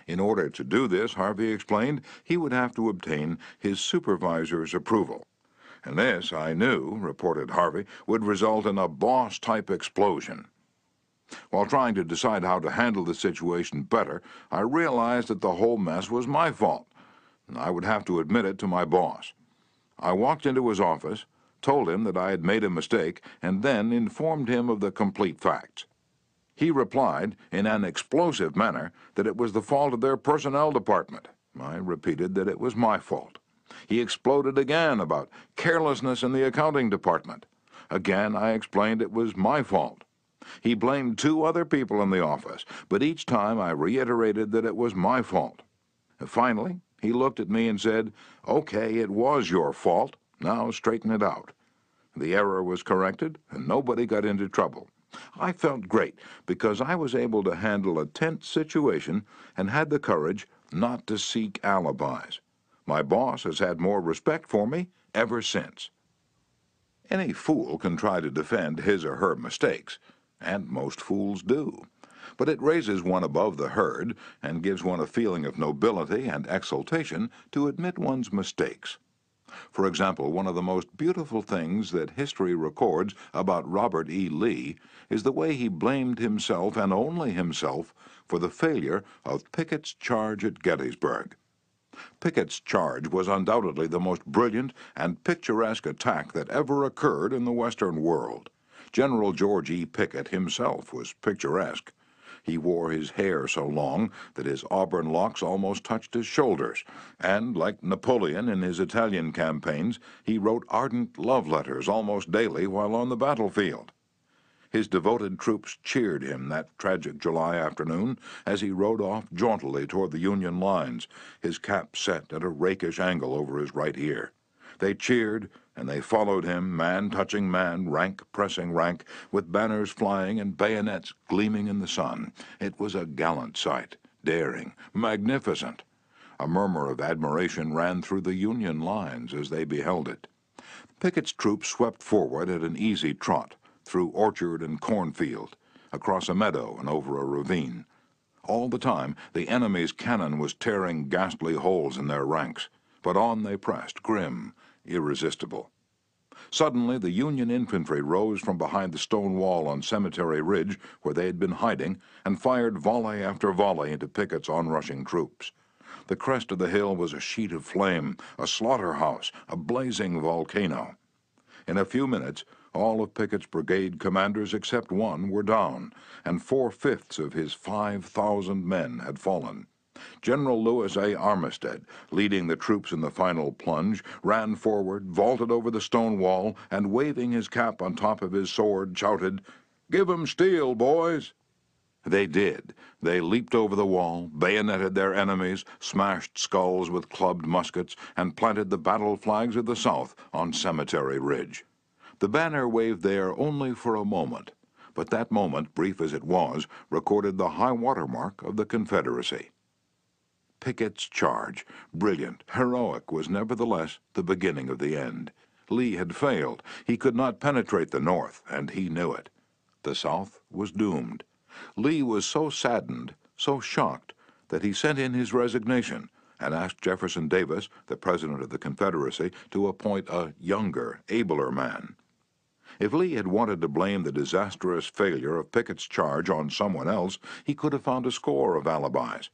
In order to do this, Harvey explained, he would have to obtain his supervisor's approval. And this, I knew, reported Harvey, would result in a boss-type explosion. While trying to decide how to handle the situation better, I realized that the whole mess was my fault, and I would have to admit it to my boss. I walked into his office, told him that I had made a mistake, and then informed him of the complete facts. He replied, in an explosive manner, that it was the fault of their personnel department. I repeated that it was my fault. He exploded again about carelessness in the accounting department. Again, I explained it was my fault. He blamed two other people in the office, but each time I reiterated that it was my fault. Finally, he looked at me and said, "Okay, it was your fault. Now straighten it out." The error was corrected, and nobody got into trouble. I felt great because I was able to handle a tense situation and had the courage not to seek alibis. My boss has had more respect for me ever since. Any fool can try to defend his or her mistakes, and most fools do. But it raises one above the herd and gives one a feeling of nobility and exultation to admit one's mistakes. For example, one of the most beautiful things that history records about Robert E. Lee is the way he blamed himself and only himself for the failure of Pickett's charge at Gettysburg. Pickett's charge was undoubtedly the most brilliant and picturesque attack that ever occurred in the Western world. General George E. Pickett himself was picturesque. He wore his hair so long that his auburn locks almost touched his shoulders, and, like Napoleon in his Italian campaigns, he wrote ardent love letters almost daily while on the battlefield. His devoted troops cheered him that tragic July afternoon as he rode off jauntily toward the Union lines, his cap set at a rakish angle over his right ear. They cheered, and they followed him, man touching man, rank pressing rank, with banners flying and bayonets gleaming in the sun. It was a gallant sight, daring, magnificent. A murmur of admiration ran through the Union lines as they beheld it. Pickett's troops swept forward at an easy trot, through orchard and cornfield, across a meadow and over a ravine. All the time, the enemy's cannon was tearing ghastly holes in their ranks, but on they pressed, grim, irresistible. Suddenly, the Union infantry rose from behind the stone wall on Cemetery Ridge, where they had been hiding, and fired volley after volley into Pickett's onrushing troops. The crest of the hill was a sheet of flame, a slaughterhouse, a blazing volcano. In a few minutes, all of Pickett's brigade commanders except one were down, and 4/5 of his 5,000 men had fallen. General Lewis A. Armistead, leading the troops in the final plunge, ran forward, vaulted over the stone wall, and waving his cap on top of his sword, shouted, "Give 'em steel, boys!" They did. They leaped over the wall, bayoneted their enemies, smashed skulls with clubbed muskets, and planted the battle flags of the South on Cemetery Ridge. The banner waved there only for a moment, but that moment, brief as it was, recorded the high water mark of the Confederacy. Pickett's charge, brilliant, heroic, was nevertheless the beginning of the end. Lee had failed. He could not penetrate the North, and he knew it. The South was doomed. Lee was so saddened, so shocked, that he sent in his resignation and asked Jefferson Davis, the president of the Confederacy, to appoint a younger, abler man. If Lee had wanted to blame the disastrous failure of Pickett's charge on someone else, he could have found a score of alibis.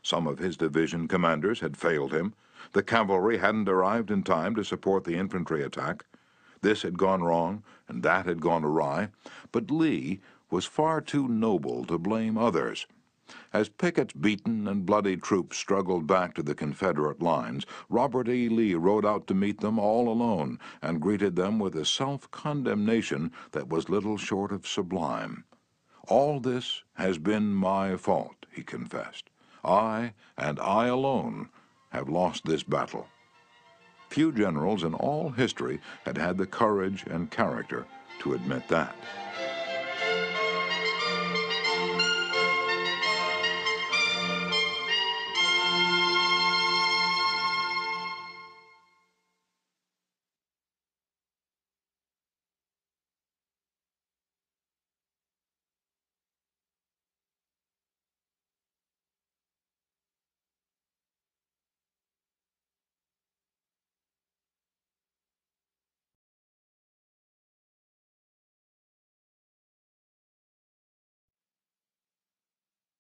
Some of his division commanders had failed him. The cavalry hadn't arrived in time to support the infantry attack. This had gone wrong, and that had gone awry. But Lee was far too noble to blame others. As Pickett's beaten and bloody troops struggled back to the Confederate lines, Robert E. Lee rode out to meet them all alone and greeted them with a self-condemnation that was little short of sublime. "All this has been my fault," he confessed. "I, and I alone, have lost this battle." Few generals in all history had had the courage and character to admit that.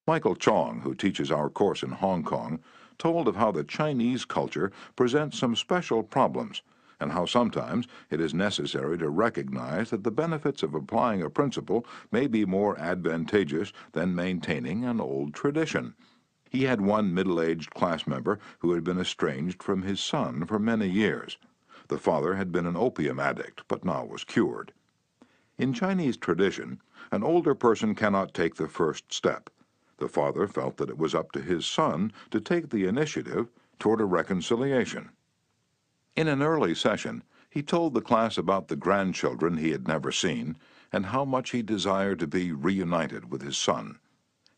Michael Chong, who teaches our course in Hong Kong, told of how the Chinese culture presents some special problems and how sometimes it is necessary to recognize that the benefits of applying a principle may be more advantageous than maintaining an old tradition. He had one middle-aged class member who had been estranged from his son for many years. The father had been an opium addict, but now was cured. In Chinese tradition, an older person cannot take the first step. The father felt that it was up to his son to take the initiative toward a reconciliation. In an early session, he told the class about the grandchildren he had never seen and how much he desired to be reunited with his son.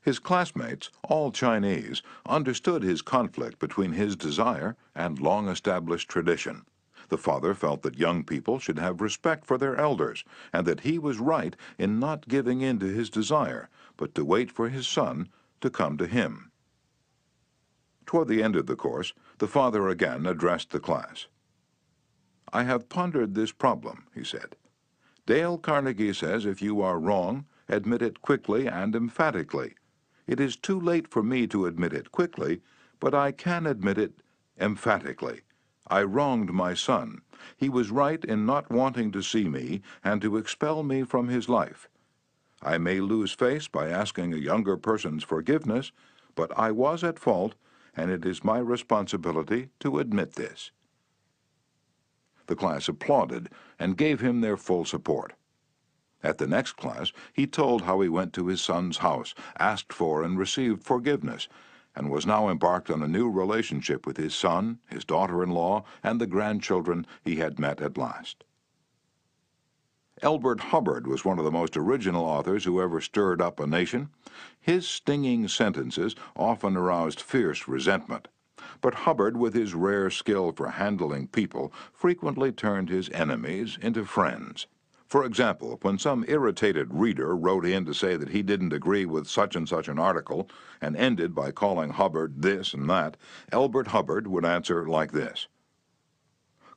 His classmates, all Chinese, understood his conflict between his desire and long-established tradition. The father felt that young people should have respect for their elders, and that he was right in not giving in to his desire, but to wait for his son to come to him. Toward the end of the course, the father again addressed the class. "I have pondered this problem," he said. "Dale Carnegie says if you are wrong, admit it quickly and emphatically. It is too late for me to admit it quickly, but I can admit it emphatically. I wronged my son. He was right in not wanting to see me and to expel me from his life. I may lose face by asking a younger person's forgiveness, but I was at fault, and it is my responsibility to admit this." The class applauded and gave him their full support. At the next class, he told how he went to his son's house, asked for and received forgiveness, and was now embarked on a new relationship with his son, his daughter-in-law, and the grandchildren he had met at last. Elbert Hubbard was one of the most original authors who ever stirred up a nation. His stinging sentences often aroused fierce resentment. But Hubbard, with his rare skill for handling people, frequently turned his enemies into friends. For example, when some irritated reader wrote in to say that he didn't agree with such and such an article and ended by calling Hubbard this and that, Elbert Hubbard would answer like this: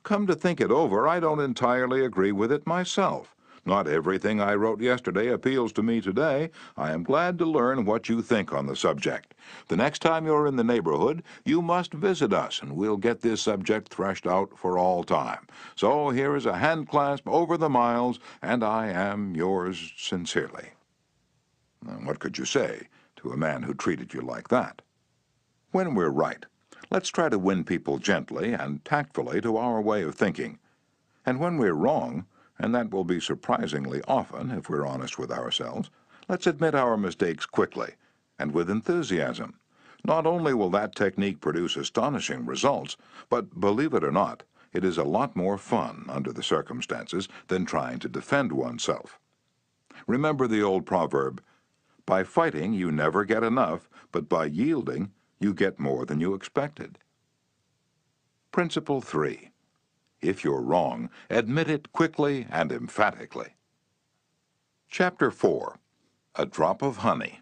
"Come to think it over, I don't entirely agree with it myself. Not everything I wrote yesterday appeals to me today. I am glad to learn what you think on the subject. The next time you're in the neighborhood, you must visit us, and we'll get this subject threshed out for all time. So here is a hand clasp over the miles, and I am yours sincerely." And what could you say to a man who treated you like that? When we're right, let's try to win people gently and tactfully to our way of thinking. And when we're wrong, and that will be surprisingly often if we're honest with ourselves, let's admit our mistakes quickly and with enthusiasm. Not only will that technique produce astonishing results, but believe it or not, It is a lot more fun under the circumstances than trying to defend oneself. Remember the old proverb, by fighting you never get enough, but by yielding you get more than you expected. Principle 3. If you're wrong, admit it quickly and emphatically. Chapter 4. A Drop of Honey.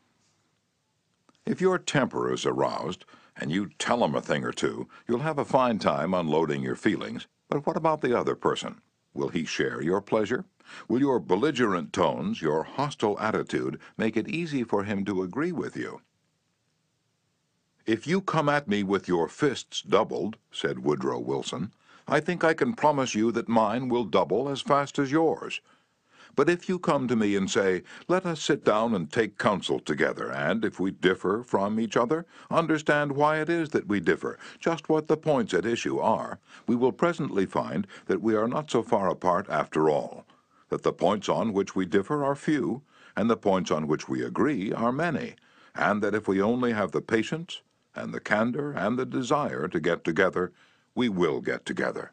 If your temper is aroused, and you tell him a thing or two, you'll have a fine time unloading your feelings. But what about the other person? Will he share your pleasure? Will your belligerent tones, your hostile attitude, make it easy for him to agree with you? "If you come at me with your fists doubled," said Woodrow Wilson, "I think I can promise you that mine will double as fast as yours. But if you come to me and say, 'Let us sit down and take counsel together, and if we differ from each other, understand why it is that we differ, just what the points at issue are,' we will presently find that we are not so far apart after all, that the points on which we differ are few, and the points on which we agree are many, and that if we only have the patience and the candor and the desire to get together, we will get together."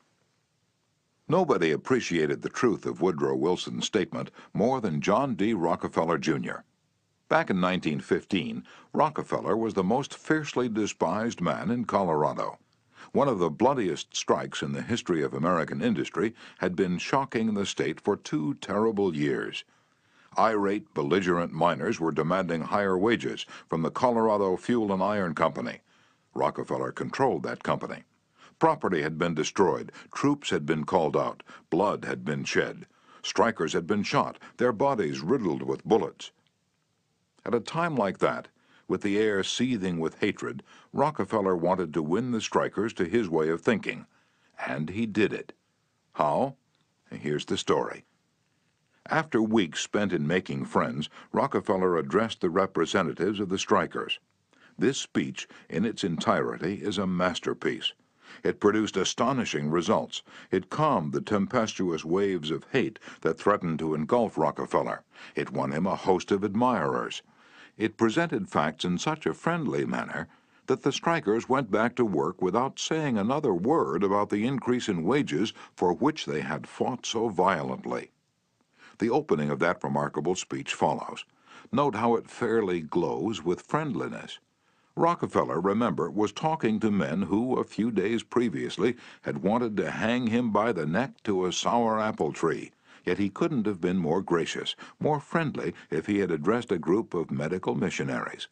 Nobody appreciated the truth of Woodrow Wilson's statement more than John D. Rockefeller, Jr. Back in 1915, Rockefeller was the most fiercely despised man in Colorado. One of the bloodiest strikes in the history of American industry had been shocking the state for 2 terrible years. Irate, belligerent miners were demanding higher wages from the Colorado Fuel and Iron Company. Rockefeller controlled that company. Property had been destroyed, troops had been called out, blood had been shed. Strikers had been shot, their bodies riddled with bullets. At a time like that, with the air seething with hatred, Rockefeller wanted to win the strikers to his way of thinking. And he did it. How? Here's the story. After weeks spent in making friends, Rockefeller addressed the representatives of the strikers. This speech, in its entirety, is a masterpiece. It produced astonishing results. It calmed the tempestuous waves of hate that threatened to engulf Rockefeller. It won him a host of admirers. It presented facts in such a friendly manner that the strikers went back to work without saying another word about the increase in wages for which they had fought so violently. The opening of that remarkable speech follows. Note how it fairly glows with friendliness. Rockefeller, remember, was talking to men who, a few days previously, had wanted to hang him by the neck to a sour apple tree. Yet he couldn't have been more gracious, more friendly, if he had addressed a group of medical missionaries.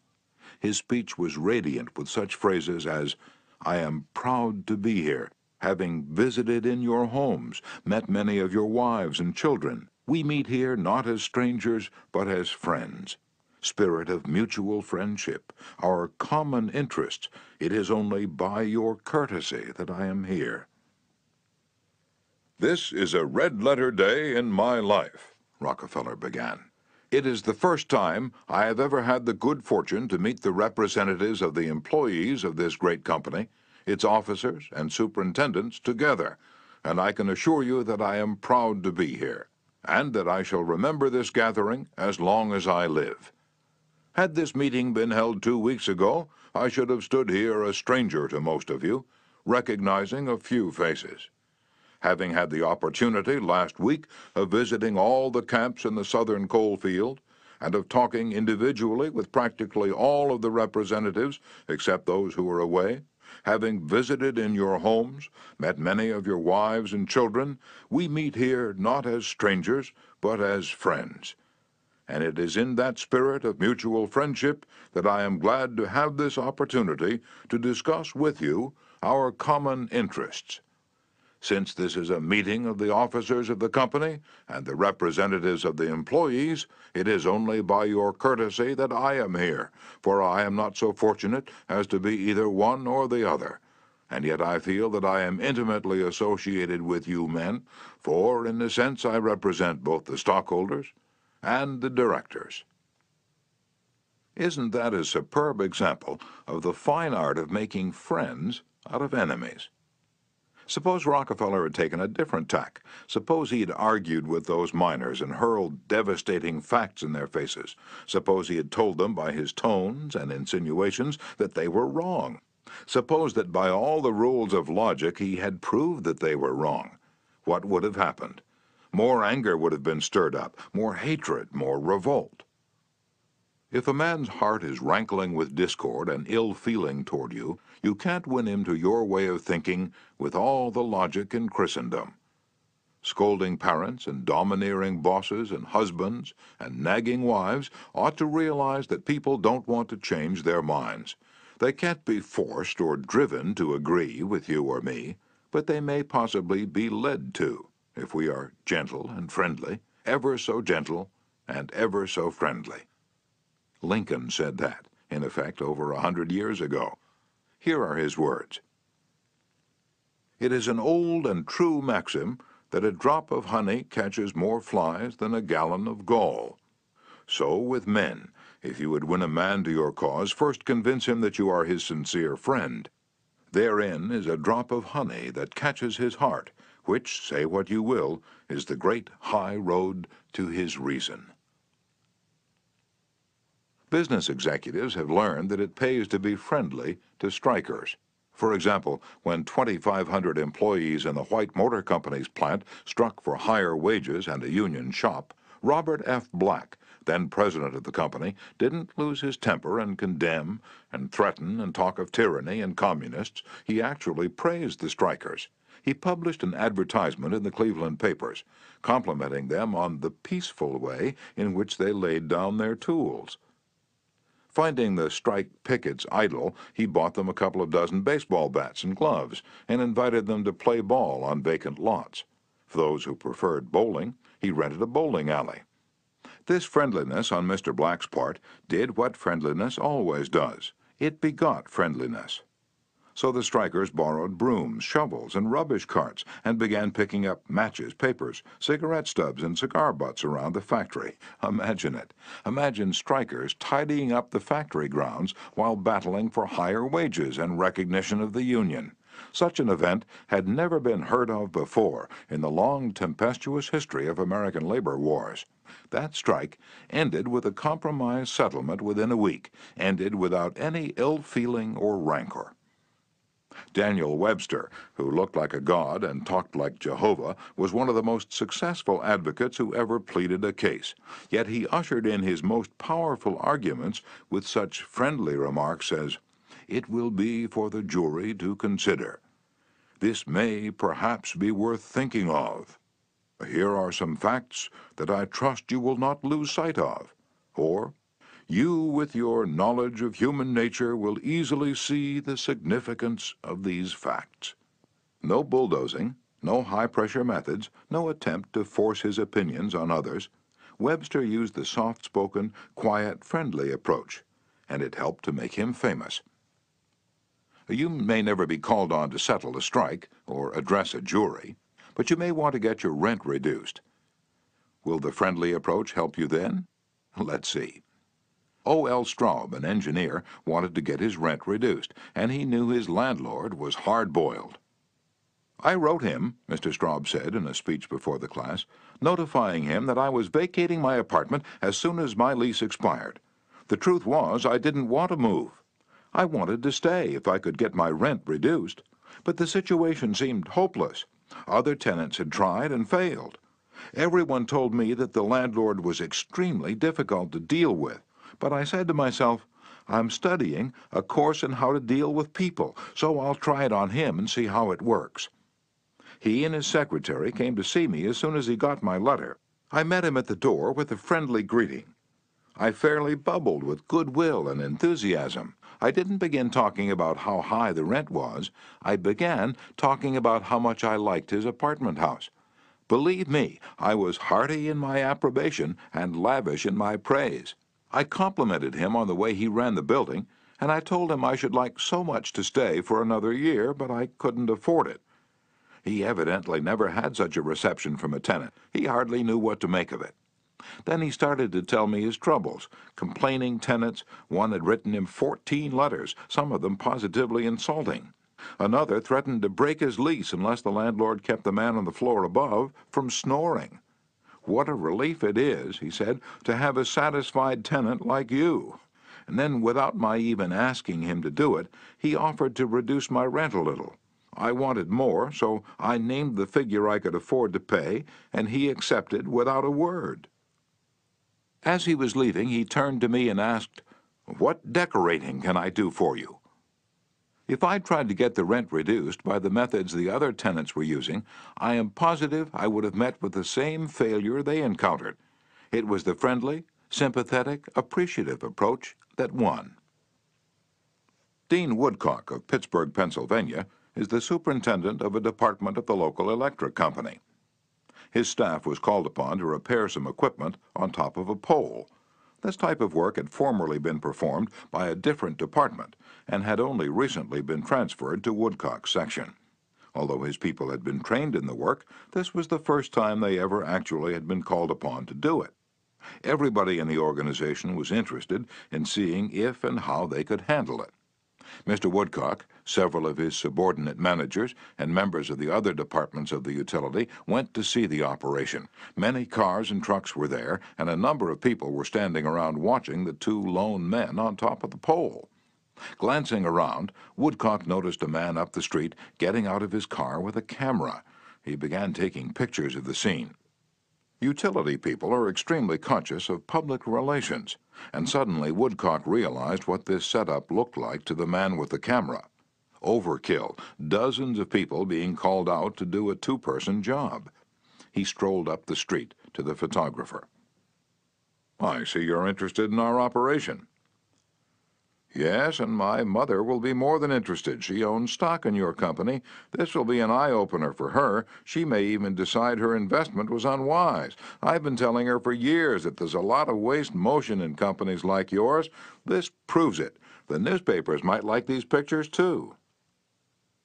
His speech was radiant with such phrases as, "I am proud to be here, having visited in your homes, met many of your wives and children. We meet here not as strangers, but as friends. Spirit of mutual friendship, our common interests. It is only by your courtesy that I am here." "This is a red-letter day in my life," Rockefeller began. "It is the first time I have ever had the good fortune to meet the representatives of the employees of this great company, its officers and superintendents together, and I can assure you that I am proud to be here, and that I shall remember this gathering as long as I live. Had this meeting been held 2 weeks ago, I should have stood here a stranger to most of you, recognizing a few faces. Having had the opportunity last week of visiting all the camps in the southern coal field, and of talking individually with practically all of the representatives except those who were away, having visited in your homes, met many of your wives and children, we meet here not as strangers, but as friends. And it is in that spirit of mutual friendship that I am glad to have this opportunity to discuss with you our common interests. Since this is a meeting of the officers of the company and the representatives of the employees, it is only by your courtesy that I am here, for I am not so fortunate as to be either one or the other. And yet I feel that I am intimately associated with you men, for in a sense I represent both the stockholders and the directors." Isn't that a superb example of the fine art of making friends out of enemies? Suppose Rockefeller had taken a different tack. Suppose he had argued with those miners and hurled devastating facts in their faces. Suppose he had told them by his tones and insinuations that they were wrong. Suppose that by all the rules of logic he had proved that they were wrong. What would have happened? More anger would have been stirred up, more hatred, more revolt. If a man's heart is rankling with discord and ill feeling toward you, you can't win him to your way of thinking with all the logic in Christendom. Scolding parents and domineering bosses and husbands and nagging wives ought to realize that people don't want to change their minds. They can't be forced or driven to agree with you or me, but they may possibly be led to, if we are gentle and friendly, ever so gentle and ever so friendly. Lincoln said that, in effect, over 100 years ago. Here are his words. It is an old and true maxim that a drop of honey catches more flies than a gallon of gall. So with men, if you would win a man to your cause, first convince him that you are his sincere friend. Therein is a drop of honey that catches his heart, which, say what you will, is the great high road to his reason. Business executives have learned that it pays to be friendly to strikers. For example, when 2,500 employees in the White Motor Company's plant struck for higher wages and a union shop, Robert F. Black, then president of the company, didn't lose his temper and condemn and threaten and talk of tyranny and communists. He actually praised the strikers. He published an advertisement in the Cleveland papers, complimenting them on the peaceful way in which they laid down their tools. Finding the strike pickets idle, he bought them a couple of dozen baseball bats and gloves and invited them to play ball on vacant lots. For those who preferred bowling, he rented a bowling alley. This friendliness on Mr. Black's part did what friendliness always does. It begot friendliness. So the strikers borrowed brooms, shovels, and rubbish carts and began picking up matches, papers, cigarette stubs, and cigar butts around the factory. Imagine it. Imagine strikers tidying up the factory grounds while battling for higher wages and recognition of the union. Such an event had never been heard of before in the long, tempestuous history of American labor wars. That strike ended with a compromise settlement within a week, ended without any ill feeling or rancor. Daniel Webster, who looked like a god and talked like Jehovah, was one of the most successful advocates who ever pleaded a case. Yet he ushered in his most powerful arguments with such friendly remarks as, "It will be for the jury to consider. This may perhaps be worth thinking of. Here are some facts that I trust you will not lose sight of." Or, "You, with your knowledge of human nature, will easily see the significance of these facts." No bulldozing, no high-pressure methods, no attempt to force his opinions on others. Webster used the soft-spoken, quiet, friendly approach, and it helped to make him famous. You may never be called on to settle a strike or address a jury, but you may want to get your rent reduced. Will the friendly approach help you then? Let's see. O.L. Straub, an engineer, wanted to get his rent reduced, and he knew his landlord was hard-boiled. "I wrote him," Mr. Straub said in a speech before the class, "notifying him that I was vacating my apartment as soon as my lease expired. The truth was, I didn't want to move. I wanted to stay if I could get my rent reduced, but the situation seemed hopeless. Other tenants had tried and failed. Everyone told me that the landlord was extremely difficult to deal with. But I said to myself, I'm studying a course in how to deal with people, so I'll try it on him and see how it works. He and his secretary came to see me as soon as he got my letter. I met him at the door with a friendly greeting. I fairly bubbled with goodwill and enthusiasm. I didn't begin talking about how high the rent was. I began talking about how much I liked his apartment house. Believe me, I was hearty in my approbation and lavish in my praise. I complimented him on the way he ran the building, and I told him I should like so much to stay for another year, but I couldn't afford it. He evidently never had such a reception from a tenant. He hardly knew what to make of it. Then he started to tell me his troubles. Complaining tenants, one had written him 14 letters, some of them positively insulting. Another threatened to break his lease unless the landlord kept the man on the floor above from snoring. "What a relief it is," he said, "to have a satisfied tenant like you." and then, without my even asking him to do it, he offered to reduce my rent a little. I wanted more, so I named the figure I could afford to pay, and he accepted without a word. As he was leaving, he turned to me and asked, "What decorating can I do for you?" If I'd tried to get the rent reduced by the methods the other tenants were using, I am positive I would have met with the same failure they encountered. It was the friendly, sympathetic, appreciative approach that won. Dean Woodcock of Pittsburgh, Pennsylvania, is the superintendent of a department of the local electric company. His staff was called upon to repair some equipment on top of a pole. This type of work had formerly been performed by a different department and had only recently been transferred to Woodcock's section. Although his people had been trained in the work, this was the first time they ever actually had been called upon to do it. Everybody in the organization was interested in seeing if and how they could handle it. Mr. Woodcock, several of his subordinate managers, and members of the other departments of the utility went to see the operation. Many cars and trucks were there, and a number of people were standing around watching the two lone men on top of the pole. Glancing around, Woodcock noticed a man up the street getting out of his car with a camera. He began taking pictures of the scene. Utility people are extremely conscious of public relations, and suddenly Woodcock realized what this setup looked like to the man with the camera. Overkill, dozens of people being called out to do a two-person job. He strolled up the street to the photographer. "I see you're interested in our operation." "Yes, and my mother will be more than interested. She owns stock in your company. This will be an eye-opener for her. She may even decide her investment was unwise. I've been telling her for years that there's a lot of waste motion in companies like yours. This proves it. The newspapers might like these pictures, too."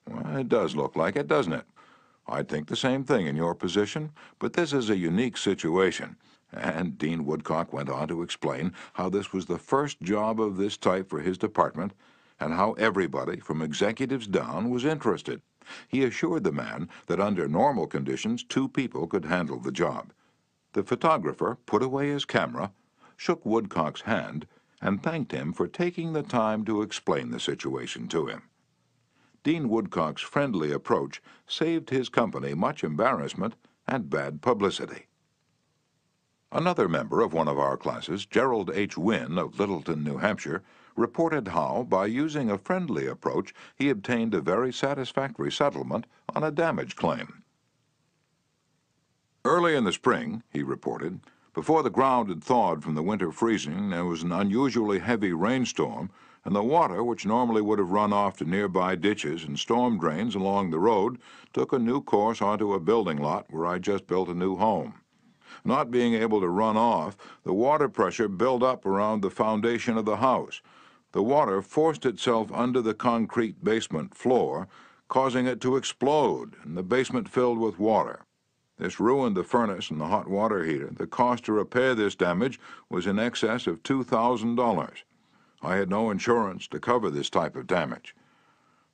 "Well, it does look like it, doesn't it? I'd think the same thing in your position, but this is a unique situation." And Dean Woodcock went on to explain how this was the first job of this type for his department, and how everybody, from executives down, was interested. He assured the man that under normal conditions, two people could handle the job. The photographer put away his camera, shook Woodcock's hand, and thanked him for taking the time to explain the situation to him. Dean Woodcock's friendly approach saved his company much embarrassment and bad publicity. Another member of one of our classes, Gerald H. Wynn of Littleton, New Hampshire, reported how, by using a friendly approach, he obtained a very satisfactory settlement on a damage claim. "Early in the spring," he reported, "before the ground had thawed from the winter freezing, there was an unusually heavy rainstorm, and the water, which normally would have run off to nearby ditches and storm drains along the road, took a new course onto a building lot where I just built a new home. Not being able to run off, the water pressure built up around the foundation of the house. The water forced itself under the concrete basement floor, causing it to explode, and the basement filled with water. This ruined the furnace and the hot water heater. The cost to repair this damage was in excess of $2,000. I had no insurance to cover this type of damage.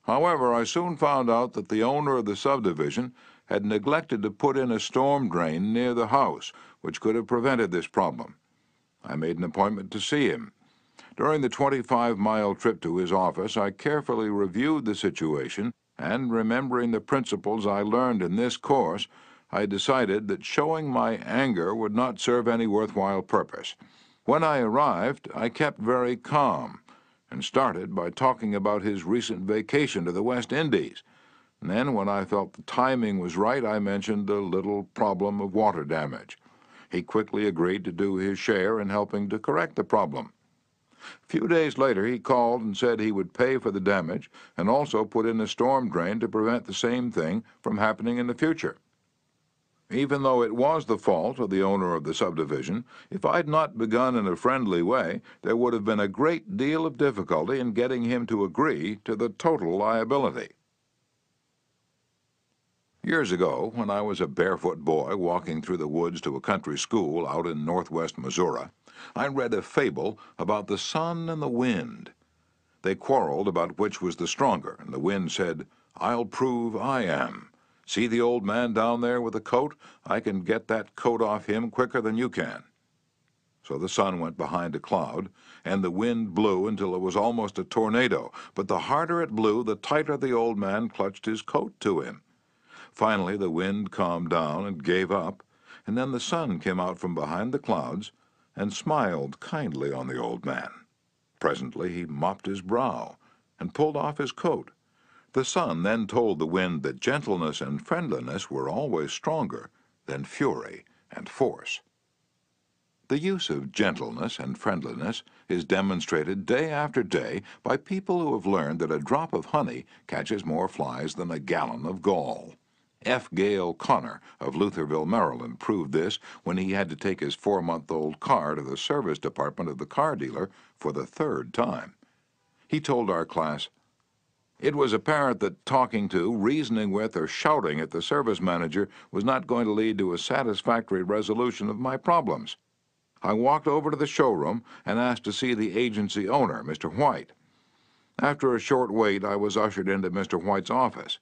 However, I soon found out that the owner of the subdivision had neglected to put in a storm drain near the house, which could have prevented this problem. I made an appointment to see him. During the 25-mile trip to his office, I carefully reviewed the situation, and remembering the principles I learned in this course, I decided that showing my anger would not serve any worthwhile purpose. When I arrived, I kept very calm and started by talking about his recent vacation to the West Indies. And then, when I felt the timing was right, I mentioned the little problem of water damage. He quickly agreed to do his share in helping to correct the problem. A few days later, he called and said he would pay for the damage and also put in a storm drain to prevent the same thing from happening in the future. Even though it was the fault of the owner of the subdivision, if I'd not begun in a friendly way, there would have been a great deal of difficulty in getting him to agree to the total liability. Years ago, when I was a barefoot boy walking through the woods to a country school out in northwest Missouri, I read a fable about the sun and the wind. They quarreled about which was the stronger, and the wind said, "I'll prove I am. See the old man down there with the coat? I can get that coat off him quicker than you can." So the sun went behind a cloud, and the wind blew until it was almost a tornado. But the harder it blew, the tighter the old man clutched his coat to him. Finally, the wind calmed down and gave up, and then the sun came out from behind the clouds and smiled kindly on the old man. Presently he mopped his brow and pulled off his coat. The sun then told the wind that gentleness and friendliness were always stronger than fury and force. The use of gentleness and friendliness is demonstrated day after day by people who have learned that a drop of honey catches more flies than a gallon of gall. F. Gale Connor of Lutherville, Maryland, proved this when he had to take his 4-month-old car to the service department of the car dealer for the 3rd time. He told our class, "It was apparent that talking to, reasoning with, or shouting at the service manager was not going to lead to a satisfactory resolution of my problems. I walked over to the showroom and asked to see the agency owner, Mr. White. After a short wait, I was ushered into Mr. White's office.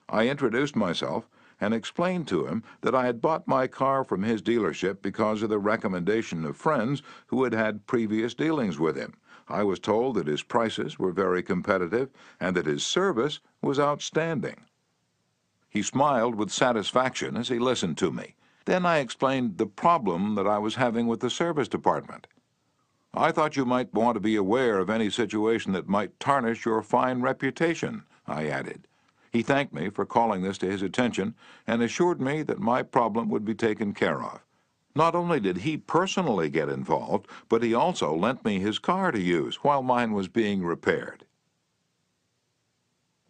I introduced myself and explained to him that I had bought my car from his dealership because of the recommendation of friends who had had previous dealings with him. I was told that his prices were very competitive and that his service was outstanding." He smiled with satisfaction as he listened to me. Then I explained the problem that I was having with the service department. "I thought you might want to be aware of any situation that might tarnish your fine reputation," I added. He thanked me for calling this to his attention and assured me that my problem would be taken care of. Not only did he personally get involved, but he also lent me his car to use while mine was being repaired.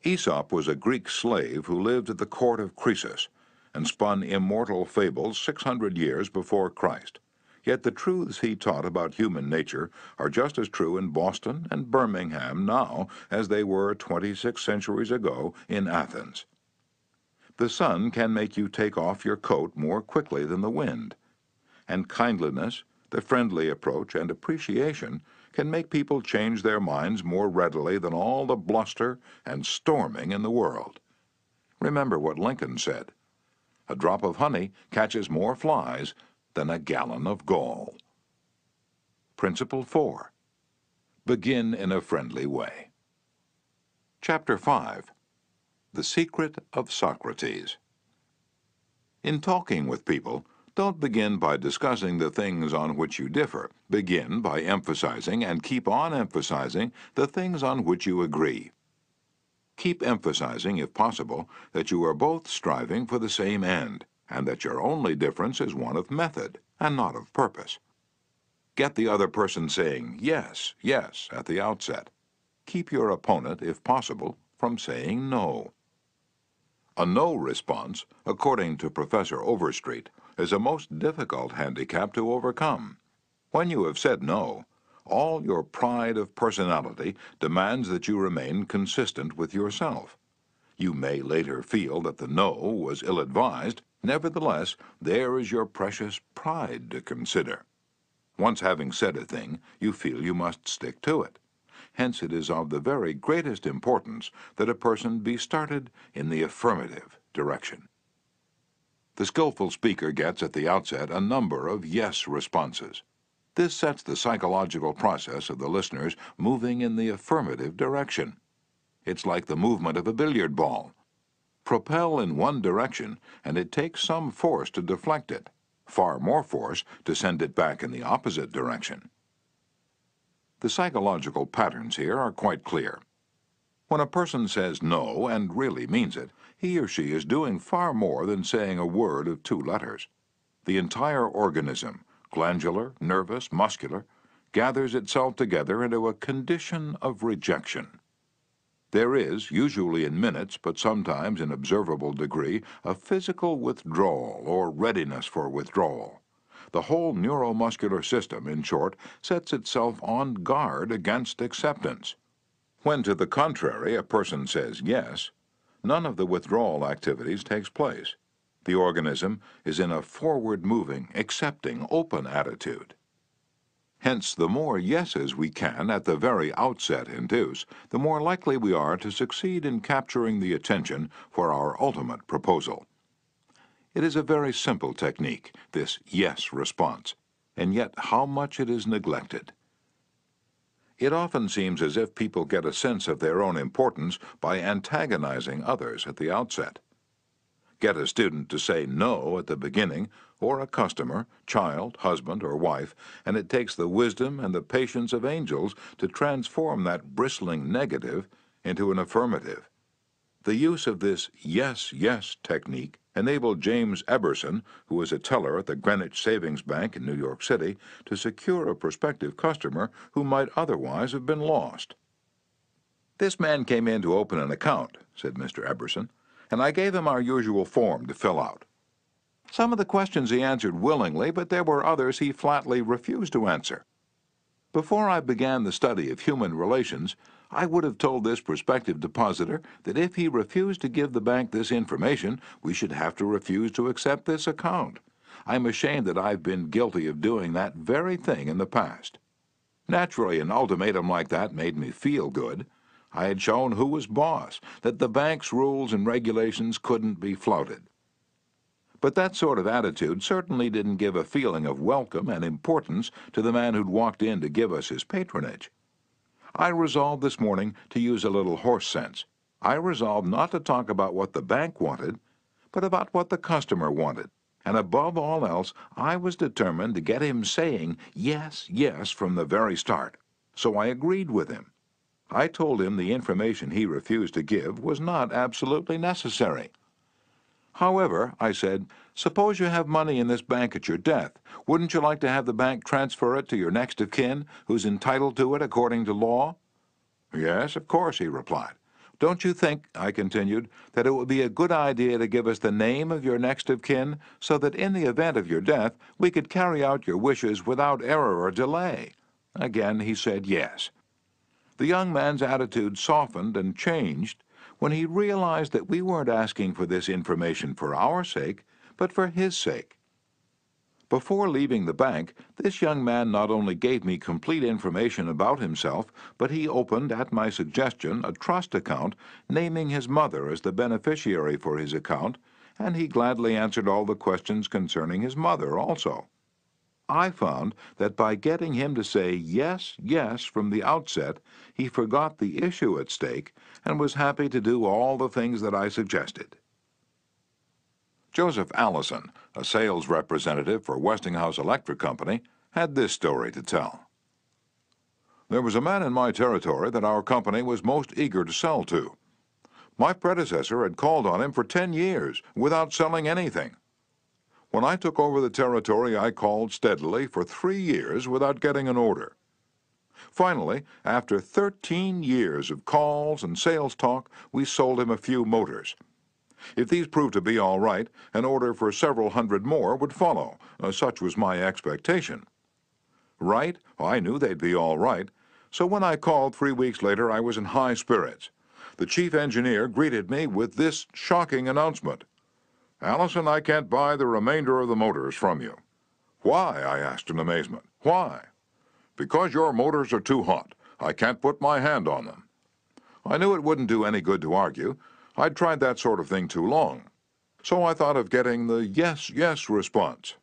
Aesop was a Greek slave who lived at the court of Croesus and spun immortal fables 600 years before Christ. Yet the truths he taught about human nature are just as true in Boston and Birmingham now as they were 26 centuries ago in Athens. The sun can make you take off your coat more quickly than the wind, and kindliness, the friendly approach, and appreciation can make people change their minds more readily than all the bluster and storming in the world. Remember what Lincoln said, "A drop of honey catches more flies than a gallon of gall." Principle 4. Begin in a friendly way. Chapter 5. The Secret of Socrates. In talking with people, don't begin by discussing the things on which you differ. Begin by emphasizing and keep on emphasizing the things on which you agree. Keep emphasizing, if possible, that you are both striving for the same end, and that your only difference is one of method and not of purpose. Get the other person saying yes, yes at the outset. Keep your opponent, if possible, from saying no. A no response, according to Professor Overstreet, is a most difficult handicap to overcome. When you have said no, all your pride of personality demands that you remain consistent with yourself. You may later feel that the no was ill-advised. Nevertheless, there is your precious pride to consider. Once having said a thing, you feel you must stick to it. Hence it is of the very greatest importance that a person be started in the affirmative direction. The skillful speaker gets at the outset a number of yes responses. This sets the psychological process of the listeners moving in the affirmative direction. It's like the movement of a billiard ball. Propel in one direction, and it takes some force to deflect it, far more force to send it back in the opposite direction. The psychological patterns here are quite clear. When a person says no and really means it, he or she is doing far more than saying a word of 2 letters. The entire organism, glandular, nervous, muscular, gathers itself together into a condition of rejection. There is, usually in minutes, but sometimes in observable degree, a physical withdrawal or readiness for withdrawal. The whole neuromuscular system, in short, sets itself on guard against acceptance. When, to the contrary, a person says yes, none of the withdrawal activities takes place. The organism is in a forward-moving, accepting, open attitude. Hence, the more yeses we can at the very outset induce, the more likely we are to succeed in capturing the attention for our ultimate proposal. It is a very simple technique, this yes response. and yet how much it is neglected. It often seems as if people get a sense of their own importance by antagonizing others at the outset. Get a student to say no at the beginning, or a customer, child, husband, or wife, and it takes the wisdom and the patience of angels to transform that bristling negative into an affirmative. The use of this yes, yes technique enabled James Eberson, who was a teller at the Greenwich Savings Bank in New York City, to secure a prospective customer who might otherwise have been lost. "This man came in to open an account," said Mr. Eberson, "and I gave him our usual form to fill out. Some of the questions he answered willingly, but there were others he flatly refused to answer. Before I began the study of human relations, I would have told this prospective depositor that if he refused to give the bank this information, we should have to refuse to accept this account. I'm ashamed that I've been guilty of doing that very thing in the past. Naturally, an ultimatum like that made me feel good. I had shown who was boss, that the bank's rules and regulations couldn't be flouted. But that sort of attitude certainly didn't give a feeling of welcome and importance to the man who'd walked in to give us his patronage. I resolved this morning to use a little horse sense. I resolved not to talk about what the bank wanted, but about what the customer wanted. And above all else, I was determined to get him saying yes, yes from the very start. So I agreed with him. I told him the information he refused to give was not absolutely necessary. "However," I said, "suppose you have money in this bank at your death. Wouldn't you like to have the bank transfer it to your next of kin, who's entitled to it according to law?" "Yes, of course," he replied. "Don't you think," I continued, "that it would be a good idea to give us the name of your next of kin, so that in the event of your death we could carry out your wishes without error or delay?" Again he said yes. The young man's attitude softened and changed when he realized that we weren't asking for this information for our sake, but for his sake. Before leaving the bank, this young man not only gave me complete information about himself, but he opened, at my suggestion, a trust account, naming his mother as the beneficiary for his account, and he gladly answered all the questions concerning his mother also. I found that by getting him to say yes, yes from the outset, he forgot the issue at stake and was happy to do all the things that I suggested. Joseph Allison, a sales representative for Westinghouse Electric Company, had this story to tell. "There was a man in my territory that our company was most eager to sell to. My predecessor had called on him for 10 years without selling anything. When I took over the territory, I called steadily for 3 years without getting an order. Finally, after 13 years of calls and sales talk, we sold him a few motors. If these proved to be all right, an order for several hundred more would follow. Such was my expectation. Right? I knew they'd be all right. So when I called 3 weeks later, I was in high spirits. The chief engineer greeted me with this shocking announcement. 'Allison, I can't buy the remainder of the motors from you.' 'Why?' I asked in amazement. 'Why?' 'Because your motors are too hot. I can't put my hand on them.' I knew it wouldn't do any good to argue. I'd tried that sort of thing too long. So I thought of getting the yes, yes response.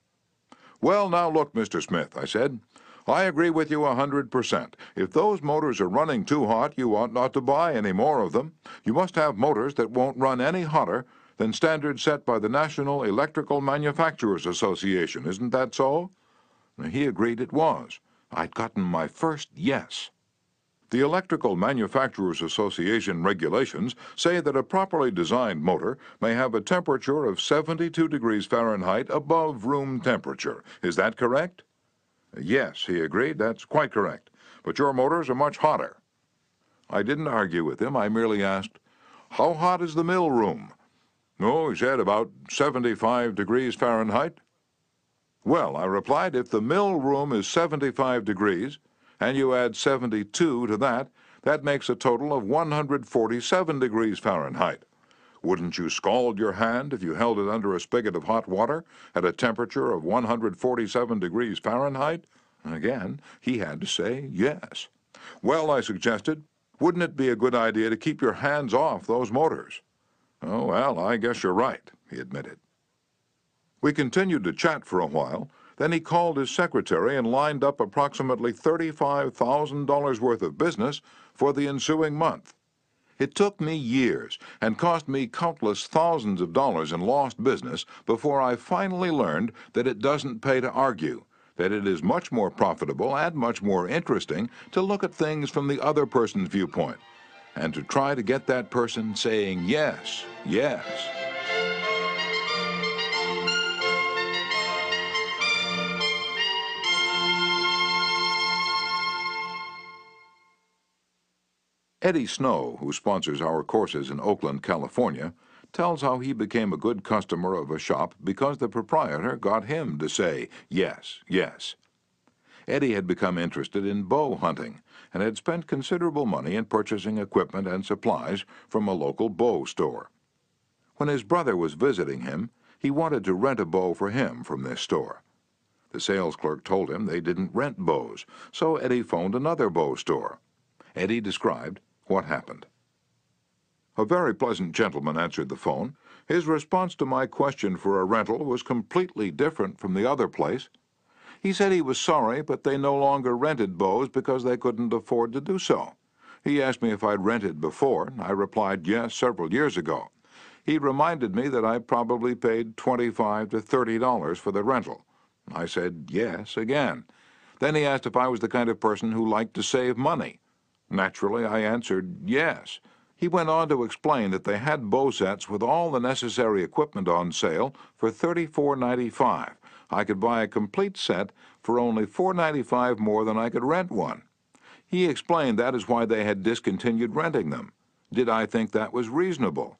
'Well, now look, Mr. Smith,' I said, 'I agree with you 100%. If those motors are running too hot, you ought not to buy any more of them. You must have motors that won't run any hotter than standards set by the National Electrical Manufacturers Association. Isn't that so?' He agreed it was. I'd gotten my first yes. The Electrical Manufacturers Association regulations say that a properly designed motor may have a temperature of 72 degrees Fahrenheit above room temperature. Is that correct?" "Yes," he agreed, "that's quite correct. But your motors are much hotter." I didn't argue with him. I merely asked, "How hot is the mill room?" "Oh," he said, "about 75 degrees Fahrenheit." "Well," I replied, "if the mill room is 75 degrees, and you add 72 to that, that makes a total of 147 degrees Fahrenheit. Wouldn't you scald your hand if you held it under a spigot of hot water at a temperature of 147 degrees Fahrenheit?" Again, he had to say yes. "Well," I suggested, "wouldn't it be a good idea to keep your hands off those motors?" "Oh, well, I guess you're right," he admitted. We continued to chat for a while, Then he called his secretary and lined up approximately $35,000 worth of business for the ensuing month. It took me years and cost me countless thousands of dollars in lost business before I finally learned that it doesn't pay to argue, that it is much more profitable and much more interesting to look at things from the other person's viewpoint and to try to get that person saying yes, yes. Eddie Snow, who sponsors our courses in Oakland, California, tells how he became a good customer of a shop because the proprietor got him to say yes, yes. Eddie had become interested in bow hunting and had spent considerable money in purchasing equipment and supplies from a local bow store. When his brother was visiting him, he wanted to rent a bow for him from this store. The sales clerk told him they didn't rent bows, so Eddie phoned another bow store. Eddie described what happened. A very pleasant gentleman answered the phone. His response to my question for a rental was completely different from the other place. He said he was sorry, but they no longer rented bows because they couldn't afford to do so. He asked me if I'd rented before. I replied yes several years ago. He reminded me that I probably paid $25 to $30 for the rental. I said yes again. Then he asked if I was the kind of person who liked to save money. Naturally, I answered yes. He went on to explain that they had bow sets with all the necessary equipment on sale for $34.95. I could buy a complete set for only $4.95 more than I could rent one. He explained that is why they had discontinued renting them. Did I think that was reasonable?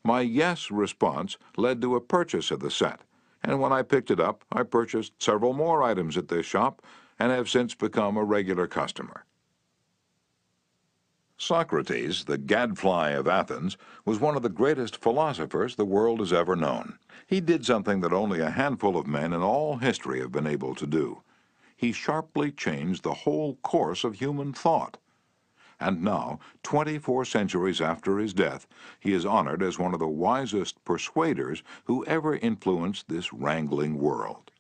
My yes response led to a purchase of the set, and when I picked it up, I purchased several more items at this shop and have since become a regular customer. Socrates, the gadfly of Athens, was one of the greatest philosophers the world has ever known. He did something that only a handful of men in all history have been able to do. He sharply changed the whole course of human thought. And now, 24 centuries after his death, he is honored as one of the wisest persuaders who ever influenced this wrangling world.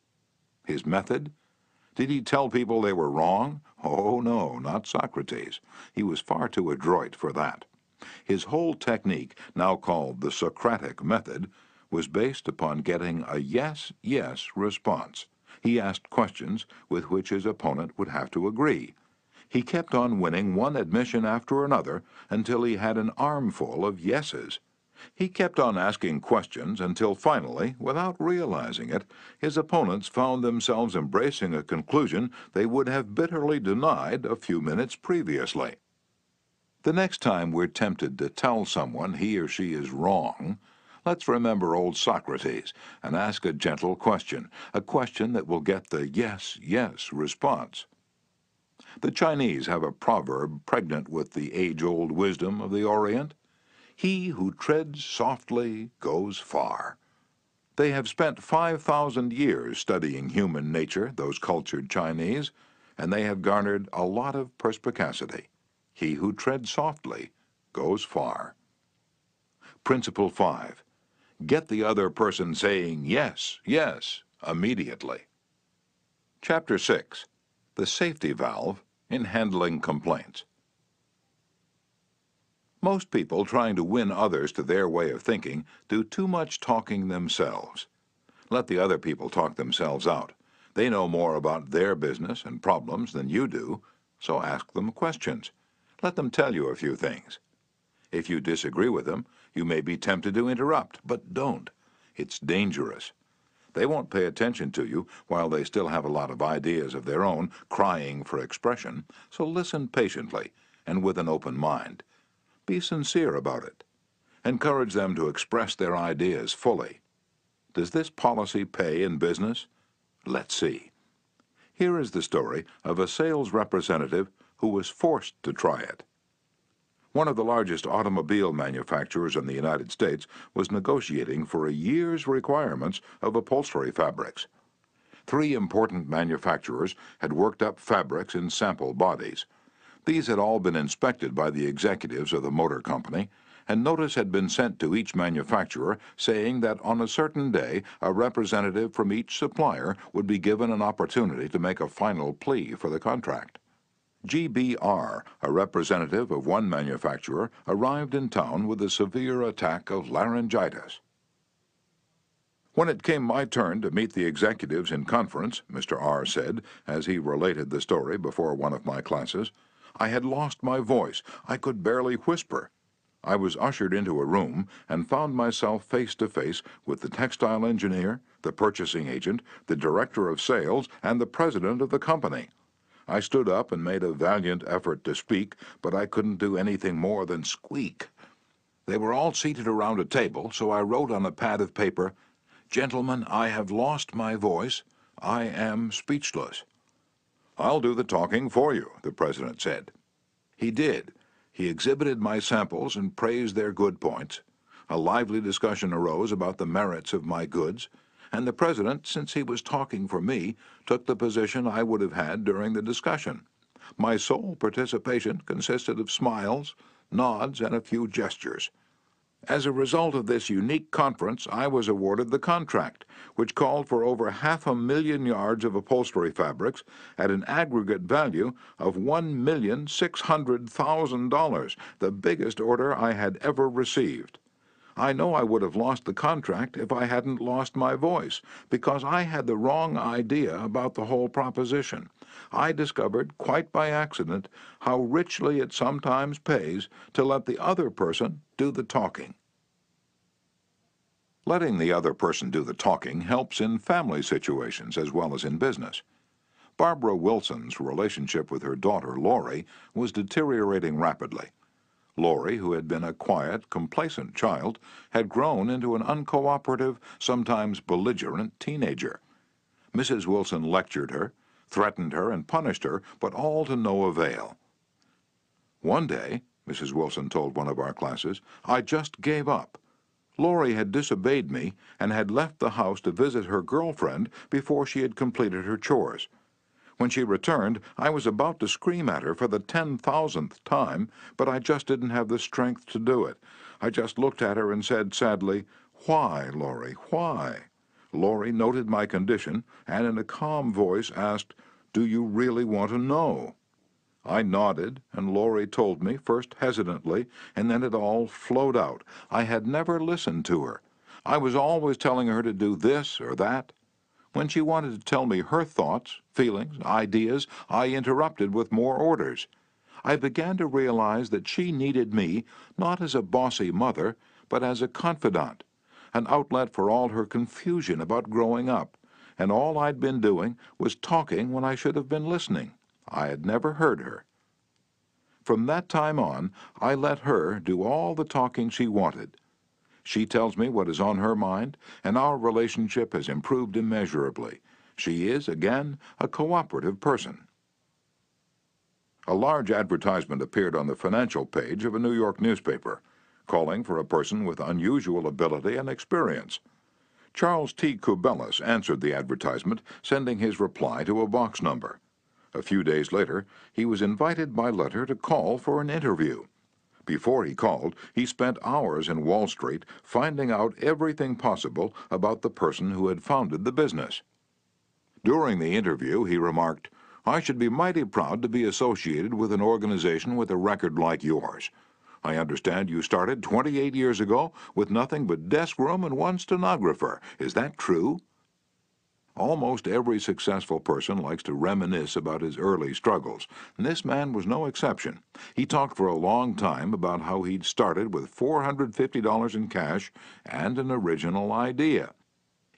His method? Did he tell people they were wrong? Oh, no, not Socrates. He was far too adroit for that. His whole technique, now called the Socratic method, was based upon getting a yes, yes response. He asked questions with which his opponent would have to agree. He kept on winning one admission after another until he had an armful of yeses. He kept on asking questions until finally, without realizing it, his opponents found themselves embracing a conclusion they would have bitterly denied a few minutes previously. The next time we're tempted to tell someone he or she is wrong, let's remember old Socrates and ask a gentle question, a question that will get the yes, yes response. The Chinese have a proverb pregnant with the age-old wisdom of the Orient. He who treads softly goes far. They have spent 5,000 years studying human nature, those cultured Chinese, and they have garnered a lot of perspicacity. He who treads softly goes far. Principle 5. Get the other person saying yes, yes, immediately. Chapter 6. The safety valve in handling complaints. Most people trying to win others to their way of thinking do too much talking themselves. Let the other people talk themselves out. They know more about their business and problems than you do, so ask them questions. Let them tell you a few things. If you disagree with them, you may be tempted to interrupt, but don't. It's dangerous. They won't pay attention to you while they still have a lot of ideas of their own crying for expression, so listen patiently and with an open mind. Be sincere about it. Encourage them to express their ideas fully. Does this policy pay in business? Let's see. Here is the story of a sales representative who was forced to try it. One of the largest automobile manufacturers in the United States was negotiating for a year's requirements of upholstery fabrics. 3 important manufacturers had worked up fabrics in sample bodies. These had all been inspected by the executives of the motor company, and notice had been sent to each manufacturer saying that on a certain day a representative from each supplier would be given an opportunity to make a final plea for the contract. GBR, a representative of one manufacturer, arrived in town with a severe attack of laryngitis. When it came my turn to meet the executives in conference, Mr. R. said, as he related the story before one of my classes, I had lost my voice. I could barely whisper. I was ushered into a room and found myself face to face with the textile engineer, the purchasing agent, the director of sales, and the president of the company. I stood up and made a valiant effort to speak, but I couldn't do anything more than squeak. They were all seated around a table, so I wrote on a pad of paper, "Gentlemen, I have lost my voice. I am speechless." "I'll do the talking for you," the president said. He did. He exhibited my samples and praised their good points. A lively discussion arose about the merits of my goods, and the president, since he was talking for me, took the position I would have had during the discussion. My sole participation consisted of smiles, nods, and a few gestures. As a result of this unique conference, I was awarded the contract, which called for over 500,000 yards of upholstery fabrics at an aggregate value of $1,600,000, the biggest order I had ever received. I know I would have lost the contract if I hadn't lost my voice, because I had the wrong idea about the whole proposition. I discovered, quite by accident, how richly it sometimes pays to let the other person do the talking. Letting the other person do the talking helps in family situations as well as in business. Barbara Wilson's relationship with her daughter, Lori, was deteriorating rapidly. Lori, who had been a quiet, complacent child, had grown into an uncooperative, sometimes belligerent teenager. Mrs. Wilson lectured her, threatened her, and punished her, but all to no avail. One day, Mrs. Wilson told one of our classes, I just gave up. Lori had disobeyed me and had left the house to visit her girlfriend before she had completed her chores. When she returned, I was about to scream at her for the 10,000th time, but I just didn't have the strength to do it. I just looked at her and said sadly, "Why, Lori, why?" Lori noted my condition and in a calm voice asked, "Do you really want to know?" I nodded, and Lori told me, first hesitantly, and then it all flowed out. I had never listened to her. I was always telling her to do this or that. When she wanted to tell me her thoughts, feelings, ideas, I interrupted with more orders. I began to realize that she needed me not as a bossy mother, but as a confidant, an outlet for all her confusion about growing up, and all I'd been doing was talking when I should have been listening. I had never heard her. From that time on, I let her do all the talking she wanted. She tells me what is on her mind, and our relationship has improved immeasurably. She is, again, a cooperative person. A large advertisement appeared on the financial page of a New York newspaper, calling for a person with unusual ability and experience. Charles T. Kubellis answered the advertisement, sending his reply to a box number. A few days later, he was invited by letter to call for an interview. Before he called, he spent hours in Wall Street finding out everything possible about the person who had founded the business. During the interview, he remarked, "I should be mighty proud to be associated with an organization with a record like yours. I understand you started 28 years ago with nothing but desk room and one stenographer. Is that true?" Almost every successful person likes to reminisce about his early struggles, and this man was no exception. He talked for a long time about how he'd started with $450 in cash and an original idea.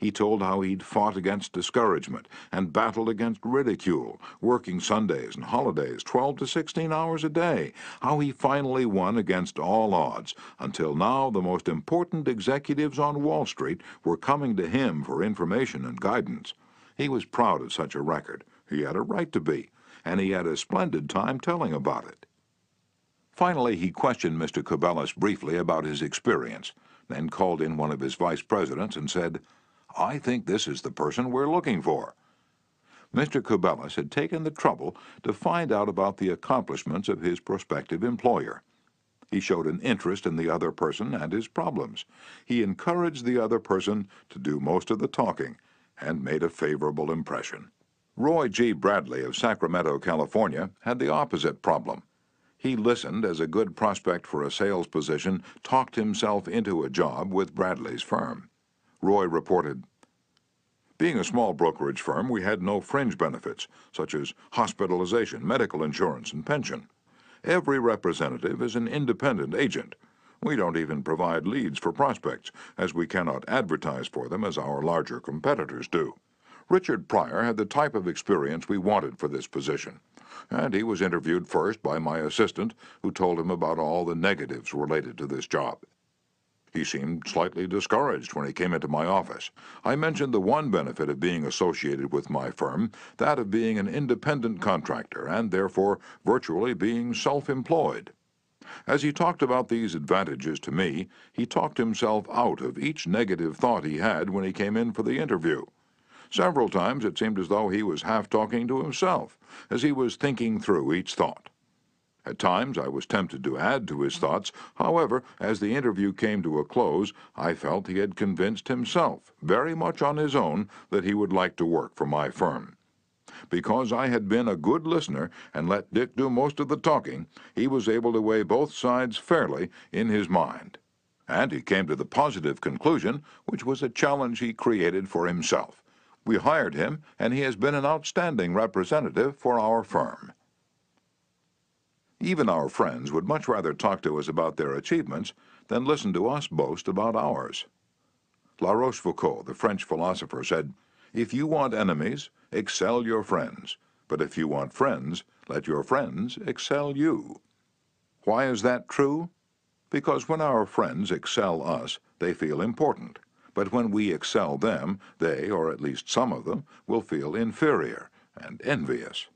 He told how he'd fought against discouragement and battled against ridicule, working Sundays and holidays 12 to 16 hours a day, how he finally won against all odds, until now the most important executives on Wall Street were coming to him for information and guidance. He was proud of such a record. He had a right to be, and he had a splendid time telling about it. Finally, he questioned Mr. Kubellis briefly about his experience, then called in one of his vice presidents and said, "I think this is the person we're looking for." Mr. Kubellis had taken the trouble to find out about the accomplishments of his prospective employer. He showed an interest in the other person and his problems. He encouraged the other person to do most of the talking and made a favorable impression. Roy G. Bradley of Sacramento, California, had the opposite problem. He listened as a good prospect for a sales position talked himself into a job with Bradley's firm. Roy reported, "Being a small brokerage firm, we had no fringe benefits, such as hospitalization, medical insurance, and pension. Every representative is an independent agent. We don't even provide leads for prospects, as we cannot advertise for them as our larger competitors do. Richard Pryor had the type of experience we wanted for this position, and he was interviewed first by my assistant, who told him about all the negatives related to this job. He seemed slightly discouraged when he came into my office. I mentioned the one benefit of being associated with my firm, that of being an independent contractor and therefore virtually being self-employed. As he talked about these advantages to me, he talked himself out of each negative thought he had when he came in for the interview. Several times it seemed as though he was half talking to himself, as he was thinking through each thought. At times I was tempted to add to his thoughts. However, as the interview came to a close, I felt he had convinced himself, very much on his own, that he would like to work for my firm. Because I had been a good listener and let Dick do most of the talking, he was able to weigh both sides fairly in his mind. And he came to the positive conclusion, which was a challenge he created for himself. We hired him, and he has been an outstanding representative for our firm." Even our friends would much rather talk to us about their achievements than listen to us boast about ours. La Rochefoucauld, the French philosopher, said, "If you want enemies, excel your friends. But if you want friends, let your friends excel you." Why is that true? Because when our friends excel us, they feel important. But when we excel them, they, or at least some of them, will feel inferior and envious.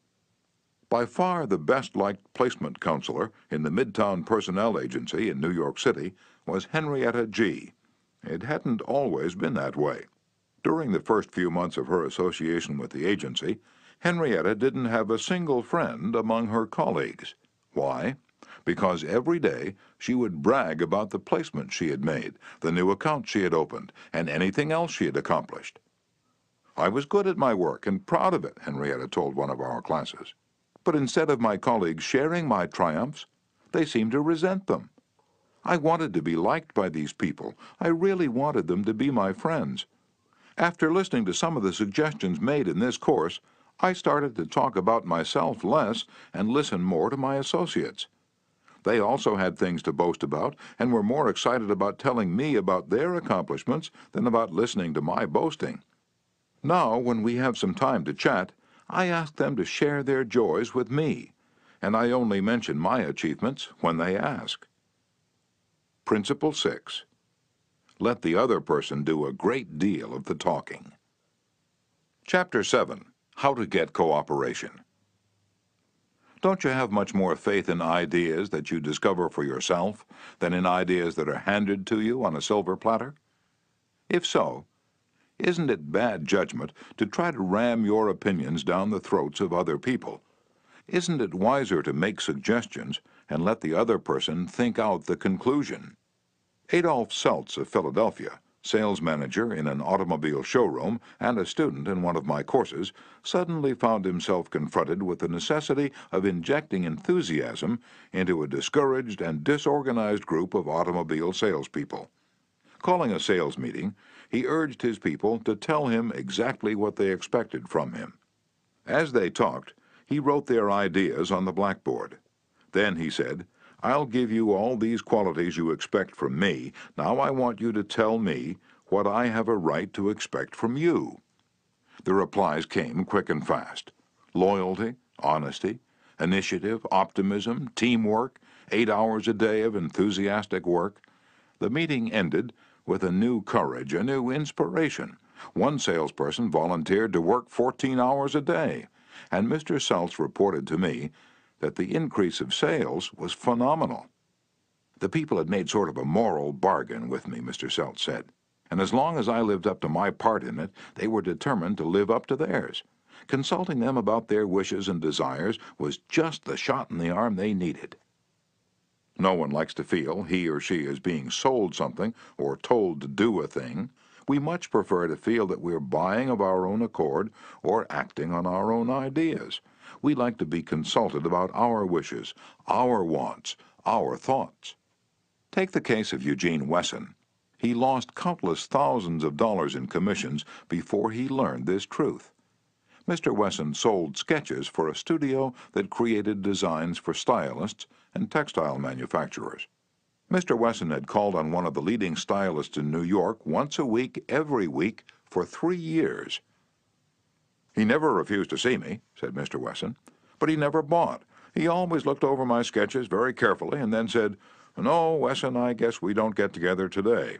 By far the best-liked placement counselor in the Midtown Personnel Agency in New York City was Henrietta G. It hadn't always been that way. During the first few months of her association with the agency, Henrietta didn't have a single friend among her colleagues. Why? Because every day she would brag about the placement she had made, the new account she had opened, and anything else she had accomplished. "I was good at my work and proud of it," Henrietta told one of our classes. "But instead of my colleagues sharing my triumphs, they seemed to resent them. I wanted to be liked by these people. I really wanted them to be my friends. After listening to some of the suggestions made in this course, I started to talk about myself less and listen more to my associates. They also had things to boast about and were more excited about telling me about their accomplishments than about listening to my boasting. Now, when we have some time to chat, I ask them to share their joys with me, and I only mention my achievements when they ask." Principle 6. Let the other person do a great deal of the talking. Chapter 7. How to Get Cooperation. Don't you have much more faith in ideas that you discover for yourself than in ideas that are handed to you on a silver platter? If so, isn't it bad judgment to try to ram your opinions down the throats of other people? Isn't it wiser to make suggestions and let the other person think out the conclusion? Adolph Seltz of Philadelphia, sales manager in an automobile showroom and a student in one of my courses, suddenly found himself confronted with the necessity of injecting enthusiasm into a discouraged and disorganized group of automobile salespeople. Calling a sales meeting, he urged his people to tell him exactly what they expected from him. As they talked, he wrote their ideas on the blackboard. Then he said, "I'll give you all these qualities you expect from me. Now I want you to tell me what I have a right to expect from you." The replies came quick and fast. Loyalty, honesty, initiative, optimism, teamwork, 8 hours a day of enthusiastic work. The meeting ended with a new courage, a new inspiration. One salesperson volunteered to work 14 hours a day, and Mr. Seltz reported to me that the increase of sales was phenomenal. "The people had made sort of a moral bargain with me," Mr. Seltz said, "and as long as I lived up to my part in it, they were determined to live up to theirs. Consulting them about their wishes and desires was just the shot in the arm they needed." No one likes to feel he or she is being sold something or told to do a thing. We much prefer to feel that we're buying of our own accord or acting on our own ideas. We like to be consulted about our wishes, our wants, our thoughts. Take the case of Eugene Wesson. He lost countless thousands of dollars in commissions before he learned this truth. Mr. Wesson sold sketches for a studio that created designs for stylists and textile manufacturers. Mr. Wesson had called on one of the leading stylists in New York once a week, every week, for 3 years. "He never refused to see me," said Mr. Wesson, "but he never bought. He always looked over my sketches very carefully and then said, 'No, Wesson, I guess we don't get together today.'"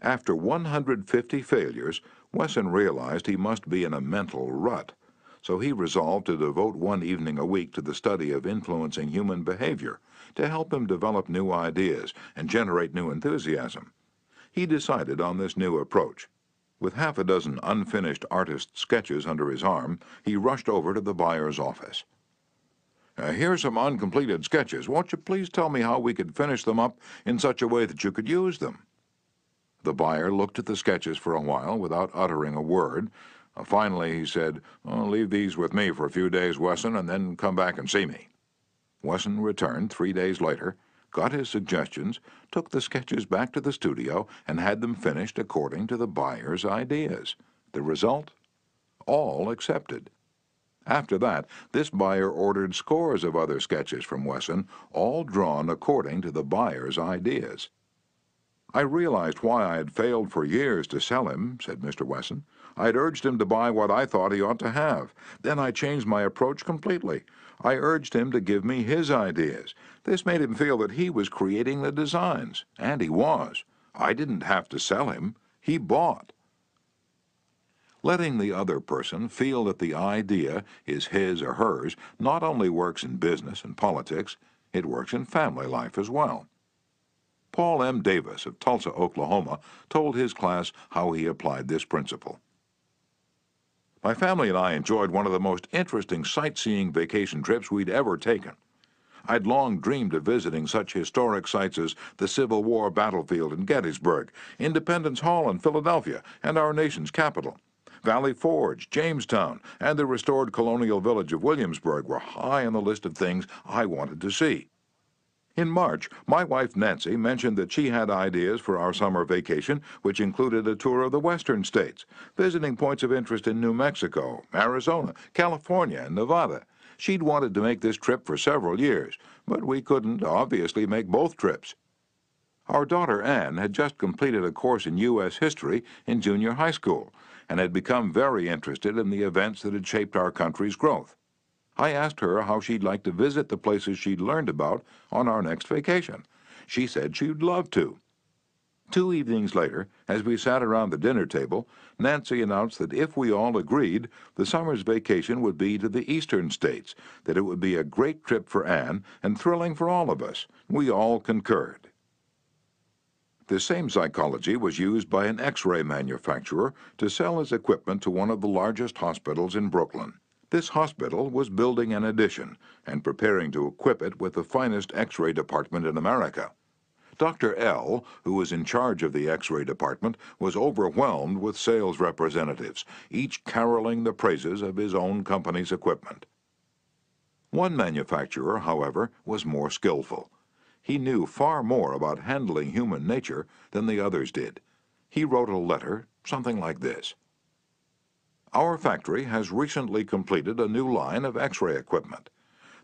After 150 failures, Wesson realized he must be in a mental rut, so he resolved to devote one evening a week to the study of influencing human behavior to help him develop new ideas and generate new enthusiasm. He decided on this new approach. With half a dozen unfinished artist sketches under his arm, he rushed over to the buyer's office. "Here's some uncompleted sketches. Won't you please tell me how we could finish them up in such a way that you could use them?" The buyer looked at the sketches for a while without uttering a word. Finally, he said, "Leave these with me for a few days, Wesson, and then come back and see me." Wesson returned 3 days later, got his suggestions, took the sketches back to the studio, and had them finished according to the buyer's ideas. The result? All accepted. After that, this buyer ordered scores of other sketches from Wesson, all drawn according to the buyer's ideas. "I realized why I had failed for years to sell him," said Mr. Wesson. "I had urged him to buy what I thought he ought to have. Then I changed my approach completely. I urged him to give me his ideas. This made him feel that he was creating the designs, and he was. I didn't have to sell him. He bought." Letting the other person feel that the idea is his or hers not only works in business and politics, it works in family life as well. Paul M. Davis of Tulsa, Oklahoma, told his class how he applied this principle. "My family and I enjoyed one of the most interesting sightseeing vacation trips we'd ever taken. I'd long dreamed of visiting such historic sites as the Civil War battlefield in Gettysburg, Independence Hall in Philadelphia, and our nation's capital. Valley Forge, Jamestown, and the restored colonial village of Williamsburg were high on the list of things I wanted to see. In March, my wife Nancy mentioned that she had ideas for our summer vacation, which included a tour of the western states, visiting points of interest in New Mexico, Arizona, California, and Nevada. She'd wanted to make this trip for several years, but we couldn't obviously make both trips. Our daughter Anne had just completed a course in U.S. history in junior high school and had become very interested in the events that had shaped our country's growth. I asked her how she'd like to visit the places she'd learned about on our next vacation. She said she'd love to. 2 evenings later, as we sat around the dinner table, Nancy announced that if we all agreed, the summer's vacation would be to the eastern states, that it would be a great trip for Anne and thrilling for all of us. We all concurred. The same psychology was used by an X-ray manufacturer to sell his equipment to one of the largest hospitals in Brooklyn. This hospital was building an addition and preparing to equip it with the finest X-ray department in America. Dr. L., who was in charge of the X-ray department, was overwhelmed with sales representatives, each caroling the praises of his own company's equipment. One manufacturer, however, was more skillful. He knew far more about handling human nature than the others did. He wrote a letter, something like this: "Our factory has recently completed a new line of X-ray equipment.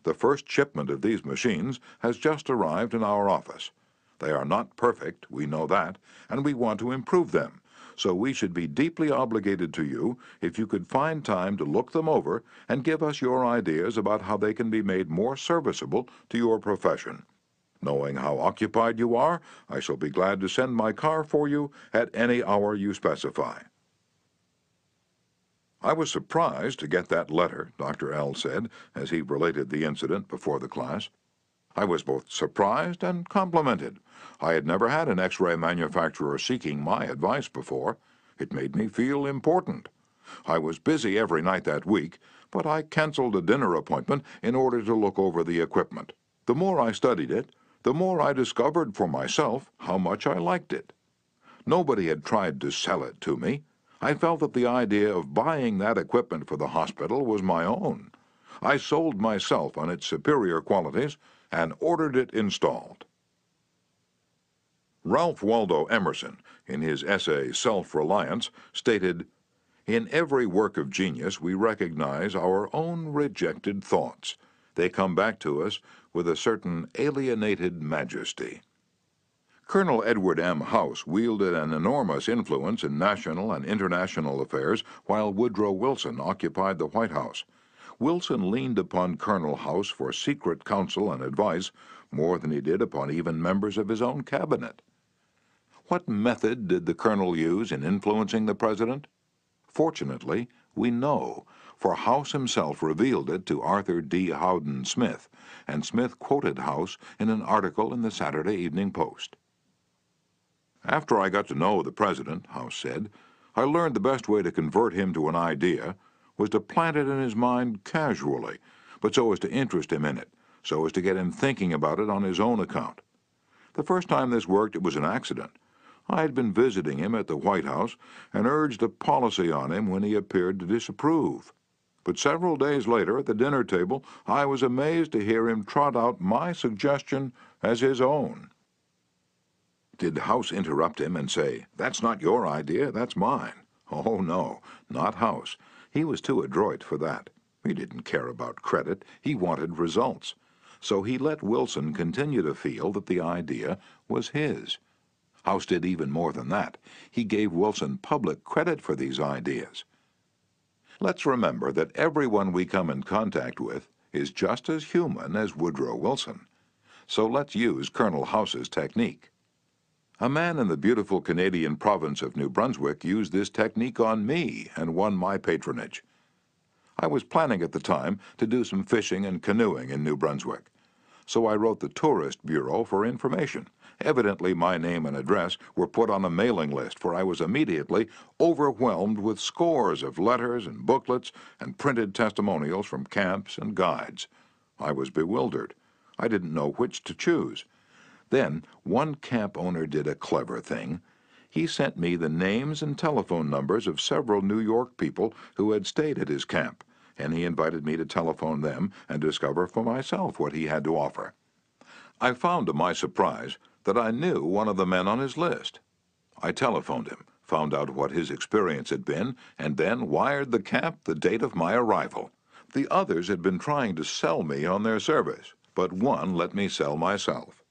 The first shipment of these machines has just arrived in our office. They are not perfect, we know that, and we want to improve them, so we should be deeply obligated to you if you could find time to look them over and give us your ideas about how they can be made more serviceable to your profession. Knowing how occupied you are, I shall be glad to send my car for you at any hour you specify." "I was surprised to get that letter," Dr. L. said as he related the incident before the class. "I was both surprised and complimented. I had never had an X-ray manufacturer seeking my advice before. It made me feel important. I was busy every night that week, but I canceled a dinner appointment in order to look over the equipment. The more I studied it, the more I discovered for myself how much I liked it. Nobody had tried to sell it to me. I felt that the idea of buying that equipment for the hospital was my own. I sold myself on its superior qualities and ordered it installed. Ralph Waldo Emerson, in his essay Self-Reliance, stated, "In every work of genius we recognize our own rejected thoughts. They come back to us with a certain alienated majesty." Colonel Edward M. House wielded an enormous influence in national and international affairs while Woodrow Wilson occupied the White House. Wilson leaned upon Colonel House for secret counsel and advice more than he did upon even members of his own cabinet. What method did the colonel use in influencing the president? Fortunately, we know, for House himself revealed it to Arthur D. Howden Smith, and Smith quoted House in an article in the Saturday Evening Post. "After I got to know the president," House said, "I learned the best way to convert him to an idea was to plant it in his mind casually, but so as to interest him in it, so as to get him thinking about it on his own account. The first time this worked, it was an accident. I had been visiting him at the White House and urged a policy on him when he appeared to disapprove. But several days later, at the dinner table, I was amazed to hear him trot out my suggestion as his own." Did House interrupt him and say, "That's not your idea, that's mine"? Oh, no, not House. He was too adroit for that. He didn't care about credit. He wanted results. So he let Wilson continue to feel that the idea was his. House did even more than that. He gave Wilson public credit for these ideas. Let's remember that everyone we come in contact with is just as human as Woodrow Wilson. So let's use Colonel House's technique. A man in the beautiful Canadian province of New Brunswick used this technique on me and won my patronage. I was planning at the time to do some fishing and canoeing in New Brunswick. So I wrote the Tourist Bureau for information. Evidently my name and address were put on a mailing list, for I was immediately overwhelmed with scores of letters and booklets and printed testimonials from camps and guides. I was bewildered. I didn't know which to choose. Then one camp owner did a clever thing. He sent me the names and telephone numbers of several New York people who had stayed at his camp, and he invited me to telephone them and discover for myself what he had to offer. I found to my surprise that I knew one of the men on his list. I telephoned him, found out what his experience had been, and then wired the camp the date of my arrival. The others had been trying to sell me on their service, but one let me sell myself.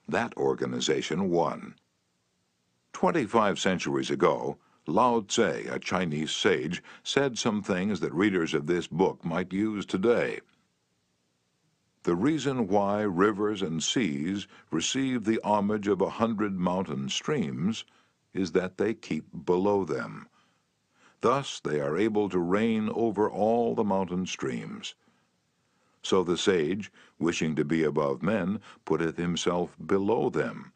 That organization won. 25 centuries ago, Lao Tse, a Chinese sage, said some things that readers of this book might use today. The reason why rivers and seas receive the homage of 100 mountain streams is that they keep below them. Thus they are able to reign over all the mountain streams. So the sage, wishing to be above men, putteth himself below them.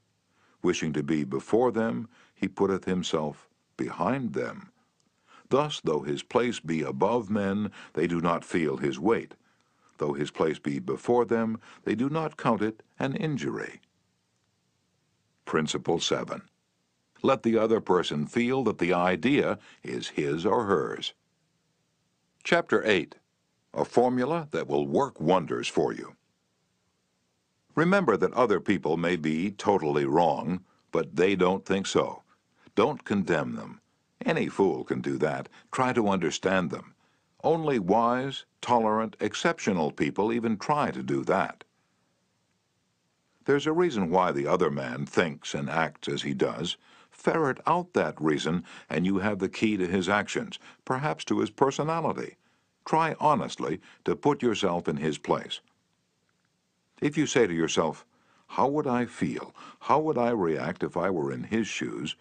Wishing to be before them, he putteth himself behind them. Thus, though his place be above men, they do not feel his weight. Though his place be before them, they do not count it an injury. Principle 7. Let the other person feel that the idea is his or hers. Chapter 8. A formula that will work wonders for you. Remember that other people may be totally wrong, but they don't think so. Don't condemn them. Any fool can do that. Try to understand them. Only wise, tolerant, exceptional people even try to do that. There's a reason why the other man thinks and acts as he does. Ferret out that reason, and you have the key to his actions, perhaps to his personality. Try honestly to put yourself in his place. If you say to yourself, "How would I feel? How would I react if I were in his shoes?"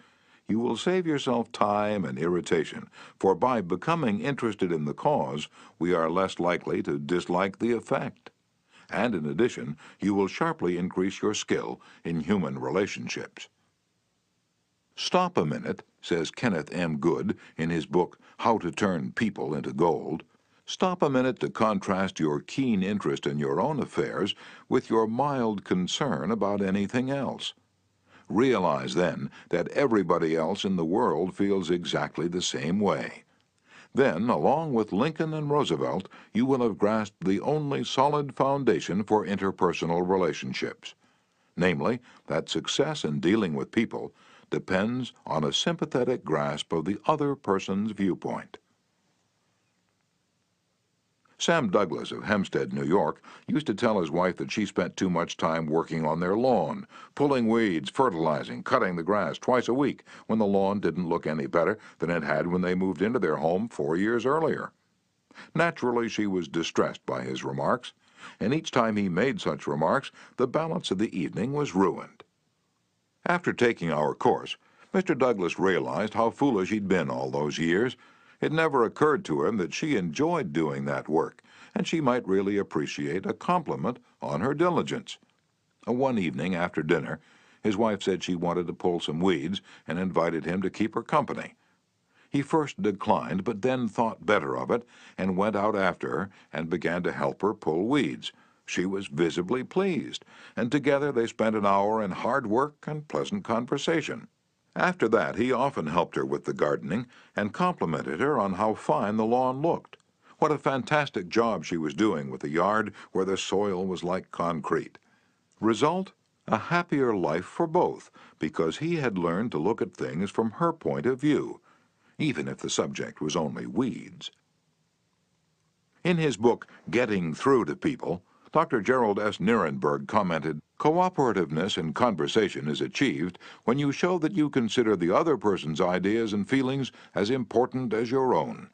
you will save yourself time and irritation, for by becoming interested in the cause, we are less likely to dislike the effect. And in addition, you will sharply increase your skill in human relationships. Stop a minute, says Kenneth M. Good in his book, How to Turn People into Gold. Stop a minute to contrast your keen interest in your own affairs with your mild concern about anything else. Realize then that everybody else in the world feels exactly the same way. Then, along with Lincoln and Roosevelt, you will have grasped the only solid foundation for interpersonal relationships, namely, that success in dealing with people depends on a sympathetic grasp of the other person's viewpoint. Sam Douglas of Hempstead, New York, used to tell his wife that she spent too much time working on their lawn, pulling weeds, fertilizing, cutting the grass twice a week when the lawn didn't look any better than it had when they moved into their home 4 years earlier. Naturally, she was distressed by his remarks, and each time he made such remarks, the balance of the evening was ruined. After taking our course, Mr. Douglas realized how foolish he'd been all those years. It never occurred to him that she enjoyed doing that work, and she might really appreciate a compliment on her diligence. One evening after dinner, his wife said she wanted to pull some weeds and invited him to keep her company. He first declined, but then thought better of it and went out after her and began to help her pull weeds. She was visibly pleased, and together they spent an hour in hard work and pleasant conversation. After that, he often helped her with the gardening and complimented her on how fine the lawn looked. What a fantastic job she was doing with a yard where the soil was like concrete. Result? A happier life for both, because he had learned to look at things from her point of view, even if the subject was only weeds. In his book, Getting Through to People, Dr. Gerald S. Nierenberg commented, "Cooperativeness in conversation is achieved when you show that you consider the other person's ideas and feelings as important as your own.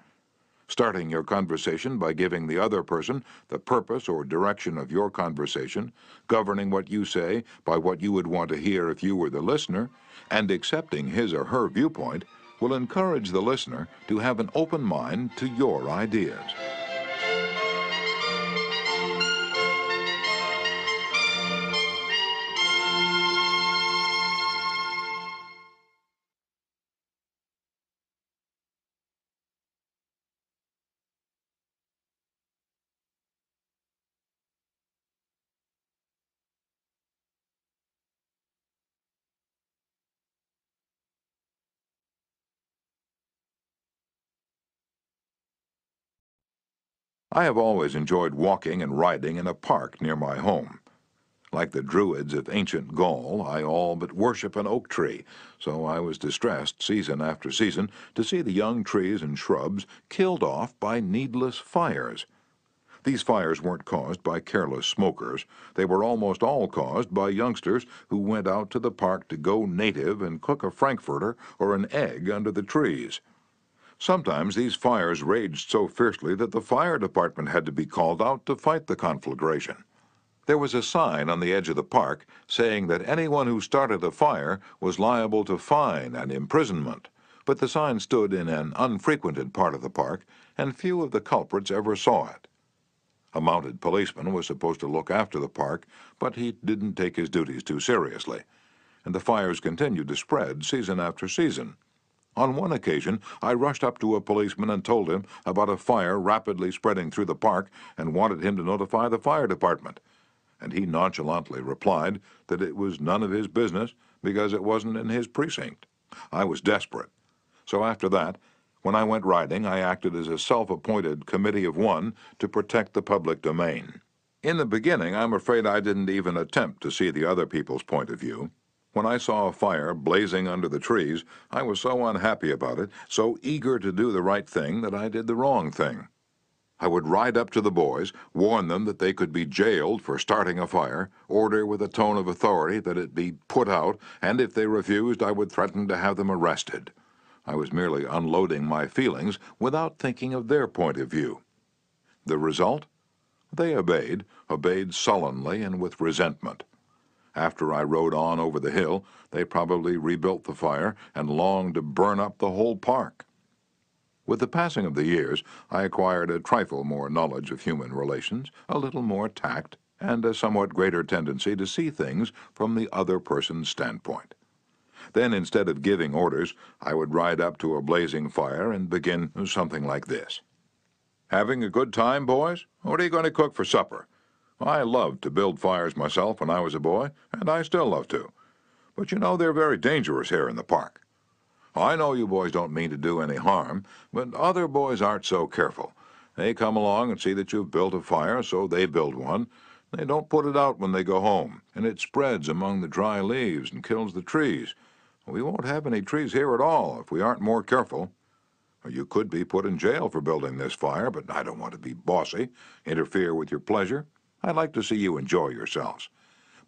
Starting your conversation by giving the other person the purpose or direction of your conversation, governing what you say by what you would want to hear if you were the listener, and accepting his or her viewpoint will encourage the listener to have an open mind to your ideas." I have always enjoyed walking and riding in a park near my home. Like the Druids of ancient Gaul, I all but worship an oak tree, so I was distressed season after season to see the young trees and shrubs killed off by needless fires. These fires weren't caused by careless smokers. They were almost all caused by youngsters who went out to the park to go native and cook a frankfurter or an egg under the trees. Sometimes these fires raged so fiercely that the fire department had to be called out to fight the conflagration. There was a sign on the edge of the park saying that anyone who started a fire was liable to fine and imprisonment, but the sign stood in an unfrequented part of the park, and few of the culprits ever saw it. A mounted policeman was supposed to look after the park, but he didn't take his duties too seriously, and the fires continued to spread season after season. On one occasion, I rushed up to a policeman and told him about a fire rapidly spreading through the park and wanted him to notify the fire department. And he nonchalantly replied that it was none of his business because it wasn't in his precinct. I was desperate. So after that, when I went riding, I acted as a self-appointed committee of one to protect the public domain. In the beginning, I'm afraid I didn't even attempt to see the other people's point of view. When I saw a fire blazing under the trees, I was so unhappy about it, so eager to do the right thing, that I did the wrong thing. I would ride up to the boys, warn them that they could be jailed for starting a fire, order with a tone of authority that it be put out, and if they refused, I would threaten to have them arrested. I was merely unloading my feelings without thinking of their point of view. The result? They obeyed sullenly and with resentment. After I rode on over the hill, they probably rebuilt the fire and longed to burn up the whole park. With the passing of the years, I acquired a trifle more knowledge of human relations, a little more tact, and a somewhat greater tendency to see things from the other person's standpoint. Then, instead of giving orders, I would ride up to a blazing fire and begin something like this. Having a good time, boys? What are you going to cook for supper? I loved to build fires myself when I was a boy, and I still love to. But you know they're very dangerous here in the park. I know you boys don't mean to do any harm, but other boys aren't so careful. They come along and see that you've built a fire, so they build one. They don't put it out when they go home, and it spreads among the dry leaves and kills the trees. We won't have any trees here at all if we aren't more careful. You could be put in jail for building this fire, but I don't want to be bossy, interfere with your pleasure. I'd like to see you enjoy yourselves.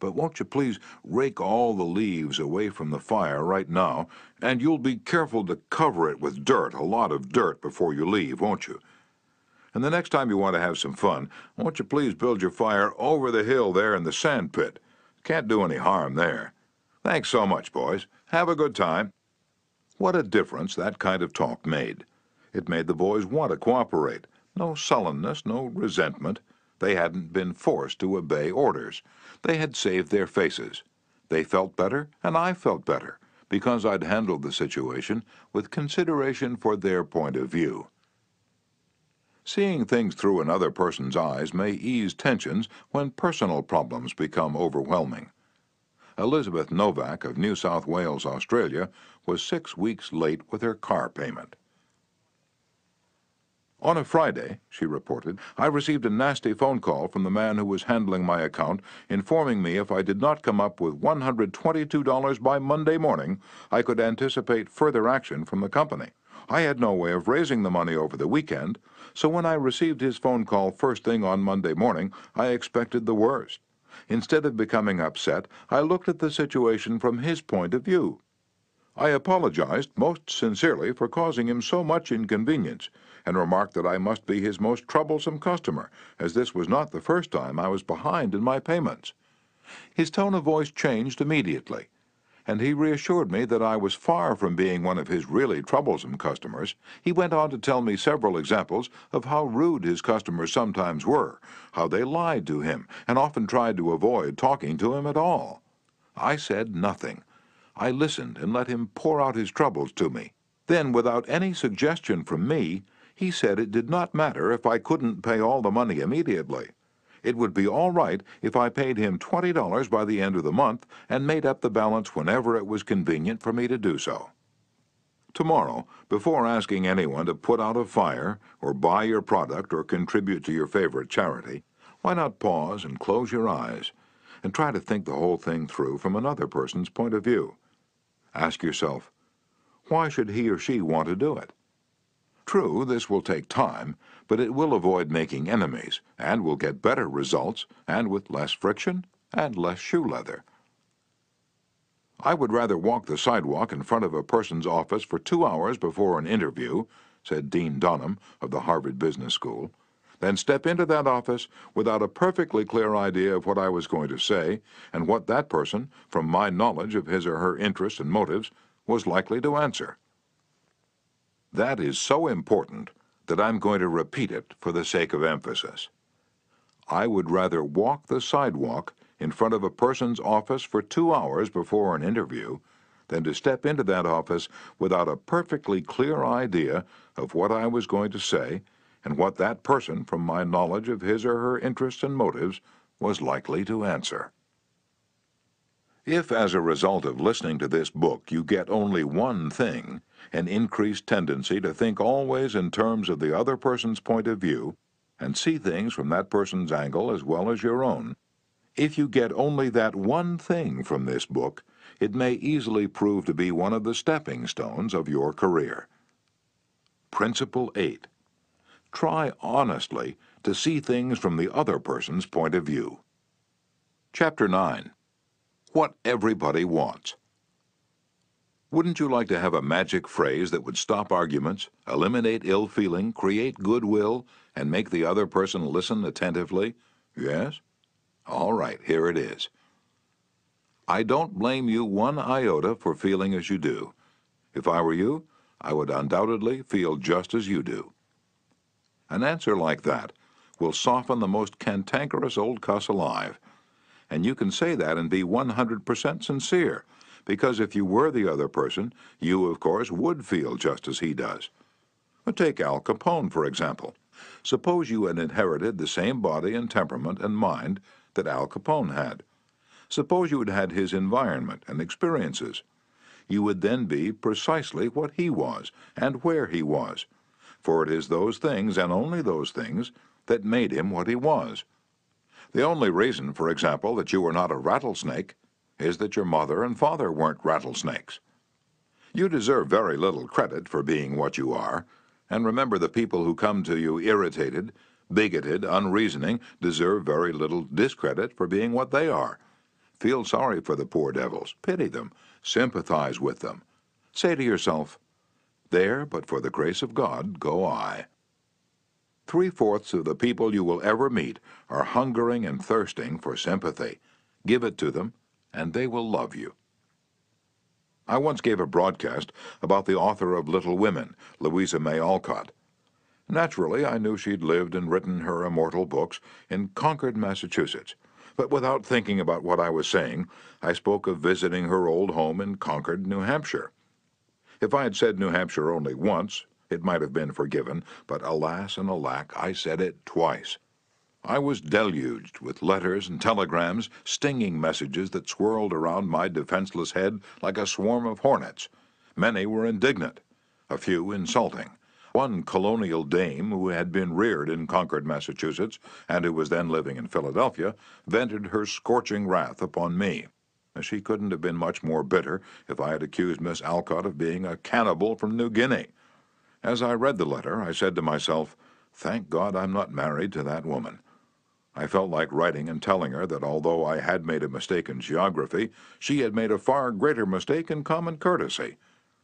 But won't you please rake all the leaves away from the fire right now, and you'll be careful to cover it with dirt, a lot of dirt, before you leave, won't you? And the next time you want to have some fun, won't you please build your fire over the hill there in the sand pit? Can't do any harm there. Thanks so much, boys. Have a good time. What a difference that kind of talk made. It made the boys want to cooperate. No sullenness, no resentment. They hadn't been forced to obey orders. They had saved their faces. They felt better, and I felt better, because I'd handled the situation with consideration for their point of view. Seeing things through another person's eyes may ease tensions when personal problems become overwhelming. Elizabeth Novak of New South Wales, Australia, was 6 weeks late with her car payment. On a Friday, she reported, I received a nasty phone call from the man who was handling my account, informing me if I did not come up with $122 by Monday morning, I could anticipate further action from the company. I had no way of raising the money over the weekend, so when I received his phone call first thing on Monday morning, I expected the worst. Instead of becoming upset, I looked at the situation from his point of view. I apologized most sincerely for causing him so much inconvenience, and remarked that I must be his most troublesome customer, as this was not the first time I was behind in my payments. His tone of voice changed immediately, and he reassured me that I was far from being one of his really troublesome customers. He went on to tell me several examples of how rude his customers sometimes were, how they lied to him, and often tried to avoid talking to him at all. I said nothing. I listened and let him pour out his troubles to me. Then, without any suggestion from me, he said it did not matter if I couldn't pay all the money immediately. It would be all right if I paid him $20 by the end of the month and made up the balance whenever it was convenient for me to do so. Tomorrow, before asking anyone to put out a fire or buy your product or contribute to your favorite charity, why not pause and close your eyes and try to think the whole thing through from another person's point of view? Ask yourself, why should he or she want to do it? True, this will take time, but it will avoid making enemies, and will get better results, and with less friction and less shoe leather. I would rather walk the sidewalk in front of a person's office for 2 hours before an interview, said Dean Dunham of the Harvard Business School, than step into that office without a perfectly clear idea of what I was going to say and what that person, from my knowledge of his or her interests and motives, was likely to answer. That is so important that I'm going to repeat it for the sake of emphasis. I would rather walk the sidewalk in front of a person's office for 2 hours before an interview than to step into that office without a perfectly clear idea of what I was going to say and what that person, from my knowledge of his or her interests and motives, was likely to answer. If, as a result of listening to this book, you get only one thing, an increased tendency to think always in terms of the other person's point of view and see things from that person's angle as well as your own, if you get only that one thing from this book, it may easily prove to be one of the stepping stones of your career. Principle 8. Try honestly to see things from the other person's point of view. Chapter 9. What everybody wants. Wouldn't you like to have a magic phrase that would stop arguments, eliminate ill feeling, create goodwill, and make the other person listen attentively? Yes? All right, here it is. I don't blame you one iota for feeling as you do. If I were you, I would undoubtedly feel just as you do. An answer like that will soften the most cantankerous old cuss alive. And you can say that and be 100% sincere, because if you were the other person, you, of course, would feel just as he does. But take Al Capone, for example. Suppose you had inherited the same body and temperament and mind that Al Capone had. Suppose you had had his environment and experiences. You would then be precisely what he was and where he was, for it is those things and only those things that made him what he was. The only reason, for example, that you were not a rattlesnake is that your mother and father weren't rattlesnakes. You deserve very little credit for being what you are, and remember the people who come to you irritated, bigoted, unreasoning deserve very little discredit for being what they are. Feel sorry for the poor devils, pity them, sympathize with them. Say to yourself, "There, but for the grace of God, go I." 3/4 of the people you will ever meet are hungering and thirsting for sympathy. Give it to them, and they will love you. I once gave a broadcast about the author of Little Women, Louisa May Alcott. Naturally, I knew she'd lived and written her immortal books in Concord, Massachusetts, but without thinking about what I was saying, I spoke of visiting her old home in Concord, New Hampshire. If I had said New Hampshire only once, it might have been forgiven, but alas and alack, I said it twice. I was deluged with letters and telegrams, stinging messages that swirled around my defenseless head like a swarm of hornets. Many were indignant, a few insulting. One colonial dame who had been reared in Concord, Massachusetts, and who was then living in Philadelphia, vented her scorching wrath upon me. She couldn't have been much more bitter if I had accused Miss Alcott of being a cannibal from New Guinea. As I read the letter, I said to myself, "Thank God I'm not married to that woman." I felt like writing and telling her that although I had made a mistake in geography, she had made a far greater mistake in common courtesy.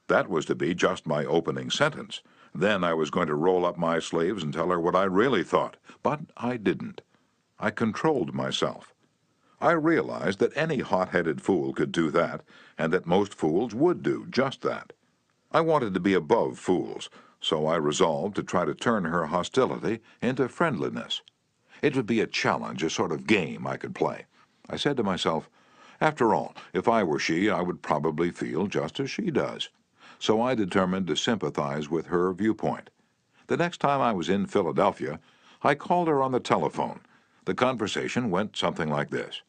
That was to be just my opening sentence. Then I was going to roll up my sleeves and tell her what I really thought, but I didn't. I controlled myself. I realized that any hot-headed fool could do that, and that most fools would do just that. I wanted to be above fools, so I resolved to try to turn her hostility into friendliness. It would be a challenge, a sort of game I could play. I said to myself, after all, if I were she, I would probably feel just as she does. So I determined to sympathize with her viewpoint. The next time I was in Philadelphia, I called her on the telephone. The conversation went something like this.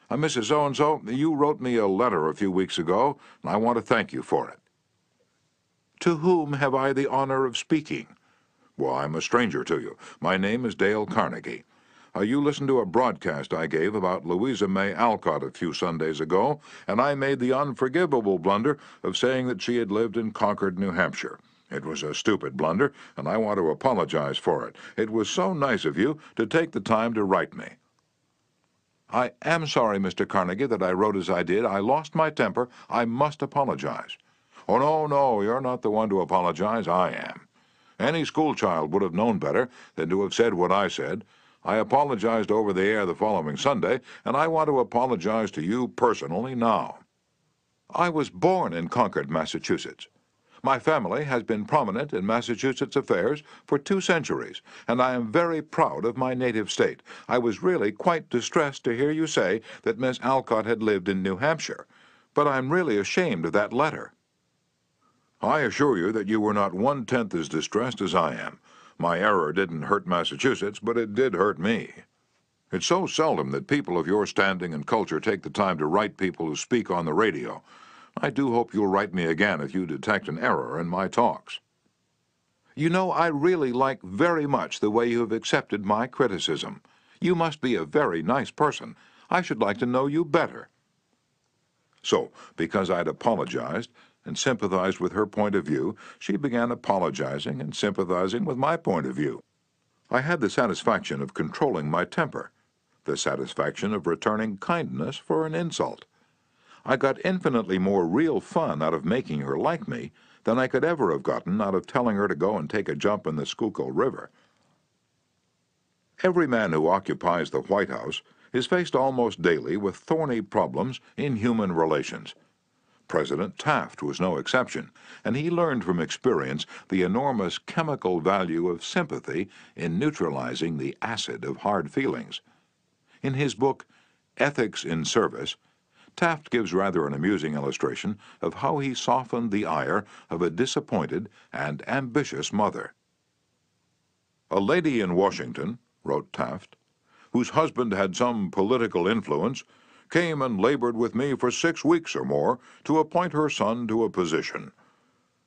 "Mrs. So-and-so, you wrote me a letter a few weeks ago, and I want to thank you for it." "To whom have I the honor of speaking?" "Well, I'm a stranger to you. My name is Dale Carnegie. You listened to a broadcast I gave about Louisa May Alcott a few Sundays ago, and I made the unforgivable blunder of saying that she had lived in Concord, New Hampshire. It was a stupid blunder, and I want to apologize for it. It was so nice of you to take the time to write me." "I am sorry, Mr. Carnegie, that I wrote as I did. I lost my temper. I must apologize." "Oh, no, no, you're not the one to apologize. I am. Any schoolchild would have known better than to have said what I said. I apologized over the air the following Sunday, and I want to apologize to you personally now. I was born in Concord, Massachusetts. My family has been prominent in Massachusetts affairs for 2 centuries, and I am very proud of my native state. I was really quite distressed to hear you say that Miss Alcott had lived in New Hampshire, but I'm really ashamed of that letter. I assure you that you were not 1/10 as distressed as I am. My error didn't hurt Massachusetts, but it did hurt me. It's so seldom that people of your standing and culture take the time to write people who speak on the radio. I do hope you'll write me again if you detect an error in my talks. You know, I really like very much the way you have accepted my criticism. You must be a very nice person. I should like to know you better. So, because I'd apologized and sympathized with her point of view, she began apologizing and sympathizing with my point of view. I had the satisfaction of controlling my temper, the satisfaction of returning kindness for an insult. I got infinitely more real fun out of making her like me than I could ever have gotten out of telling her to go and take a jump in the Schuylkill River. Every man who occupies the White House is faced almost daily with thorny problems in human relations. President Taft was no exception, and he learned from experience the enormous chemical value of sympathy in neutralizing the acid of hard feelings. In his book, Ethics in Service, Taft gives rather an amusing illustration of how he softened the ire of a disappointed and ambitious mother. "A lady in Washington," wrote Taft, "whose husband had some political influence, came and labored with me for 6 weeks or more to appoint her son to a position.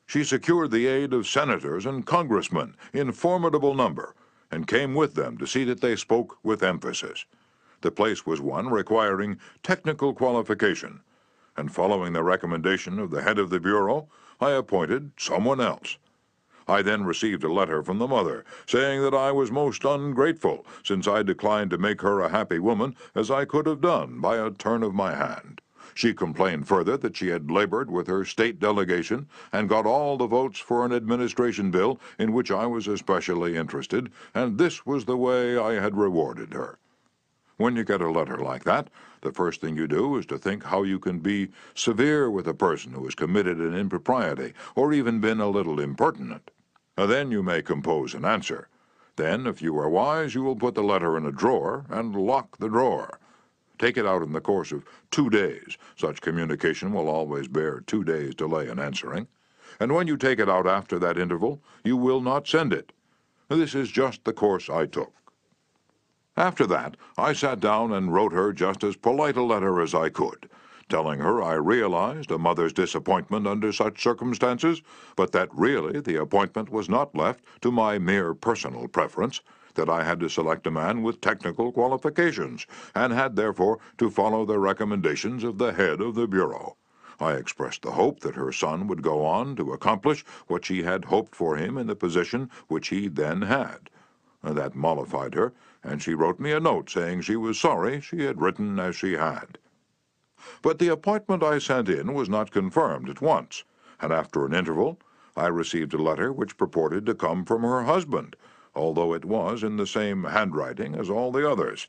She secured the aid of senators and congressmen in formidable number, and came with them to see that they spoke with emphasis. The place was one requiring technical qualification, and following the recommendation of the head of the Bureau, I appointed someone else. I then received a letter from the mother, saying that I was most ungrateful, since I declined to make her a happy woman, as I could have done by a turn of my hand. She complained further that she had labored with her state delegation and got all the votes for an administration bill in which I was especially interested, and this was the way I had rewarded her." When you get a letter like that, the first thing you do is to think how you can be severe with a person who has committed an impropriety or even been a little impertinent. Then you may compose an answer. Then, if you are wise, you will put the letter in a drawer and lock the drawer. Take it out in the course of 2 days. Such communication will always bear 2 days' delay in answering. And when you take it out after that interval, you will not send it. This is just the course I took. After that, I sat down and wrote her just as polite a letter as I could, telling her I realized a mother's disappointment under such circumstances, but that really the appointment was not left to my mere personal preference, that I had to select a man with technical qualifications, and had therefore to follow the recommendations of the head of the Bureau. I expressed the hope that her son would go on to accomplish what she had hoped for him in the position which he then had. That mollified her, and she wrote me a note saying she was sorry she had written as she had. But the appointment I sent in was not confirmed at once, and after an interval I received a letter which purported to come from her husband, although it was in the same handwriting as all the others.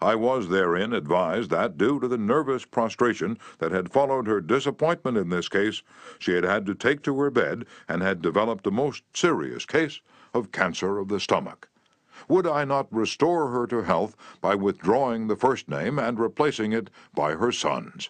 I was therein advised that, due to the nervous prostration that had followed her disappointment in this case, she had had to take to her bed and had developed a most serious case of cancer of the stomach. Would I not restore her to health by withdrawing the first name and replacing it by her son's?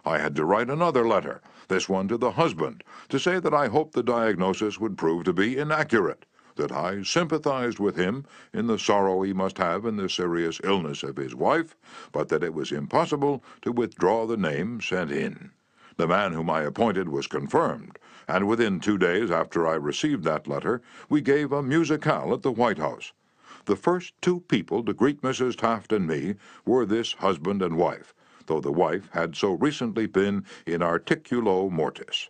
I had to write another letter, this one to the husband, to say that I hoped the diagnosis would prove to be inaccurate, that I sympathized with him in the sorrow he must have in the serious illness of his wife, but that it was impossible to withdraw the name sent in. The man whom I appointed was confirmed, and within 2 days after I received that letter, we gave a musicale at the White House. The first 2 people to greet Mrs. Taft and me were this husband and wife, though the wife had so recently been in articulo mortis.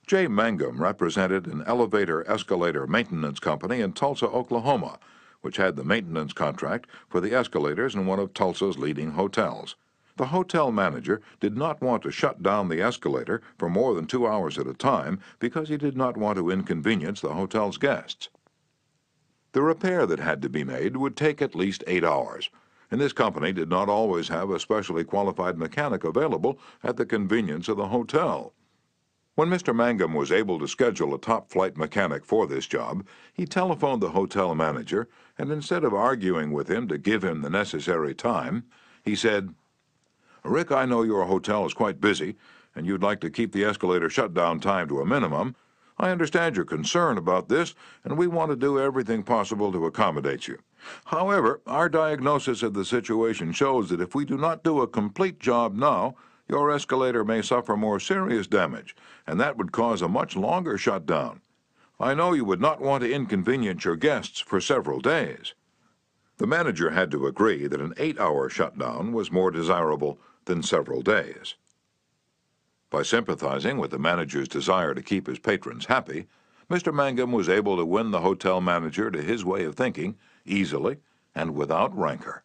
J. Mangum represented an elevator-escalator maintenance company in Tulsa, Oklahoma, which had the maintenance contract for the escalators in one of Tulsa's leading hotels. The hotel manager did not want to shut down the escalator for more than 2 hours at a time because he did not want to inconvenience the hotel's guests. The repair that had to be made would take at least 8 hours, and this company did not always have a specially qualified mechanic available at the convenience of the hotel. When Mr. Mangum was able to schedule a top-flight mechanic for this job, he telephoned the hotel manager, and instead of arguing with him to give him the necessary time, he said, "Rick, I know your hotel is quite busy, and you'd like to keep the escalator shutdown time to a minimum. I understand your concern about this, and we want to do everything possible to accommodate you. However, our diagnosis of the situation shows that if we do not do a complete job now, your escalator may suffer more serious damage, and that would cause a much longer shutdown. I know you would not want to inconvenience your guests for several days." The manager had to agree that an 8-hour shutdown was more desirable than several days. By sympathizing with the manager's desire to keep his patrons happy, Mr. Mangum was able to win the hotel manager to his way of thinking easily and without rancor.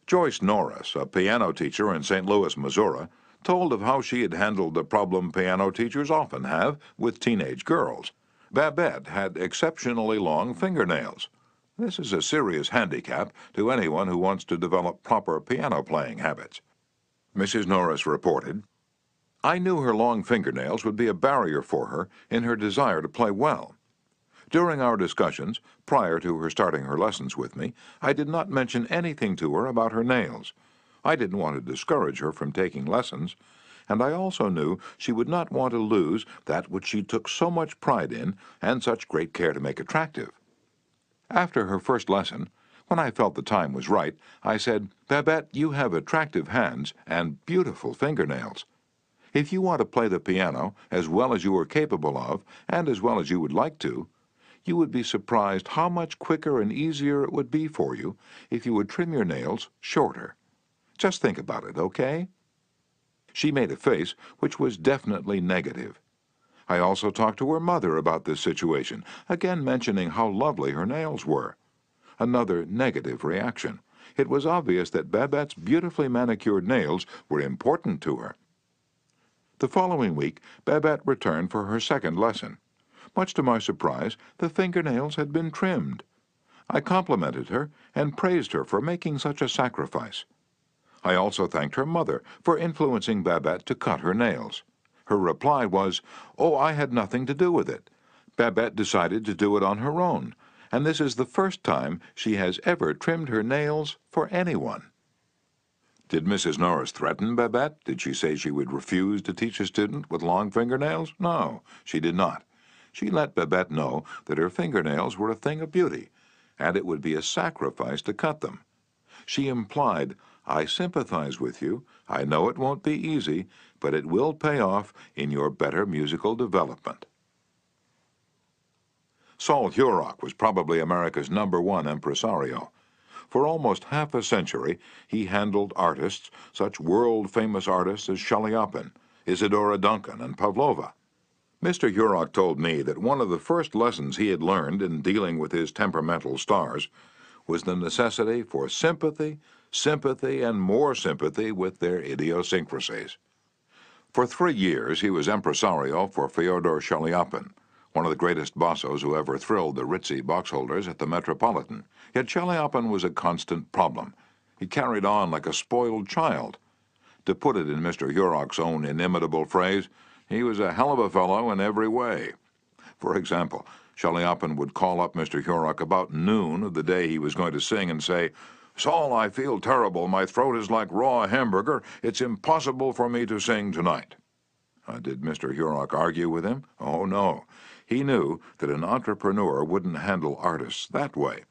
Joyce Norris, a piano teacher in St. Louis, Missouri, told of how she had handled the problem piano teachers often have with teenage girls. Babette had exceptionally long fingernails. This is a serious handicap to anyone who wants to develop proper piano playing habits. Mrs. Norris reported, "I knew her long fingernails would be a barrier for her in her desire to play well. During our discussions, prior to her starting her lessons with me, I did not mention anything to her about her nails. I didn't want to discourage her from taking lessons, and I also knew she would not want to lose that which she took so much pride in and such great care to make attractive. After her first lesson, when I felt the time was right, I said, "Babette, you have attractive hands and beautiful fingernails. If you want to play the piano as well as you are capable of, and as well as you would like to, you would be surprised how much quicker and easier it would be for you if you would trim your nails shorter. Just think about it, okay?" She made a face which was definitely negative. I also talked to her mother about this situation, again mentioning how lovely her nails were. Another negative reaction. It was obvious that Babette's beautifully manicured nails were important to her. The following week, Babette returned for her second lesson. Much to my surprise, the fingernails had been trimmed. I complimented her and praised her for making such a sacrifice. I also thanked her mother for influencing Babette to cut her nails. Her reply was, "Oh, I had nothing to do with it. Babette decided to do it on her own, and this is the first time she has ever trimmed her nails for anyone." Did Mrs. Norris threaten Babette? Did she say she would refuse to teach a student with long fingernails? No, she did not. She let Babette know that her fingernails were a thing of beauty, and it would be a sacrifice to cut them. She implied, "I sympathize with you. I know it won't be easy, but it will pay off in your better musical development." Saul Hurok was probably America's #1 impresario. For almost half a century, he handled artists, such world-famous artists as Chaliapin, Isadora Duncan, and Pavlova. Mr. Hurok told me that one of the first lessons he had learned in dealing with his temperamental stars was the necessity for sympathy, sympathy, and more sympathy with their idiosyncrasies. For 3 years, he was impresario for Fyodor Chaliapin, one of the greatest bassos who ever thrilled the ritzy box-holders at the Metropolitan. Yet Chaliapin was a constant problem. He carried on like a spoiled child. To put it in Mr. Hurok's own inimitable phrase, he was a hell of a fellow in every way. For example, Chaliapin would call up Mr. Hurok about noon of the day he was going to sing and say, "Saul, I feel terrible. My throat is like raw hamburger. It's impossible for me to sing tonight." Did Mr. Hurok argue with him? Oh, no. He knew that an entrepreneur wouldn't handle artists that way.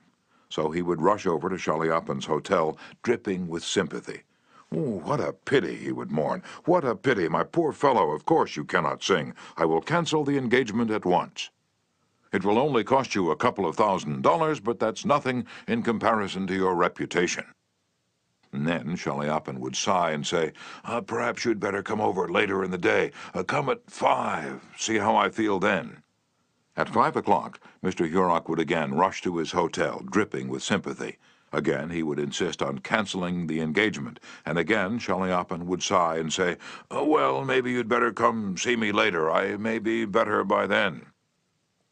So he would rush over to Chaliapin's hotel, dripping with sympathy. "Oh, what a pity," he would mourn. "What a pity, my poor fellow. Of course you cannot sing. I will cancel the engagement at once. It will only cost you a couple of $1,000, but that's nothing in comparison to your reputation." And then Chaliapin would sigh and say, "Perhaps you'd better come over later in the day. Come at 5. See how I feel then." At 5 o'clock, Mr. Hurok would again rush to his hotel, dripping with sympathy. Again, he would insist on canceling the engagement, and again Chaliapin would sigh and say, "Well, maybe you'd better come see me later. I may be better by then."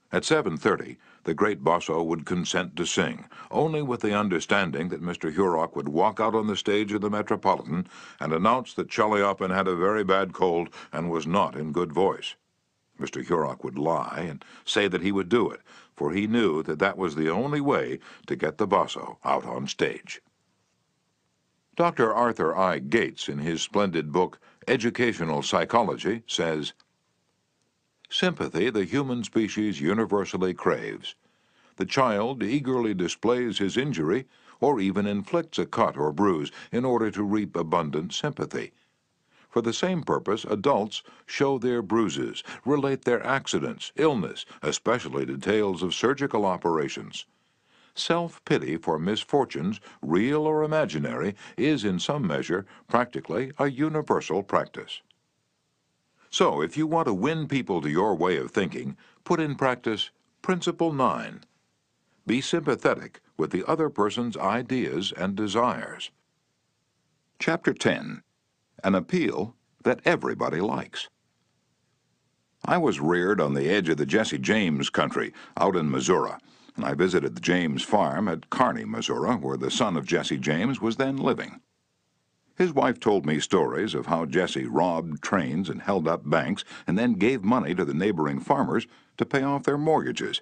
At 7:30, the great basso would consent to sing, only with the understanding that Mr. Hurok would walk out on the stage of the Metropolitan and announce that Chaliapin had a very bad cold and was not in good voice. Mr. Hurok would lie and say that he would do it, for he knew that that was the only way to get the basso out on stage. Dr. Arthur I. Gates, in his splendid book, Educational Psychology, says, "Sympathy the human species universally craves. The child eagerly displays his injury, or even inflicts a cut or bruise in order to reap abundant sympathy. For the same purpose, adults show their bruises, relate their accidents, illness, especially details of surgical operations. Self-pity for misfortunes, real or imaginary, is in some measure practically a universal practice." So, if you want to win people to your way of thinking, put in practice Principle 9. Be sympathetic with the other person's ideas and desires. Chapter 10. An appeal that everybody likes. I was reared on the edge of the Jesse James country, out in Missouri, and I visited the James farm at Kearney, Missouri, where the son of Jesse James was then living. His wife told me stories of how Jesse robbed trains and held up banks and then gave money to the neighboring farmers to pay off their mortgages.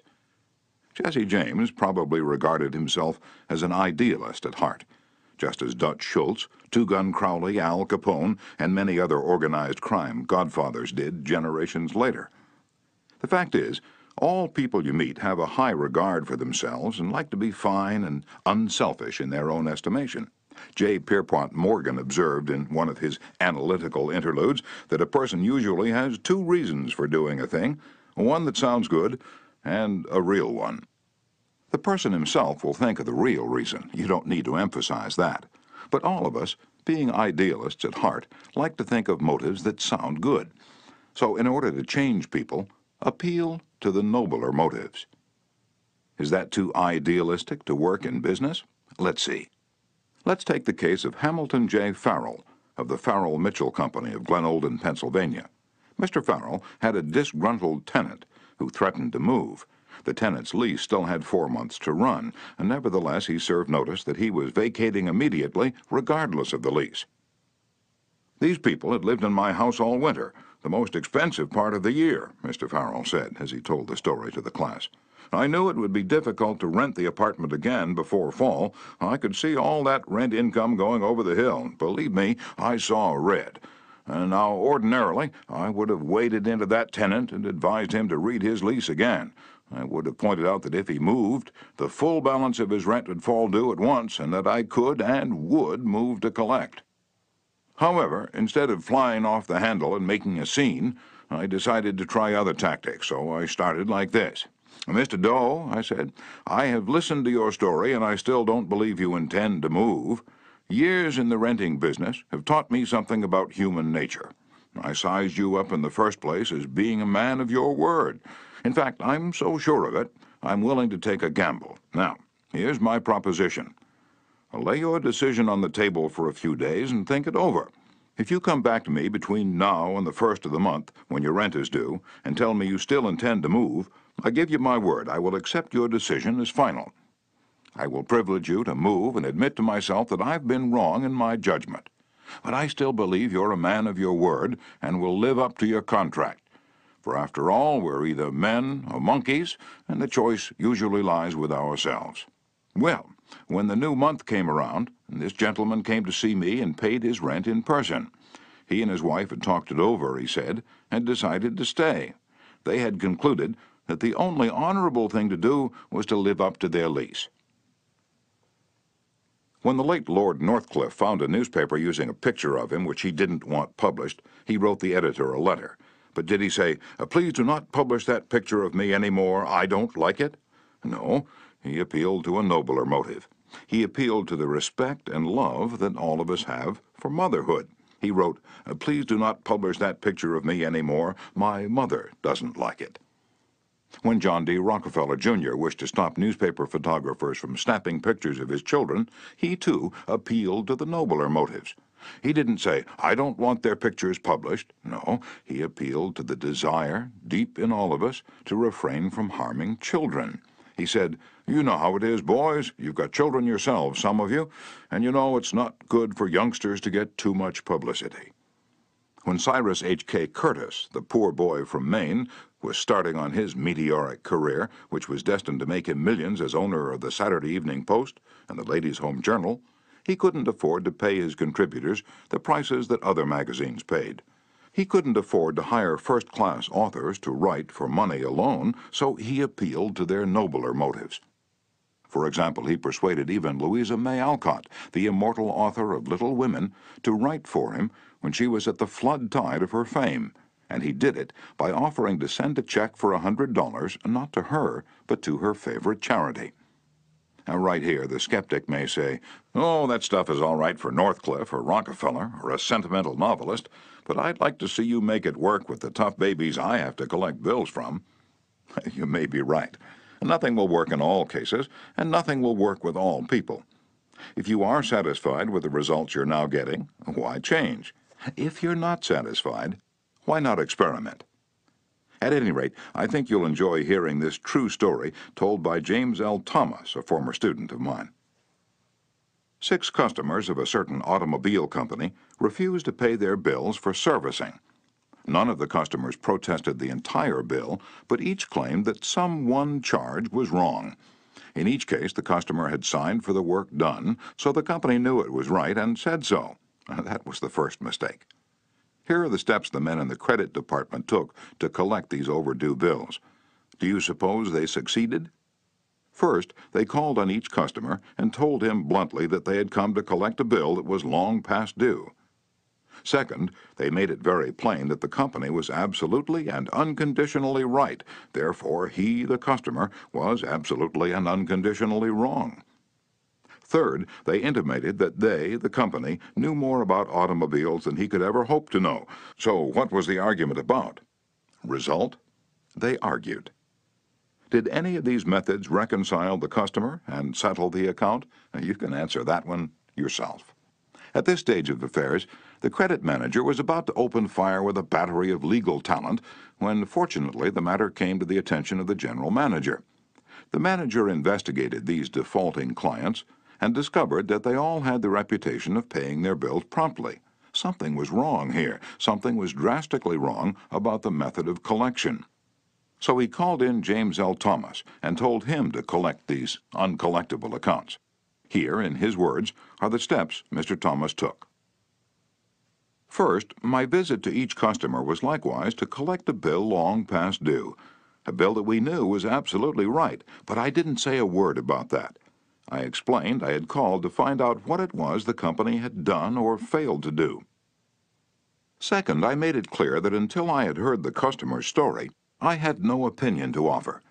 Jesse James probably regarded himself as an idealist at heart. just as Dutch Schultz, Two-Gun Crowley, Al Capone, and many other organized crime godfathers did generations later. The fact is, all people you meet have a high regard for themselves and like to be fine and unselfish in their own estimation. J. Pierpont Morgan observed in one of his analytical interludes that a person usually has two reasons for doing a thing, one that sounds good and a real one. The person himself will think of the real reason. You don't need to emphasize that. But all of us, being idealists at heart, like to think of motives that sound good. So in order to change people, appeal to the nobler motives. Is that too idealistic to work in business? Let's see. Let's take the case of Hamilton J. Farrell of the Farrell Mitchell Company of Glenolden, Pennsylvania. Mr. Farrell had a disgruntled tenant who threatened to move. The tenant's lease still had 4 months to run, and nevertheless he served notice that he was vacating immediately regardless of the lease. "These people had lived in my house all winter, the most expensive part of the year," Mr. Farrell said as he told the story to the class. "I knew it would be difficult to rent the apartment again before fall. I could see all that rent income going over the hill. Believe me, I saw red. And now, ordinarily, I would have waded into that tenant and advised him to read his lease again. I would have pointed out that if he moved, the full balance of his rent would fall due at once, and that I could and would move to collect. However, instead of flying off the handle and making a scene, I decided to try other tactics, so I started like this. 'Mr. Doe,' I said, 'I have listened to your story, and I still don't believe you intend to move. Years in the renting business have taught me something about human nature. I sized you up in the first place as being a man of your word. In fact, I'm so sure of it, I'm willing to take a gamble. Now, here's my proposition. Lay your decision on the table for a few days and think it over. If you come back to me between now and the 1st of the month, when your rent is due, and tell me you still intend to move, I give you my word I will accept your decision as final. I will privilege you to move and admit to myself that I've been wrong in my judgment. But I still believe you're a man of your word and will live up to your contract. For after all, we're either men or monkeys, and the choice usually lies with ourselves.' Well, when the new month came around, this gentleman came to see me and paid his rent in person. He and his wife had talked it over, he said, and decided to stay. They had concluded that the only honorable thing to do was to live up to their lease. When the late Lord Northcliffe found a newspaper using a picture of him which he didn't want published, he wrote the editor a letter. But did he say, 'Please do not publish that picture of me any more, I don't like it'? No, he appealed to a nobler motive. He appealed to the respect and love that all of us have for motherhood. He wrote, 'Please do not publish that picture of me any more, my mother doesn't like it.' When John D. Rockefeller, Jr. wished to stop newspaper photographers from snapping pictures of his children, he, too, appealed to the nobler motives. He didn't say, 'I don't want their pictures published.' No, he appealed to the desire, deep in all of us, to refrain from harming children. He said, 'You know how it is, boys. You've got children yourselves, some of you, and you know it's not good for youngsters to get too much publicity.' When Cyrus H.K. Curtis, the poor boy from Maine, was starting on his meteoric career, which was destined to make him millions as owner of the Saturday Evening Post and the Ladies' Home Journal, he couldn't afford to pay his contributors the prices that other magazines paid. He couldn't afford to hire first-class authors to write for money alone, so he appealed to their nobler motives. For example, he persuaded even Louisa May Alcott, the immortal author of Little Women, to write for him when she was at the flood tide of her fame, and he did it by offering to send a check for $100, not to her, but to her favorite charity. Now, right here, the skeptic may say, "Oh, that stuff is all right for Northcliffe or Rockefeller or a sentimental novelist, but I'd like to see you make it work with the tough babies I have to collect bills from." You may be right. Nothing will work in all cases, and nothing will work with all people. If you are satisfied with the results you're now getting, why change? If you're not satisfied, why not experiment? At any rate, I think you'll enjoy hearing this true story told by James L. Thomas, a former student of mine. 6 customers of a certain automobile company refused to pay their bills for servicing. None of the customers protested the entire bill, but each claimed that some one charge was wrong. In each case, the customer had signed for the work done, so the company knew it was right and said so. That was the first mistake. Here are the steps the men in the credit department took to collect these overdue bills. Do you suppose they succeeded? First, they called on each customer and told him bluntly that they had come to collect a bill that was long past due. Second, they made it very plain that the company was absolutely and unconditionally right. Therefore, he, the customer, was absolutely and unconditionally wrong. Third, they intimated that they, the company, knew more about automobiles than he could ever hope to know. So what was the argument about? Result? They argued. Did any of these methods reconcile the customer and settle the account? You can answer that one yourself. At this stage of affairs, the credit manager was about to open fire with a battery of legal talent when, fortunately, the matter came to the attention of the general manager. The manager investigated these defaulting clients and discovered that they all had the reputation of paying their bills promptly. Something was wrong here. Something was drastically wrong about the method of collection. So he called in James L. Thomas and told him to collect these uncollectible accounts. Here, in his words, are the steps Mr. Thomas took. First, my visit to each customer was likewise to collect a bill long past due, a bill that we knew was absolutely right, but I didn't say a word about that. I explained I had called to find out what it was the company had done or failed to do. Second, I made it clear that until I had heard the customer's story, I had no opinion to offer.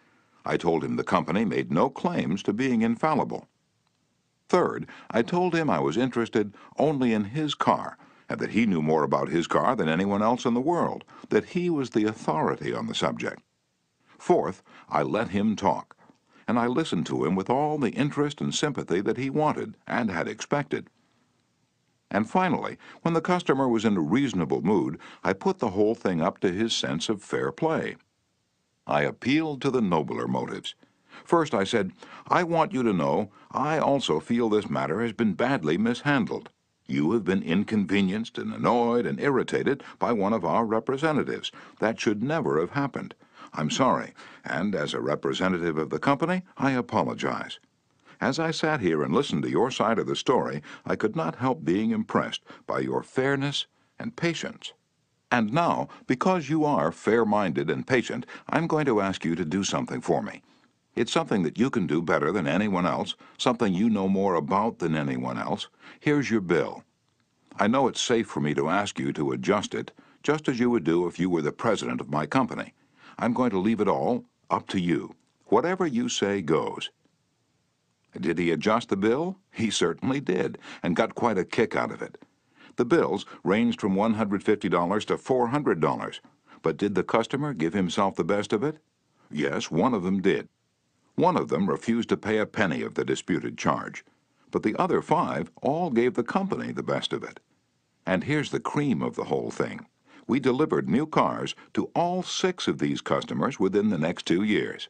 I told him the company made no claims to being infallible. Third, I told him I was interested only in his car, and that he knew more about his car than anyone else in the world, that he was the authority on the subject. Fourth, I let him talk, and I listened to him with all the interest and sympathy that he wanted and had expected. And finally, when the customer was in a reasonable mood, I put the whole thing up to his sense of fair play. I appealed to the nobler motives. First, I said, I want you to know I also feel this matter has been badly mishandled. You have been inconvenienced and annoyed and irritated by one of our representatives. That should never have happened. I'm sorry, and as a representative of the company, I apologize. As I sat here and listened to your side of the story, I could not help being impressed by your fairness and patience. And now, because you are fair-minded and patient, I'm going to ask you to do something for me. It's something that you can do better than anyone else, something you know more about than anyone else. Here's your bill. I know it's safe for me to ask you to adjust it, just as you would do if you were the president of my company. I'm going to leave it all up to you. Whatever you say goes. Did he adjust the bill? He certainly did, and got quite a kick out of it. The bills ranged from $150 to $400, but did the customer give himself the best of it? Yes, one of them did. One of them refused to pay a penny of the disputed charge, but the other 5 all gave the company the best of it. And here's the cream of the whole thing. We delivered new cars to all 6 of these customers within the next 2 years.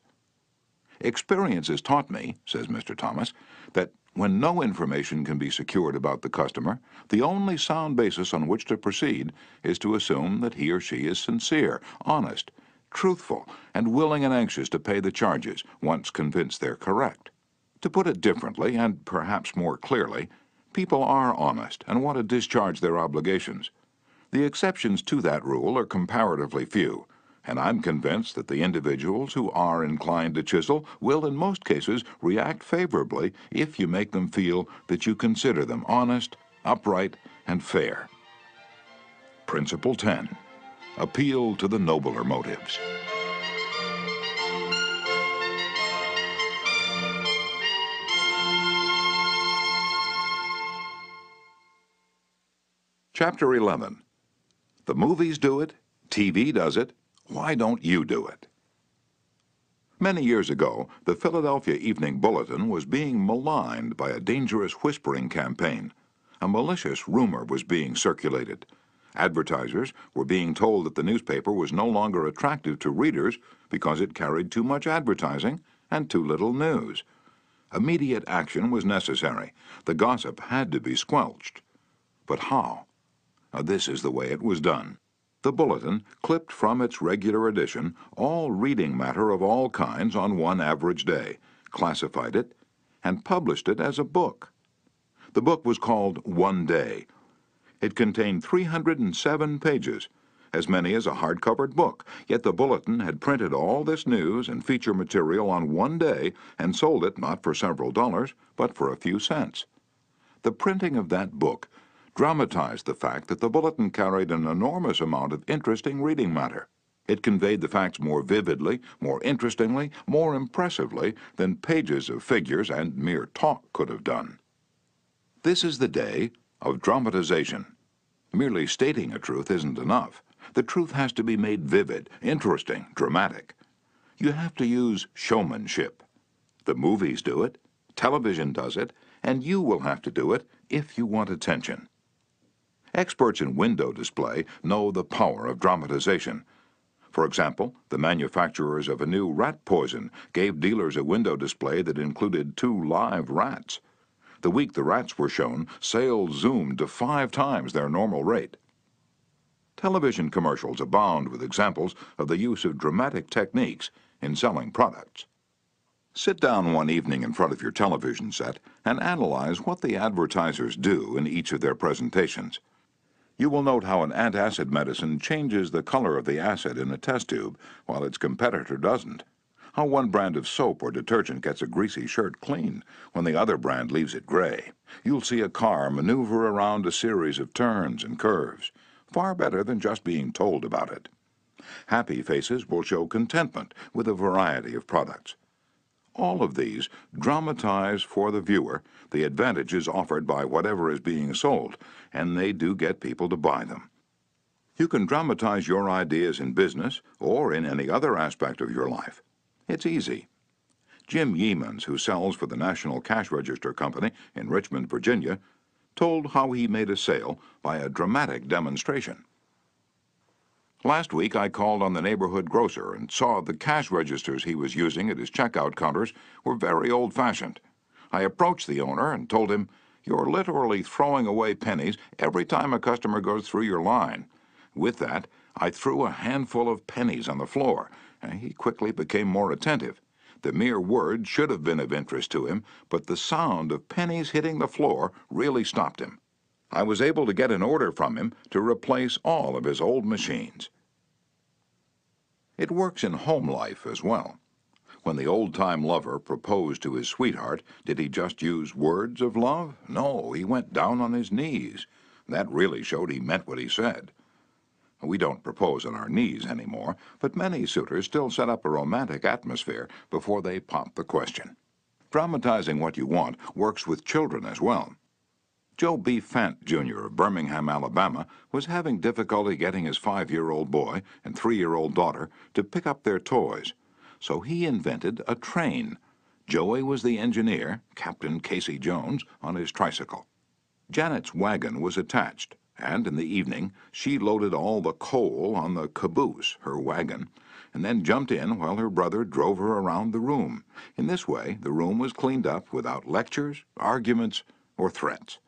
Experience has taught me, says Mr. Thomas, that when no information can be secured about the customer, the only sound basis on which to proceed is to assume that he or she is sincere, honest, truthful, and willing and anxious to pay the charges once convinced they're correct. To put it differently, and perhaps more clearly, people are honest and want to discharge their obligations. The exceptions to that rule are comparatively few, and I'm convinced that the individuals who are inclined to chisel will in most cases react favorably if you make them feel that you consider them honest, upright, and fair. Principle 10. Appeal to the nobler motives. Chapter 11. The movies do it, TV does it, why don't you do it? Many years ago, the Philadelphia Evening Bulletin was being maligned by a dangerous whispering campaign. A malicious rumor was being circulated. Advertisers were being told that the newspaper was no longer attractive to readers because it carried too much advertising and too little news. Immediate action was necessary. The gossip had to be squelched. But how? This is the way it was done. The Bulletin clipped from its regular edition all reading matter of all kinds on one average day, classified it, and published it as a book. The book was called One Day. It contained 307 pages, as many as a hardcover book, yet the Bulletin had printed all this news and feature material on one day and sold it not for several dollars, but for a few cents. The printing of that book dramatized the fact that the Bulletin carried an enormous amount of interesting reading matter. It conveyed the facts more vividly, more interestingly, more impressively than pages of figures and mere talk could have done. This is the day of dramatization. Merely stating a truth isn't enough. The truth has to be made vivid, interesting, dramatic. You have to use showmanship. The movies do it, television does it, and you will have to do it if you want attention. Experts in window display know the power of dramatization. For example, the manufacturers of a new rat poison gave dealers a window display that included 2 live rats. The week the rats were shown, sales zoomed to 5 times their normal rate. Television commercials abound with examples of the use of dramatic techniques in selling products. Sit down one evening in front of your television set and analyze what the advertisers do in each of their presentations. You will note how an antacid medicine changes the color of the acid in a test tube while its competitor doesn't. How one brand of soap or detergent gets a greasy shirt clean when the other brand leaves it gray. You'll see a car maneuver around a series of turns and curves, far better than just being told about it. Happy faces will show contentment with a variety of products. All of these dramatize for the viewer the advantages offered by whatever is being sold, and they do get people to buy them. You can dramatize your ideas in business or in any other aspect of your life. It's easy. Jim Yeamans, who sells for the National Cash Register Company in Richmond, Virginia, told how he made a sale by a dramatic demonstration. Last week I called on the neighborhood grocer and saw the cash registers he was using at his checkout counters were very old-fashioned. I approached the owner and told him, "You're literally throwing away pennies every time a customer goes through your line." With that, I threw a handful of pennies on the floor, and he quickly became more attentive. The mere word should have been of interest to him, but the sound of pennies hitting the floor really stopped him. I was able to get an order from him to replace all of his old machines. It works in home life as well. When the old-time lover proposed to his sweetheart, did he just use words of love? No, he went down on his knees. That really showed he meant what he said. We don't propose on our knees anymore, but many suitors still set up a romantic atmosphere before they pop the question. Dramatizing what you want works with children as well. Joe B. Fant, Jr. of Birmingham, Alabama, was having difficulty getting his 5-year-old boy and 3-year-old daughter to pick up their toys, so he invented a train. Joey was the engineer, Captain Casey Jones, on his tricycle. Janet's wagon was attached, and in the evening she loaded all the coal on the caboose, her wagon, and then jumped in while her brother drove her around the room. In this way, the room was cleaned up without lectures, arguments, or threats.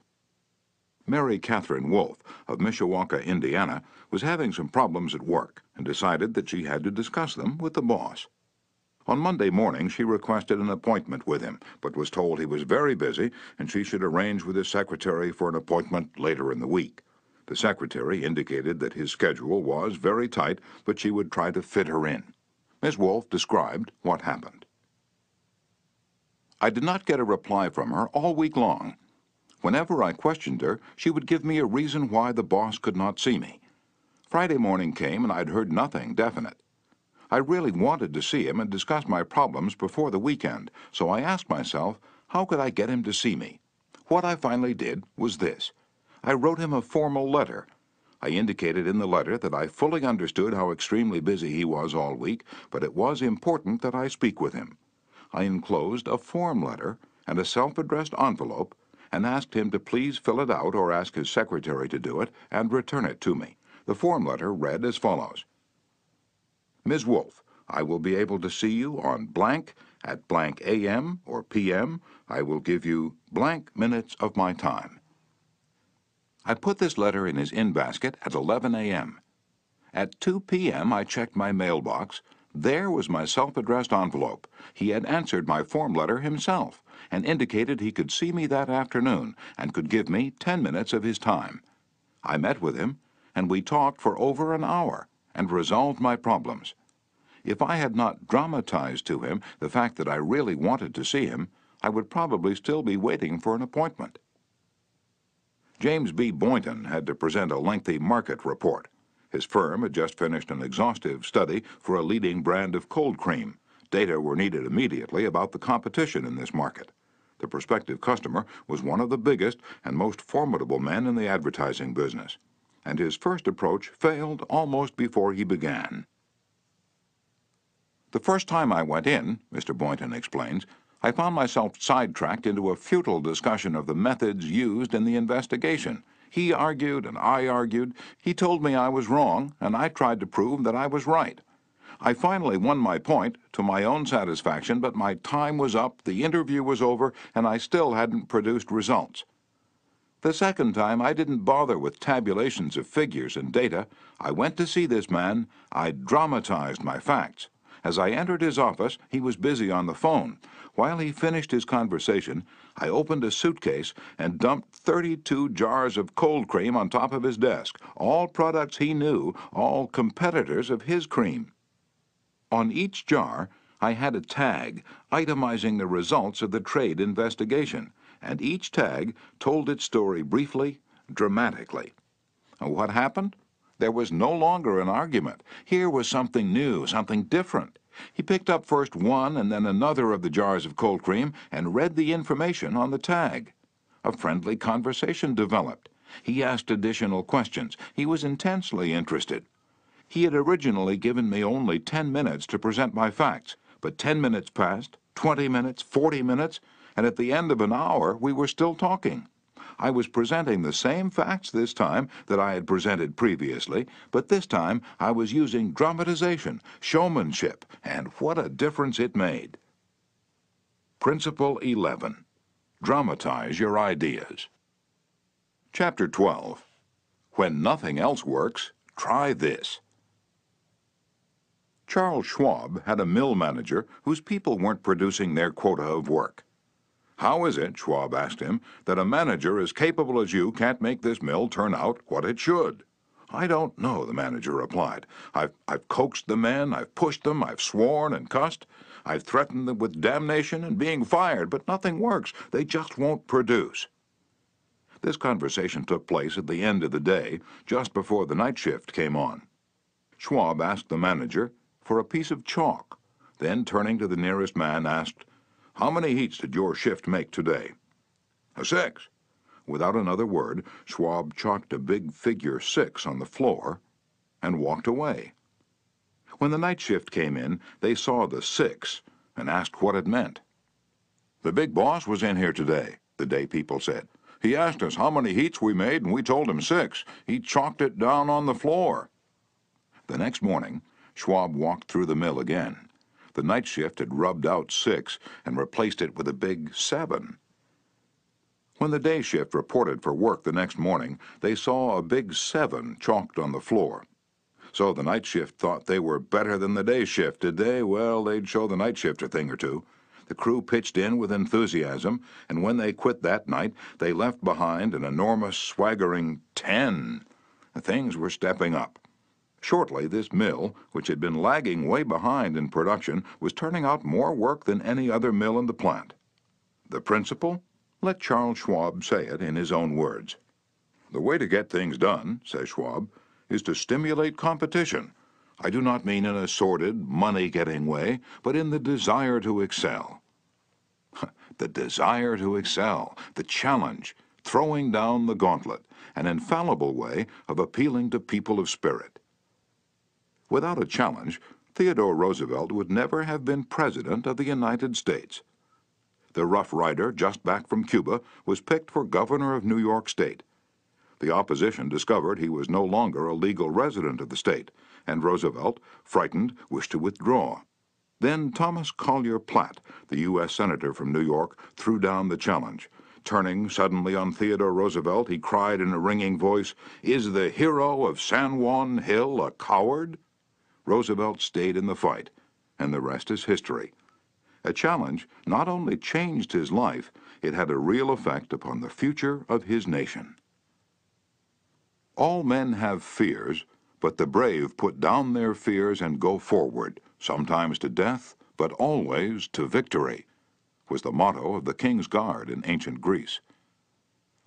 Mary Catherine Wolfe of Mishawaka, Indiana, was having some problems at work and decided that she had to discuss them with the boss. On Monday morning, she requested an appointment with him, but was told he was very busy and she should arrange with his secretary for an appointment later in the week. The secretary indicated that his schedule was very tight, but she would try to fit her in. Ms. Wolfe described what happened. I did not get a reply from her all week long. Whenever I questioned her, she would give me a reason why the boss could not see me. Friday morning came and I'd heard nothing definite. I really wanted to see him and discuss my problems before the weekend, so I asked myself, how could I get him to see me? What I finally did was this. I wrote him a formal letter. I indicated in the letter that I fully understood how extremely busy he was all week, but it was important that I speak with him. I enclosed a form letter and a self-addressed envelope and asked him to please fill it out or ask his secretary to do it and return it to me. The form letter read as follows. Ms. Wolfe, I will be able to see you on blank at blank a.m. or p.m. I will give you blank minutes of my time. I put this letter in his in basket at 11 a.m. At 2 p.m. I checked my mailbox There was my self-addressed envelope. He had answered my form letter himself and indicated he could see me that afternoon and could give me 10 minutes of his time. I met with him, and we talked for over an hour and resolved my problems. If I had not dramatized to him the fact that I really wanted to see him, I would probably still be waiting for an appointment. James B. Boynton had to present a lengthy market report. His firm had just finished an exhaustive study for a leading brand of cold cream. Data were needed immediately about the competition in this market. The prospective customer was one of the biggest and most formidable men in the advertising business, and his first approach failed almost before he began. The first time I went in, Mr. Boynton explains, I found myself sidetracked into a futile discussion of the methods used in the investigation. He argued and I argued. He told me I was wrong, and I tried to prove that I was right. I finally won my point to my own satisfaction, but my time was up, the interview was over, and I still hadn't produced results. The second time, I didn't bother with tabulations of figures and data. I went to see this man. I dramatized my facts. As I entered his office, he was busy on the phone. While he finished his conversation, I opened a suitcase and dumped 32 jars of cold cream on top of his desk, all products he knew, all competitors of his cream. On each jar, I had a tag itemizing the results of the trade investigation, and each tag told its story briefly, dramatically. What happened? There was no longer an argument. Here was something new, something different. He picked up first one and then another of the jars of cold cream and read the information on the tag. A friendly conversation developed. He asked additional questions. He was intensely interested. He had originally given me only 10 minutes to present my facts, but 10 minutes passed, 20 minutes, 40 minutes, and at the end of an hour we were still talking. I was presenting the same facts this time that I had presented previously, but this time I was using dramatization, showmanship, and what a difference it made. Principle 11. Dramatize your ideas. Chapter 12. When nothing else works, try this. Charles Schwab had a mill manager whose people weren't producing their quota of work. "How is it," Schwab asked him, "that a manager as capable as you can't make this mill turn out what it should?" "I don't know," the manager replied. I've coaxed the men, I've pushed them, I've sworn and cussed. I've threatened them with damnation and being fired, but nothing works. They just won't produce." This conversation took place at the end of the day, just before the night shift came on. Schwab asked the manager for a piece of chalk, then turning to the nearest man asked, "How many heats did your shift make today?" "6." Without another word, Schwab chalked a big figure 6 on the floor and walked away. When the night shift came in, they saw the 6 and asked what it meant. "The big boss was in here today," the day people said. "He asked us how many heats we made, and we told him 6. He chalked it down on the floor." The next morning, Schwab walked through the mill again. The night shift had rubbed out 6 and replaced it with a big 7. When the day shift reported for work the next morning, they saw a big 7 chalked on the floor. So the night shift thought they were better than the day shift, did they? Well, they'd show the night shift a thing or two. The crew pitched in with enthusiasm, and when they quit that night, they left behind an enormous, swaggering 10. Things were stepping up. Shortly, this mill, which had been lagging way behind in production, was turning out more work than any other mill in the plant. The principle? Let Charles Schwab say it in his own words. "The way to get things done," says Schwab, "is to stimulate competition. I do not mean in a sordid, money-getting way, but in the desire to excel." The desire to excel, the challenge, throwing down the gauntlet, an infallible way of appealing to people of spirit. Without a challenge, Theodore Roosevelt would never have been President of the United States. The Rough Rider, just back from Cuba, was picked for governor of New York State. The opposition discovered he was no longer a legal resident of the state, and Roosevelt, frightened, wished to withdraw. Then Thomas Collier Platt, the U.S. Senator from New York, threw down the challenge. Turning suddenly on Theodore Roosevelt, he cried in a ringing voice, "Is the hero of San Juan Hill a coward?" Roosevelt stayed in the fight, and the rest is history. A challenge not only changed his life, it had a real effect upon the future of his nation. All men have fears, but the brave put down their fears and go forward, sometimes to death, but always to victory, was the motto of the King's Guard in ancient Greece.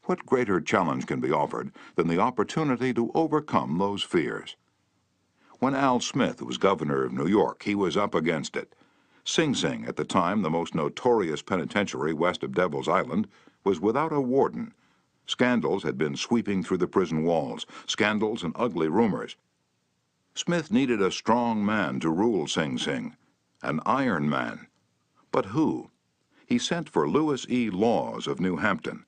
What greater challenge can be offered than the opportunity to overcome those fears? When Al Smith was governor of New York, he was up against it. Sing Sing, at the time the most notorious penitentiary west of Devil's Island, was without a warden. Scandals had been sweeping through the prison walls, scandals and ugly rumors. Smith needed a strong man to rule Sing Sing, an Iron Man. But who? He sent for Lewis E. Laws of New Hampton.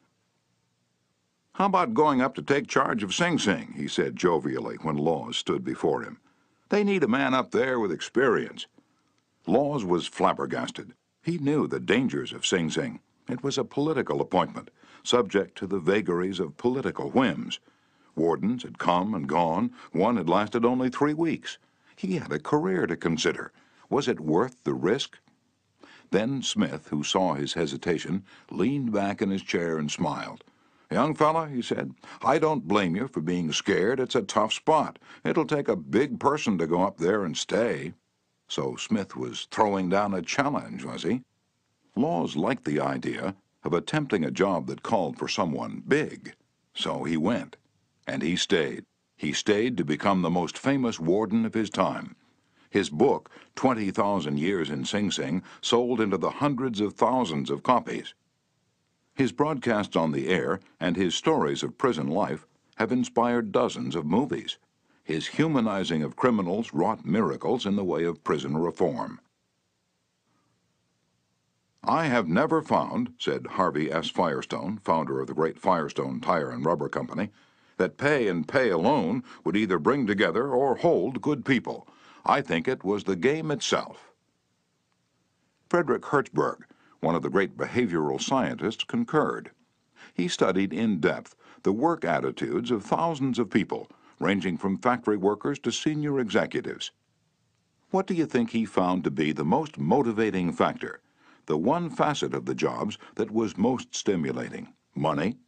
"How about going up to take charge of Sing Sing?" he said jovially when Laws stood before him. "They need a man up there with experience." Laws was flabbergasted. He knew the dangers of Sing Sing. It was a political appointment, subject to the vagaries of political whims. Wardens had come and gone. One had lasted only 3 weeks. He had a career to consider. Was it worth the risk? Then Smith, who saw his hesitation, leaned back in his chair and smiled. "Young fella," he said, "I don't blame you for being scared. It's a tough spot. It'll take a big person to go up there and stay." So Smith was throwing down a challenge, was he? Laws liked the idea of attempting a job that called for someone big. So he went, and he stayed. He stayed to become the most famous warden of his time. His book, 20,000 Years in Sing Sing, sold into the hundreds of thousands of copies. His broadcasts on the air and his stories of prison life have inspired dozens of movies. His humanizing of criminals wrought miracles in the way of prison reform. "I have never found," said Harvey S. Firestone, founder of the great Firestone Tire and Rubber Company, "that pay and pay alone would either bring together or hold good people. I think it was the game itself." Frederick Hertzberg, one of the great behavioral scientists, concurred. He studied in depth the work attitudes of thousands of people, ranging from factory workers to senior executives. What do you think he found to be the most motivating factor, the one facet of the jobs that was most stimulating? Money?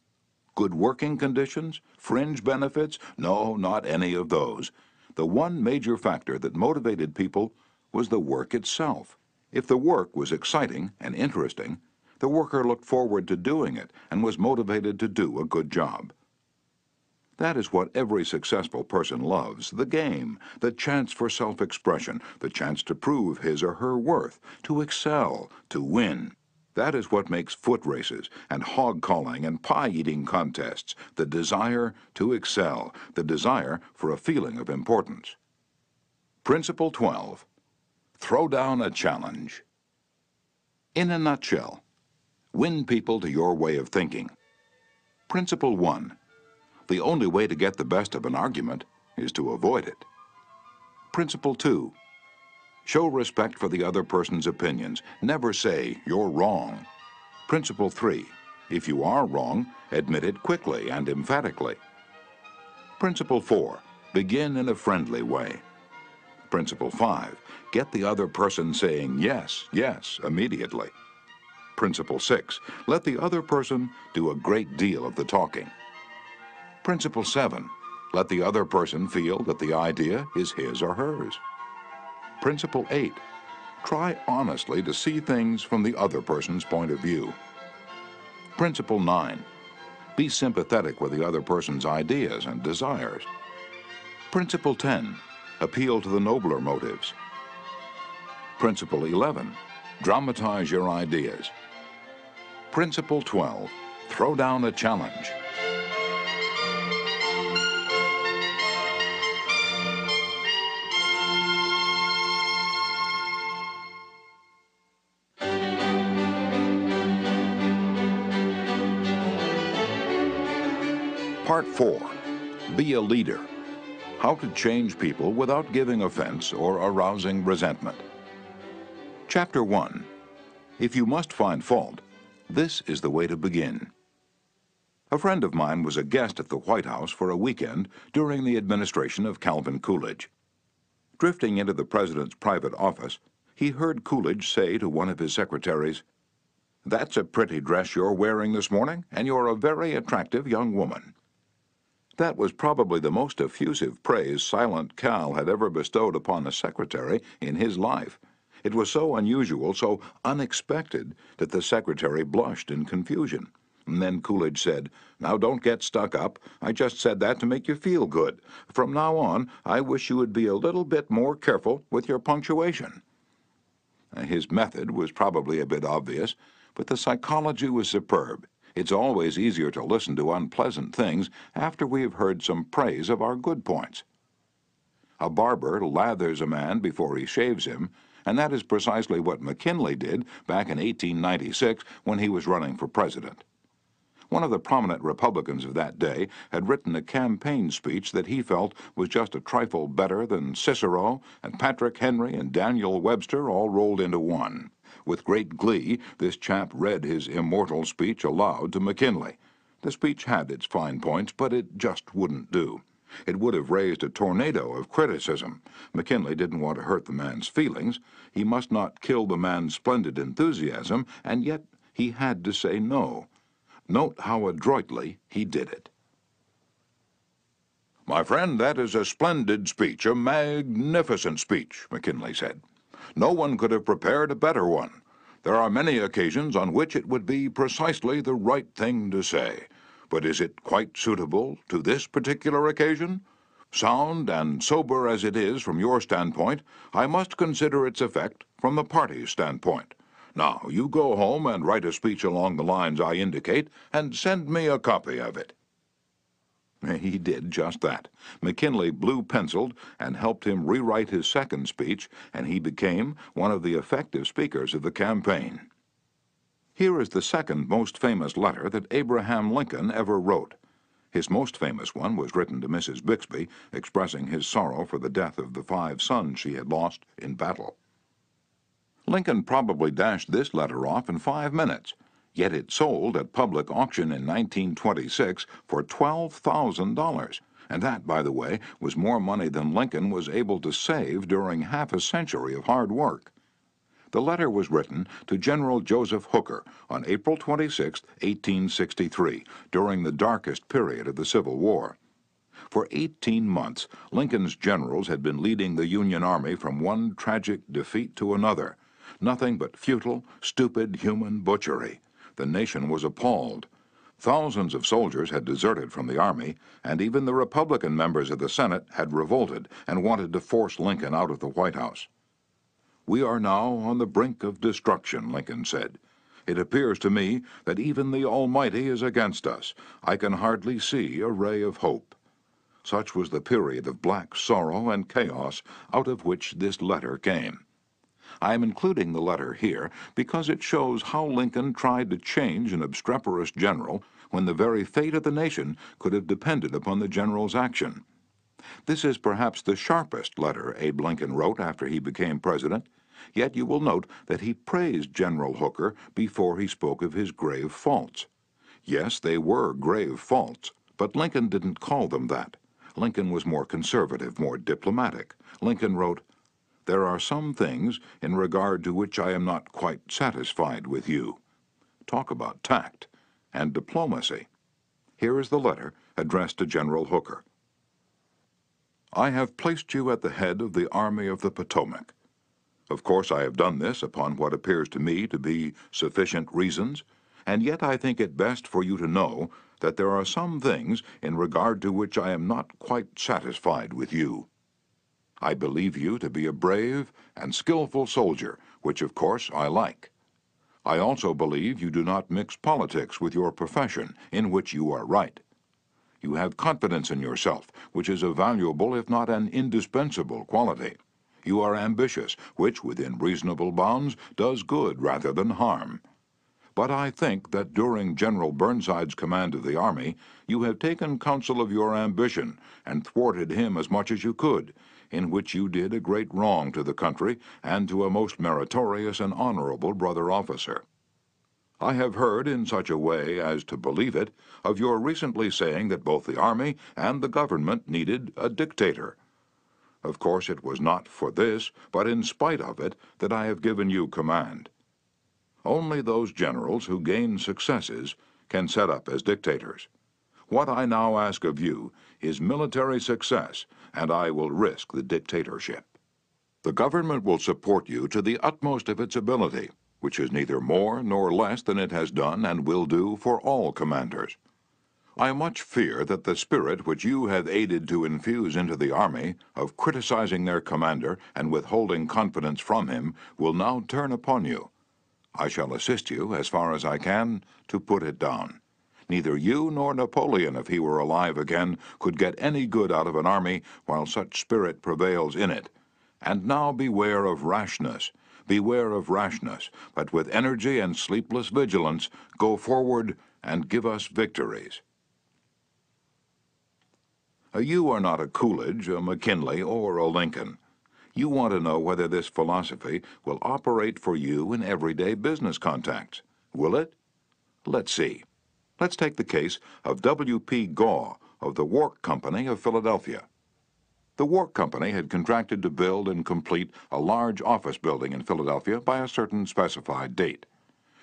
Good working conditions? Fringe benefits? No, not any of those. The one major factor that motivated people was the work itself. If the work was exciting and interesting, the worker looked forward to doing it and was motivated to do a good job. That is what every successful person loves, the game, the chance for self-expression, the chance to prove his or her worth, to excel, to win. That is what makes foot races and hog calling and pie-eating contests, the desire to excel, the desire for a feeling of importance. Principle 12. Throw down a challenge. In a nutshell, win people to your way of thinking. Principle 1. The only way to get the best of an argument is to avoid it. Principle 2. Show respect for the other person's opinions. Never say, "You're wrong." Principle 3. If you are wrong, admit it quickly and emphatically. Principle 4. Begin in a friendly way. Principle 5. Get the other person saying yes, yes, immediately. Principle 6. Let the other person do a great deal of the talking. Principle 7. Let the other person feel that the idea is his or hers. Principle 8. Try honestly to see things from the other person's point of view. Principle 9. Be sympathetic with the other person's ideas and desires. Principle 10. Appeal to the nobler motives. Principle 11. Dramatize your ideas. Principle 12. Throw down a challenge. Part 4. Be a leader. How to change people without giving offense or arousing resentment. Chapter 1. If you must find fault, this is the way to begin. A friend of mine was a guest at the White House for a weekend during the administration of Calvin Coolidge. Drifting into the president's private office, he heard Coolidge say to one of his secretaries, "That's a pretty dress you're wearing this morning, and you're a very attractive young woman." That was probably the most effusive praise Silent Cal had ever bestowed upon a secretary in his life. It was so unusual, so unexpected, that the secretary blushed in confusion. And then Coolidge said, "Now don't get stuck up. I just said that to make you feel good. From now on, I wish you would be a little bit more careful with your punctuation." His method was probably a bit obvious, but the psychology was superb. It's always easier to listen to unpleasant things after we have heard some praise of our good points. A barber lathers a man before he shaves him, and that is precisely what McKinley did back in 1896 when he was running for president. One of the prominent Republicans of that day had written a campaign speech that he felt was just a trifle better than Cicero and Patrick Henry and Daniel Webster all rolled into one. With great glee, this chap read his immortal speech aloud to McKinley. The speech had its fine points, but it just wouldn't do. It would have raised a tornado of criticism. McKinley didn't want to hurt the man's feelings. He must not kill the man's splendid enthusiasm, and yet he had to say no. Note how adroitly he did it. "My friend, that is a splendid speech, a magnificent speech," McKinley said. "No one could have prepared a better one. There are many occasions on which it would be precisely the right thing to say. But is it quite suitable to this particular occasion? Sound and sober as it is from your standpoint, I must consider its effect from the party's standpoint. Now, you go home and write a speech along the lines I indicate, and send me a copy of it." He did just that. McKinley blue-penciled and helped him rewrite his second speech, and he became one of the effective speakers of the campaign. Here is the second most famous letter that Abraham Lincoln ever wrote. His most famous one was written to Mrs. Bixby, expressing his sorrow for the death of the 5 sons she had lost in battle. Lincoln probably dashed this letter off in 5 minutes, yet it sold at public auction in 1926 for $12,000. And that, by the way, was more money than Lincoln was able to save during half a century of hard work. The letter was written to General Joseph Hooker on April 26, 1863, during the darkest period of the Civil War. For 18 months, Lincoln's generals had been leading the Union Army from one tragic defeat to another. Nothing but futile, stupid human butchery. The nation was appalled. Thousands of soldiers had deserted from the army, and even the Republican members of the Senate had revolted and wanted to force Lincoln out of the White House. "We are now on the brink of destruction," Lincoln said. "It appears to me that even the Almighty is against us. I can hardly see a ray of hope." Such was the period of black sorrow and chaos out of which this letter came. I am including the letter here because it shows how Lincoln tried to change an obstreperous general when the very fate of the nation could have depended upon the general's action. This is perhaps the sharpest letter Abe Lincoln wrote after he became president, yet you will note that he praised General Hooker before he spoke of his grave faults. Yes, they were grave faults, but Lincoln didn't call them that. Lincoln was more conservative, more diplomatic. Lincoln wrote, "There are some things in regard to which I am not quite satisfied with you." Talk about tact and diplomacy. Here is the letter addressed to General Hooker. "I have placed you at the head of the Army of the Potomac. Of course I have done this upon what appears to me to be sufficient reasons, and yet I think it best for you to know that there are some things in regard to which I am not quite satisfied with you. I believe you to be a brave and skillful soldier, which of course I like. I also believe you do not mix politics with your profession, in which you are right. You have confidence in yourself, which is a valuable if not an indispensable quality. You are ambitious, which, within reasonable bounds, does good rather than harm. But I think that during General Burnside's command of the Army, you have taken counsel of your ambition and thwarted him as much as you could, in which you did a great wrong to the country and to a most meritorious and honorable brother officer. I have heard in such a way as to believe it of your recently saying that both the Army and the government needed a dictator. Of course, it was not for this, but in spite of it, that I have given you command. Only those generals who gain successes can set up as dictators. What I now ask of you is military success, and I will risk the dictatorship. The government will support you to the utmost of its ability, which is neither more nor less than it has done and will do for all commanders. I much fear that the spirit which you have aided to infuse into the army, of criticizing their commander and withholding confidence from him, will now turn upon you. I shall assist you, as far as I can, to put it down. Neither you nor Napoleon, if he were alive again, could get any good out of an army while such spirit prevails in it. And now beware of rashness. Beware of rashness, but with energy and sleepless vigilance, go forward and give us victories. You are not a Coolidge, a McKinley, or a Lincoln. You want to know whether this philosophy will operate for you in everyday business contacts. Will it? Let's see. Let's take the case of W.P. Gaw of the Wark Company of Philadelphia. The Wark Company had contracted to build and complete a large office building in Philadelphia by a certain specified date.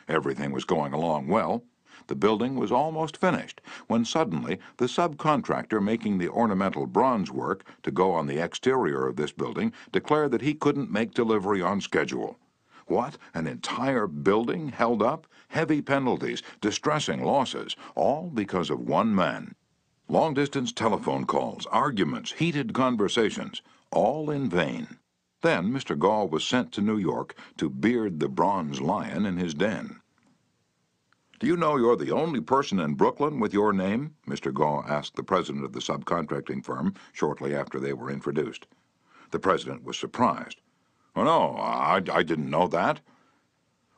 Everything was going along well. The building was almost finished when suddenly the subcontractor making the ornamental bronze work to go on the exterior of this building declared that he couldn't make delivery on schedule. What? An entire building held up? Heavy penalties, distressing losses, all because of one man. Long-distance telephone calls, arguments, heated conversations, all in vain. Then Mr. Gaw was sent to New York to beard the bronze lion in his den. "Do you know you're the only person in Brooklyn with your name?" Mr. Gaw asked the president of the subcontracting firm shortly after they were introduced. The president was surprised. "Oh, no, I didn't know that."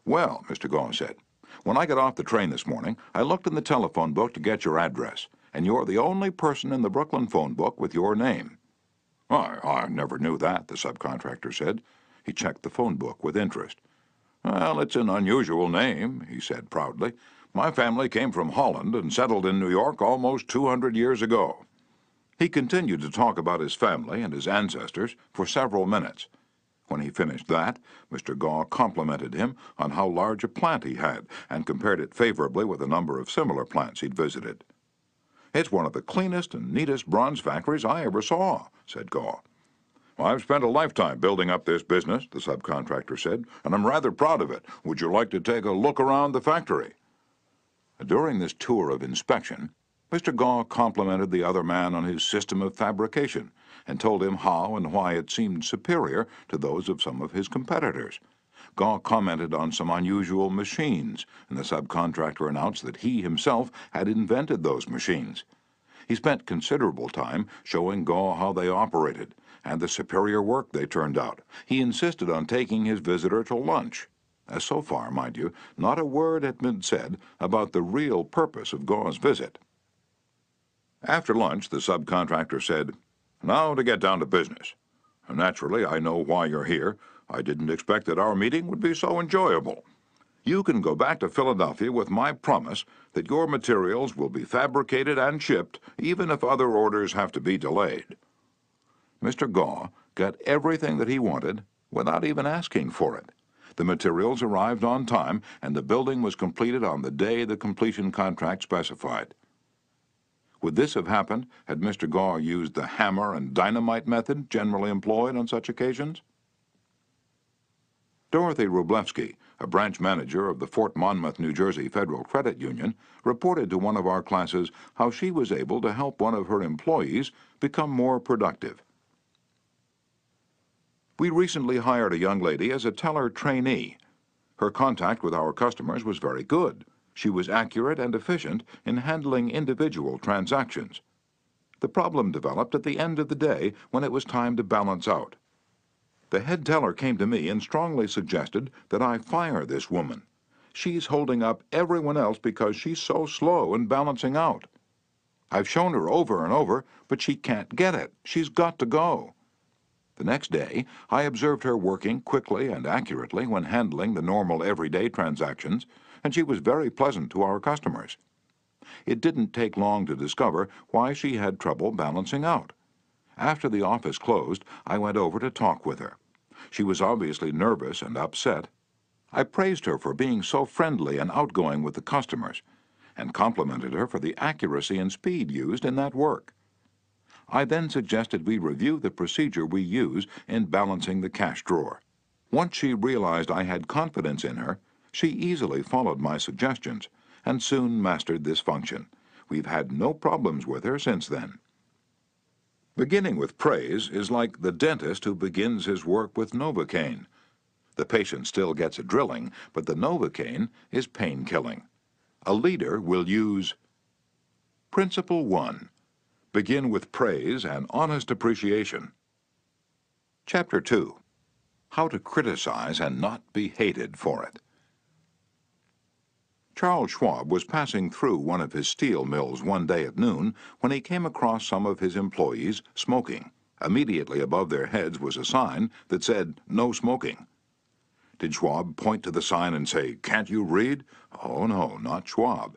"Well," Mr. Gaw said, "when I got off the train this morning, I looked in the telephone book to get your address, and you're the only person in the Brooklyn phone book with your name." I never knew that," the subcontractor said. He checked the phone book with interest. "Well, it's an unusual name," he said proudly. "My family came from Holland and settled in New York almost 200 years ago." He continued to talk about his family and his ancestors for several minutes. When he finished that, Mr. Gaw complimented him on how large a plant he had and compared it favorably with a number of similar plants he'd visited. "It's one of the cleanest and neatest bronze factories I ever saw," said Gaw. "I've spent a lifetime building up this business," the subcontractor said, "and I'm rather proud of it. Would you like to take a look around the factory?" During this tour of inspection, Mr. Gaw complimented the other man on his system of fabrication and told him how and why it seemed superior to those of some of his competitors. Gaw commented on some unusual machines, and the subcontractor announced that he himself had invented those machines. He spent considerable time showing Gaw how they operated and the superior work they turned out. He insisted on taking his visitor to lunch. So far, mind you, not a word had been said about the real purpose of Gaw's visit. After lunch, the subcontractor said, "Now to get down to business. Naturally, I know why you're here. I didn't expect that our meeting would be so enjoyable. You can go back to Philadelphia with my promise that your materials will be fabricated and shipped, even if other orders have to be delayed." Mr. Gaw got everything that he wanted without even asking for it. The materials arrived on time, and the building was completed on the day the completion contract specified. Would this have happened had Mr. Gaw used the hammer and dynamite method generally employed on such occasions? Dorothy Wroblewski, a branch manager of the Fort Monmouth, New Jersey Federal Credit Union, reported to one of our classes how she was able to help one of her employees become more productive. "We recently hired a young lady as a teller trainee. Her contact with our customers was very good. She was accurate and efficient in handling individual transactions. The problem developed at the end of the day when it was time to balance out. The head teller came to me and strongly suggested that I fire this woman. She's holding up everyone else because she's so slow in balancing out. I've shown her over and over, but she can't get it. She's got to go." The next day, I observed her working quickly and accurately when handling the normal everyday transactions, and she was very pleasant to our customers. It didn't take long to discover why she had trouble balancing out. After the office closed, I went over to talk with her. She was obviously nervous and upset. I praised her for being so friendly and outgoing with the customers, and complimented her for the accuracy and speed used in that work. I then suggested we review the procedure we use in balancing the cash drawer. Once she realized I had confidence in her, she easily followed my suggestions and soon mastered this function. We've had no problems with her since then. Beginning with praise is like the dentist who begins his work with Novocaine. The patient still gets a drilling, but the Novocaine is pain-killing. A leader will use Principle 1. Begin with praise and honest appreciation. Chapter 2. How to criticize and not be hated for it. Charles Schwab was passing through one of his steel mills one day at noon when he came across some of his employees smoking. Immediately above their heads was a sign that said, "No smoking." Did Schwab point to the sign and say, "Can't you read?" Oh no, not Schwab.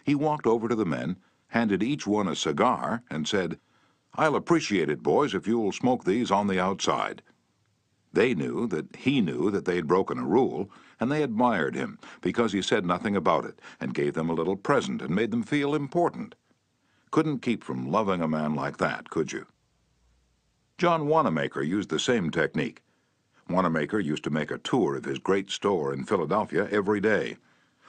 He walked over to the men, handed each one a cigar, and said, "I'll appreciate it, boys, if you'll smoke these on the outside." They knew that he knew that they'd broken a rule, and they admired him because he said nothing about it and gave them a little present and made them feel important. Couldn't keep from loving a man like that, could you? John Wanamaker used the same technique. Wanamaker used to make a tour of his great store in Philadelphia every day.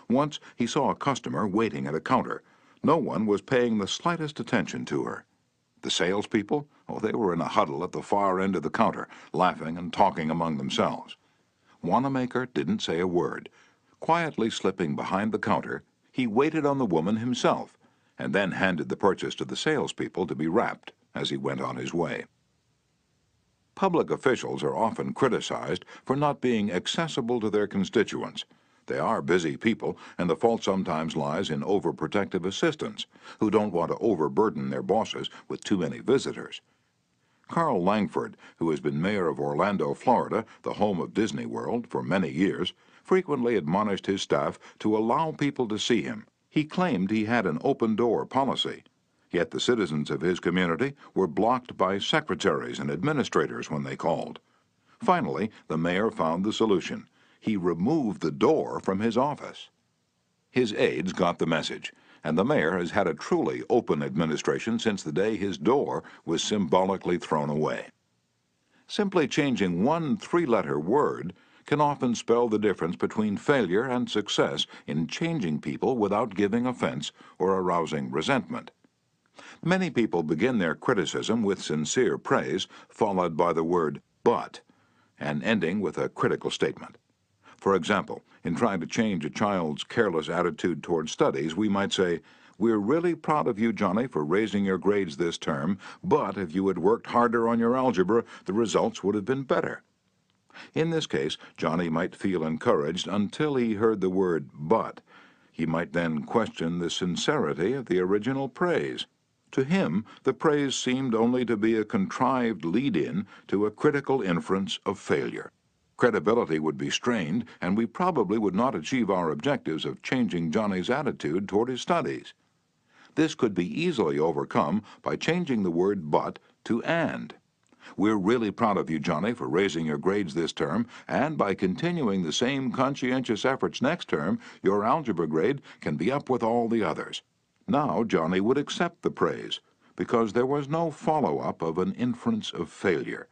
Once he saw a customer waiting at a counter. No one was paying the slightest attention to her. The salespeople, oh, they were in a huddle at the far end of the counter, laughing and talking among themselves. Wanamaker didn't say a word. Quietly slipping behind the counter, he waited on the woman himself, and then handed the purchase to the salespeople to be wrapped as he went on his way. Public officials are often criticized for not being accessible to their constituents. They are busy people, and the fault sometimes lies in overprotective assistants who don't want to overburden their bosses with too many visitors. Carl Langford, who has been mayor of Orlando, Florida, the home of Disney World, for many years, frequently admonished his staff to allow people to see him. He claimed he had an open-door policy. Yet the citizens of his community were blocked by secretaries and administrators when they called. Finally, the mayor found the solution. He removed the door from his office. His aides got the message, and the mayor has had a truly open administration since the day his door was symbolically thrown away. Simply changing one three-letter word can often spell the difference between failure and success in changing people without giving offense or arousing resentment. Many people begin their criticism with sincere praise, followed by the word "but," and ending with a critical statement. For example, in trying to change a child's careless attitude toward studies, we might say, "We're really proud of you, Johnny, for raising your grades this term, but if you had worked harder on your algebra, the results would have been better." In this case, Johnny might feel encouraged until he heard the word "but." He might then question the sincerity of the original praise. To him, the praise seemed only to be a contrived lead-in to a critical inference of failure. Credibility would be strained, and we probably would not achieve our objectives of changing Johnny's attitude toward his studies. This could be easily overcome by changing the word "but" to "and." We're really proud of you, Johnny, for raising your grades this term, and by continuing the same conscientious efforts next term, your algebra grade can be up with all the others. Now Johnny would accept the praise, because there was no follow-up of an inference of failure.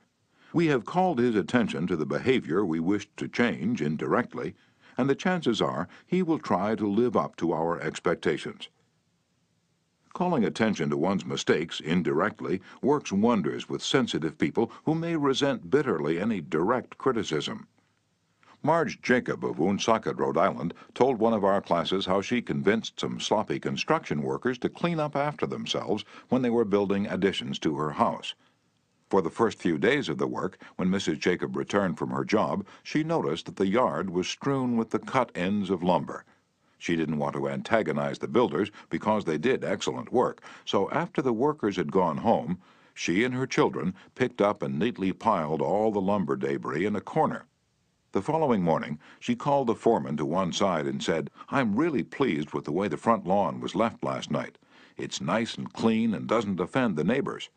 We have called his attention to the behavior we wished to change indirectly, and the chances are he will try to live up to our expectations. Calling attention to one's mistakes indirectly works wonders with sensitive people who may resent bitterly any direct criticism. Marge Jacob of Woonsocket, Rhode Island, told one of our classes how she convinced some sloppy construction workers to clean up after themselves when they were building additions to her house. For the first few days of the work, when Mrs. Jacob returned from her job, she noticed that the yard was strewn with the cut ends of lumber. She didn't want to antagonize the builders because they did excellent work, so after the workers had gone home, she and her children picked up and neatly piled all the lumber debris in a corner. The following morning, she called the foreman to one side and said, "I'm really pleased with the way the front lawn was left last night. It's nice and clean and doesn't offend the neighbors."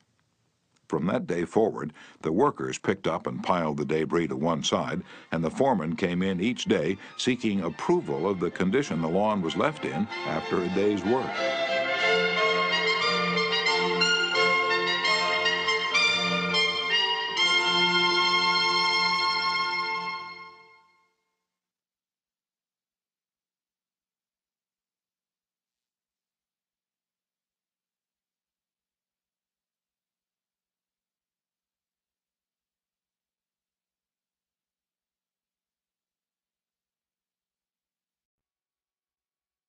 From that day forward, the workers picked up and piled the debris to one side, and the foreman came in each day seeking approval of the condition the lawn was left in after a day's work.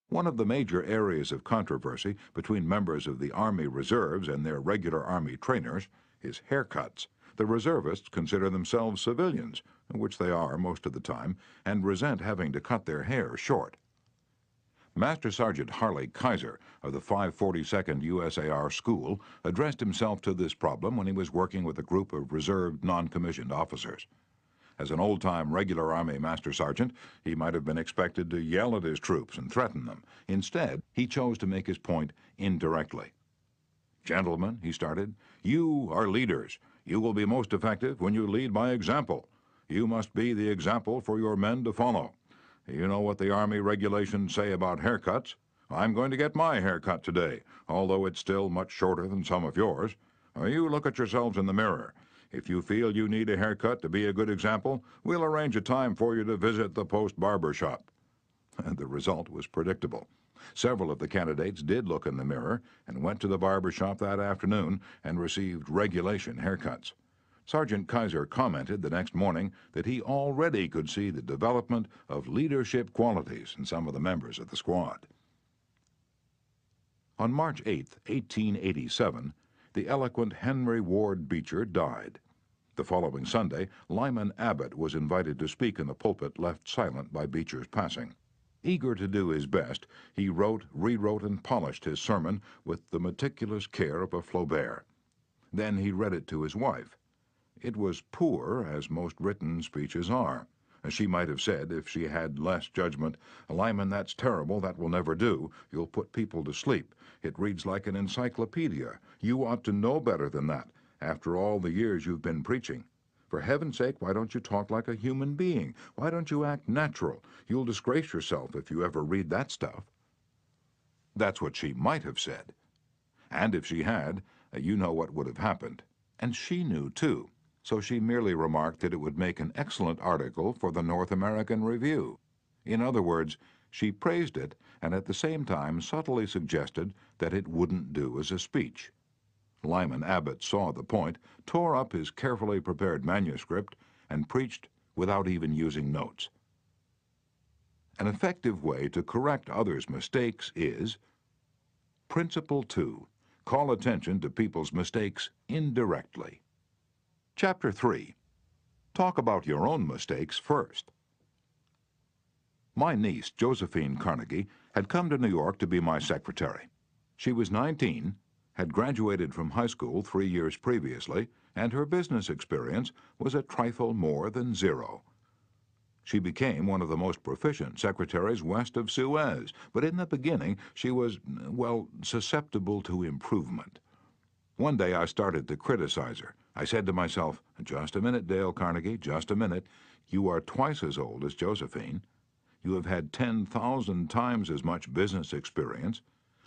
One of the major areas of controversy between members of the Army Reserves and their regular Army trainers is haircuts. The reservists consider themselves civilians, which they are most of the time, and resent having to cut their hair short. Master Sergeant Harley Kaiser of the 542nd USAR School addressed himself to this problem when he was working with a group of reserved non-commissioned officers. As an old-time regular Army Master Sergeant, he might have been expected to yell at his troops and threaten them. Instead, he chose to make his point indirectly. "Gentlemen," he started, "you are leaders. You will be most effective when you lead by example. You must be the example for your men to follow. You know what the Army regulations say about haircuts. I'm going to get my haircut today, although it's still much shorter than some of yours. You look at yourselves in the mirror. If you feel you need a haircut to be a good example, we'll arrange a time for you to visit the post barber shop." And the result was predictable. Several of the candidates did look in the mirror and went to the barber shop that afternoon and received regulation haircuts. Sergeant Kaiser commented the next morning that he already could see the development of leadership qualities in some of the members of the squad. On March 8, 1887, the eloquent Henry Ward Beecher died. The following Sunday, Lyman Abbott was invited to speak in the pulpit left silent by Beecher's passing. Eager to do his best, he wrote, rewrote, and polished his sermon with the meticulous care of a Flaubert. Then he read it to his wife. It was poor, as most written speeches are. She might have said, if she had less judgment, "Lyman, that's terrible, that will never do. You'll put people to sleep. It reads like an encyclopedia. You ought to know better than that, after all the years you've been preaching. For heaven's sake, why don't you talk like a human being? Why don't you act natural? You'll disgrace yourself if you ever read that stuff." That's what she might have said. And if she had, you know what would have happened. And she knew, too. So she merely remarked that it would make an excellent article for the North American Review. In other words, she praised it and at the same time subtly suggested that it wouldn't do as a speech. Lyman Abbott saw the point, tore up his carefully prepared manuscript, and preached without even using notes. An effective way to correct others' mistakes is Principle 2. Call attention to people's mistakes indirectly. Chapter 3. Talk about your own mistakes first. My niece, Josephine Carnegie, had come to New York to be my secretary. She was 19, had graduated from high school 3 years previously, and her business experience was a trifle more than zero. She became one of the most proficient secretaries west of Suez, but in the beginning she was, well, susceptible to improvement. One day I started to criticize her. I said to myself, "Just a minute, Dale Carnegie, just a minute. You are twice as old as Josephine. You have had 10,000 times as much business experience.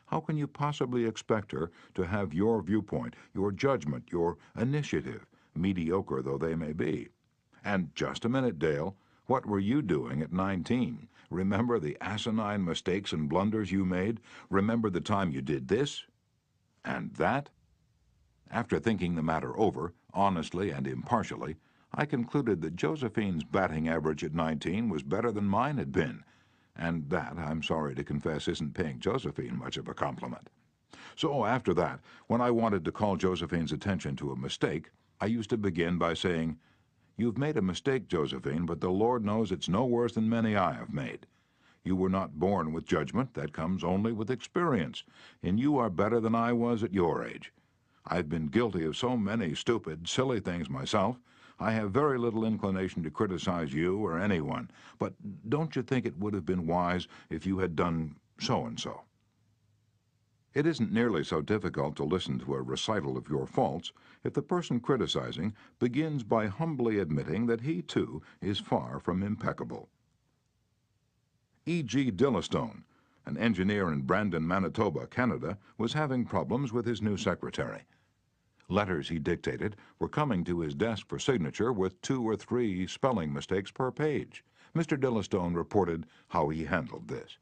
How can you possibly expect her to have your viewpoint, your judgment, your initiative, mediocre though they may be? And just a minute, Dale. What were you doing at 19? Remember the asinine mistakes and blunders you made? Remember the time you did this and that?" After thinking the matter over, honestly and impartially, I concluded that Josephine's batting average at 19 was better than mine had been, and that, I'm sorry to confess, isn't paying Josephine much of a compliment. So after that, when I wanted to call Josephine's attention to a mistake, I used to begin by saying, "You've made a mistake, Josephine, but the Lord knows it's no worse than many I have made. You were not born with judgment, that comes only with experience, and you are better than I was at your age. I've been guilty of so many stupid, silly things myself. I have very little inclination to criticize you or anyone, but don't you think it would have been wise if you had done so-and-so?" It isn't nearly so difficult to listen to a recital of your faults if the person criticizing begins by humbly admitting that he, too, is far from impeccable. E.G. Dillistone, an engineer in Brandon, Manitoba, Canada, was having problems with his new secretary. Letters he dictated were coming to his desk for signature with 2 or 3 spelling mistakes per page. Mr. Dillistone reported how he handled this.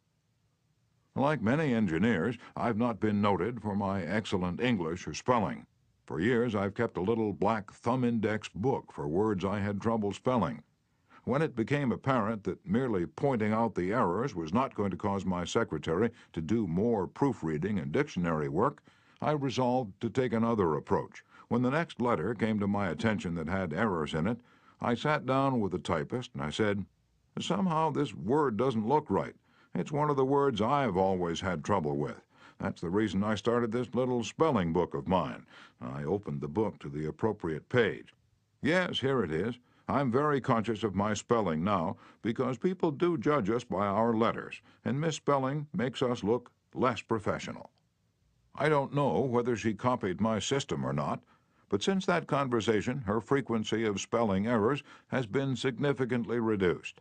Like many engineers, I've not been noted for my excellent English or spelling. For years, I've kept a little black thumb-index book for words I had trouble spelling. When it became apparent that merely pointing out the errors was not going to cause my secretary to do more proofreading and dictionary work, I resolved to take another approach. When the next letter came to my attention that had errors in it, I sat down with the typist and I said, "Somehow this word doesn't look right. It's one of the words I've always had trouble with. That's the reason I started this little spelling book of mine." I opened the book to the appropriate page. Yes, here it is. I'm very conscious of my spelling now because people do judge us by our letters, and misspelling makes us look less professional. I don't know whether she copied my system or not, but since that conversation, her frequency of spelling errors has been significantly reduced.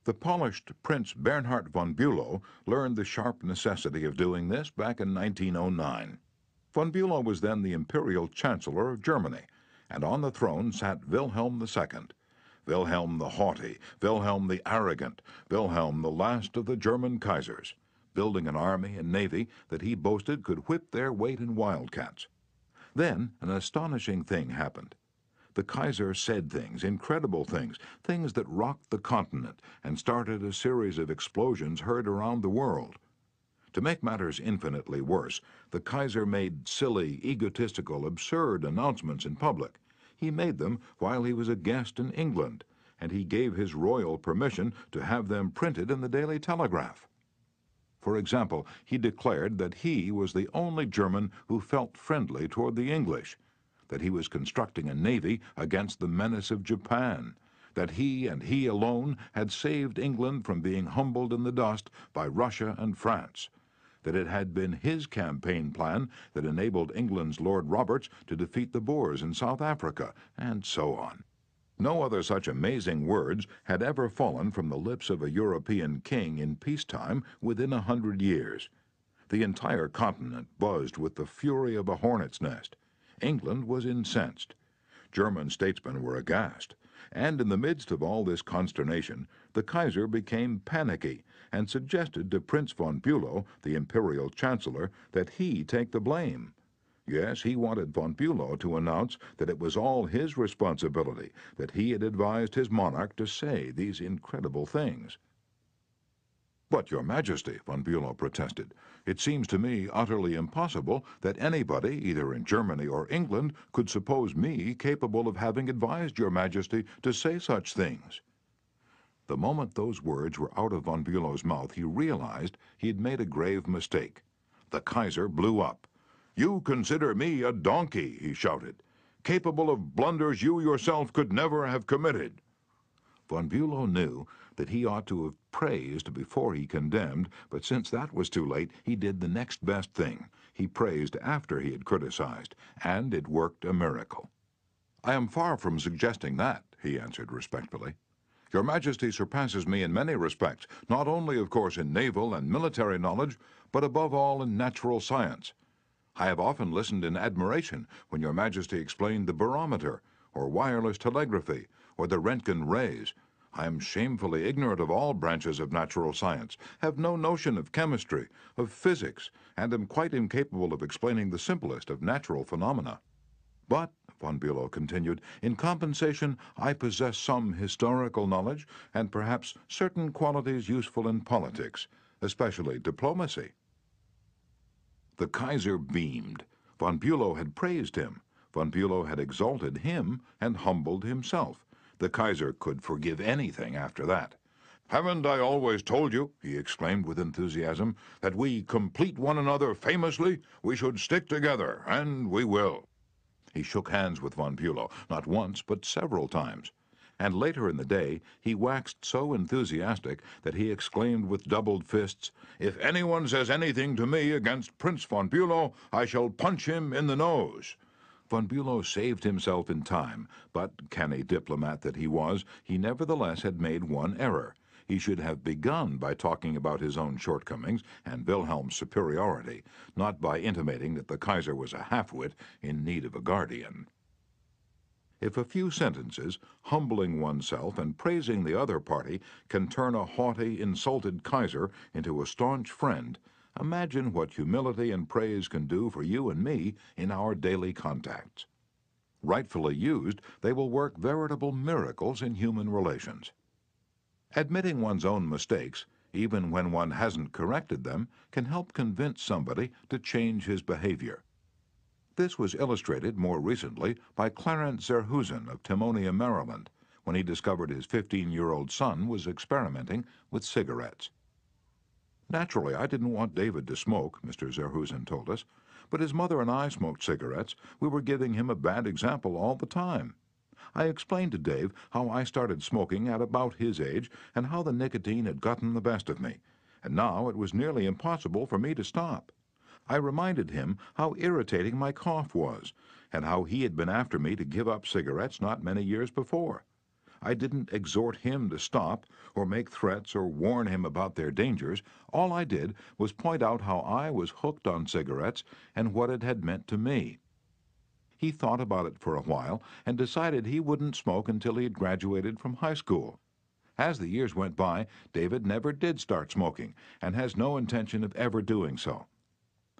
The polished Prince Bernhard von Bülow learned the sharp necessity of doing this back in 1909. Von Bülow was then the Imperial Chancellor of Germany, and on the throne sat Wilhelm II. Wilhelm the Haughty, Wilhelm the Arrogant, Wilhelm the last of the German Kaisers, building an army and navy that he boasted could whip their weight in wildcats. Then an astonishing thing happened. The Kaiser said things, incredible things, things that rocked the continent and started a series of explosions heard around the world. To make matters infinitely worse, the Kaiser made silly, egotistical, absurd announcements in public. He made them while he was a guest in England, and he gave his royal permission to have them printed in the Daily Telegraph. For example, he declared that he was the only German who felt friendly toward the English, that he was constructing a navy against the menace of Japan, that he and he alone had saved England from being humbled in the dust by Russia and France, that it had been his campaign plan that enabled England's Lord Roberts to defeat the Boers in South Africa, and so on. No other such amazing words had ever fallen from the lips of a European king in peacetime within 100 years. The entire continent buzzed with the fury of a hornet's nest. England was incensed. German statesmen were aghast. And in the midst of all this consternation, the Kaiser became panicky and suggested to Prince von Bülow, the Imperial Chancellor, that he take the blame. Yes, he wanted von Bülow to announce that it was all his responsibility, that he had advised his monarch to say these incredible things. "But, Your Majesty," von Bülow protested, "it seems to me utterly impossible that anybody, either in Germany or England, could suppose me capable of having advised Your Majesty to say such things." The moment those words were out of von Bülow's mouth, he realized he had made a grave mistake. The Kaiser blew up. "You consider me a donkey," he shouted, "capable of blunders you yourself could never have committed." Von Bülow knew that he ought to have praised before he condemned, but since that was too late, he did the next best thing. He praised after he had criticized, and it worked a miracle. "I am far from suggesting that," he answered respectfully. "Your Majesty surpasses me in many respects, not only, of course, in naval and military knowledge, but above all in natural science. I have often listened in admiration when Your Majesty explained the barometer, or wireless telegraphy, or the Röntgen rays. I am shamefully ignorant of all branches of natural science, have no notion of chemistry, of physics, and am quite incapable of explaining the simplest of natural phenomena. But," von Bülow continued, "in compensation I possess some historical knowledge and perhaps certain qualities useful in politics, especially diplomacy." The Kaiser beamed. Von Bülow had praised him. Von Bülow had exalted him and humbled himself. The Kaiser could forgive anything after that. "Haven't I always told you," he exclaimed with enthusiasm, "that we complete one another famously? We should stick together, and we will." He shook hands with von Bülow, not once but several times. and later in the day he waxed so enthusiastic that he exclaimed with doubled fists, "If anyone says anything to me against Prince von Bülow, I shall punch him in the nose." Von Bülow saved himself in time, but, canny diplomat that he was, he nevertheless had made one error. He should have begun by talking about his own shortcomings and Wilhelm's superiority, not by intimating that the Kaiser was a half-wit in need of a guardian. If a few sentences, humbling oneself and praising the other party, can turn a haughty, insulted Kaiser into a staunch friend, imagine what humility and praise can do for you and me in our daily contacts. Rightfully used, they will work veritable miracles in human relations. Admitting one's own mistakes, even when one hasn't corrected them, can help convince somebody to change his behavior. This was illustrated more recently by Clarence Zerhusen of Timonia, Maryland, when he discovered his 15-year-old son was experimenting with cigarettes. "Naturally, I didn't want David to smoke," Mr. Zerhusen told us, "but his mother and I smoked cigarettes. We were giving him a bad example all the time. I explained to Dave how I started smoking at about his age and how the nicotine had gotten the best of me, and now it was nearly impossible for me to stop. I reminded him how irritating my cough was, and how he had been after me to give up cigarettes not many years before. I didn't exhort him to stop, or make threats, or warn him about their dangers. All I did was point out how I was hooked on cigarettes and what it had meant to me. He thought about it for a while and decided he wouldn't smoke until he had graduated from high school. As the years went by, David never did start smoking and has no intention of ever doing so.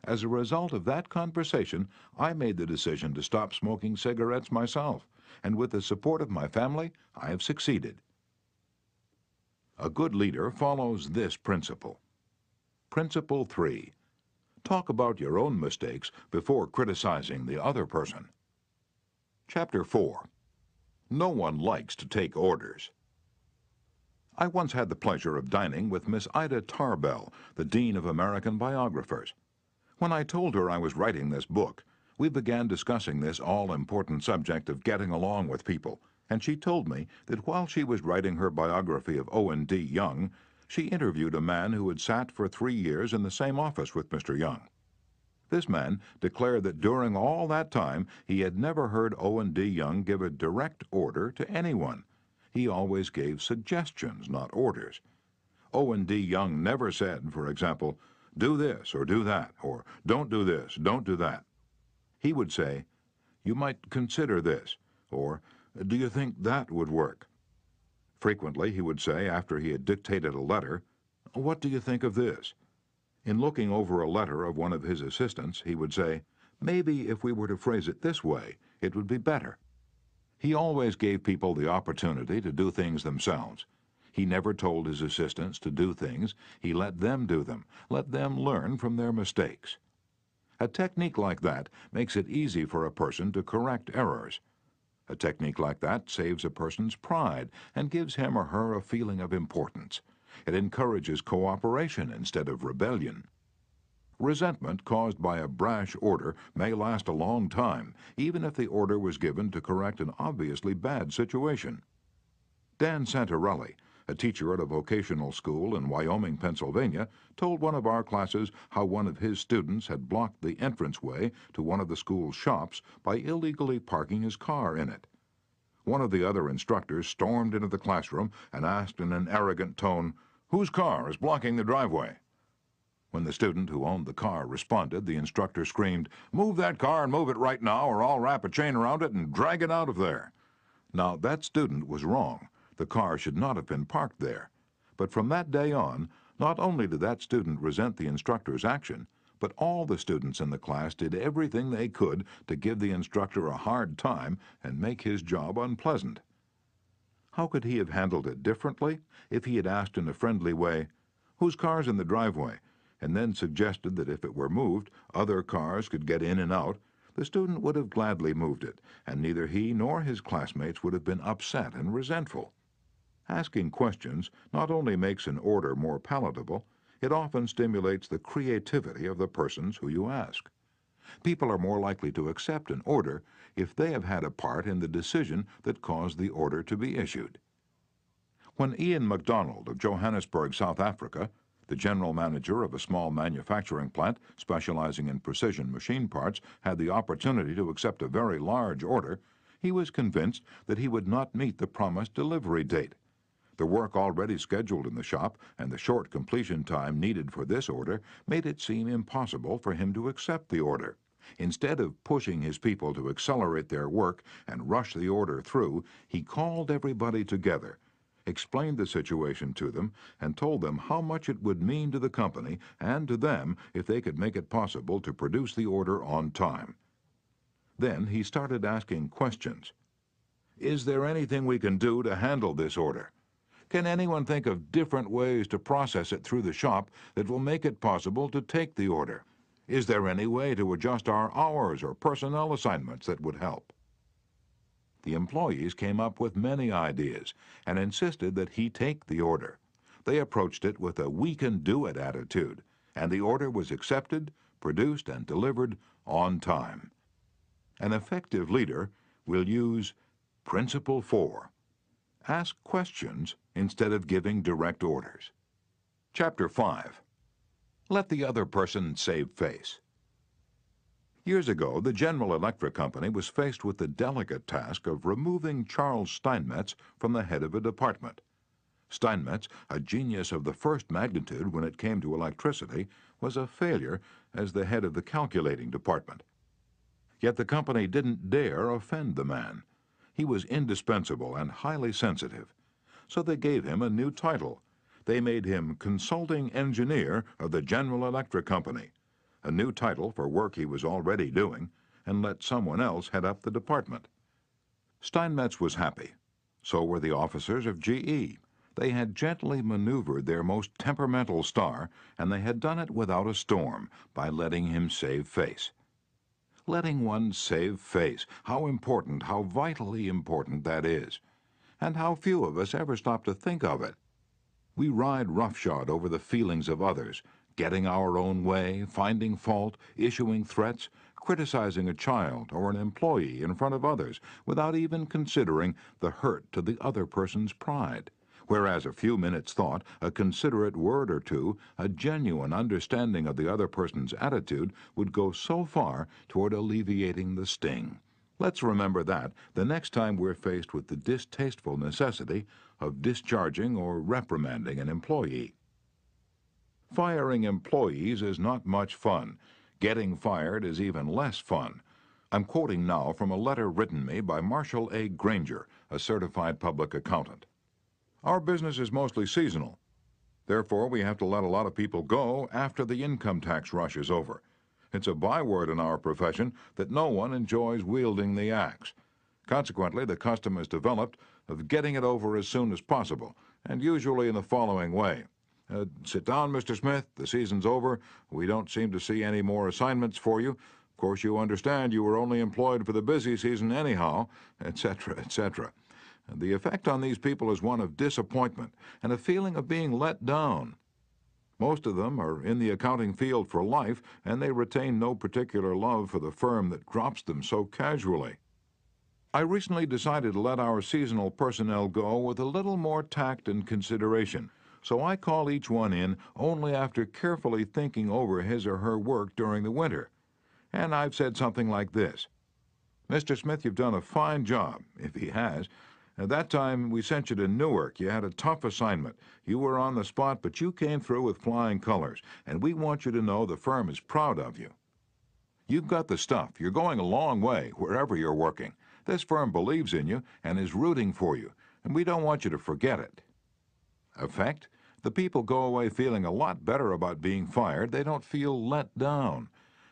As a result of that conversation, I made the decision to stop smoking cigarettes myself, and with the support of my family, I have succeeded." A good leader follows this principle. Principle 3. Talk about your own mistakes before criticizing the other person. Chapter 4. No one likes to take orders. I once had the pleasure of dining with Miss Ida Tarbell, the Dean of American Biographers. When I told her I was writing this book, we began discussing this all-important subject of getting along with people, and she told me that while she was writing her biography of Owen D. Young, she interviewed a man who had sat for 3 years in the same office with Mr. Young. This man declared that during all that time he had never heard Owen D. Young give a direct order to anyone. He always gave suggestions, not orders. Owen D. Young never said, for example, "Do this or do that," or "Don't do this, don't do that." He would say, "You might consider this," or "Do you think that would work?" Frequently he would say, after he had dictated a letter, "What do you think of this?" In looking over a letter of one of his assistants, he would say, "Maybe if we were to phrase it this way, it would be better." He always gave people the opportunity to do things themselves. He never told his assistants to do things. He let them do them, let them learn from their mistakes. A technique like that makes it easy for a person to correct errors. A technique like that saves a person's pride and gives him or her a feeling of importance. It encourages cooperation instead of rebellion. Resentment caused by a brash order may last a long time, even if the order was given to correct an obviously bad situation. Dan Santarelli, a teacher at a vocational school in Wyoming, Pennsylvania, told one of our classes how one of his students had blocked the entranceway to one of the school's shops by illegally parking his car in it. One of the other instructors stormed into the classroom and asked in an arrogant tone, "Whose car is blocking the driveway?" When the student who owned the car responded, the instructor screamed, "Move that car and move it right now, or I'll wrap a chain around it and drag it out of there." Now, that student was wrong. The car should not have been parked there. But from that day on, not only did that student resent the instructor's action, but all the students in the class did everything they could to give the instructor a hard time and make his job unpleasant. How could he have handled it differently if he had asked in a friendly way, "Whose car's in the driveway?" and then suggested that if it were moved, other cars could get in and out? The student would have gladly moved it, and neither he nor his classmates would have been upset and resentful. Asking questions not only makes an order more palatable, it often stimulates the creativity of the persons who you ask. People are more likely to accept an order if they have had a part in the decision that caused the order to be issued. When Ian MacDonald of Johannesburg, South Africa, the general manager of a small manufacturing plant specializing in precision machine parts, had the opportunity to accept a very large order, he was convinced that he would not meet the promised delivery date. The work already scheduled in the shop and the short completion time needed for this order made it seem impossible for him to accept the order. Instead of pushing his people to accelerate their work and rush the order through, he called everybody together, explained the situation to them, and told them how much it would mean to the company and to them if they could make it possible to produce the order on time. Then he started asking questions. Is there anything we can do to handle this order? Can anyone think of different ways to process it through the shop that will make it possible to take the order? Is there any way to adjust our hours or personnel assignments that would help? The employees came up with many ideas and insisted that he take the order. They approached it with a "we can do it" attitude, and the order was accepted, produced, and delivered on time. An effective leader will use Principle 4. Ask questions instead of giving direct orders. Chapter 5. Let the other person save face. Years ago, the General Electric Company was faced with the delicate task of removing Charles Steinmetz from the head of a department. Steinmetz, a genius of the first magnitude when it came to electricity, was a failure as the head of the calculating department. Yet the company didn't dare offend the man. He was indispensable and highly sensitive. So they gave him a new title. They made him Consulting Engineer of the General Electric Company, a new title for work he was already doing, and let someone else head up the department. Steinmetz was happy. So were the officers of GE. They had gently maneuvered their most temperamental star, and they had done it without a storm, by letting him save face. Letting one save face, how important, how vitally important that is. And how few of us ever stop to think of it. We ride roughshod over the feelings of others, getting our own way, finding fault, issuing threats, criticizing a child or an employee in front of others, without even considering the hurt to the other person's pride. Whereas a few minutes' thought, a considerate word or two, a genuine understanding of the other person's attitude would go so far toward alleviating the sting. Let's remember that the next time we're faced with the distasteful necessity of discharging or reprimanding an employee. Firing employees is not much fun. Getting fired is even less fun. I'm quoting now from a letter written me by Marshall A. Granger, a certified public accountant. Our business is mostly seasonal. Therefore, we have to let a lot of people go after the income tax rush is over. It's a byword in our profession that no one enjoys wielding the axe. Consequently, the custom is developed of getting it over as soon as possible, and usually in the following way. Sit down, Mr. Smith. The season's over. We don't seem to see any more assignments for you. Of course, you understand you were only employed for the busy season anyhow, etc., etc. The effect on these people is one of disappointment and a feeling of being let down. Most of them are in the accounting field for life, and they retain no particular love for the firm that drops them so casually. I recently decided to let our seasonal personnel go with a little more tact and consideration, so I call each one in only after carefully thinking over his or her work during the winter. And I've said something like this: Mr. Smith, you've done a fine job, if he has. At that time, we sent you to Newark. You had a tough assignment. You were on the spot, but you came through with flying colors, and we want you to know the firm is proud of you. You've got the stuff. You're going a long way, wherever you're working. This firm believes in you and is rooting for you, and we don't want you to forget it. Effect? The people go away feeling a lot better about being fired. They don't feel let down.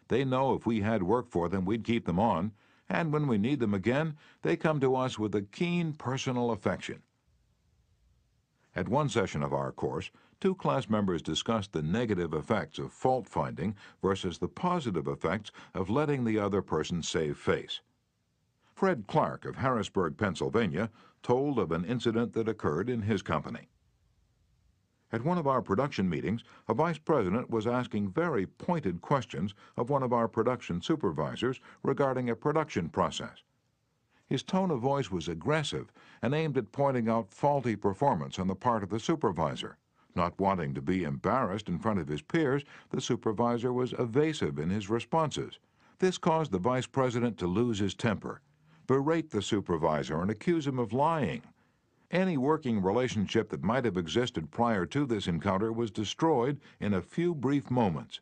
They know if we had work for them, we'd keep them on. And when we need them again, they come to us with a keen personal affection. At one session of our course, 2 class members discussed the negative effects of fault-finding versus the positive effects of letting the other person save face. Fred Clark of Harrisburg, Pennsylvania, told of an incident that occurred in his company. At one of our production meetings, a vice president was asking very pointed questions of one of our production supervisors regarding a production process. His tone of voice was aggressive and aimed at pointing out faulty performance on the part of the supervisor. Not wanting to be embarrassed in front of his peers, the supervisor was evasive in his responses. This caused the vice president to lose his temper, berate the supervisor, and accuse him of lying. Any working relationship that might have existed prior to this encounter was destroyed in a few brief moments.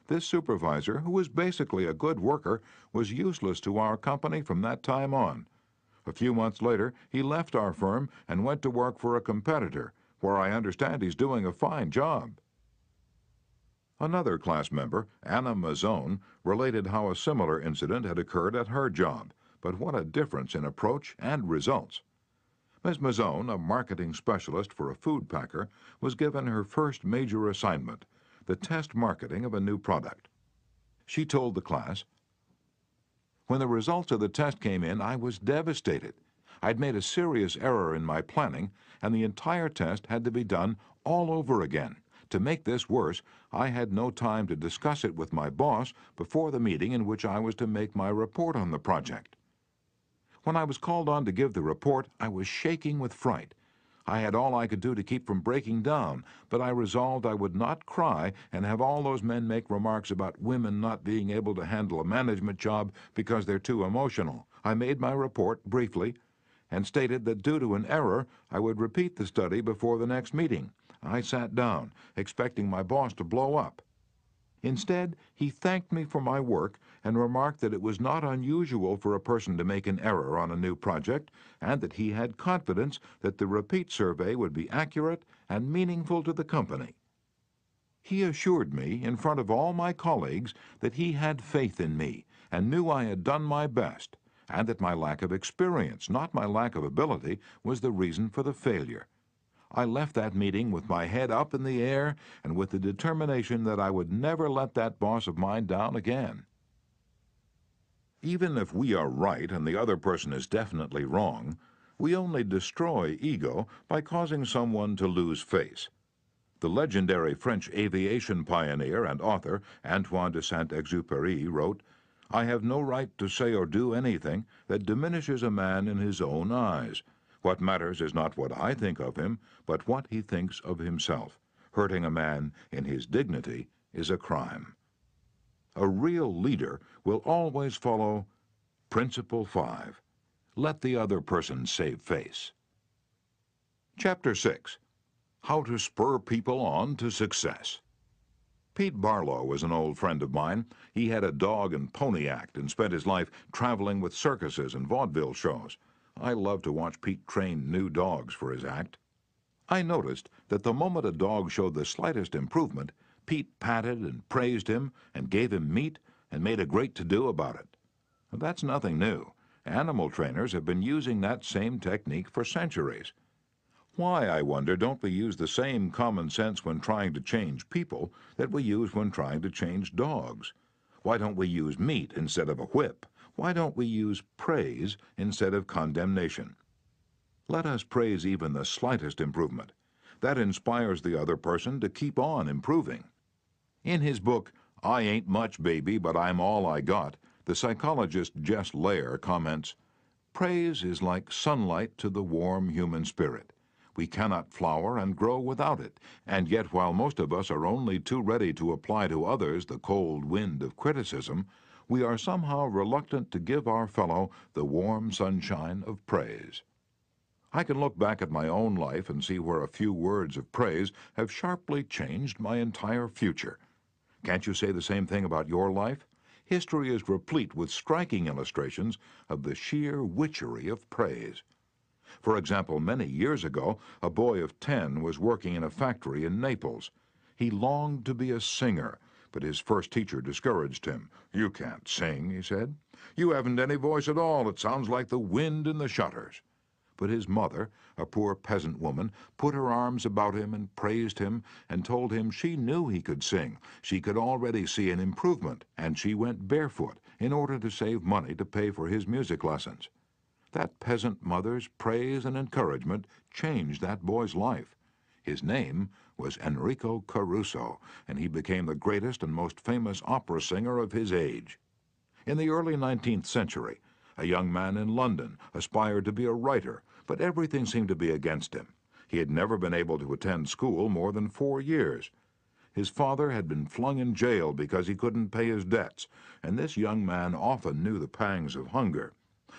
This supervisor, who was basically a good worker, was useless to our company from that time on. A few months later, he left our firm and went to work for a competitor, where I understand he's doing a fine job. Another class member, Anna Mazzone, related how a similar incident had occurred at her job, but what a difference in approach and results. Ms. Mazzone, a marketing specialist for a food packer, was given her first major assignment, the test marketing of a new product. She told the class, "When the results of the test came in, I was devastated. I'd made a serious error in my planning, and the entire test had to be done all over again. To make this worse, I had no time to discuss it with my boss before the meeting in which I was to make my report on the project. When I was called on to give the report, I was shaking with fright. I had all I could do to keep from breaking down, but I resolved I would not cry and have all those men make remarks about women not being able to handle a management job because they're too emotional. I made my report briefly and stated that due to an error, I would repeat the study before the next meeting. I sat down, expecting my boss to blow up. Instead, he thanked me for my work and remarked that it was not unusual for a person to make an error on a new project and that he had confidence that the repeat survey would be accurate and meaningful to the company. He assured me in front of all my colleagues that he had faith in me and knew I had done my best, and that my lack of experience, not my lack of ability, was the reason for the failure. I left that meeting with my head up in the air and with the determination that I would never let that boss of mine down again." Even if we are right and the other person is definitely wrong, we only destroy ego by causing someone to lose face. The legendary French aviation pioneer and author Antoine de Saint-Exupéry wrote, "I have no right to say or do anything that diminishes a man in his own eyes. What matters is not what I think of him, but what he thinks of himself. Hurting a man in his dignity is a crime." A real leader will always follow Principle 5. Let the other person save face. Chapter 6. How to Spur People On to Success. Pete Barlow was an old friend of mine. He had a dog and pony act and spent his life traveling with circuses and vaudeville shows. I loved to watch Pete train new dogs for his act. I noticed that the moment a dog showed the slightest improvement, Pete patted and praised him and gave him meat and made a great to-do about it. That's nothing new. Animal trainers have been using that same technique for centuries. Why, I wonder, don't we use the same common sense when trying to change people that we use when trying to change dogs? Why don't we use meat instead of a whip? Why don't we use praise instead of condemnation? Let us praise even the slightest improvement. That inspires the other person to keep on improving. In his book, I Ain't Much, Baby, But I'm All I Got, the psychologist Jess Lair comments, "Praise is like sunlight to the warm human spirit. We cannot flower and grow without it, and yet while most of us are only too ready to apply to others the cold wind of criticism, we are somehow reluctant to give our fellow the warm sunshine of praise." I can look back at my own life and see where a few words of praise have sharply changed my entire future. Can't you say the same thing about your life? History is replete with striking illustrations of the sheer witchery of praise. For example, many years ago, a boy of 10 was working in a factory in Naples. He longed to be a singer, but his first teacher discouraged him. "You can't sing," he said. "You haven't any voice at all. It sounds like the wind in the shutters." But his mother, a poor peasant woman, put her arms about him and praised him and told him she knew he could sing. She could already see an improvement, and she went barefoot in order to save money to pay for his music lessons. That peasant mother's praise and encouragement changed that boy's life. His name was Enrico Caruso, and he became the greatest and most famous opera singer of his age. In the early 19th century, a young man in London aspired to be a writer, but everything seemed to be against him. He had never been able to attend school more than 4 years. His father had been flung in jail because he couldn't pay his debts, and this young man often knew the pangs of hunger.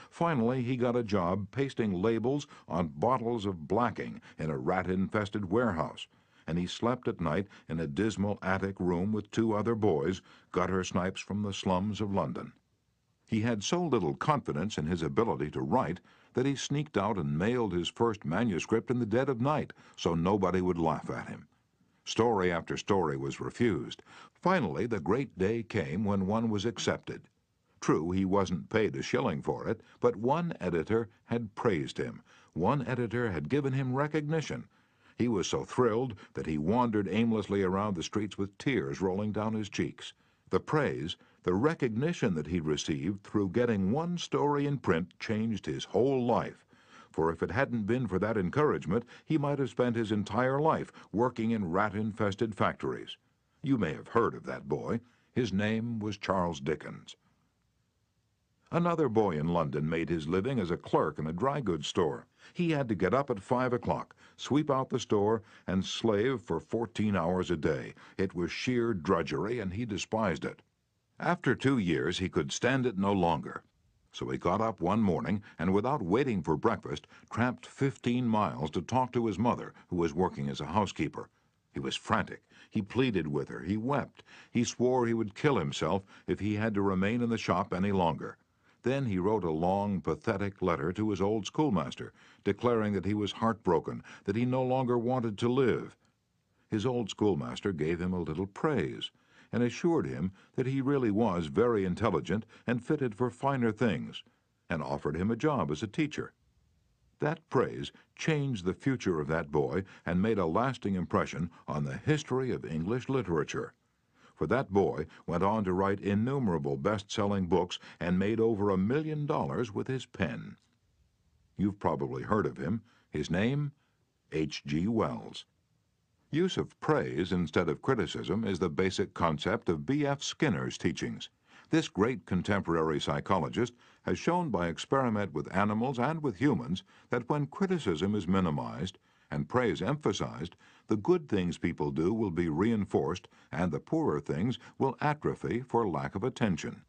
Finally, he got a job pasting labels on bottles of blacking in a rat-infested warehouse, and he slept at night in a dismal attic room with 2 other boys, gutter snipes from the slums of London. He had so little confidence in his ability to write that he sneaked out and mailed his first manuscript in the dead of night so nobody would laugh at him. Story after story was refused. Finally, the great day came when one was accepted. True, he wasn't paid a shilling for it, but one editor had praised him. One editor had given him recognition. He was so thrilled that he wandered aimlessly around the streets with tears rolling down his cheeks. The praise, the recognition that he'd received through getting one story in print changed his whole life. For if it hadn't been for that encouragement, he might have spent his entire life working in rat-infested factories. You may have heard of that boy. His name was Charles Dickens. Another boy in London made his living as a clerk in a dry goods store. He had to get up at 5 o'clock, sweep out the store, and slave for 14 hours a day. It was sheer drudgery, and he despised it. After 2 years, he could stand it no longer. So he got up one morning and, without waiting for breakfast, tramped 15 miles to talk to his mother, who was working as a housekeeper. He was frantic. He pleaded with her. He wept. He swore he would kill himself if he had to remain in the shop any longer. Then he wrote a long, pathetic letter to his old schoolmaster, declaring that he was heartbroken, that he no longer wanted to live. His old schoolmaster gave him a little praise, and assured him that he really was very intelligent and fitted for finer things, and offered him a job as a teacher. That praise changed the future of that boy and made a lasting impression on the history of English literature. For that boy went on to write innumerable best-selling books and made over $1 million with his pen. You've probably heard of him. His name? H.G. Wells. Use of praise instead of criticism is the basic concept of B.F. Skinner's teachings. This great contemporary psychologist has shown by experiment with animals and with humans that when criticism is minimized and praise emphasized, the good things people do will be reinforced and the poorer things will atrophy for lack of attention.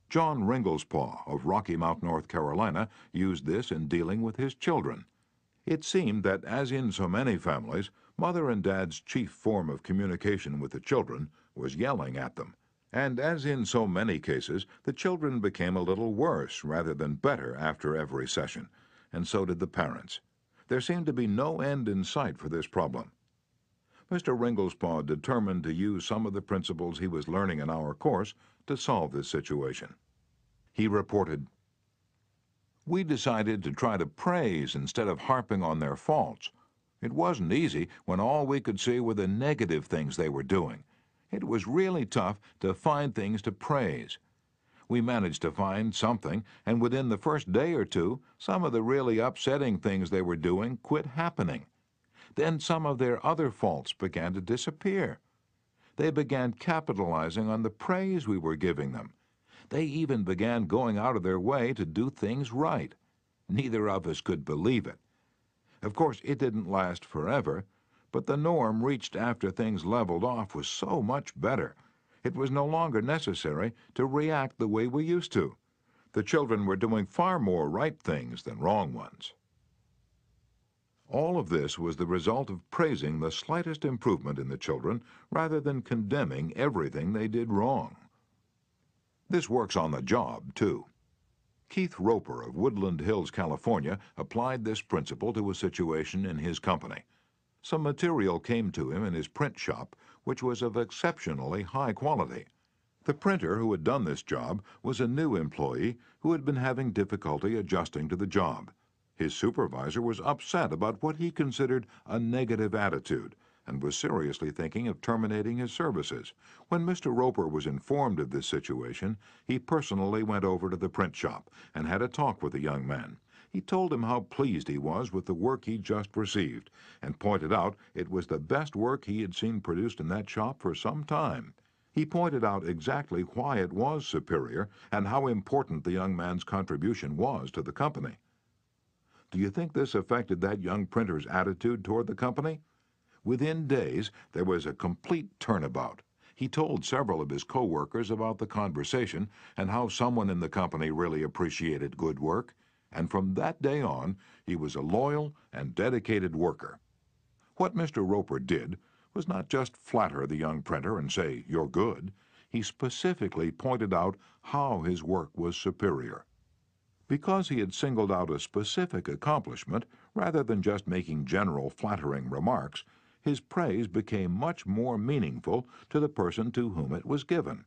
John Ringelspaugh of Rocky Mount, North Carolina, used this in dealing with his children. It seemed that, as in so many families, Mother and Dad's chief form of communication with the children was yelling at them. And as in so many cases, the children became a little worse rather than better after every session, and so did the parents. There seemed to be no end in sight for this problem. Mr. Ringelspaugh determined to use some of the principles he was learning in our course to solve this situation. He reported, "We decided to try to praise instead of harping on their faults. It wasn't easy when all we could see were the negative things they were doing. It was really tough to find things to praise. We managed to find something, and within the first day or two, some of the really upsetting things they were doing quit happening. Then some of their other faults began to disappear. They began capitalizing on the praise we were giving them. They even began going out of their way to do things right. Neither of us could believe it. Of course, it didn't last forever, but the norm reached after things leveled off was so much better. It was no longer necessary to react the way we used to. The children were doing far more right things than wrong ones." All of this was the result of praising the slightest improvement in the children rather than condemning everything they did wrong. This works on the job, too. Keith Roper of Woodland Hills, California, applied this principle to a situation in his company. Some material came to him in his print shop, which was of exceptionally high quality. The printer who had done this job was a new employee who had been having difficulty adjusting to the job. His supervisor was upset about what he considered a negative attitude and was seriously thinking of terminating his services. When Mr. Roper was informed of this situation, he personally went over to the print shop and had a talk with the young man. He told him how pleased he was with the work he'd just received, and pointed out it was the best work he had seen produced in that shop for some time. He pointed out exactly why it was superior and how important the young man's contribution was to the company. Do you think this affected that young printer's attitude toward the company? Within days, there was a complete turnabout. He told several of his co-workers about the conversation and how someone in the company really appreciated good work, and from that day on, he was a loyal and dedicated worker. What Mr. Roper did was not just flatter the young printer and say, "You're good." He specifically pointed out how his work was superior. Because he had singled out a specific accomplishment rather than just making general flattering remarks, his praise became much more meaningful to the person to whom it was given.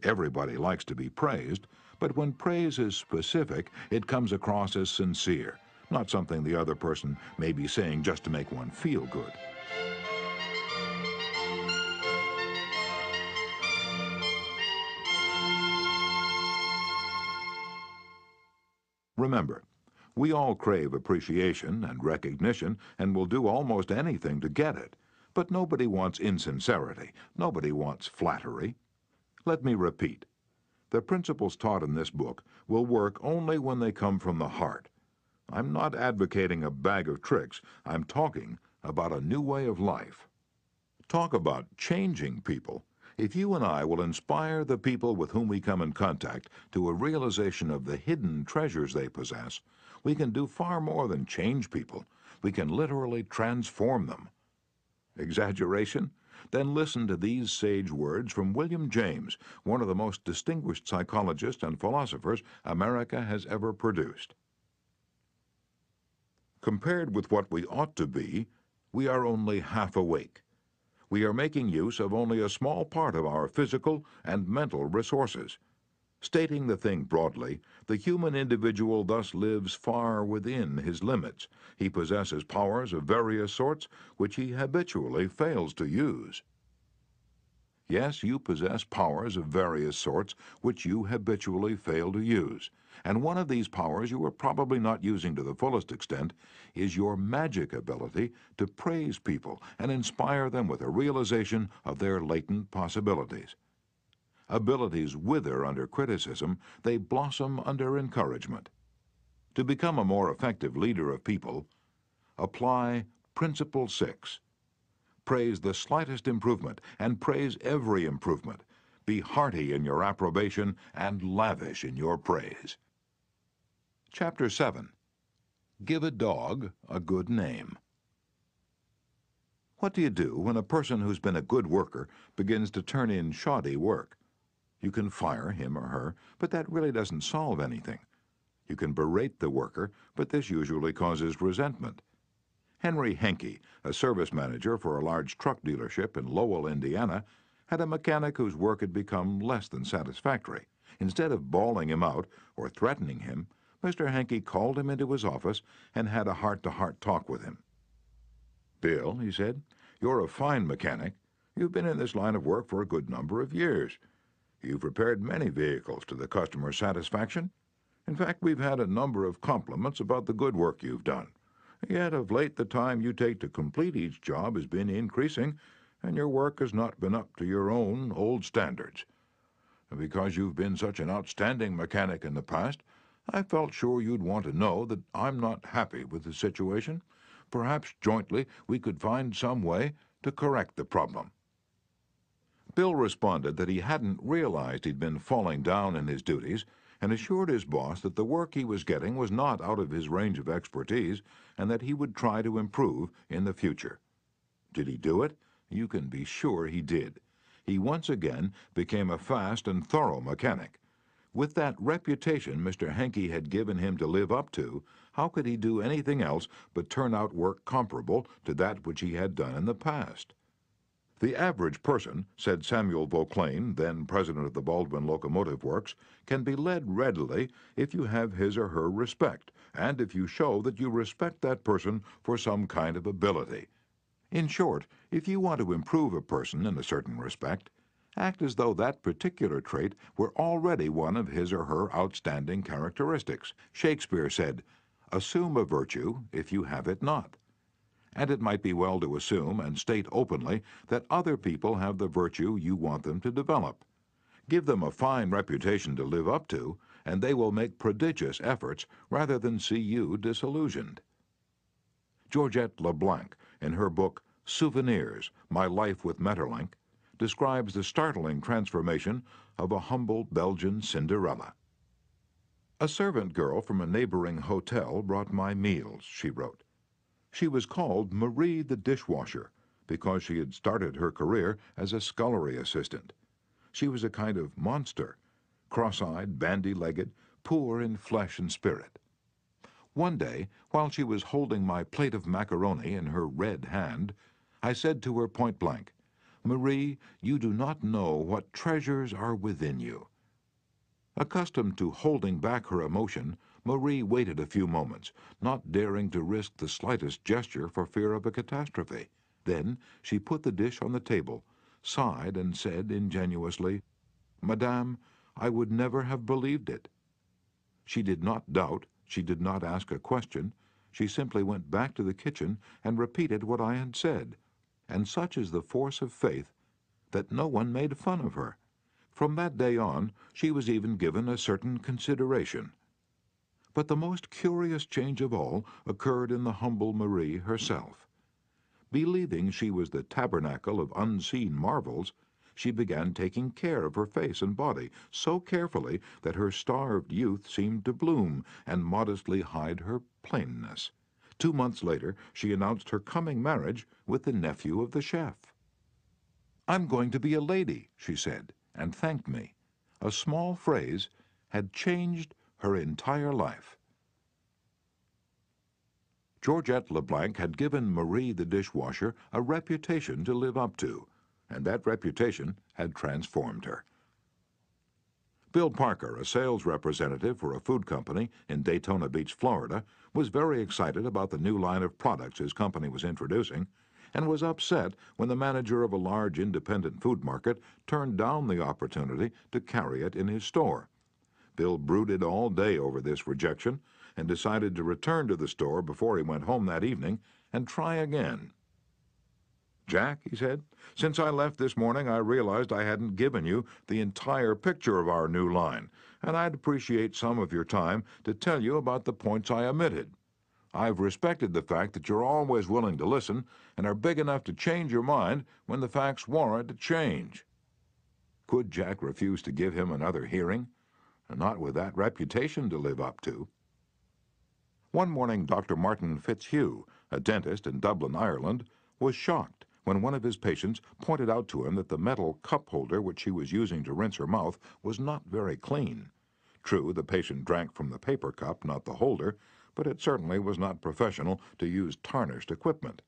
Everybody likes to be praised, but when praise is specific, it comes across as sincere, not something the other person may be saying just to make one feel good. Remember, we all crave appreciation and recognition and will do almost anything to get it. But nobody wants insincerity. Nobody wants flattery. Let me repeat. The principles taught in this book will work only when they come from the heart. I'm not advocating a bag of tricks. I'm talking about a new way of life. Talk about changing people. If you and I will inspire the people with whom we come in contact to a realization of the hidden treasures they possess, we can do far more than change people. We can literally transform them. Exaggeration? Then listen to these sage words from William James, one of the most distinguished psychologists and philosophers America has ever produced. Compared with what we ought to be, we are only half awake. We are making use of only a small part of our physical and mental resources. Stating the thing broadly, the human individual thus lives far within his limits. He possesses powers of various sorts which he habitually fails to use. Yes, you possess powers of various sorts which you habitually fail to use. And one of these powers you are probably not using to the fullest extent is your magic ability to praise people and inspire them with a realization of their latent possibilities. Abilities wither under criticism, they blossom under encouragement. To become a more effective leader of people, apply Principle 6. Praise the slightest improvement, and praise every improvement. Be hearty in your approbation, and lavish in your praise. Chapter 7. Give a dog a good name. What do you do when a person who's been a good worker begins to turn in shoddy work? You can fire him or her, but that really doesn't solve anything. You can berate the worker, but this usually causes resentment. Henry Henke, a service manager for a large truck dealership in Lowell, Indiana, had a mechanic whose work had become less than satisfactory. Instead of bawling him out or threatening him, Mr. Henke called him into his office and had a heart-to-heart talk with him. "Bill," he said, "you're a fine mechanic. You've been in this line of work for a good number of years. You've repaired many vehicles to the customer's satisfaction. In fact, we've had a number of compliments about the good work you've done. Yet of late the time you take to complete each job has been increasing, and your work has not been up to your own old standards. And because you've been such an outstanding mechanic in the past, I felt sure you'd want to know that I'm not happy with the situation. Perhaps jointly we could find some way to correct the problem." Bill responded that he hadn't realized he'd been falling down in his duties, and assured his boss that the work he was getting was not out of his range of expertise and that he would try to improve in the future. Did he do it? You can be sure he did. He once again became a fast and thorough mechanic. With that reputation Mr. Henke had given him to live up to, how could he do anything else but turn out work comparable to that which he had done in the past? "The average person," said Samuel Vauclain, then president of the Baldwin Locomotive Works, "can be led readily if you have his or her respect, and if you show that you respect that person for some kind of ability. In short, if you want to improve a person in a certain respect, act as though that particular trait were already one of his or her outstanding characteristics. Shakespeare said, Assume a virtue if you have it not. And it might be well to assume and state openly that other people have the virtue you want them to develop. Give them a fine reputation to live up to, and they will make prodigious efforts rather than see you disillusioned. Georgette LeBlanc, in her book Souvenirs, My Life with Maeterlinck, describes the startling transformation of a humble Belgian Cinderella. A servant girl from a neighboring hotel brought my meals, she wrote. She was called Marie the dishwasher because she had started her career as a scullery assistant. She was a kind of monster, cross-eyed, bandy-legged, poor in flesh and spirit. One day, while she was holding my plate of macaroni in her red hand, I said to her point blank, "Marie, you do not know what treasures are within you." Accustomed to holding back her emotion, Marie waited a few moments, not daring to risk the slightest gesture for fear of a catastrophe. Then she put the dish on the table, sighed, and said ingenuously, "Madame, I would never have believed it." She did not doubt, she did not ask a question, she simply went back to the kitchen and repeated what I had said. And such is the force of faith that no one made fun of her. From that day on, she was even given a certain consideration. But the most curious change of all occurred in the humble Marie herself. Believing she was the tabernacle of unseen marvels, she began taking care of her face and body so carefully that her starved youth seemed to bloom and modestly hide her plainness. 2 months later, she announced her coming marriage with the nephew of the chef. "I'm going to be a lady," she said, and thanked me. A small phrase had changed her entire life. Georgette LeBlanc had given Marie the dishwasher a reputation to live up to, and that reputation had transformed her. Bill Parker, a sales representative for a food company in Daytona Beach, Florida, was very excited about the new line of products his company was introducing, and was upset when the manager of a large independent food market turned down the opportunity to carry it in his store. Bill brooded all day over this rejection and decided to return to the store before he went home that evening and try again. "Jack," he said, "since I left this morning I realized I hadn't given you the entire picture of our new line, and I'd appreciate some of your time to tell you about the points I omitted. I've respected the fact that you're always willing to listen and are big enough to change your mind when the facts warrant a change." Could Jack refuse to give him another hearing? Not with that reputation to live up to. One morning, Dr. Martin Fitzhugh, a dentist in Dublin, Ireland, was shocked when one of his patients pointed out to him that the metal cup holder which she was using to rinse her mouth was not very clean. True, the patient drank from the paper cup, not the holder, but it certainly was not professional to use tarnished equipment.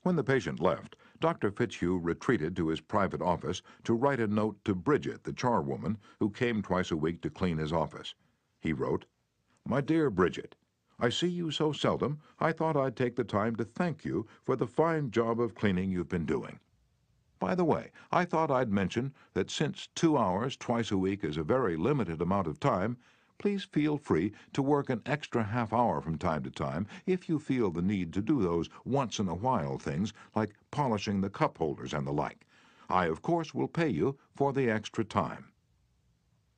When the patient left, Dr. Fitzhugh retreated to his private office to write a note to Bridget, the charwoman, who came twice a week to clean his office. He wrote, "My dear Bridget, I see you so seldom, I thought I'd take the time to thank you for the fine job of cleaning you've been doing. By the way, I thought I'd mention that since 2 hours twice a week is a very limited amount of time, please feel free to work an extra half hour from time to time if you feel the need to do those once-in-a-while things like polishing the cup holders and the like. I, of course, will pay you for the extra time."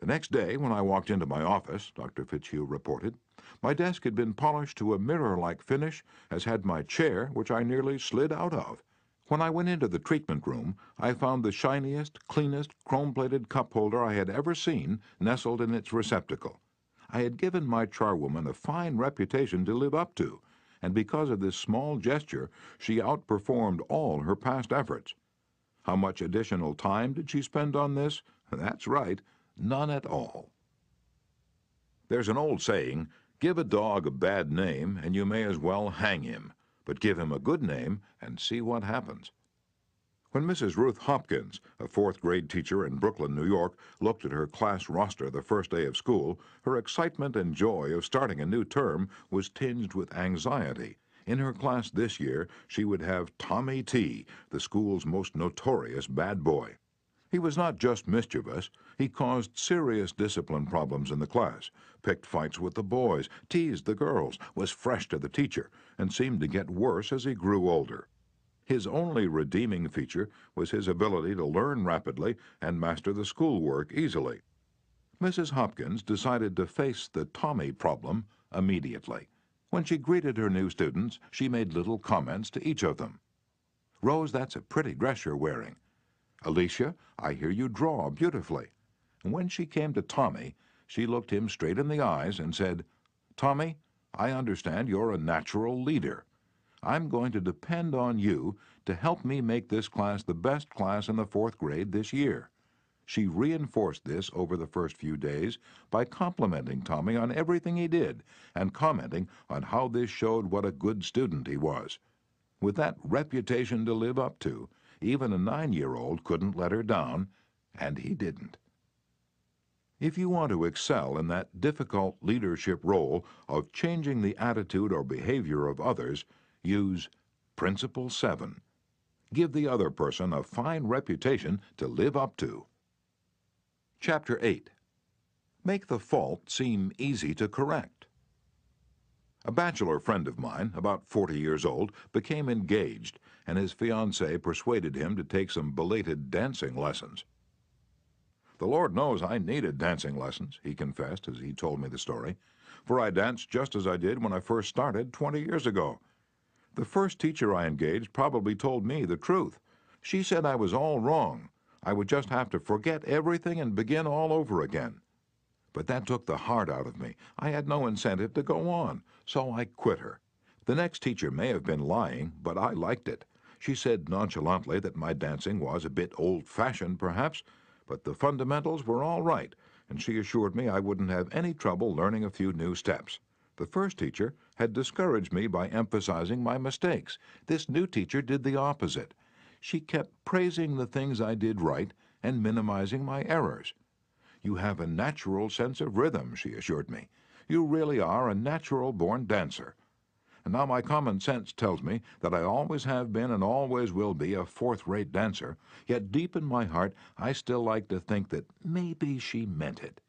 The next day, when I walked into my office, Dr. Fitzhugh reported, my desk had been polished to a mirror-like finish, as had my chair, which I nearly slid out of. When I went into the treatment room, I found the shiniest, cleanest, chrome-plated cup holder I had ever seen nestled in its receptacle. I had given my charwoman a fine reputation to live up to, and because of this small gesture, she outperformed all her past efforts. How much additional time did she spend on this? That's right, none at all. There's an old saying, give a dog a bad name and you may as well hang him, but give him a good name and see what happens. When Mrs. Ruth Hopkins, a fourth-grade teacher in Brooklyn, New York, looked at her class roster the first day of school, her excitement and joy of starting a new term was tinged with anxiety. In her class this year, she would have Tommy T., the school's most notorious bad boy. He was not just mischievous, he caused serious discipline problems in the class, picked fights with the boys, teased the girls, was fresh to the teacher, and seemed to get worse as he grew older. His only redeeming feature was his ability to learn rapidly and master the schoolwork easily. Mrs. Hopkins decided to face the Tommy problem immediately. When she greeted her new students, she made little comments to each of them. "Rose, that's a pretty dress you're wearing. Alicia, I hear you draw beautifully." And when she came to Tommy, she looked him straight in the eyes and said, "Tommy, I understand you're a natural leader. I'm going to depend on you to help me make this class the best class in the 4th grade this year." She reinforced this over the first few days by complimenting Tommy on everything he did and commenting on how this showed what a good student he was. With that reputation to live up to, even a 9-year-old couldn't let her down, and he didn't. If you want to excel in that difficult leadership role of changing the attitude or behavior of others, use Principle 7. Give the other person a fine reputation to live up to. Chapter 8. Make the fault seem easy to correct. A bachelor friend of mine, about 40 years old, became engaged, and his fiancée persuaded him to take some belated dancing lessons. "The Lord knows I needed dancing lessons," he confessed as he told me the story, "for I danced just as I did when I first started 20 years ago. The first teacher I engaged probably told me the truth. She said I was all wrong. I would just have to forget everything and begin all over again. But that took the heart out of me. I had no incentive to go on, so I quit her. The next teacher may have been lying, but I liked it. She said nonchalantly that my dancing was a bit old-fashioned, perhaps, but the fundamentals were all right, and she assured me I wouldn't have any trouble learning a few new steps. The first teacher had discouraged me by emphasizing my mistakes. This new teacher did the opposite. She kept praising the things I did right and minimizing my errors. "You have a natural sense of rhythm," she assured me. "You really are a natural-born dancer." And now my common sense tells me that I always have been and always will be a fourth-rate dancer, yet deep in my heart I still like to think that maybe she meant it.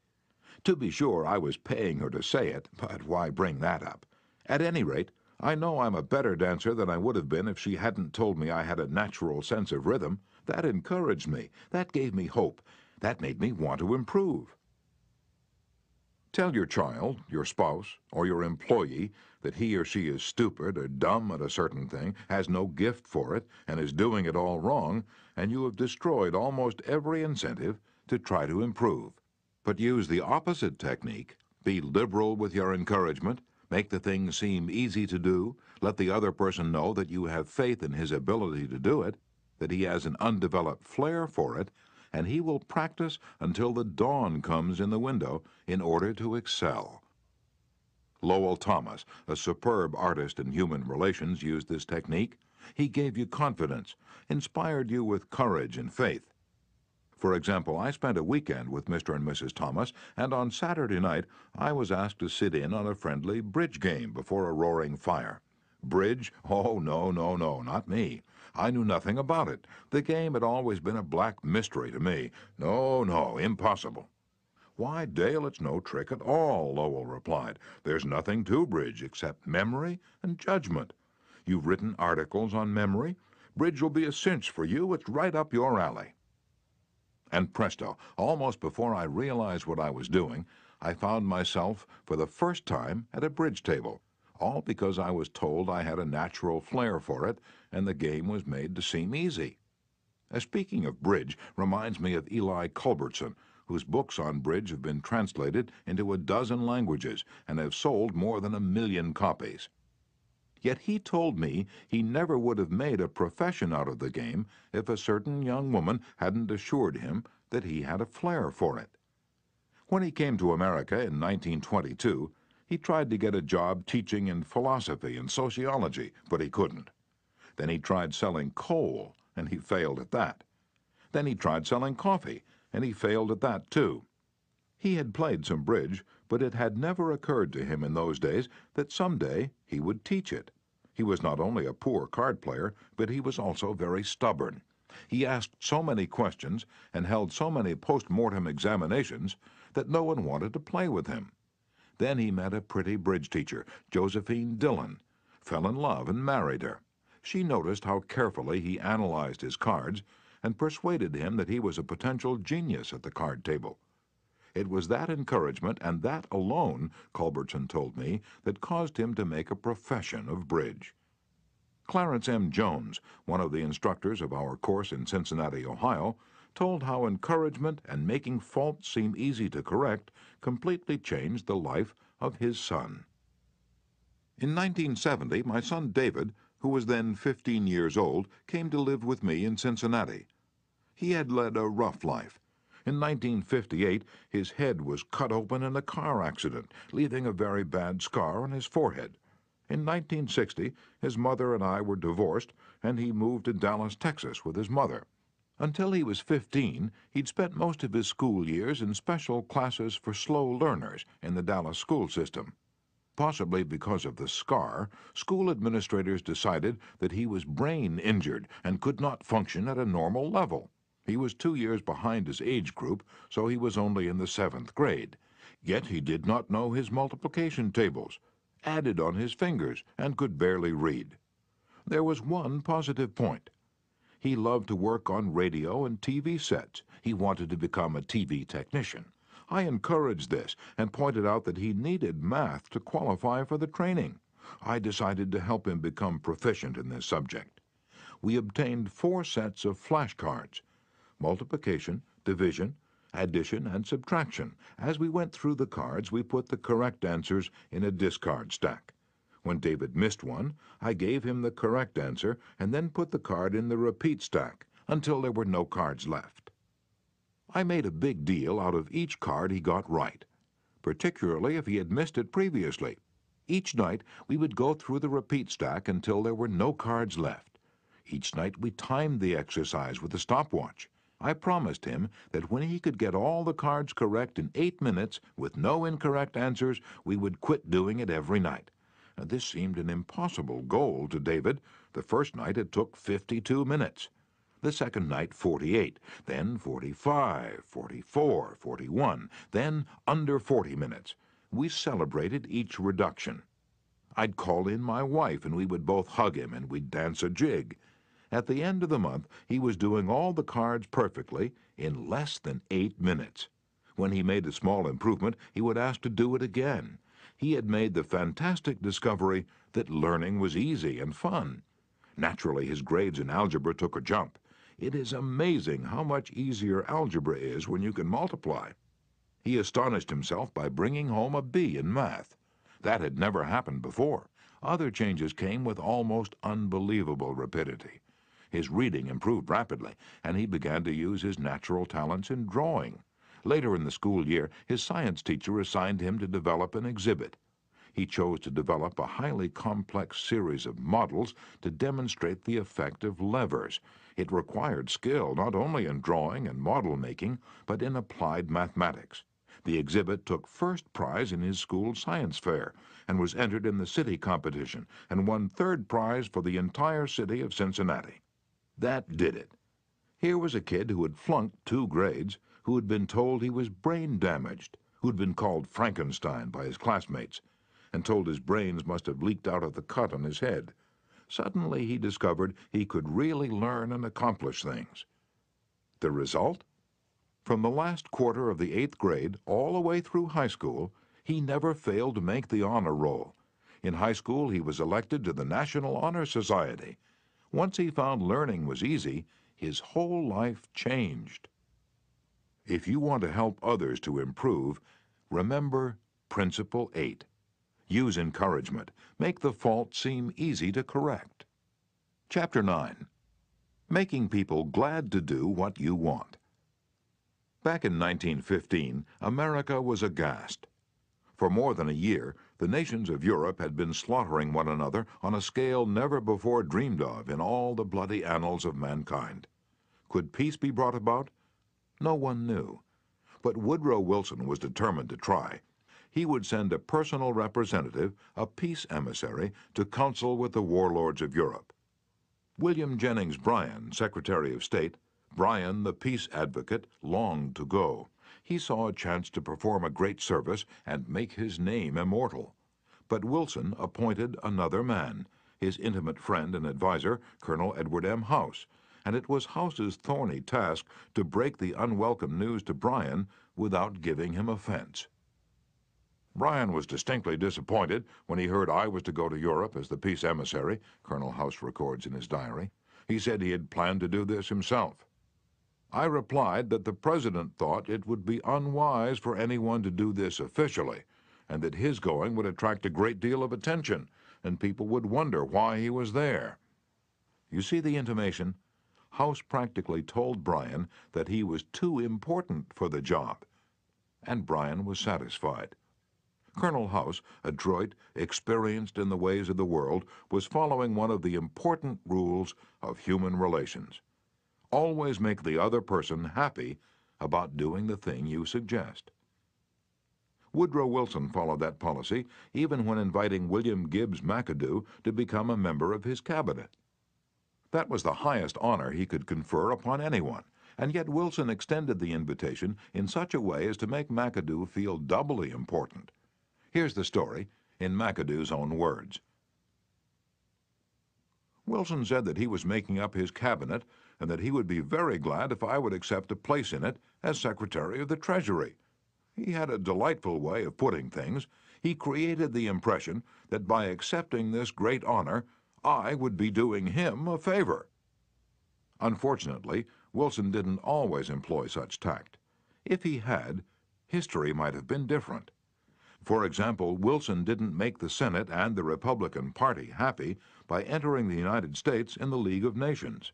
To be sure, I was paying her to say it, but why bring that up? At any rate, I know I'm a better dancer than I would have been if she hadn't told me I had a natural sense of rhythm. That encouraged me. That gave me hope. That made me want to improve. Tell your child, your spouse, or your employee that he or she is stupid or dumb at a certain thing, has no gift for it, and is doing it all wrong, and you have destroyed almost every incentive to try to improve. But use the opposite technique. Be liberal with your encouragement. Make the thing seem easy to do. Let the other person know that you have faith in his ability to do it, that he has an undeveloped flair for it, and he will practice until the dawn comes in the window in order to excel. Lowell Thomas, a superb artist in human relations, used this technique. He gave you confidence, inspired you with courage and faith. For example, I spent a weekend with Mr. and Mrs. Thomas, and on Saturday night I was asked to sit in on a friendly bridge game before a roaring fire. Bridge? Oh, no, no, no, not me. I knew nothing about it. The game had always been a black mystery to me. No, no, impossible. "Why, Dale, it's no trick at all," Lowell replied. "There's nothing to bridge except memory and judgment. You've written articles on memory. Bridge will be a cinch for you. It's right up your alley." And presto, almost before I realized what I was doing, I found myself for the first time at a bridge table, all because I was told I had a natural flair for it, and the game was made to seem easy. Speaking of bridge reminds me of Eli Culbertson, whose books on bridge have been translated into a dozen languages and have sold more than 1 million copies. Yet he told me he never would have made a profession out of the game if a certain young woman hadn't assured him that he had a flair for it. When he came to America in 1922, he tried to get a job teaching in philosophy and sociology, but he couldn't. Then he tried selling coal, and he failed at that. Then he tried selling coffee, and he failed at that too. He had played some bridge, but it had never occurred to him in those days that someday he would teach it. He was not only a poor card player, but he was also very stubborn. He asked so many questions and held so many post-mortem examinations that no one wanted to play with him. Then he met a pretty bridge teacher, Josephine Dillon, fell in love and married her. She noticed how carefully he analyzed his cards and persuaded him that he was a potential genius at the card table. It was that encouragement and that alone, Culbertson told me, that caused him to make a profession of bridge. Clarence M. Jones, one of the instructors of our course in Cincinnati, Ohio, told how encouragement and making faults seem easy to correct completely changed the life of his son. In 1970, my son David, who was then 15 years old, came to live with me in Cincinnati. He had led a rough life. In 1958, his head was cut open in a car accident, leaving a very bad scar on his forehead. In 1960, his mother and I were divorced, and he moved to Dallas, Texas with his mother. Until he was 15, he'd spent most of his school years in special classes for slow learners in the Dallas school system. Possibly because of the scar, school administrators decided that he was brain injured and could not function at a normal level. He was 2 years behind his age group, so he was only in the 7th grade. Yet he did not know his multiplication tables, added on his fingers, and could barely read. There was one positive point. He loved to work on radio and TV sets. He wanted to become a TV technician. I encouraged this and pointed out that he needed math to qualify for the training. I decided to help him become proficient in this subject. We obtained 4 sets of flashcards: multiplication, division, addition, and subtraction. As we went through the cards, we put the correct answers in a discard stack. When David missed one, I gave him the correct answer and then put the card in the repeat stack until there were no cards left. I made a big deal out of each card he got right, particularly if he had missed it previously. Each night, we would go through the repeat stack until there were no cards left. Each night, we timed the exercise with a stopwatch. I promised him that when he could get all the cards correct in 8 minutes with no incorrect answers, we would quit doing it every night. Now, this seemed an impossible goal to David. The first night it took 52 minutes. The second night 48, then 45, 44, 41, then under 40 minutes. We celebrated each reduction. I'd call in my wife and we would both hug him and we'd dance a jig. At the end of the month, he was doing all the cards perfectly in less than 8 minutes. When he made a small improvement, he would ask to do it again. He had made the fantastic discovery that learning was easy and fun. Naturally, his grades in algebra took a jump. It is amazing how much easier algebra is when you can multiply. He astonished himself by bringing home a B in math. That had never happened before. Other changes came with almost unbelievable rapidity. His reading improved rapidly, and he began to use his natural talents in drawing. Later in the school year, his science teacher assigned him to develop an exhibit. He chose to develop a highly complex series of models to demonstrate the effect of levers. It required skill not only in drawing and model making, but in applied mathematics. The exhibit took first prize in his school science fair and was entered in the city competition and won 3rd prize for the entire city of Cincinnati. That did it. Here was a kid who had flunked 2 grades, who had been told he was brain damaged, who'd been called Frankenstein by his classmates, and told his brains must have leaked out of the cut on his head. Suddenly he discovered he could really learn and accomplish things. The result? From the last quarter of the 8th grade all the way through high school, he never failed to make the honor roll. In high school, he was elected to the National Honor Society. Once he found learning was easy, his whole life changed. If you want to help others to improve, remember Principle 8. Use encouragement. Make the fault seem easy to correct. Chapter 9. Making people glad to do what you want. Back in 1915, America was aghast. For more than a year, the nations of Europe had been slaughtering one another on a scale never before dreamed of in all the bloody annals of mankind. Could peace be brought about? No one knew. But Woodrow Wilson was determined to try. He would send a personal representative, a peace emissary, to counsel with the warlords of Europe. William Jennings Bryan, Secretary of State, Bryan, the peace advocate, longed to go. He saw a chance to perform a great service and make his name immortal. But Wilson appointed another man, his intimate friend and advisor, Colonel Edward M. House, and it was House's thorny task to break the unwelcome news to Bryan without giving him offense. Bryan was distinctly disappointed when he heard I was to go to Europe as the peace emissary, Colonel House records in his diary. He said he had planned to do this himself. I replied that the president thought it would be unwise for anyone to do this officially, and that his going would attract a great deal of attention, and people would wonder why he was there. You see the intimation? House practically told Bryan that he was too important for the job, and Bryan was satisfied. Colonel House, adroit, experienced in the ways of the world, was following one of the important rules of human relations. Always make the other person happy about doing the thing you suggest. Woodrow Wilson followed that policy even when inviting William Gibbs McAdoo to become a member of his cabinet. That was the highest honor he could confer upon anyone, and yet Wilson extended the invitation in such a way as to make McAdoo feel doubly important. Here's the story in McAdoo's own words. Wilson said that he was making up his cabinet and that he would be very glad if I would accept a place in it as Secretary of the Treasury. He had a delightful way of putting things. He created the impression that by accepting this great honor, I would be doing him a favor. Unfortunately, Wilson didn't always employ such tact. If he had, history might have been different. For example, Wilson didn't make the Senate and the Republican Party happy by entering the United States in the League of Nations.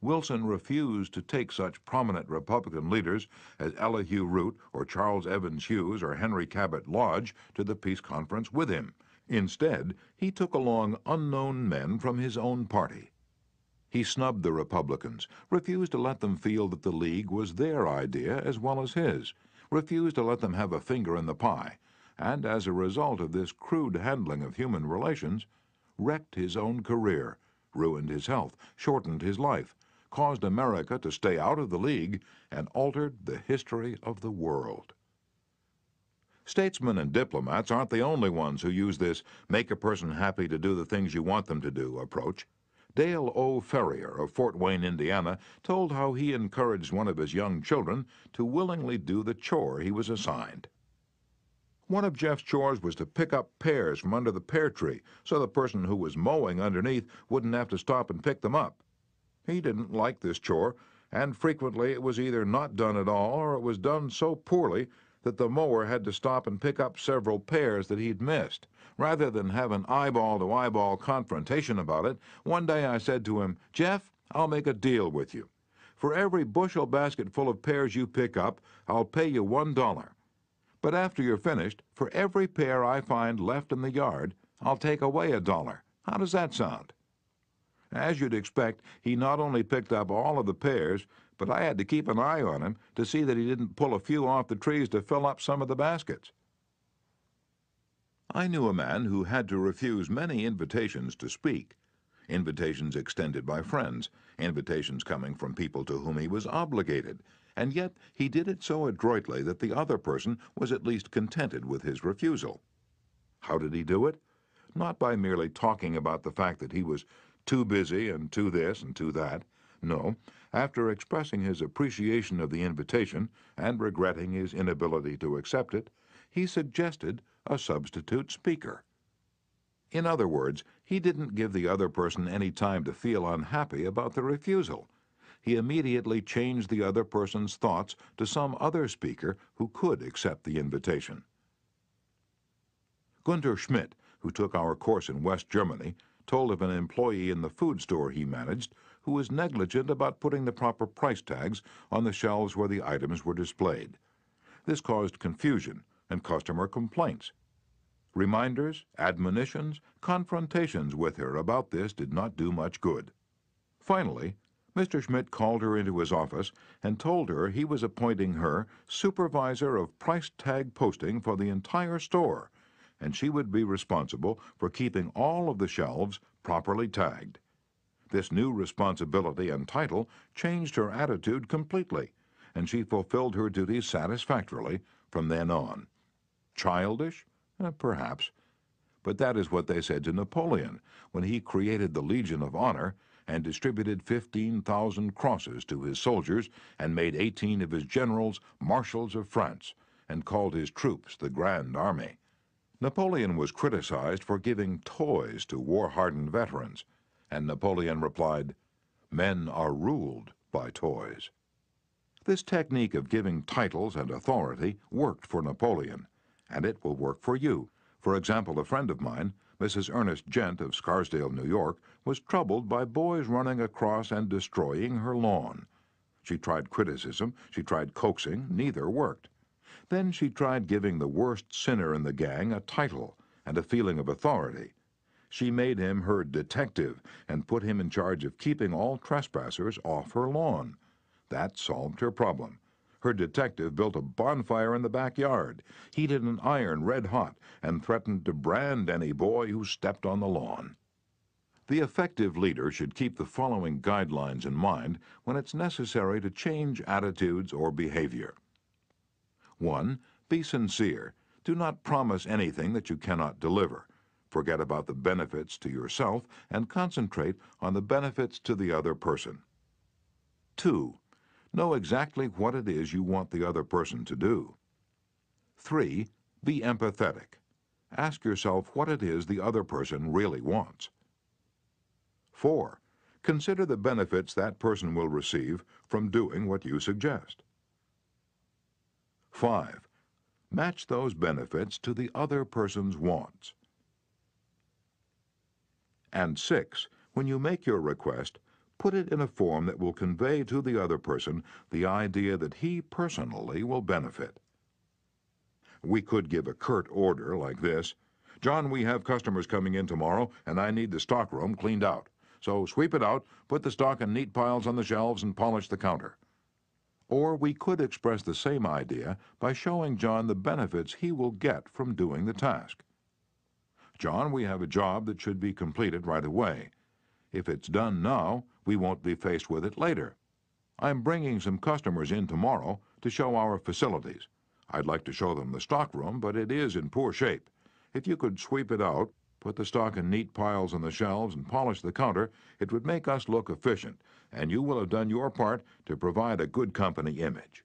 Wilson refused to take such prominent Republican leaders as Elihu Root or Charles Evans Hughes or Henry Cabot Lodge to the peace conference with him. Instead, he took along unknown men from his own party. He snubbed the Republicans, refused to let them feel that the League was their idea as well as his, refused to let them have a finger in the pie, and as a result of this crude handling of human relations, wrecked his own career, ruined his health, shortened his life, caused America to stay out of the League, and altered the history of the world. Statesmen and diplomats aren't the only ones who use this make a person happy to do the things you want them to do approach. Dale O. Ferrier of Fort Wayne, Indiana, told how he encouraged one of his young children to willingly do the chore he was assigned. One of Jeff's chores was to pick up pears from under the pear tree so the person who was mowing underneath wouldn't have to stop and pick them up. He didn't like this chore, and frequently it was either not done at all or it was done so poorly that the mower had to stop and pick up several pears that he'd missed. Rather than have an eyeball-to-eyeball confrontation about it, one day I said to him, "Jeff, I'll make a deal with you. For every bushel basket full of pears you pick up, I'll pay you $1. But after you're finished, for every pear I find left in the yard, I'll take away $1. How does that sound?" As you'd expect, he not only picked up all of the pears, but I had to keep an eye on him to see that he didn't pull a few off the trees to fill up some of the baskets. I knew a man who had to refuse many invitations to speak, invitations extended by friends, invitations coming from people to whom he was obligated, and yet he did it so adroitly that the other person was at least contented with his refusal. How did he do it? Not by merely talking about the fact that he was too busy and too this and too that. No, after expressing his appreciation of the invitation and regretting his inability to accept it, he suggested a substitute speaker. In other words, he didn't give the other person any time to feel unhappy about the refusal. He immediately changed the other person's thoughts to some other speaker who could accept the invitation. Gunter Schmidt, who took our course in West Germany, told of an employee in the food store he managed who was negligent about putting the proper price tags on the shelves where the items were displayed. This caused confusion and customer complaints. Reminders, admonitions, confrontations with her about this did not do much good. Finally, Mr. Schmidt called her into his office and told her he was appointing her supervisor of price tag posting for the entire store, and she would be responsible for keeping all of the shelves properly tagged. This new responsibility and title changed her attitude completely, and she fulfilled her duties satisfactorily from then on. Childish? Perhaps. But that is what they said to Napoleon when he created the Legion of Honor and distributed 15,000 crosses to his soldiers and made 18 of his generals marshals of France and called his troops the Grand Army. Napoleon was criticized for giving toys to war-hardened veterans, and Napoleon replied, "Men are ruled by toys." This technique of giving titles and authority worked for Napoleon, and it will work for you. For example, a friend of mine, Mrs. Ernest Gent of Scarsdale, New York, was troubled by boys running across and destroying her lawn. She tried criticism, she tried coaxing, neither worked. Then she tried giving the worst sinner in the gang a title and a feeling of authority. She made him her detective and put him in charge of keeping all trespassers off her lawn. That solved her problem. Her detective built a bonfire in the backyard, heated an iron red hot, and threatened to brand any boy who stepped on the lawn. The effective leader should keep the following guidelines in mind when it's necessary to change attitudes or behavior. 1. Be sincere. Do not promise anything that you cannot deliver. Forget about the benefits to yourself and concentrate on the benefits to the other person. 2. Know exactly what it is you want the other person to do. 3. Be empathetic. Ask yourself what it is the other person really wants. 4. Consider the benefits that person will receive from doing what you suggest. 5. Match those benefits to the other person's wants. And 6. When you make your request, put it in a form that will convey to the other person the idea that he personally will benefit. We could give a curt order like this: "John, we have customers coming in tomorrow, and I need the stockroom cleaned out. So sweep it out, put the stock in neat piles on the shelves, and polish the counter." Or we could express the same idea by showing John the benefits he will get from doing the task. "John, we have a job that should be completed right away. If it's done now, we won't be faced with it later. I'm bringing some customers in tomorrow to show our facilities. I'd like to show them the stockroom, but it is in poor shape. If you could sweep it out, put the stock in neat piles on the shelves, and polish the counter, it would make us look efficient, and you will have done your part to provide a good company image."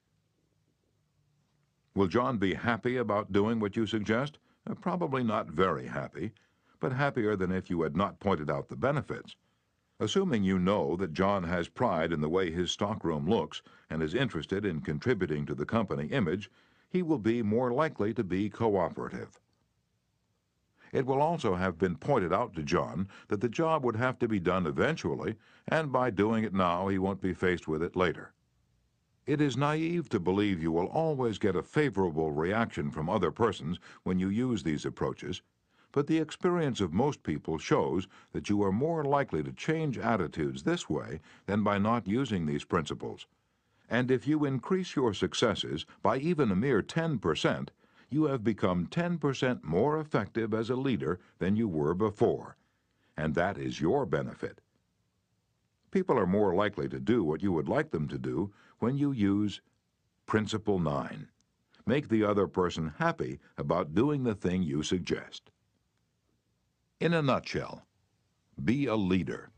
Will John be happy about doing what you suggest? Probably not very happy, but happier than if you had not pointed out the benefits. Assuming you know that John has pride in the way his stockroom looks and is interested in contributing to the company image, he will be more likely to be cooperative. It will also have been pointed out to John that the job would have to be done eventually, and by doing it now, he won't be faced with it later. It is naive to believe you will always get a favorable reaction from other persons when you use these approaches, but the experience of most people shows that you are more likely to change attitudes this way than by not using these principles. And if you increase your successes by even a mere 10%, you have become 10% more effective as a leader than you were before. And that is your benefit. People are more likely to do what you would like them to do when you use Principle 9. Make the other person happy about doing the thing you suggest. In a nutshell, be a leader.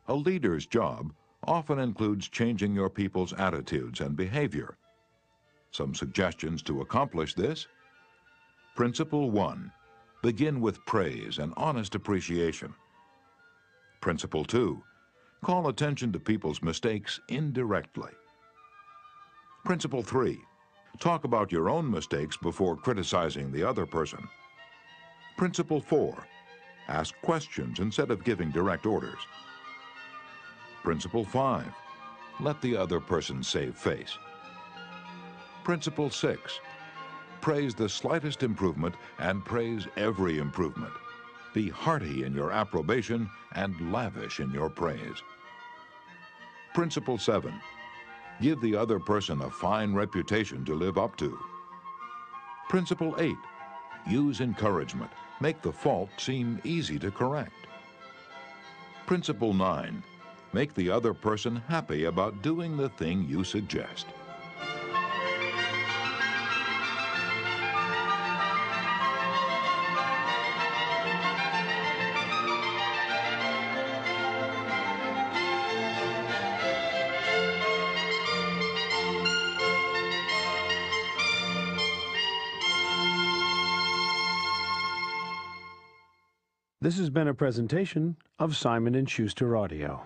A leader's job often includes changing your people's attitudes and behavior. Some suggestions to accomplish this: Principle 1. Begin with praise and honest appreciation. Principle 2. Call attention to people's mistakes indirectly. Principle 3. Talk about your own mistakes before criticizing the other person. Principle 4. Ask questions instead of giving direct orders. Principle 5. Let the other person save face. Principle 6. Praise the slightest improvement and praise every improvement. Be hearty in your approbation and lavish in your praise. Principle 7. Give the other person a fine reputation to live up to. Principle 8. Use encouragement. Make the fault seem easy to correct. Principle 9. Make the other person happy about doing the thing you suggest. This has been a presentation of Simon & Schuster Audio.